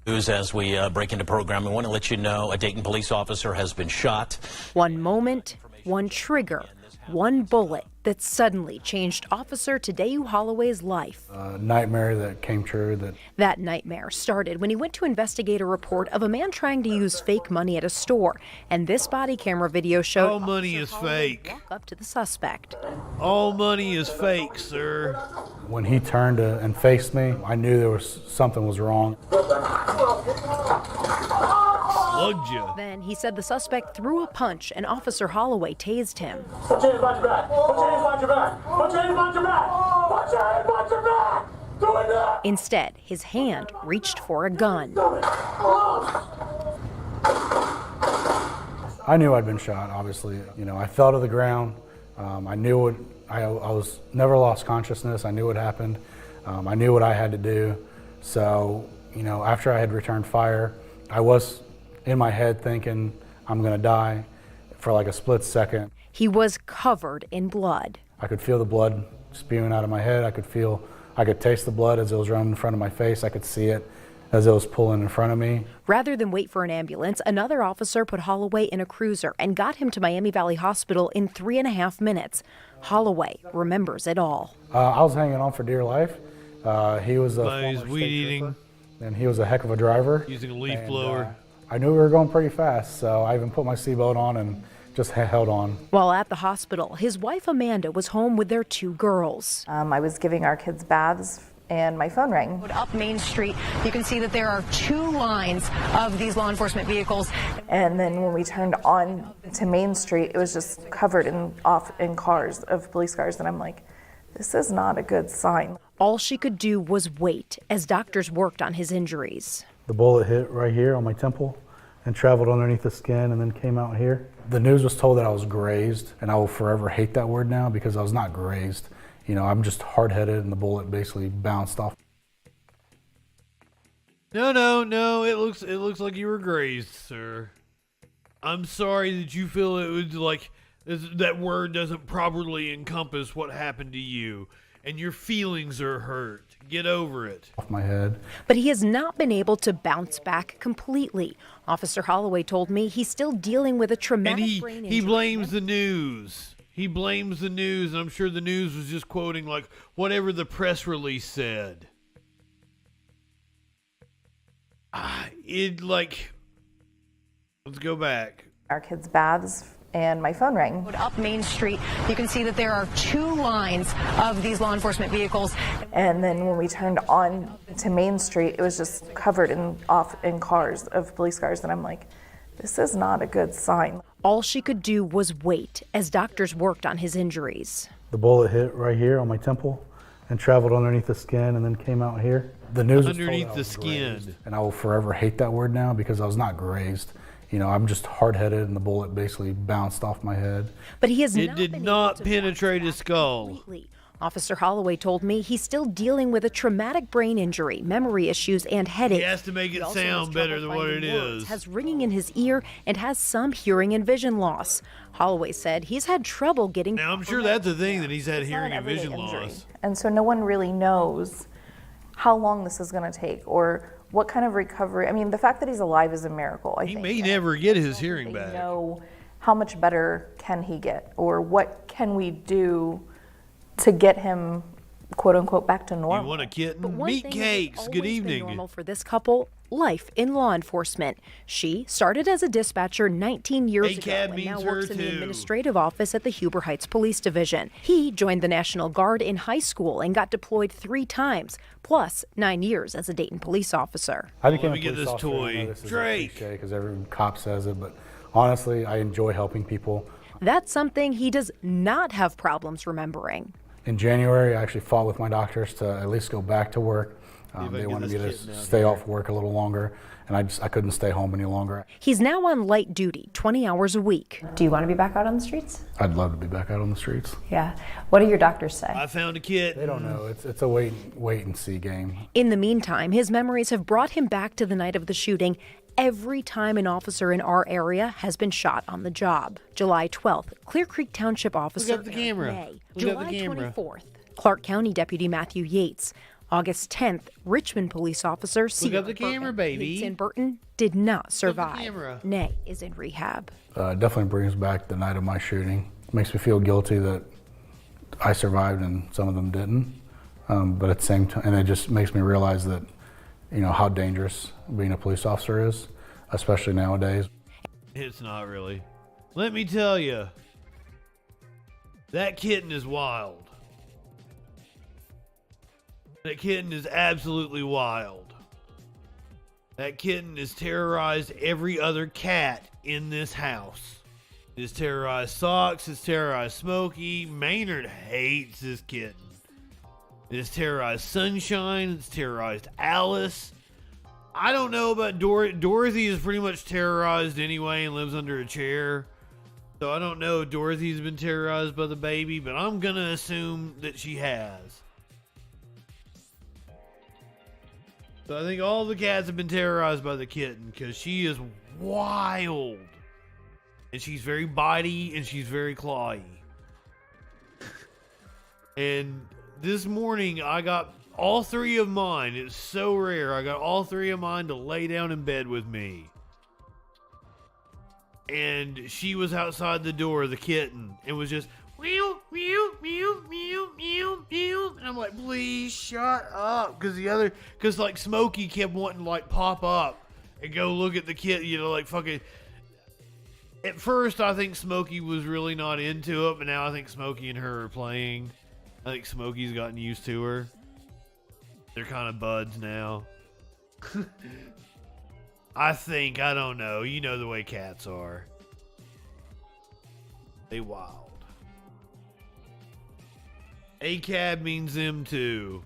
As we break into program, we want to let you know a Dayton police officer has been shot. One moment, one trigger, one bullet that suddenly changed Officer Tadeu Holloway's life. A nightmare that came true. That nightmare started when he went to investigate a report of a man trying to use fake money at a store. And this body camera video showed all money is fake. Walk up to the suspect. All money is fake, sir. When he turned and faced me, I knew there was something was wrong. Slugged you. Then he said the suspect threw a punch and Officer Holloway tased him. Put your hands behind your back. Put your hands behind your back. Put your hands behind your back. Put your hands behind your back. Do it now. Instead, his hand reached for a gun. I knew I'd been shot, obviously. You know, I fell to the ground. I knew I was never lost consciousness. I knew what happened. I knew what I had to do. So, you know, after I had returned fire, I was in my head thinking I'm going to die for like a split second. He was covered in blood. I could feel the blood spewing out of my head. I could taste the blood as it was running in front of my face. I could see it as it was pulling in front of me. Rather than wait for an ambulance, another officer put Holloway in a cruiser and got him to Miami Valley Hospital in 3.5 minutes. Holloway remembers it all. I was hanging on for dear life. He was a former state weed eating, trooper, and he was a heck of a driver. Using a leaf blower. I knew we were going pretty fast, so I even put my seatbelt on and just held on. While at the hospital, his wife Amanda was home with their 2 girls. I was giving our kids baths and my phone rang. Up Main Street, you can see that there are 2 lines of these law enforcement vehicles. And then when we turned on to Main Street, it was just covered in cars, of police cars. And I'm like, this is not a good sign. All she could do was wait as doctors worked on his injuries. The bullet hit right here on my temple and traveled underneath the skin and then came out here. The news was told that I was grazed, and I will forever hate that word now because I was not grazed. You know, I'm just hard-headed, and the bullet basically bounced off. No. It looks like you were grazed, sir. I'm sorry that you feel it was like that word doesn't properly encompass what happened to you, and your feelings are hurt. Get over it. Off my head. But he has not been able to bounce back completely. Officer Holloway told me he's still dealing with a traumatic brain injury. He blames the news. He blames the news, and I'm sure the news was just quoting like whatever the press release said. Let's go back. Our kids' baths, and my phone rang. Up Main Street, you can see that there are 2 lines of these law enforcement vehicles. And then when we turned on to Main Street, it was just covered in cars, of police cars. And I'm like, this is not a good sign. All she could do was wait as doctors worked on his injuries. The bullet hit right here on my temple and traveled underneath the skin and then came out here. The news was told underneath I the was skin. grazed, and I will forever hate that word now because I was not grazed. You know, I'm just hard-headed, and the bullet basically bounced off my head. But he has It did not penetrate his skull. Completely. Officer Holloway told me he's still dealing with a traumatic brain injury, memory issues, and headache. He has to make it sound better than what it is. Has ringing in his ear and has some hearing and vision loss. Holloway said he's had trouble getting. Now I'm sure that's the thing, that he's had hearing and vision loss. And so no one really knows how long this is going to take or what kind of recovery. I mean, the fact that he's alive is a miracle, I think. He may never get his hearing back. Know how much better can he get, or what can we do to get him, quote unquote, back to normal? You want a kitten? But one Meat thing cakes. that's Good always been evening. normal for this couple: life in law enforcement. She started as a dispatcher 19 years ago ACAB and now means works her in the too. administrative office at the Huber Heights Police Division. He joined the National Guard in high school and got deployed 3 times, plus 9 years as a Dayton police officer. I became Let me a get police this officer. toy. I know this is a Drake. cliche because every cop says it, but honestly, I enjoy helping people. That's something he does not have problems remembering. In January, I actually fought with my doctors to at least go back to work. They wanted me to stay off work a little longer, and I couldn't stay home any longer. He's now on light duty, 20 hours a week. Do you want to be back out on the streets? I'd love to be back out on the streets. Yeah. What do your doctors say? I found a kitten. They don't know. It's a wait and see game. In the meantime, his memories have brought him back to the night of the shooting every time an officer in our area has been shot on the job. July 12th, Clear Creek Township officer Look up the camera. May. Look up July the camera. 24th, Clark County Deputy Matthew Yates. August 10th, Richmond police officer Look up the camera, baby. Yates and Burton did not survive. camera. Nay is in rehab. It definitely brings back the night of my shooting. Makes me feel guilty that I survived and some of them didn't. But at the same time, and it just makes me realize that, you know, how dangerous being a police officer is, especially nowadays. It's not really. Let me tell you, that kitten is wild. That kitten is absolutely wild. That kitten has terrorized every other cat in this house. It's terrorized Socks, it's terrorized Smokey. Maynard hates this kitten. It's terrorized Sunshine, it's terrorized Alice. I don't know about Dorothy is pretty much terrorized anyway and lives under a chair. So I don't know if Dorothy's been terrorized by the baby, but I'm going to assume that she has. So I think all the cats have been terrorized by the kitten because she is wild. And she's very bitey and she's very clawy. And this morning I got all 3 of mine. It's so rare. I got all 3 of mine to lay down in bed with me. And she was outside the door, the kitten, and was just meow, meow, meow, meow, meow, meow. And I'm like, please shut up. Because like Smokey kept wanting to like pop up and go look at the kitten, you know, like fucking. At first, I think Smokey was really not into it, but now I think Smokey and her are playing. I think Smokey's gotten used to her. They're kind of buds now. I don't know. You know the way cats are. They wild. ACAB means them too.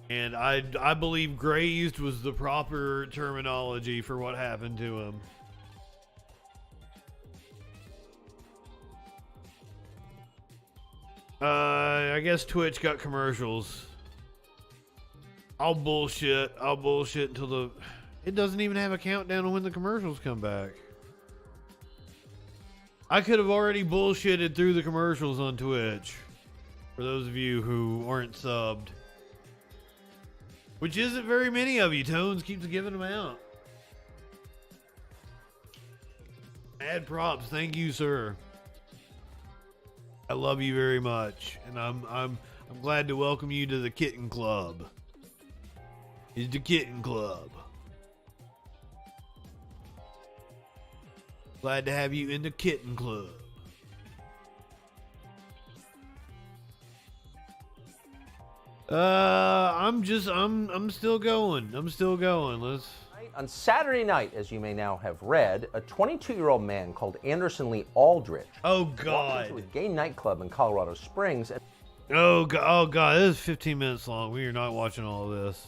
And I believe grazed was the proper terminology for what happened to him. I guess Twitch got commercials. I'll bullshit until it doesn't even have a countdown on when the commercials come back. I could have already bullshitted through the commercials on Twitch. For those of you who aren't subbed. Which isn't very many of you. Tones keeps giving them out. Mad props. Thank you, sir. I love you very much. And I'm glad to welcome you to the Kitten Club. It's the Kitten Club. Glad to have you in the Kitten Club. I'm still going. On Saturday night, as you may now have read, a 22-year-old man called Anderson Lee Aldrich walked into a gay nightclub in Colorado Springs. Oh God, this is 15 minutes long. We are not watching all of this.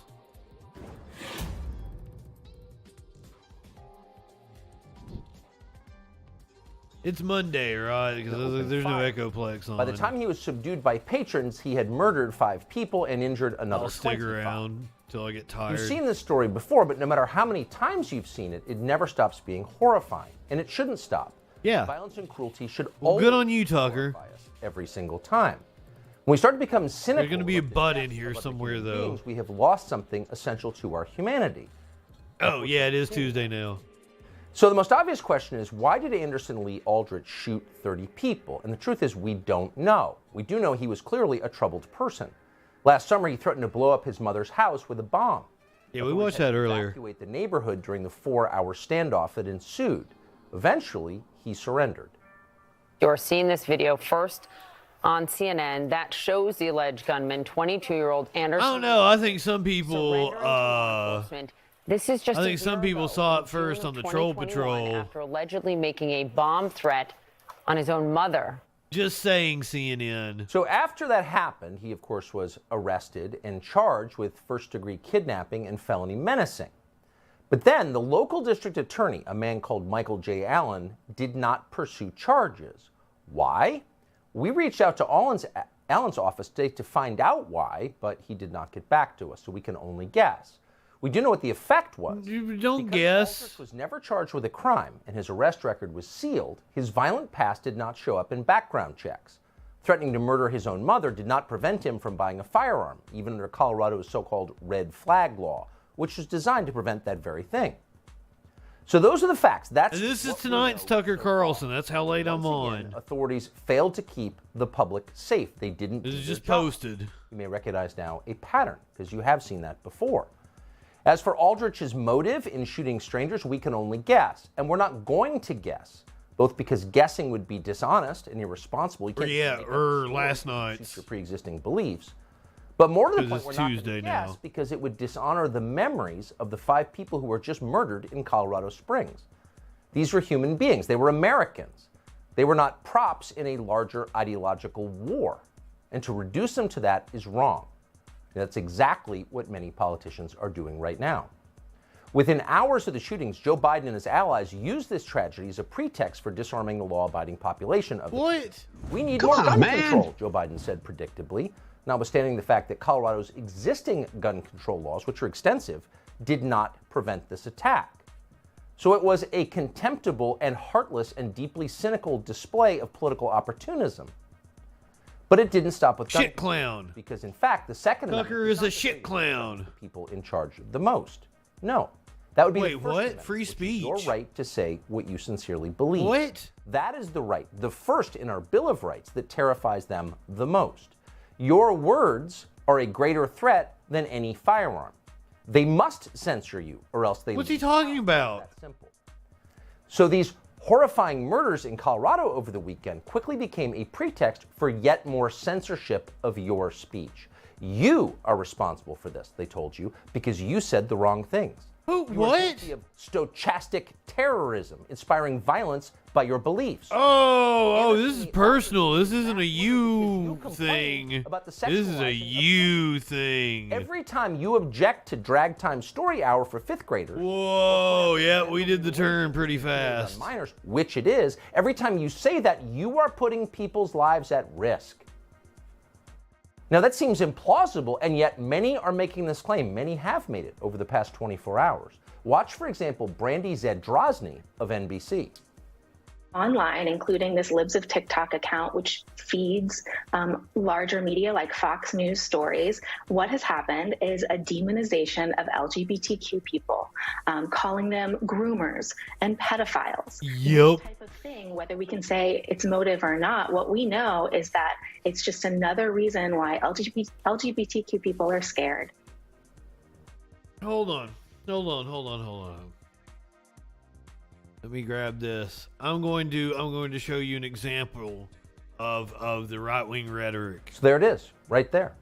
It's Monday, right? Because there's no Echoplex on. By the time he was subdued by patrons, he had murdered 5 people and injured another 25. I'll stick around till I get tired. You've seen this story before, but no matter how many times you've seen it, it never stops being horrifying, and it shouldn't stop. Yeah. Violence and cruelty should always good on you, Tucker. Horrify us every single time. When we start to become cynical, there's going to be a butt in here somewhere, though. We have lost something essential to our humanity. Oh yeah, it is Tuesday now. So the most obvious question is, why did Anderson Lee Aldrich shoot 30 people? And the truth is, we don't know. We do know he was clearly a troubled person. Last summer, he threatened to blow up his mother's house with a bomb. Yeah, we watched that earlier. Evacuate the neighborhood during the 4-hour standoff that ensued. Eventually, he surrendered. You're seeing this video first on CNN that shows the alleged gunman, 22-year-old Anderson. I don't know. I think some people. This is just I think some people saw it first on the Troll Patrol. After allegedly making a bomb threat on his own mother. Just saying, CNN. So after that happened, he, of course, was arrested and charged with first-degree kidnapping and felony menacing. But then the local district attorney, a man called Michael J. Allen, did not pursue charges. Why? We reached out to Allen's office today to find out why, but he did not get back to us, so we can only guess. We do know what the effect was. You don't guess. Aldrich was never charged with a crime, and his arrest record was sealed. His violent past did not show up in background checks. Threatening to murder his own mother did not prevent him from buying a firearm, even under Colorado's so-called red flag law, which was designed to prevent that very thing. So those are the facts. This is tonight's Tucker Carlson. That's how late I'm on. Authorities failed to keep the public safe. They didn't. This is just posted. You may recognize now a pattern, because you have seen that before. As for Aldrich's motive in shooting strangers, we can only guess. And we're not going to guess, both because guessing would be dishonest and irresponsible. You can't last night's your pre-existing beliefs. But more to the point, we're not Tuesday going to guess now. because it would dishonor the memories of the 5 people who were just murdered in Colorado Springs. These were human beings. They were Americans. They were not props in a larger ideological war. And to reduce them to that is wrong. That's exactly what many politicians are doing right now. Within hours of the shootings, Joe Biden and his allies used this tragedy as a pretext for disarming the law-abiding population of What? We need more gun control, Joe Biden said predictably, notwithstanding the fact that Colorado's existing gun control laws, which are extensive, did not prevent this attack. So it was a contemptible and heartless and deeply cynical display of political opportunism. But it didn't stop with shit clown. Because in fact, the Second Tucker is a shit clown. People in charge the most. No, that would be Wait, the First what? Amendment, Free speech. Your right to say what you sincerely believe. What? That is the right, the first in our Bill of Rights that terrifies them the most. Your words are a greater threat than any firearm. They must censor you, or else they. What's he talking about? That's simple. So these horrifying murders in Colorado over the weekend quickly became a pretext for yet more censorship of your speech. You are responsible for this, they told you, because you said the wrong things. Who? You are What? guilty of stochastic terrorism, inspiring violence by your beliefs. Oh, this is personal. This isn't a you thing. This is a you thing. Every time you object to Drag Time Story Hour for 5th graders. Whoa, yeah, we did the turn pretty fast. Minors, which it is, every time you say that, you are putting people's lives at risk. Now that seems implausible, and yet many are making this claim. Many have made it over the past 24 hours. Watch, for example, Brandy Zadrozny of NBC. Online, including this Libs of TikTok account, which feeds larger media like Fox News stories, what has happened is a demonization of LGBTQ people, calling them groomers and pedophiles. Yep. This type of thing, whether we can say it's motive or not, what we know is that it's just another reason why LGBTQ people are scared. Hold on. Let me grab this. I'm going to show you an example of the right-wing rhetoric. So there it is, right there.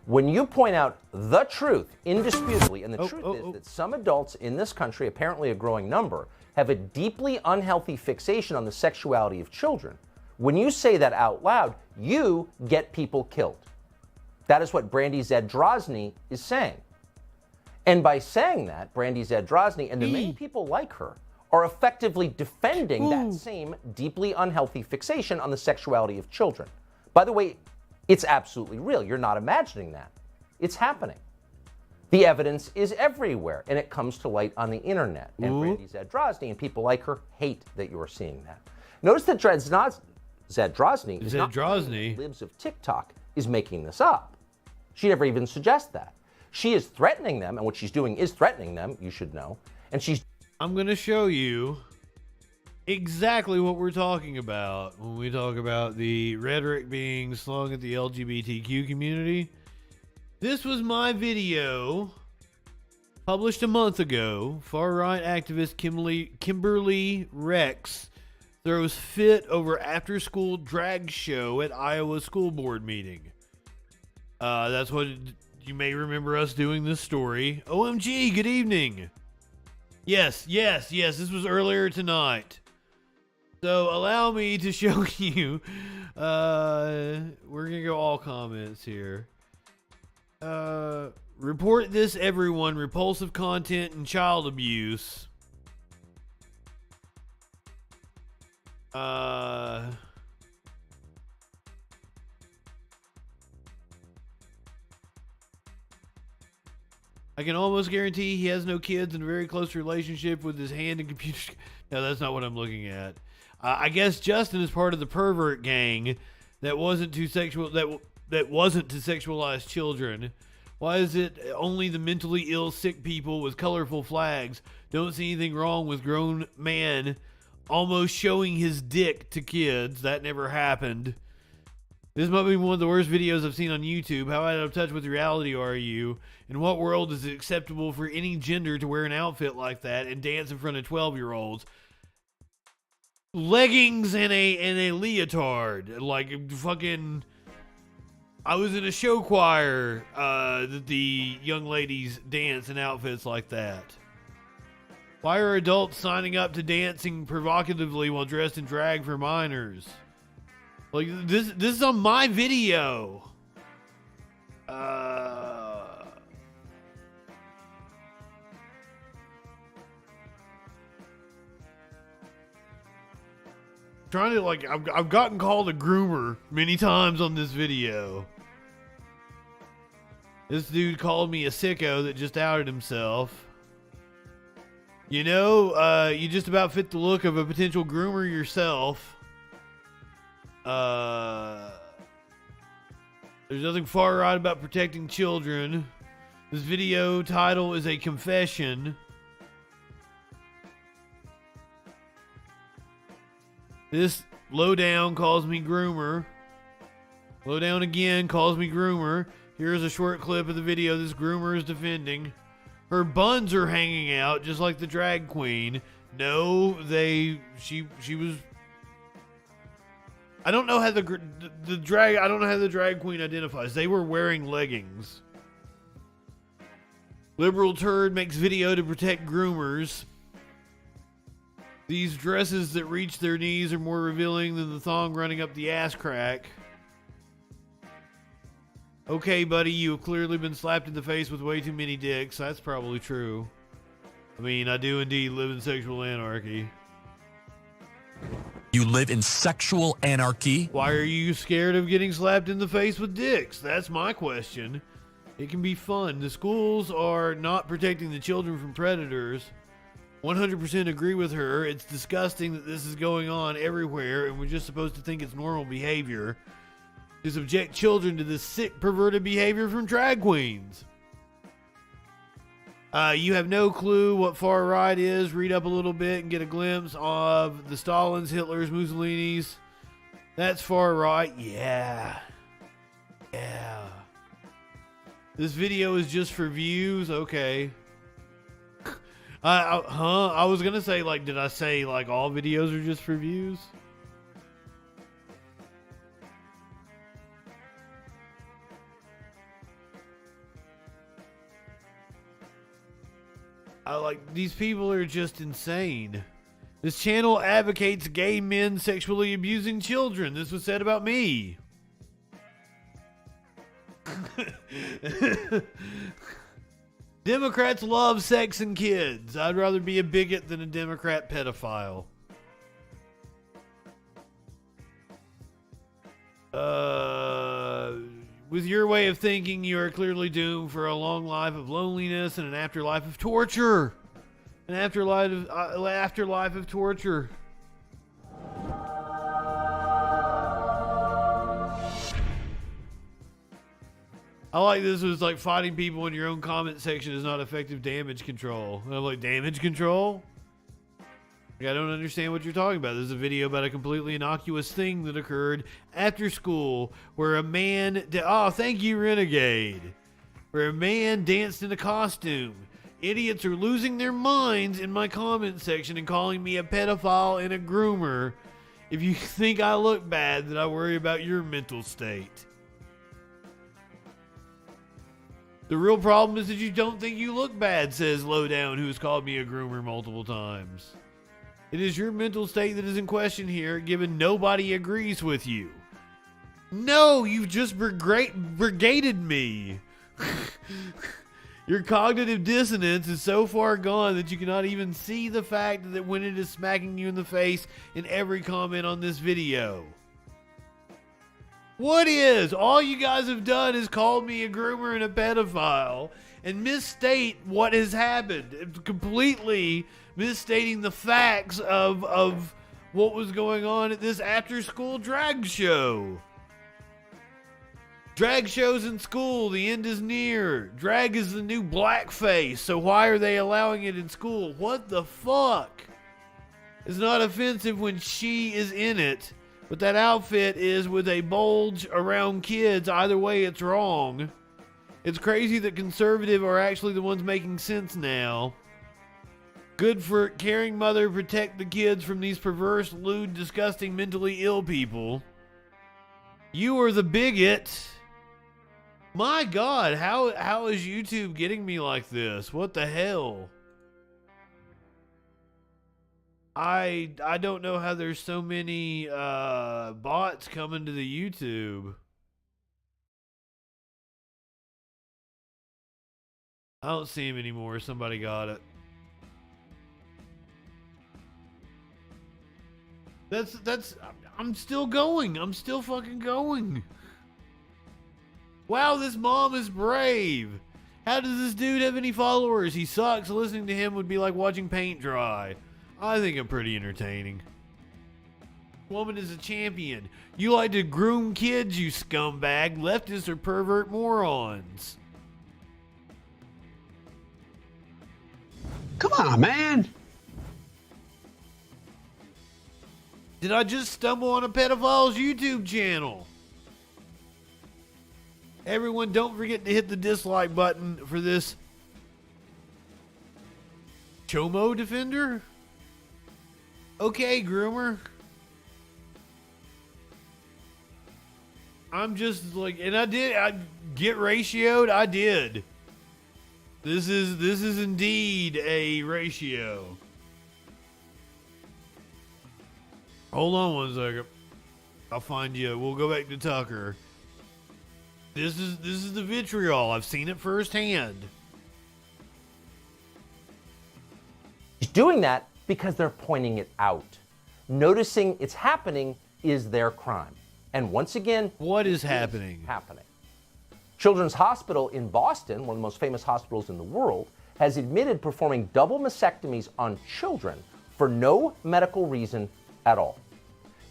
When you point out the truth, indisputably, and the truth is that some adults in this country, apparently a growing number, have a deeply unhealthy fixation on the sexuality of children. When you say that out loud, you get people killed. That is what Brandy Zadrozny is saying. And by saying that, Brandy Zadrozny and the many people like her are effectively defending that same deeply unhealthy fixation on the sexuality of children. By the way, it's absolutely real. You're not imagining that. It's happening. The evidence is everywhere, and it comes to light on the internet. And Brandy Zadrozny and people like her hate that you are seeing that. Notice that Zadrozny is not Libs of TikTok is making this up. She never even suggests that. She is threatening them, and what she's doing is threatening them, you should know. And I'm going to show you exactly what we're talking about when we talk about the rhetoric being slung at the LGBTQ community. This was my video published a month ago. Far-right activist Kimberly Rex throws fit over after-school drag show at Iowa school board meeting. That's what you may remember us doing this story. OMG, good evening. Yes, this was earlier tonight. So allow me to show you, we're gonna go all comments here. Report this, everyone, repulsive content and child abuse. I can almost guarantee he has no kids and a very close relationship with his hand and computer. No, that's not what I'm looking at. I guess Justin is part of the pervert gang that wasn't to sexualize children. Why is it only the mentally ill, sick people with colorful flags don't see anything wrong with grown man almost showing his dick to kids? That never happened. This might be one of the worst videos I've seen on YouTube. How out of touch with reality are you? In what world is it acceptable for any gender to wear an outfit like that and dance in front of 12-year-olds? Leggings and a leotard. Like fucking... I was in a show choir that the young ladies dance in outfits like that. Why are adults signing up to dancing provocatively while dressed in drag for minors? Like, this is on my video. Trying to, like, I've gotten called a groomer many times on this video. This dude called me a sicko that just outed himself. You know, you just about fit the look of a potential groomer yourself. There's nothing far right about protecting children. This video title is a confession. This lowdown calls me groomer. Lowdown again calls me groomer. Here's a short clip of the video this groomer is defending. Her buns are hanging out just like the drag queen. No, she was... I don't know how the drag. I don't know how the drag queen identifies. They were wearing leggings. Liberal turd makes video to protect groomers. These dresses that reach their knees are more revealing than the thong running up the ass crack. Okay, buddy, you have clearly been slapped in the face with way too many dicks. That's probably true. I mean, I do indeed live in sexual anarchy. You live in sexual anarchy? Why are you scared of getting slapped in the face with dicks? That's my question. It can be fun. The schools are not protecting the children from predators. 100% agree with her. It's disgusting that this is going on everywhere, and we're just supposed to think it's normal behavior to subject children to this sick, perverted behavior from drag queens. You have no clue what far right is. Read up a little bit and get a glimpse of the Stalins, Hitlers, Mussolinis. That's far right. Yeah. Yeah. This video is just for views. Okay. I was gonna say, like, did I say, like, all videos are just for views? These people are just insane. This channel advocates gay men sexually abusing children. This was said about me. Democrats love sex and kids. I'd rather be a bigot than a Democrat pedophile. With your way of thinking, you are clearly doomed for a long life of loneliness and an afterlife of torture. An afterlife of torture. I like this. Was like fighting people in your own comment section is not effective damage control. And I'm like, damage control? Like, I don't understand what you're talking about. This is a video about a completely innocuous thing that occurred after school where a man... oh, thank you, Renegade. Where a man danced in a costume. Idiots are losing their minds in my comment section and calling me a pedophile and a groomer. If you think I look bad, then I worry about your mental state. The real problem is that you don't think you look bad, says Lowdown, who has called me a groomer multiple times. It is your mental state that is in question here, given nobody agrees with you. No, you've just brigaded me. Your cognitive dissonance is so far gone that you cannot even see the fact that when it is smacking you in the face in every comment on this video. What is? All you guys have done is called me a groomer and a pedophile and misstate what has happened. It's completely misstating the facts of what was going on at this after-school drag show. Drag shows in school, the end is near. Drag is the new blackface, so why are they allowing it in school? What the fuck? It's not offensive when she is in it, but that outfit is with a bulge around kids. Either way, it's wrong. It's crazy that conservative are actually the ones making sense now. Good for caring mother, protect the kids from these perverse, lewd, disgusting, mentally ill people. You are the bigot. My God, how is YouTube getting me like this? What the hell? I don't know how there's so many bots coming to the YouTube. I don't see him anymore. Somebody got it. That's I'm still going. I'm still fucking going. Wow, this mom is brave. How does this dude have any followers? He sucks. Listening to him would be like watching paint dry. I think I'm pretty entertaining. Woman is a champion. You like to groom kids, you scumbag. Leftists are pervert morons. Come on, man. Did I just stumble on a pedophile's YouTube channel? Everyone, don't forget to hit the dislike button for this Chomo defender. Okay, groomer. I'm just like, and I get ratioed. I did. This is indeed a ratio. Hold on one second. I'll find you. We'll go back to Tucker. This is the vitriol. I've seen it firsthand. He's doing that because they're pointing it out. Noticing it's happening is their crime. And once again, what is happening? Children's Hospital in Boston, one of the most famous hospitals in the world, has admitted performing double mastectomies on children for no medical reason at all.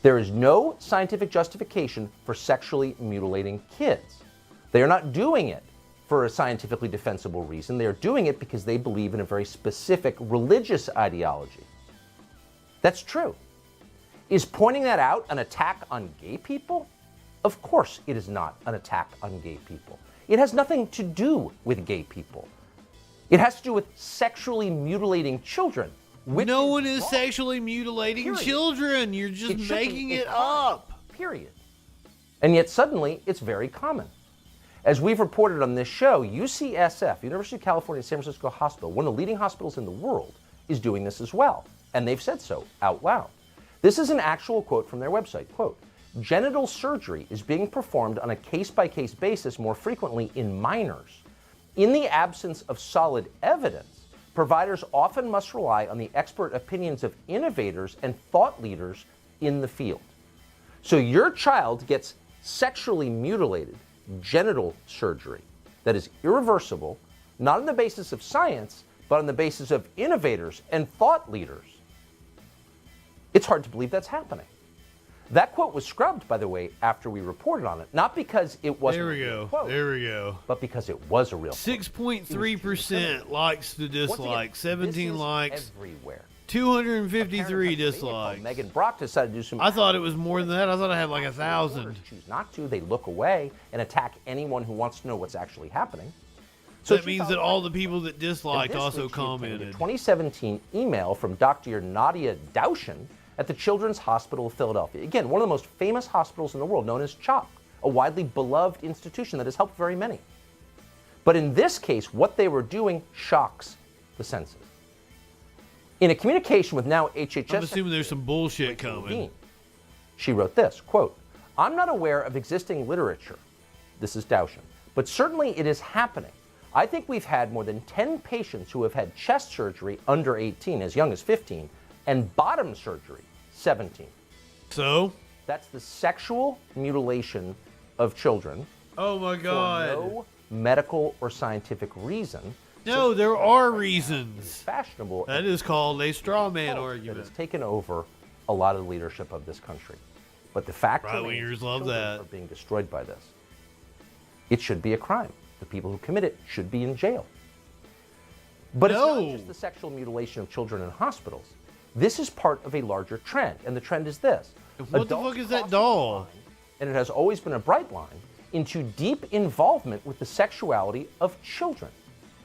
There is no scientific justification for sexually mutilating kids. They are not doing it for a scientifically defensible reason. They are doing it because they believe in a very specific religious ideology. That's true. Is pointing that out an attack on gay people? Of course it is not an attack on gay people. It has nothing to do with gay people. It has to do with sexually mutilating children. No one is sexually mutilating children. You're just making it up. Period. And yet suddenly it's very common. As we've reported on this show, UCSF, University of California, San Francisco Hospital, one of the leading hospitals in the world, is doing this as well. And they've said so out loud. This is an actual quote from their website. Quote, genital surgery is being performed on a case-by-case basis more frequently in minors. In the absence of solid evidence, providers often must rely on the expert opinions of innovators and thought leaders in the field. So your child gets sexually mutilated genital surgery that is irreversible, not on the basis of science, but on the basis of innovators and thought leaders. It's hard to believe that's happening. That quote was scrubbed, by the way, after we reported on it, not because it wasn't a real quote. There we go. But because it was a real 6.3% likes to dislike, 17 likes, everywhere. 253 dislikes. Megan Brock decided to do some. I thought it was more than that. I thought I had like 1,000. Choose not to. They look away and attack anyone who wants to know what's actually happening. So that means that all the people that disliked also commented. A 2017 email from Dr. Nadia Daushin at the Children's Hospital of Philadelphia. Again, one of the most famous hospitals in the world, known as CHOP, a widely beloved institution that has helped very many. But in this case, what they were doing shocks the senses. In a communication with now HHS... I'm assuming there's some bullshit coming. She wrote this, quote, I'm not aware of existing literature, this is Daushin, but certainly it is happening. I think we've had more than 10 patients who have had chest surgery under 18, as young as 15, and bottom surgery, 17. So? That's the sexual mutilation of children. Oh my God. For no medical or scientific reason. No, there are reasons. Fashionable. That is called a straw man argument. That has taken over a lot of the leadership of this country. But the fact right-wingers love that. Are being destroyed by this. It should be a crime. The people who commit it should be in jail. But it's not just the sexual mutilation of children in hospitals. This is part of a larger trend, and the trend is this. What the fuck is that doll? And it has always been a bright line into deep involvement with the sexuality of children.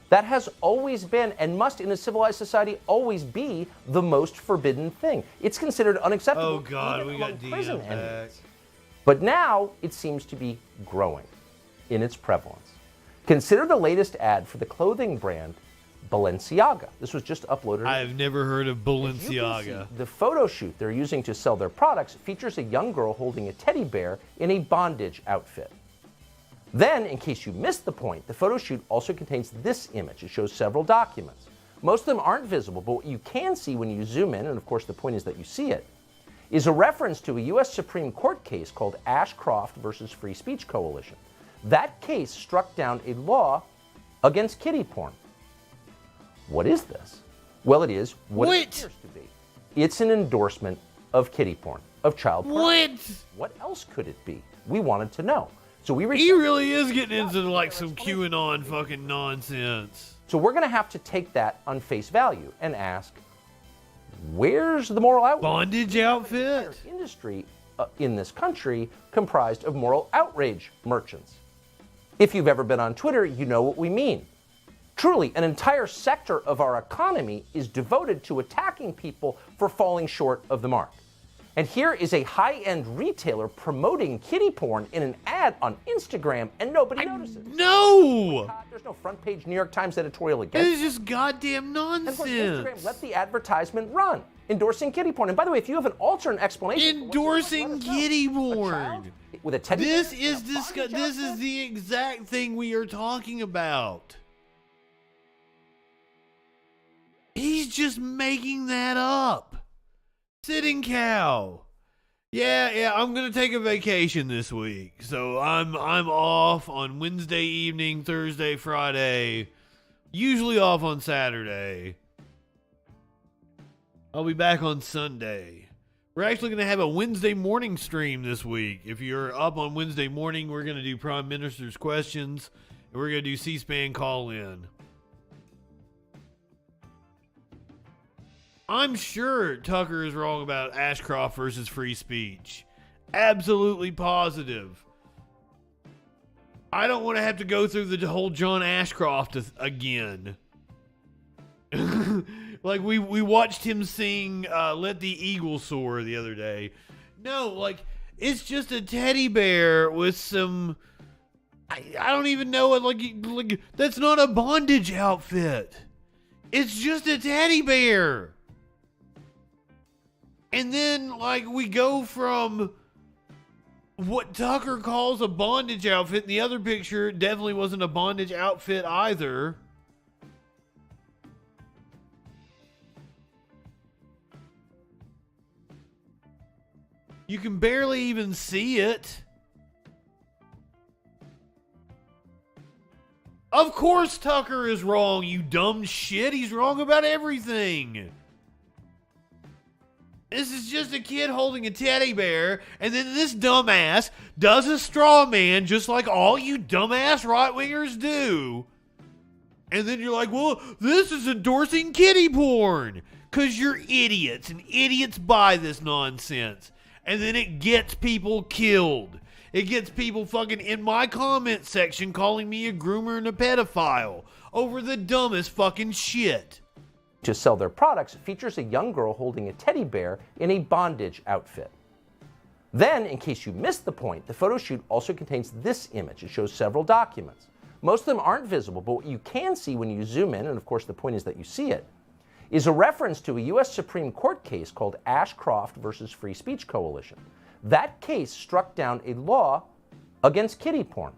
That has always been, and must in a civilized society always be, the most forbidden thing. It's considered unacceptable. Oh God, even we got among prison DM back. enemies. But now it seems to be growing in its prevalence. Consider the latest ad for the clothing brand Balenciaga. This was just uploaded. I have never heard of Balenciaga. The photo shoot they're using to sell their products features a young girl holding a teddy bear in a bondage outfit. Then, in case you missed the point, the photo shoot also contains this image. It shows several documents. Most of them aren't visible, but what you can see when you zoom in, and of course the point is that you see it, is a reference to a U.S. Supreme Court case called Ashcroft versus Free Speech Coalition. That case struck down a law against kiddie porn. What is this? Well, it is what it appears to be. It's an endorsement of kiddie porn, of child porn. What? What else could it be? We wanted to know. So we He really is getting into like some QAnon fucking nonsense. So we're going to have to take that on face value and ask, where's the moral outrage? Bondage outfit? Industry in this country comprised of moral outrage merchants. If you've ever been on Twitter, you know what we mean. Truly, an entire sector of our economy is devoted to attacking people for falling short of the mark. And here is a high-end retailer promoting kiddie porn in an ad on Instagram, and nobody notices. No! There's no front-page New York Times editorial against it. This is just goddamn nonsense. And of course, Instagram let the advertisement run, endorsing kiddie porn. And by the way, if you have an alternate explanation, endorsing kiddie porn with a teddy this bear is this is the exact thing we are talking about. He's just making that up. Sitting cow. Yeah, I'm gonna take a vacation this week, so I'm off on Wednesday evening, Thursday, Friday. Usually off on Saturday. I'll be back on Sunday. We're actually gonna have a Wednesday morning stream this week. If you're up on Wednesday morning, we're gonna do Prime Minister's questions, and we're gonna do C-SPAN call in. I'm sure Tucker is wrong about Ashcroft versus free speech. Absolutely positive. I don't want to have to go through the whole John Ashcroft again. Like we watched him sing Let the Eagle Soar the other day. No, like it's just a teddy bear with some... I don't even know it. Like that's not a bondage outfit. It's just a teddy bear. And then, like, we go from what Tucker calls a bondage outfit, and the other picture definitely wasn't a bondage outfit either. You can barely even see it. Of course Tucker is wrong, you dumb shit. He's wrong about everything. This is just a kid holding a teddy bear, and then this dumbass does a straw man just like all you dumbass right-wingers do. And then you're like, well, this is endorsing kiddie porn. Because you're idiots, and idiots buy this nonsense. And then it gets people killed. It gets people fucking in my comment section calling me a groomer and a pedophile over the dumbest fucking shit. To sell their products features a young girl holding a teddy bear in a bondage outfit. Then, in case you missed the point, the photo shoot also contains this image. It shows several documents. Most of them aren't visible, but what you can see when you zoom in, and of course the point is that you see it, is a reference to a U.S. Supreme Court case called Ashcroft versus Free Speech Coalition. That case struck down a law against kiddie porn.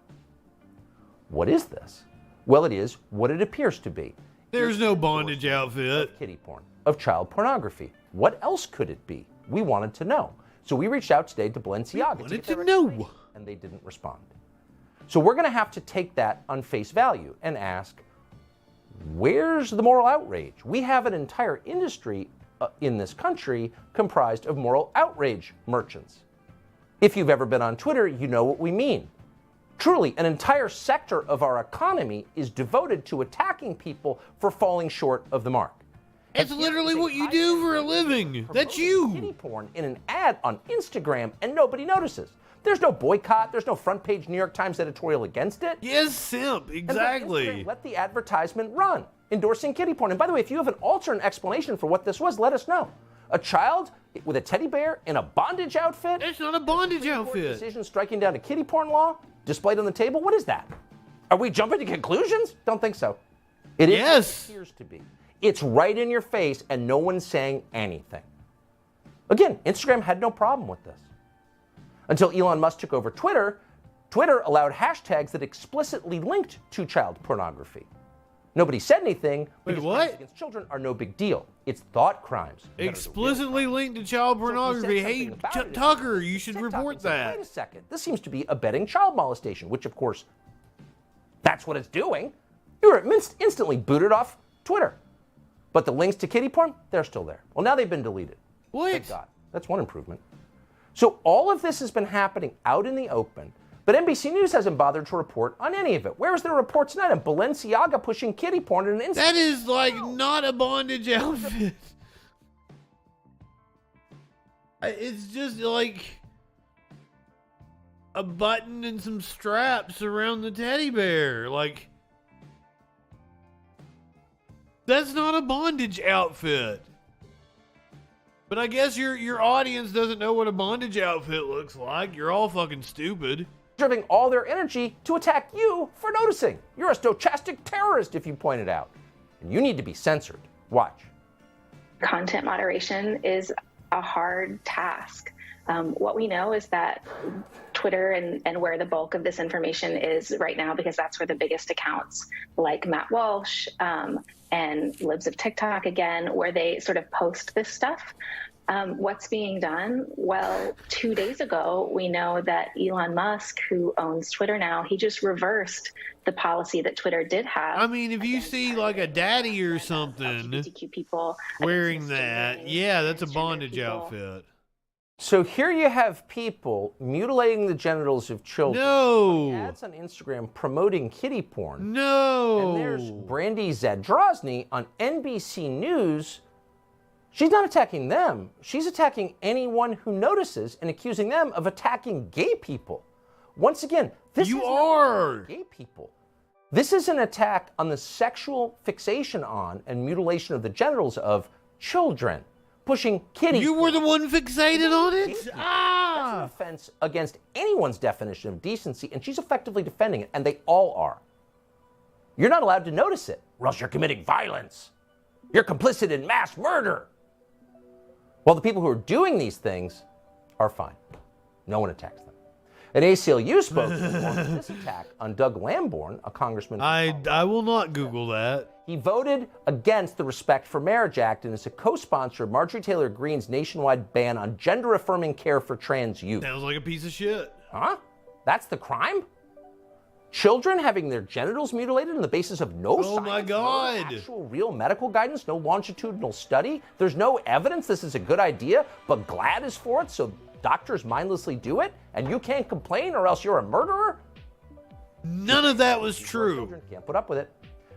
What is this? Well, it is what it appears to be. There's no bondage outfit. Of kiddie porn, of child pornography. What else could it be? We wanted to know. So we reached out today to Balenciaga to know. And they didn't respond. So we're going to have to take that on face value and ask, where's the moral outrage? We have an entire industry in this country comprised of moral outrage merchants. If you've ever been on Twitter, you know what we mean. Truly, an entire sector of our economy is devoted to attacking people for falling short of the mark. It's literally what you do for a living. That's you. Kiddie porn in an ad on Instagram, and nobody notices. There's no boycott. There's no front-page New York Times editorial against it. Yes, simp. Exactly. Let the advertisement run, endorsing kiddie porn. And by the way, if you have an alternate explanation for what this was, let us know. A child with a teddy bear in a bondage outfit? It's not a bondage outfit. Decision striking down a kiddie porn law displayed on the table? What is that? Are we jumping to conclusions? Don't think so. It is what it appears to be. It's right in your face and no one's saying anything. Again, Instagram had no problem with this. Until Elon Musk took over Twitter, Twitter allowed hashtags that explicitly linked to child pornography. Nobody said anything because crimes against children are no big deal. It's thought crimes. Explicitly linked to child pornography. Hey, Tucker, you should report that. Wait a second. This seems to be abetting child molestation, which, of course, that's what it's doing. You were instantly booted off Twitter. But the links to kiddie porn, they're still there. Well, now they've been deleted. What? Thank God. That's one improvement. So all of this has been happening out in the open, but NBC News hasn't bothered to report on any of it. Where was their report tonight on Balenciaga pushing kiddie porn in an instant? That is like not a bondage outfit. It's just like a button and some straps around the teddy bear. Like, that's not a bondage outfit. But I guess your audience doesn't know what a bondage outfit looks like. You're all fucking stupid. Driving all their energy to attack you for noticing. You're a stochastic terrorist if you point it out. And you need to be censored. Watch. Content moderation is a hard task. What we know is that Twitter and where the bulk of this information is right now, because that's where the biggest accounts like Matt Walsh and Libs of TikTok again, where they sort of post this stuff. What's being done? Well, 2 days ago, we know that Elon Musk, who owns Twitter now, he just reversed the policy that Twitter did have. I mean, if you see like a daddy or something LGBTQ people wearing that, yeah, that's a bondage outfit. So here you have people mutilating the genitals of children. No. Ads on Instagram promoting kiddie porn. No. And there's Brandy Zadrozny on NBC News. She's not attacking them. She's attacking anyone who notices and accusing them of attacking gay people. Once again, this is not gay people. This is an attack on the sexual fixation on and mutilation of the genitals of children. Pushing kiddie. You were the one fixated on it? That's an offense against anyone's definition of decency, and she's effectively defending it, and they all are. You're not allowed to notice it, or else you're committing violence. You're complicit in mass murder. Well, the people who are doing these things are fine. No one attacks them. An ACLU spokesman launched this attack on Doug Lamborn, a congressman. I will not Google that. He voted against the Respect for Marriage Act and is a co-sponsor of Marjorie Taylor Greene's nationwide ban on gender-affirming care for trans youth. Sounds like a piece of shit. Huh? That's the crime? Children having their genitals mutilated on the basis of no science, my God. no actual real medical guidance, no longitudinal study. There's no evidence this is a good idea, but GLAAD is for it, so doctors mindlessly do it, and you can't complain or else you're a murderer? None of that was true. Children can't put up with it.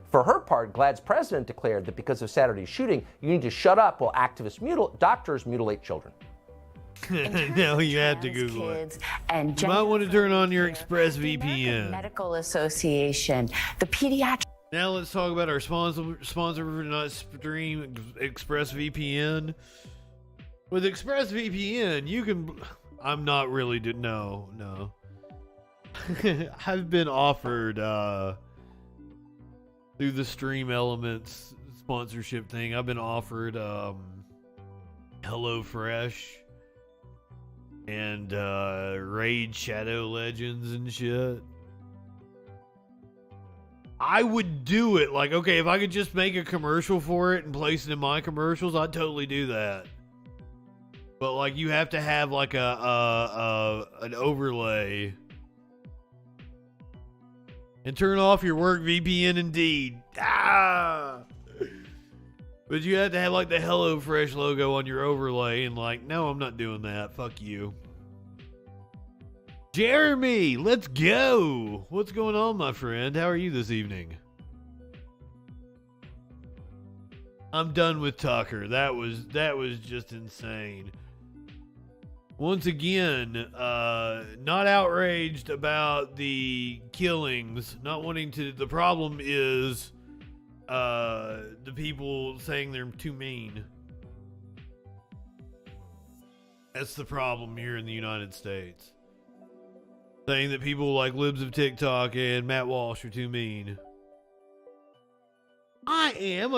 For her part, GLAAD's president declared that because of Saturday's shooting, you need to shut up while doctors mutilate children. No, you have to Google it. And you might want to turn on your ExpressVPN. Medical Association, the pediatric. Now let's talk about our sponsor for tonight's stream, ExpressVPN. With ExpressVPN, you can. I'm not really. No. I've been offered through the Stream Elements sponsorship thing. I've been offered HelloFresh and Raid Shadow Legends and shit. I would do it. Like, okay, if I could just make a commercial for it and place it in my commercials, I'd totally do that. But like, you have to have like an overlay. And turn off your work VPN indeed. But you have to have like the HelloFresh logo on your overlay, and like, no, I'm not doing that. Fuck you. Jeremy, let's go. What's going on, my friend? How are you this evening? I'm done with Tucker. That was just insane. Once again, not outraged about the killings, not wanting to. The problem is the people saying they're too mean. That's the problem here in the United States. Saying that people like Libs of TikTok and Matt Walsh are too mean. I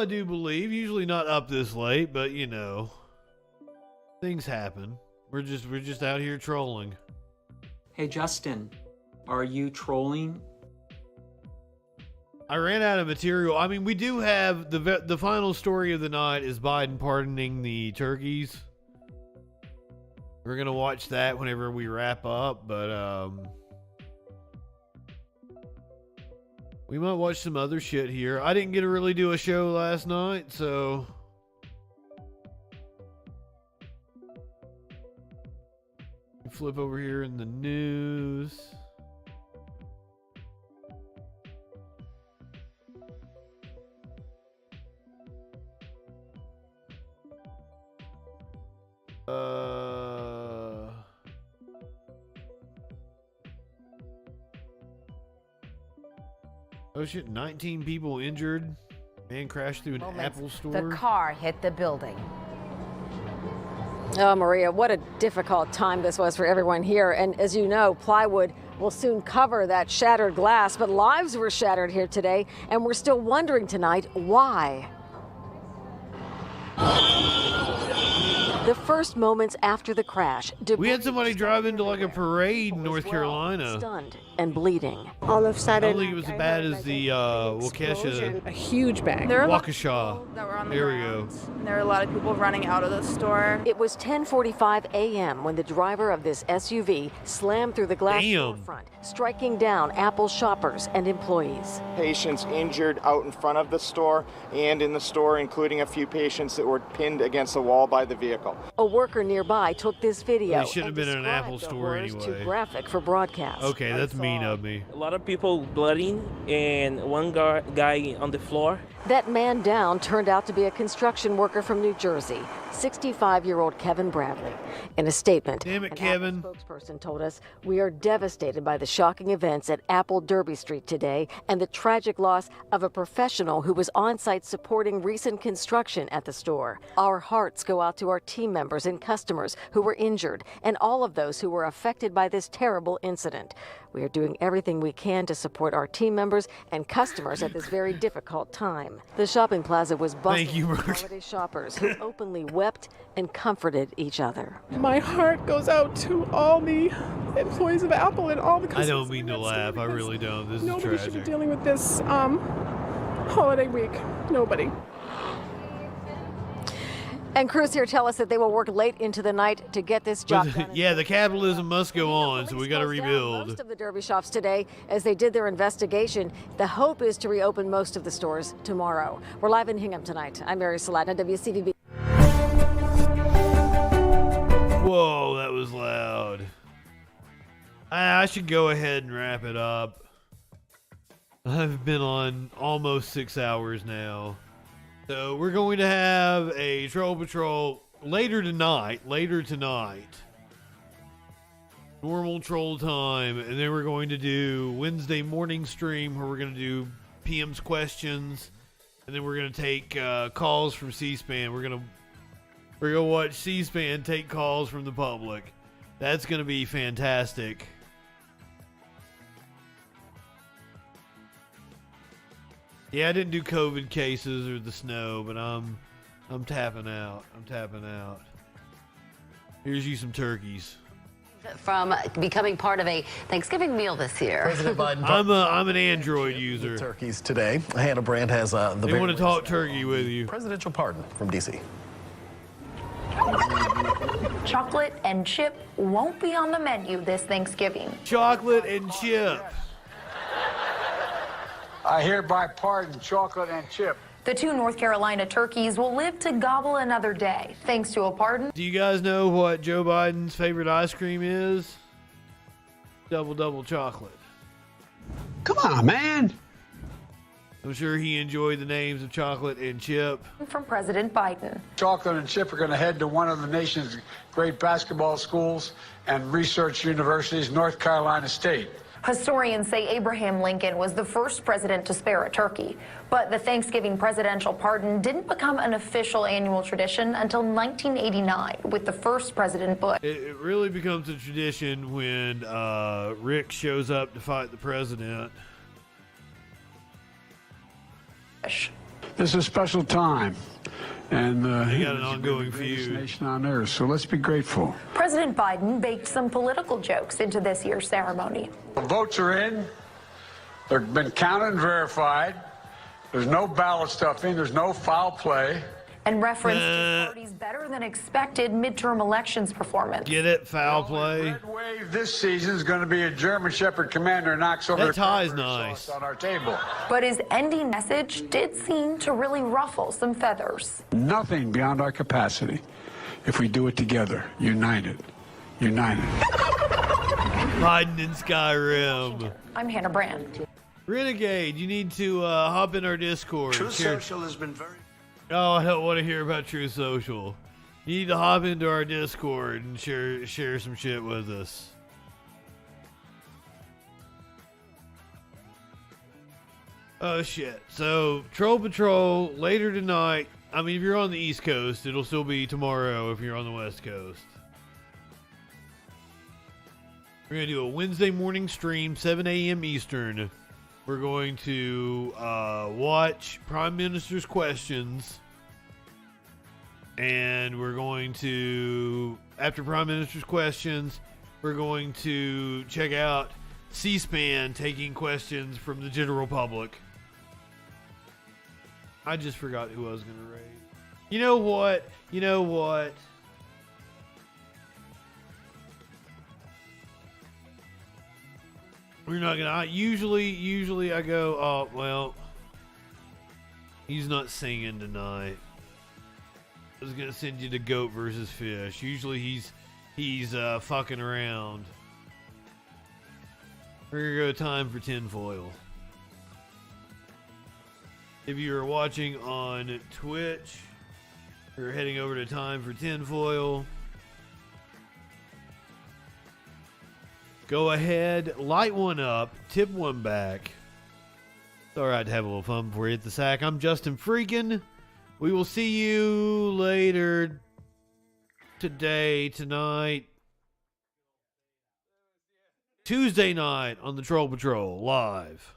do believe. Usually not up this late, but you know, things happen. We're just out here trolling. Hey Justin, are you trolling? I ran out of material. I mean, we do have the final story of the night is Biden pardoning the turkeys. We're gonna watch that whenever we wrap up, but we might watch some other shit here. I didn't get to really do a show last night, so flip over here in the news. Oh shit, 19 people injured. Man crashed through an Apple store. The car hit the building. Oh, Maria, what a difficult time this was for everyone here. And as you know, plywood will soon cover that shattered glass, but lives were shattered here today, and we're still wondering tonight why. The first moments after the crash, we had somebody drive into like a parade in North Carolina. Stunned and bleeding. All of a sudden, I don't think it was as bad as the Waukesha. A huge bang. There were a lot of Waukesha. people that were on the There we ground. go. And there were a lot of people running out of the store. It was 10:45 a.m. when the driver of this SUV slammed through the glass storefront, striking down Apple shoppers and employees. Patients injured out in front of the store and in the store, including a few patients that were pinned against the wall by the vehicle. A worker nearby took this video. They shouldn't have been in an Apple store anyway. Too graphic for broadcast. Okay, that's mean of me. A lot of people blooding and one guy on the floor. That man down turned out to be a construction worker from New Jersey, 65-year-old Kevin Bradley. In a statement, Damn it, an Kevin. Apple spokesperson told us, "We are devastated by the shocking events at Apple Derby Street today and the tragic loss of a professional who was on-site supporting recent construction at the store. Our hearts go out to our team members and customers who were injured and all of those who were affected by this terrible incident. We are doing everything we can to support our team members and customers at this very difficult time." The shopping plaza was bustling with holiday shoppers who openly wept and comforted each other. My heart goes out to all the employees of Apple and all the customers. I don't mean to laugh. I really don't. This is Nobody should be tragic. dealing with this holiday week. Nobody. And crews here tell us that they will work late into the night to get this job done. Yeah, the capitalism must go on, so we got to rebuild. Most of the Derby shops today as they did their investigation. The hope is to reopen most of the stores tomorrow. We're live in Hingham tonight. I'm Mary Saladna, WCVB. Whoa, that was loud. I should go ahead and wrap it up. I've been on almost 6 hours now. So we're going to have a Troll Patrol later tonight. Normal troll time. And then we're going to do Wednesday morning stream where we're going to do PM's questions. And then we're going to take calls from C-SPAN. We're going to watch C-SPAN take calls from the public. That's going to be fantastic. Yeah, I didn't do COVID cases or the snow, but I'm tapping out. Here's you some turkeys. From becoming part of a Thanksgiving meal this year. President Biden. I'm an Android user. Turkeys today. Hannah Brandt has the. They want to talk turkey with you. Presidential pardon from D.C. Chocolate and chip won't be on the menu this Thanksgiving. Chocolate and chip. I hereby pardon chocolate and chip. The two North Carolina turkeys will live to gobble another day, thanks to a pardon. Do you guys know what Joe Biden's favorite ice cream is? Double chocolate. Come on, man. I'm sure he enjoyed the names of chocolate and chip. From President Biden. Chocolate and chip are going to head to one of the nation's great basketball schools and research universities, North Carolina State. Historians say Abraham Lincoln was the first president to spare a turkey, but the Thanksgiving presidential pardon didn't become an official annual tradition until 1989 with the first President Bush. It really becomes a tradition when Rick shows up to fight the president. This is a special time, and they got an ongoing feud. Nation on earth, so let's be grateful. President Biden baked some political jokes into this year's ceremony. The votes are in. They've been counted and verified. There's no ballot stuffing. There's no foul play. And referenced his party's better than expected midterm elections performance. Get it? Foul play. Red wave this season is going to be a German Shepherd commander knocks over that tie's nice on our table. But his ending message did seem to really ruffle some feathers. Nothing beyond our capacity if we do it together, united. Biden in Skyrim. I'm Hannah Brandt. Renegade, you need to hop in our Discord. True Social has been very... Oh, I don't want to hear about True Social. You need to hop into our Discord and share some shit with us. Oh shit. So Troll Patrol later tonight I mean, if you're on the East Coast, it'll still be tomorrow if you're on the West Coast. We're going to do a Wednesday morning stream, 7 a.m. Eastern. We're going to watch Prime Minister's Questions. And we're going to, after Prime Minister's Questions, we're going to check out C-SPAN taking questions from the general public. I just forgot who I was going to rate. You know what? We're not gonna. Usually I go. Oh well, he's not singing tonight. I was gonna send you to Goat versus Fish. Usually he's fucking around. We're gonna go time for tinfoil. If you are watching on Twitch, you're heading over to time for tinfoil. Go ahead, light one up, tip one back. It's alright to have a little fun before you hit the sack. I'm Justin Freakin. We will see you later today, tonight, Tuesday night on the Troll Patrol live.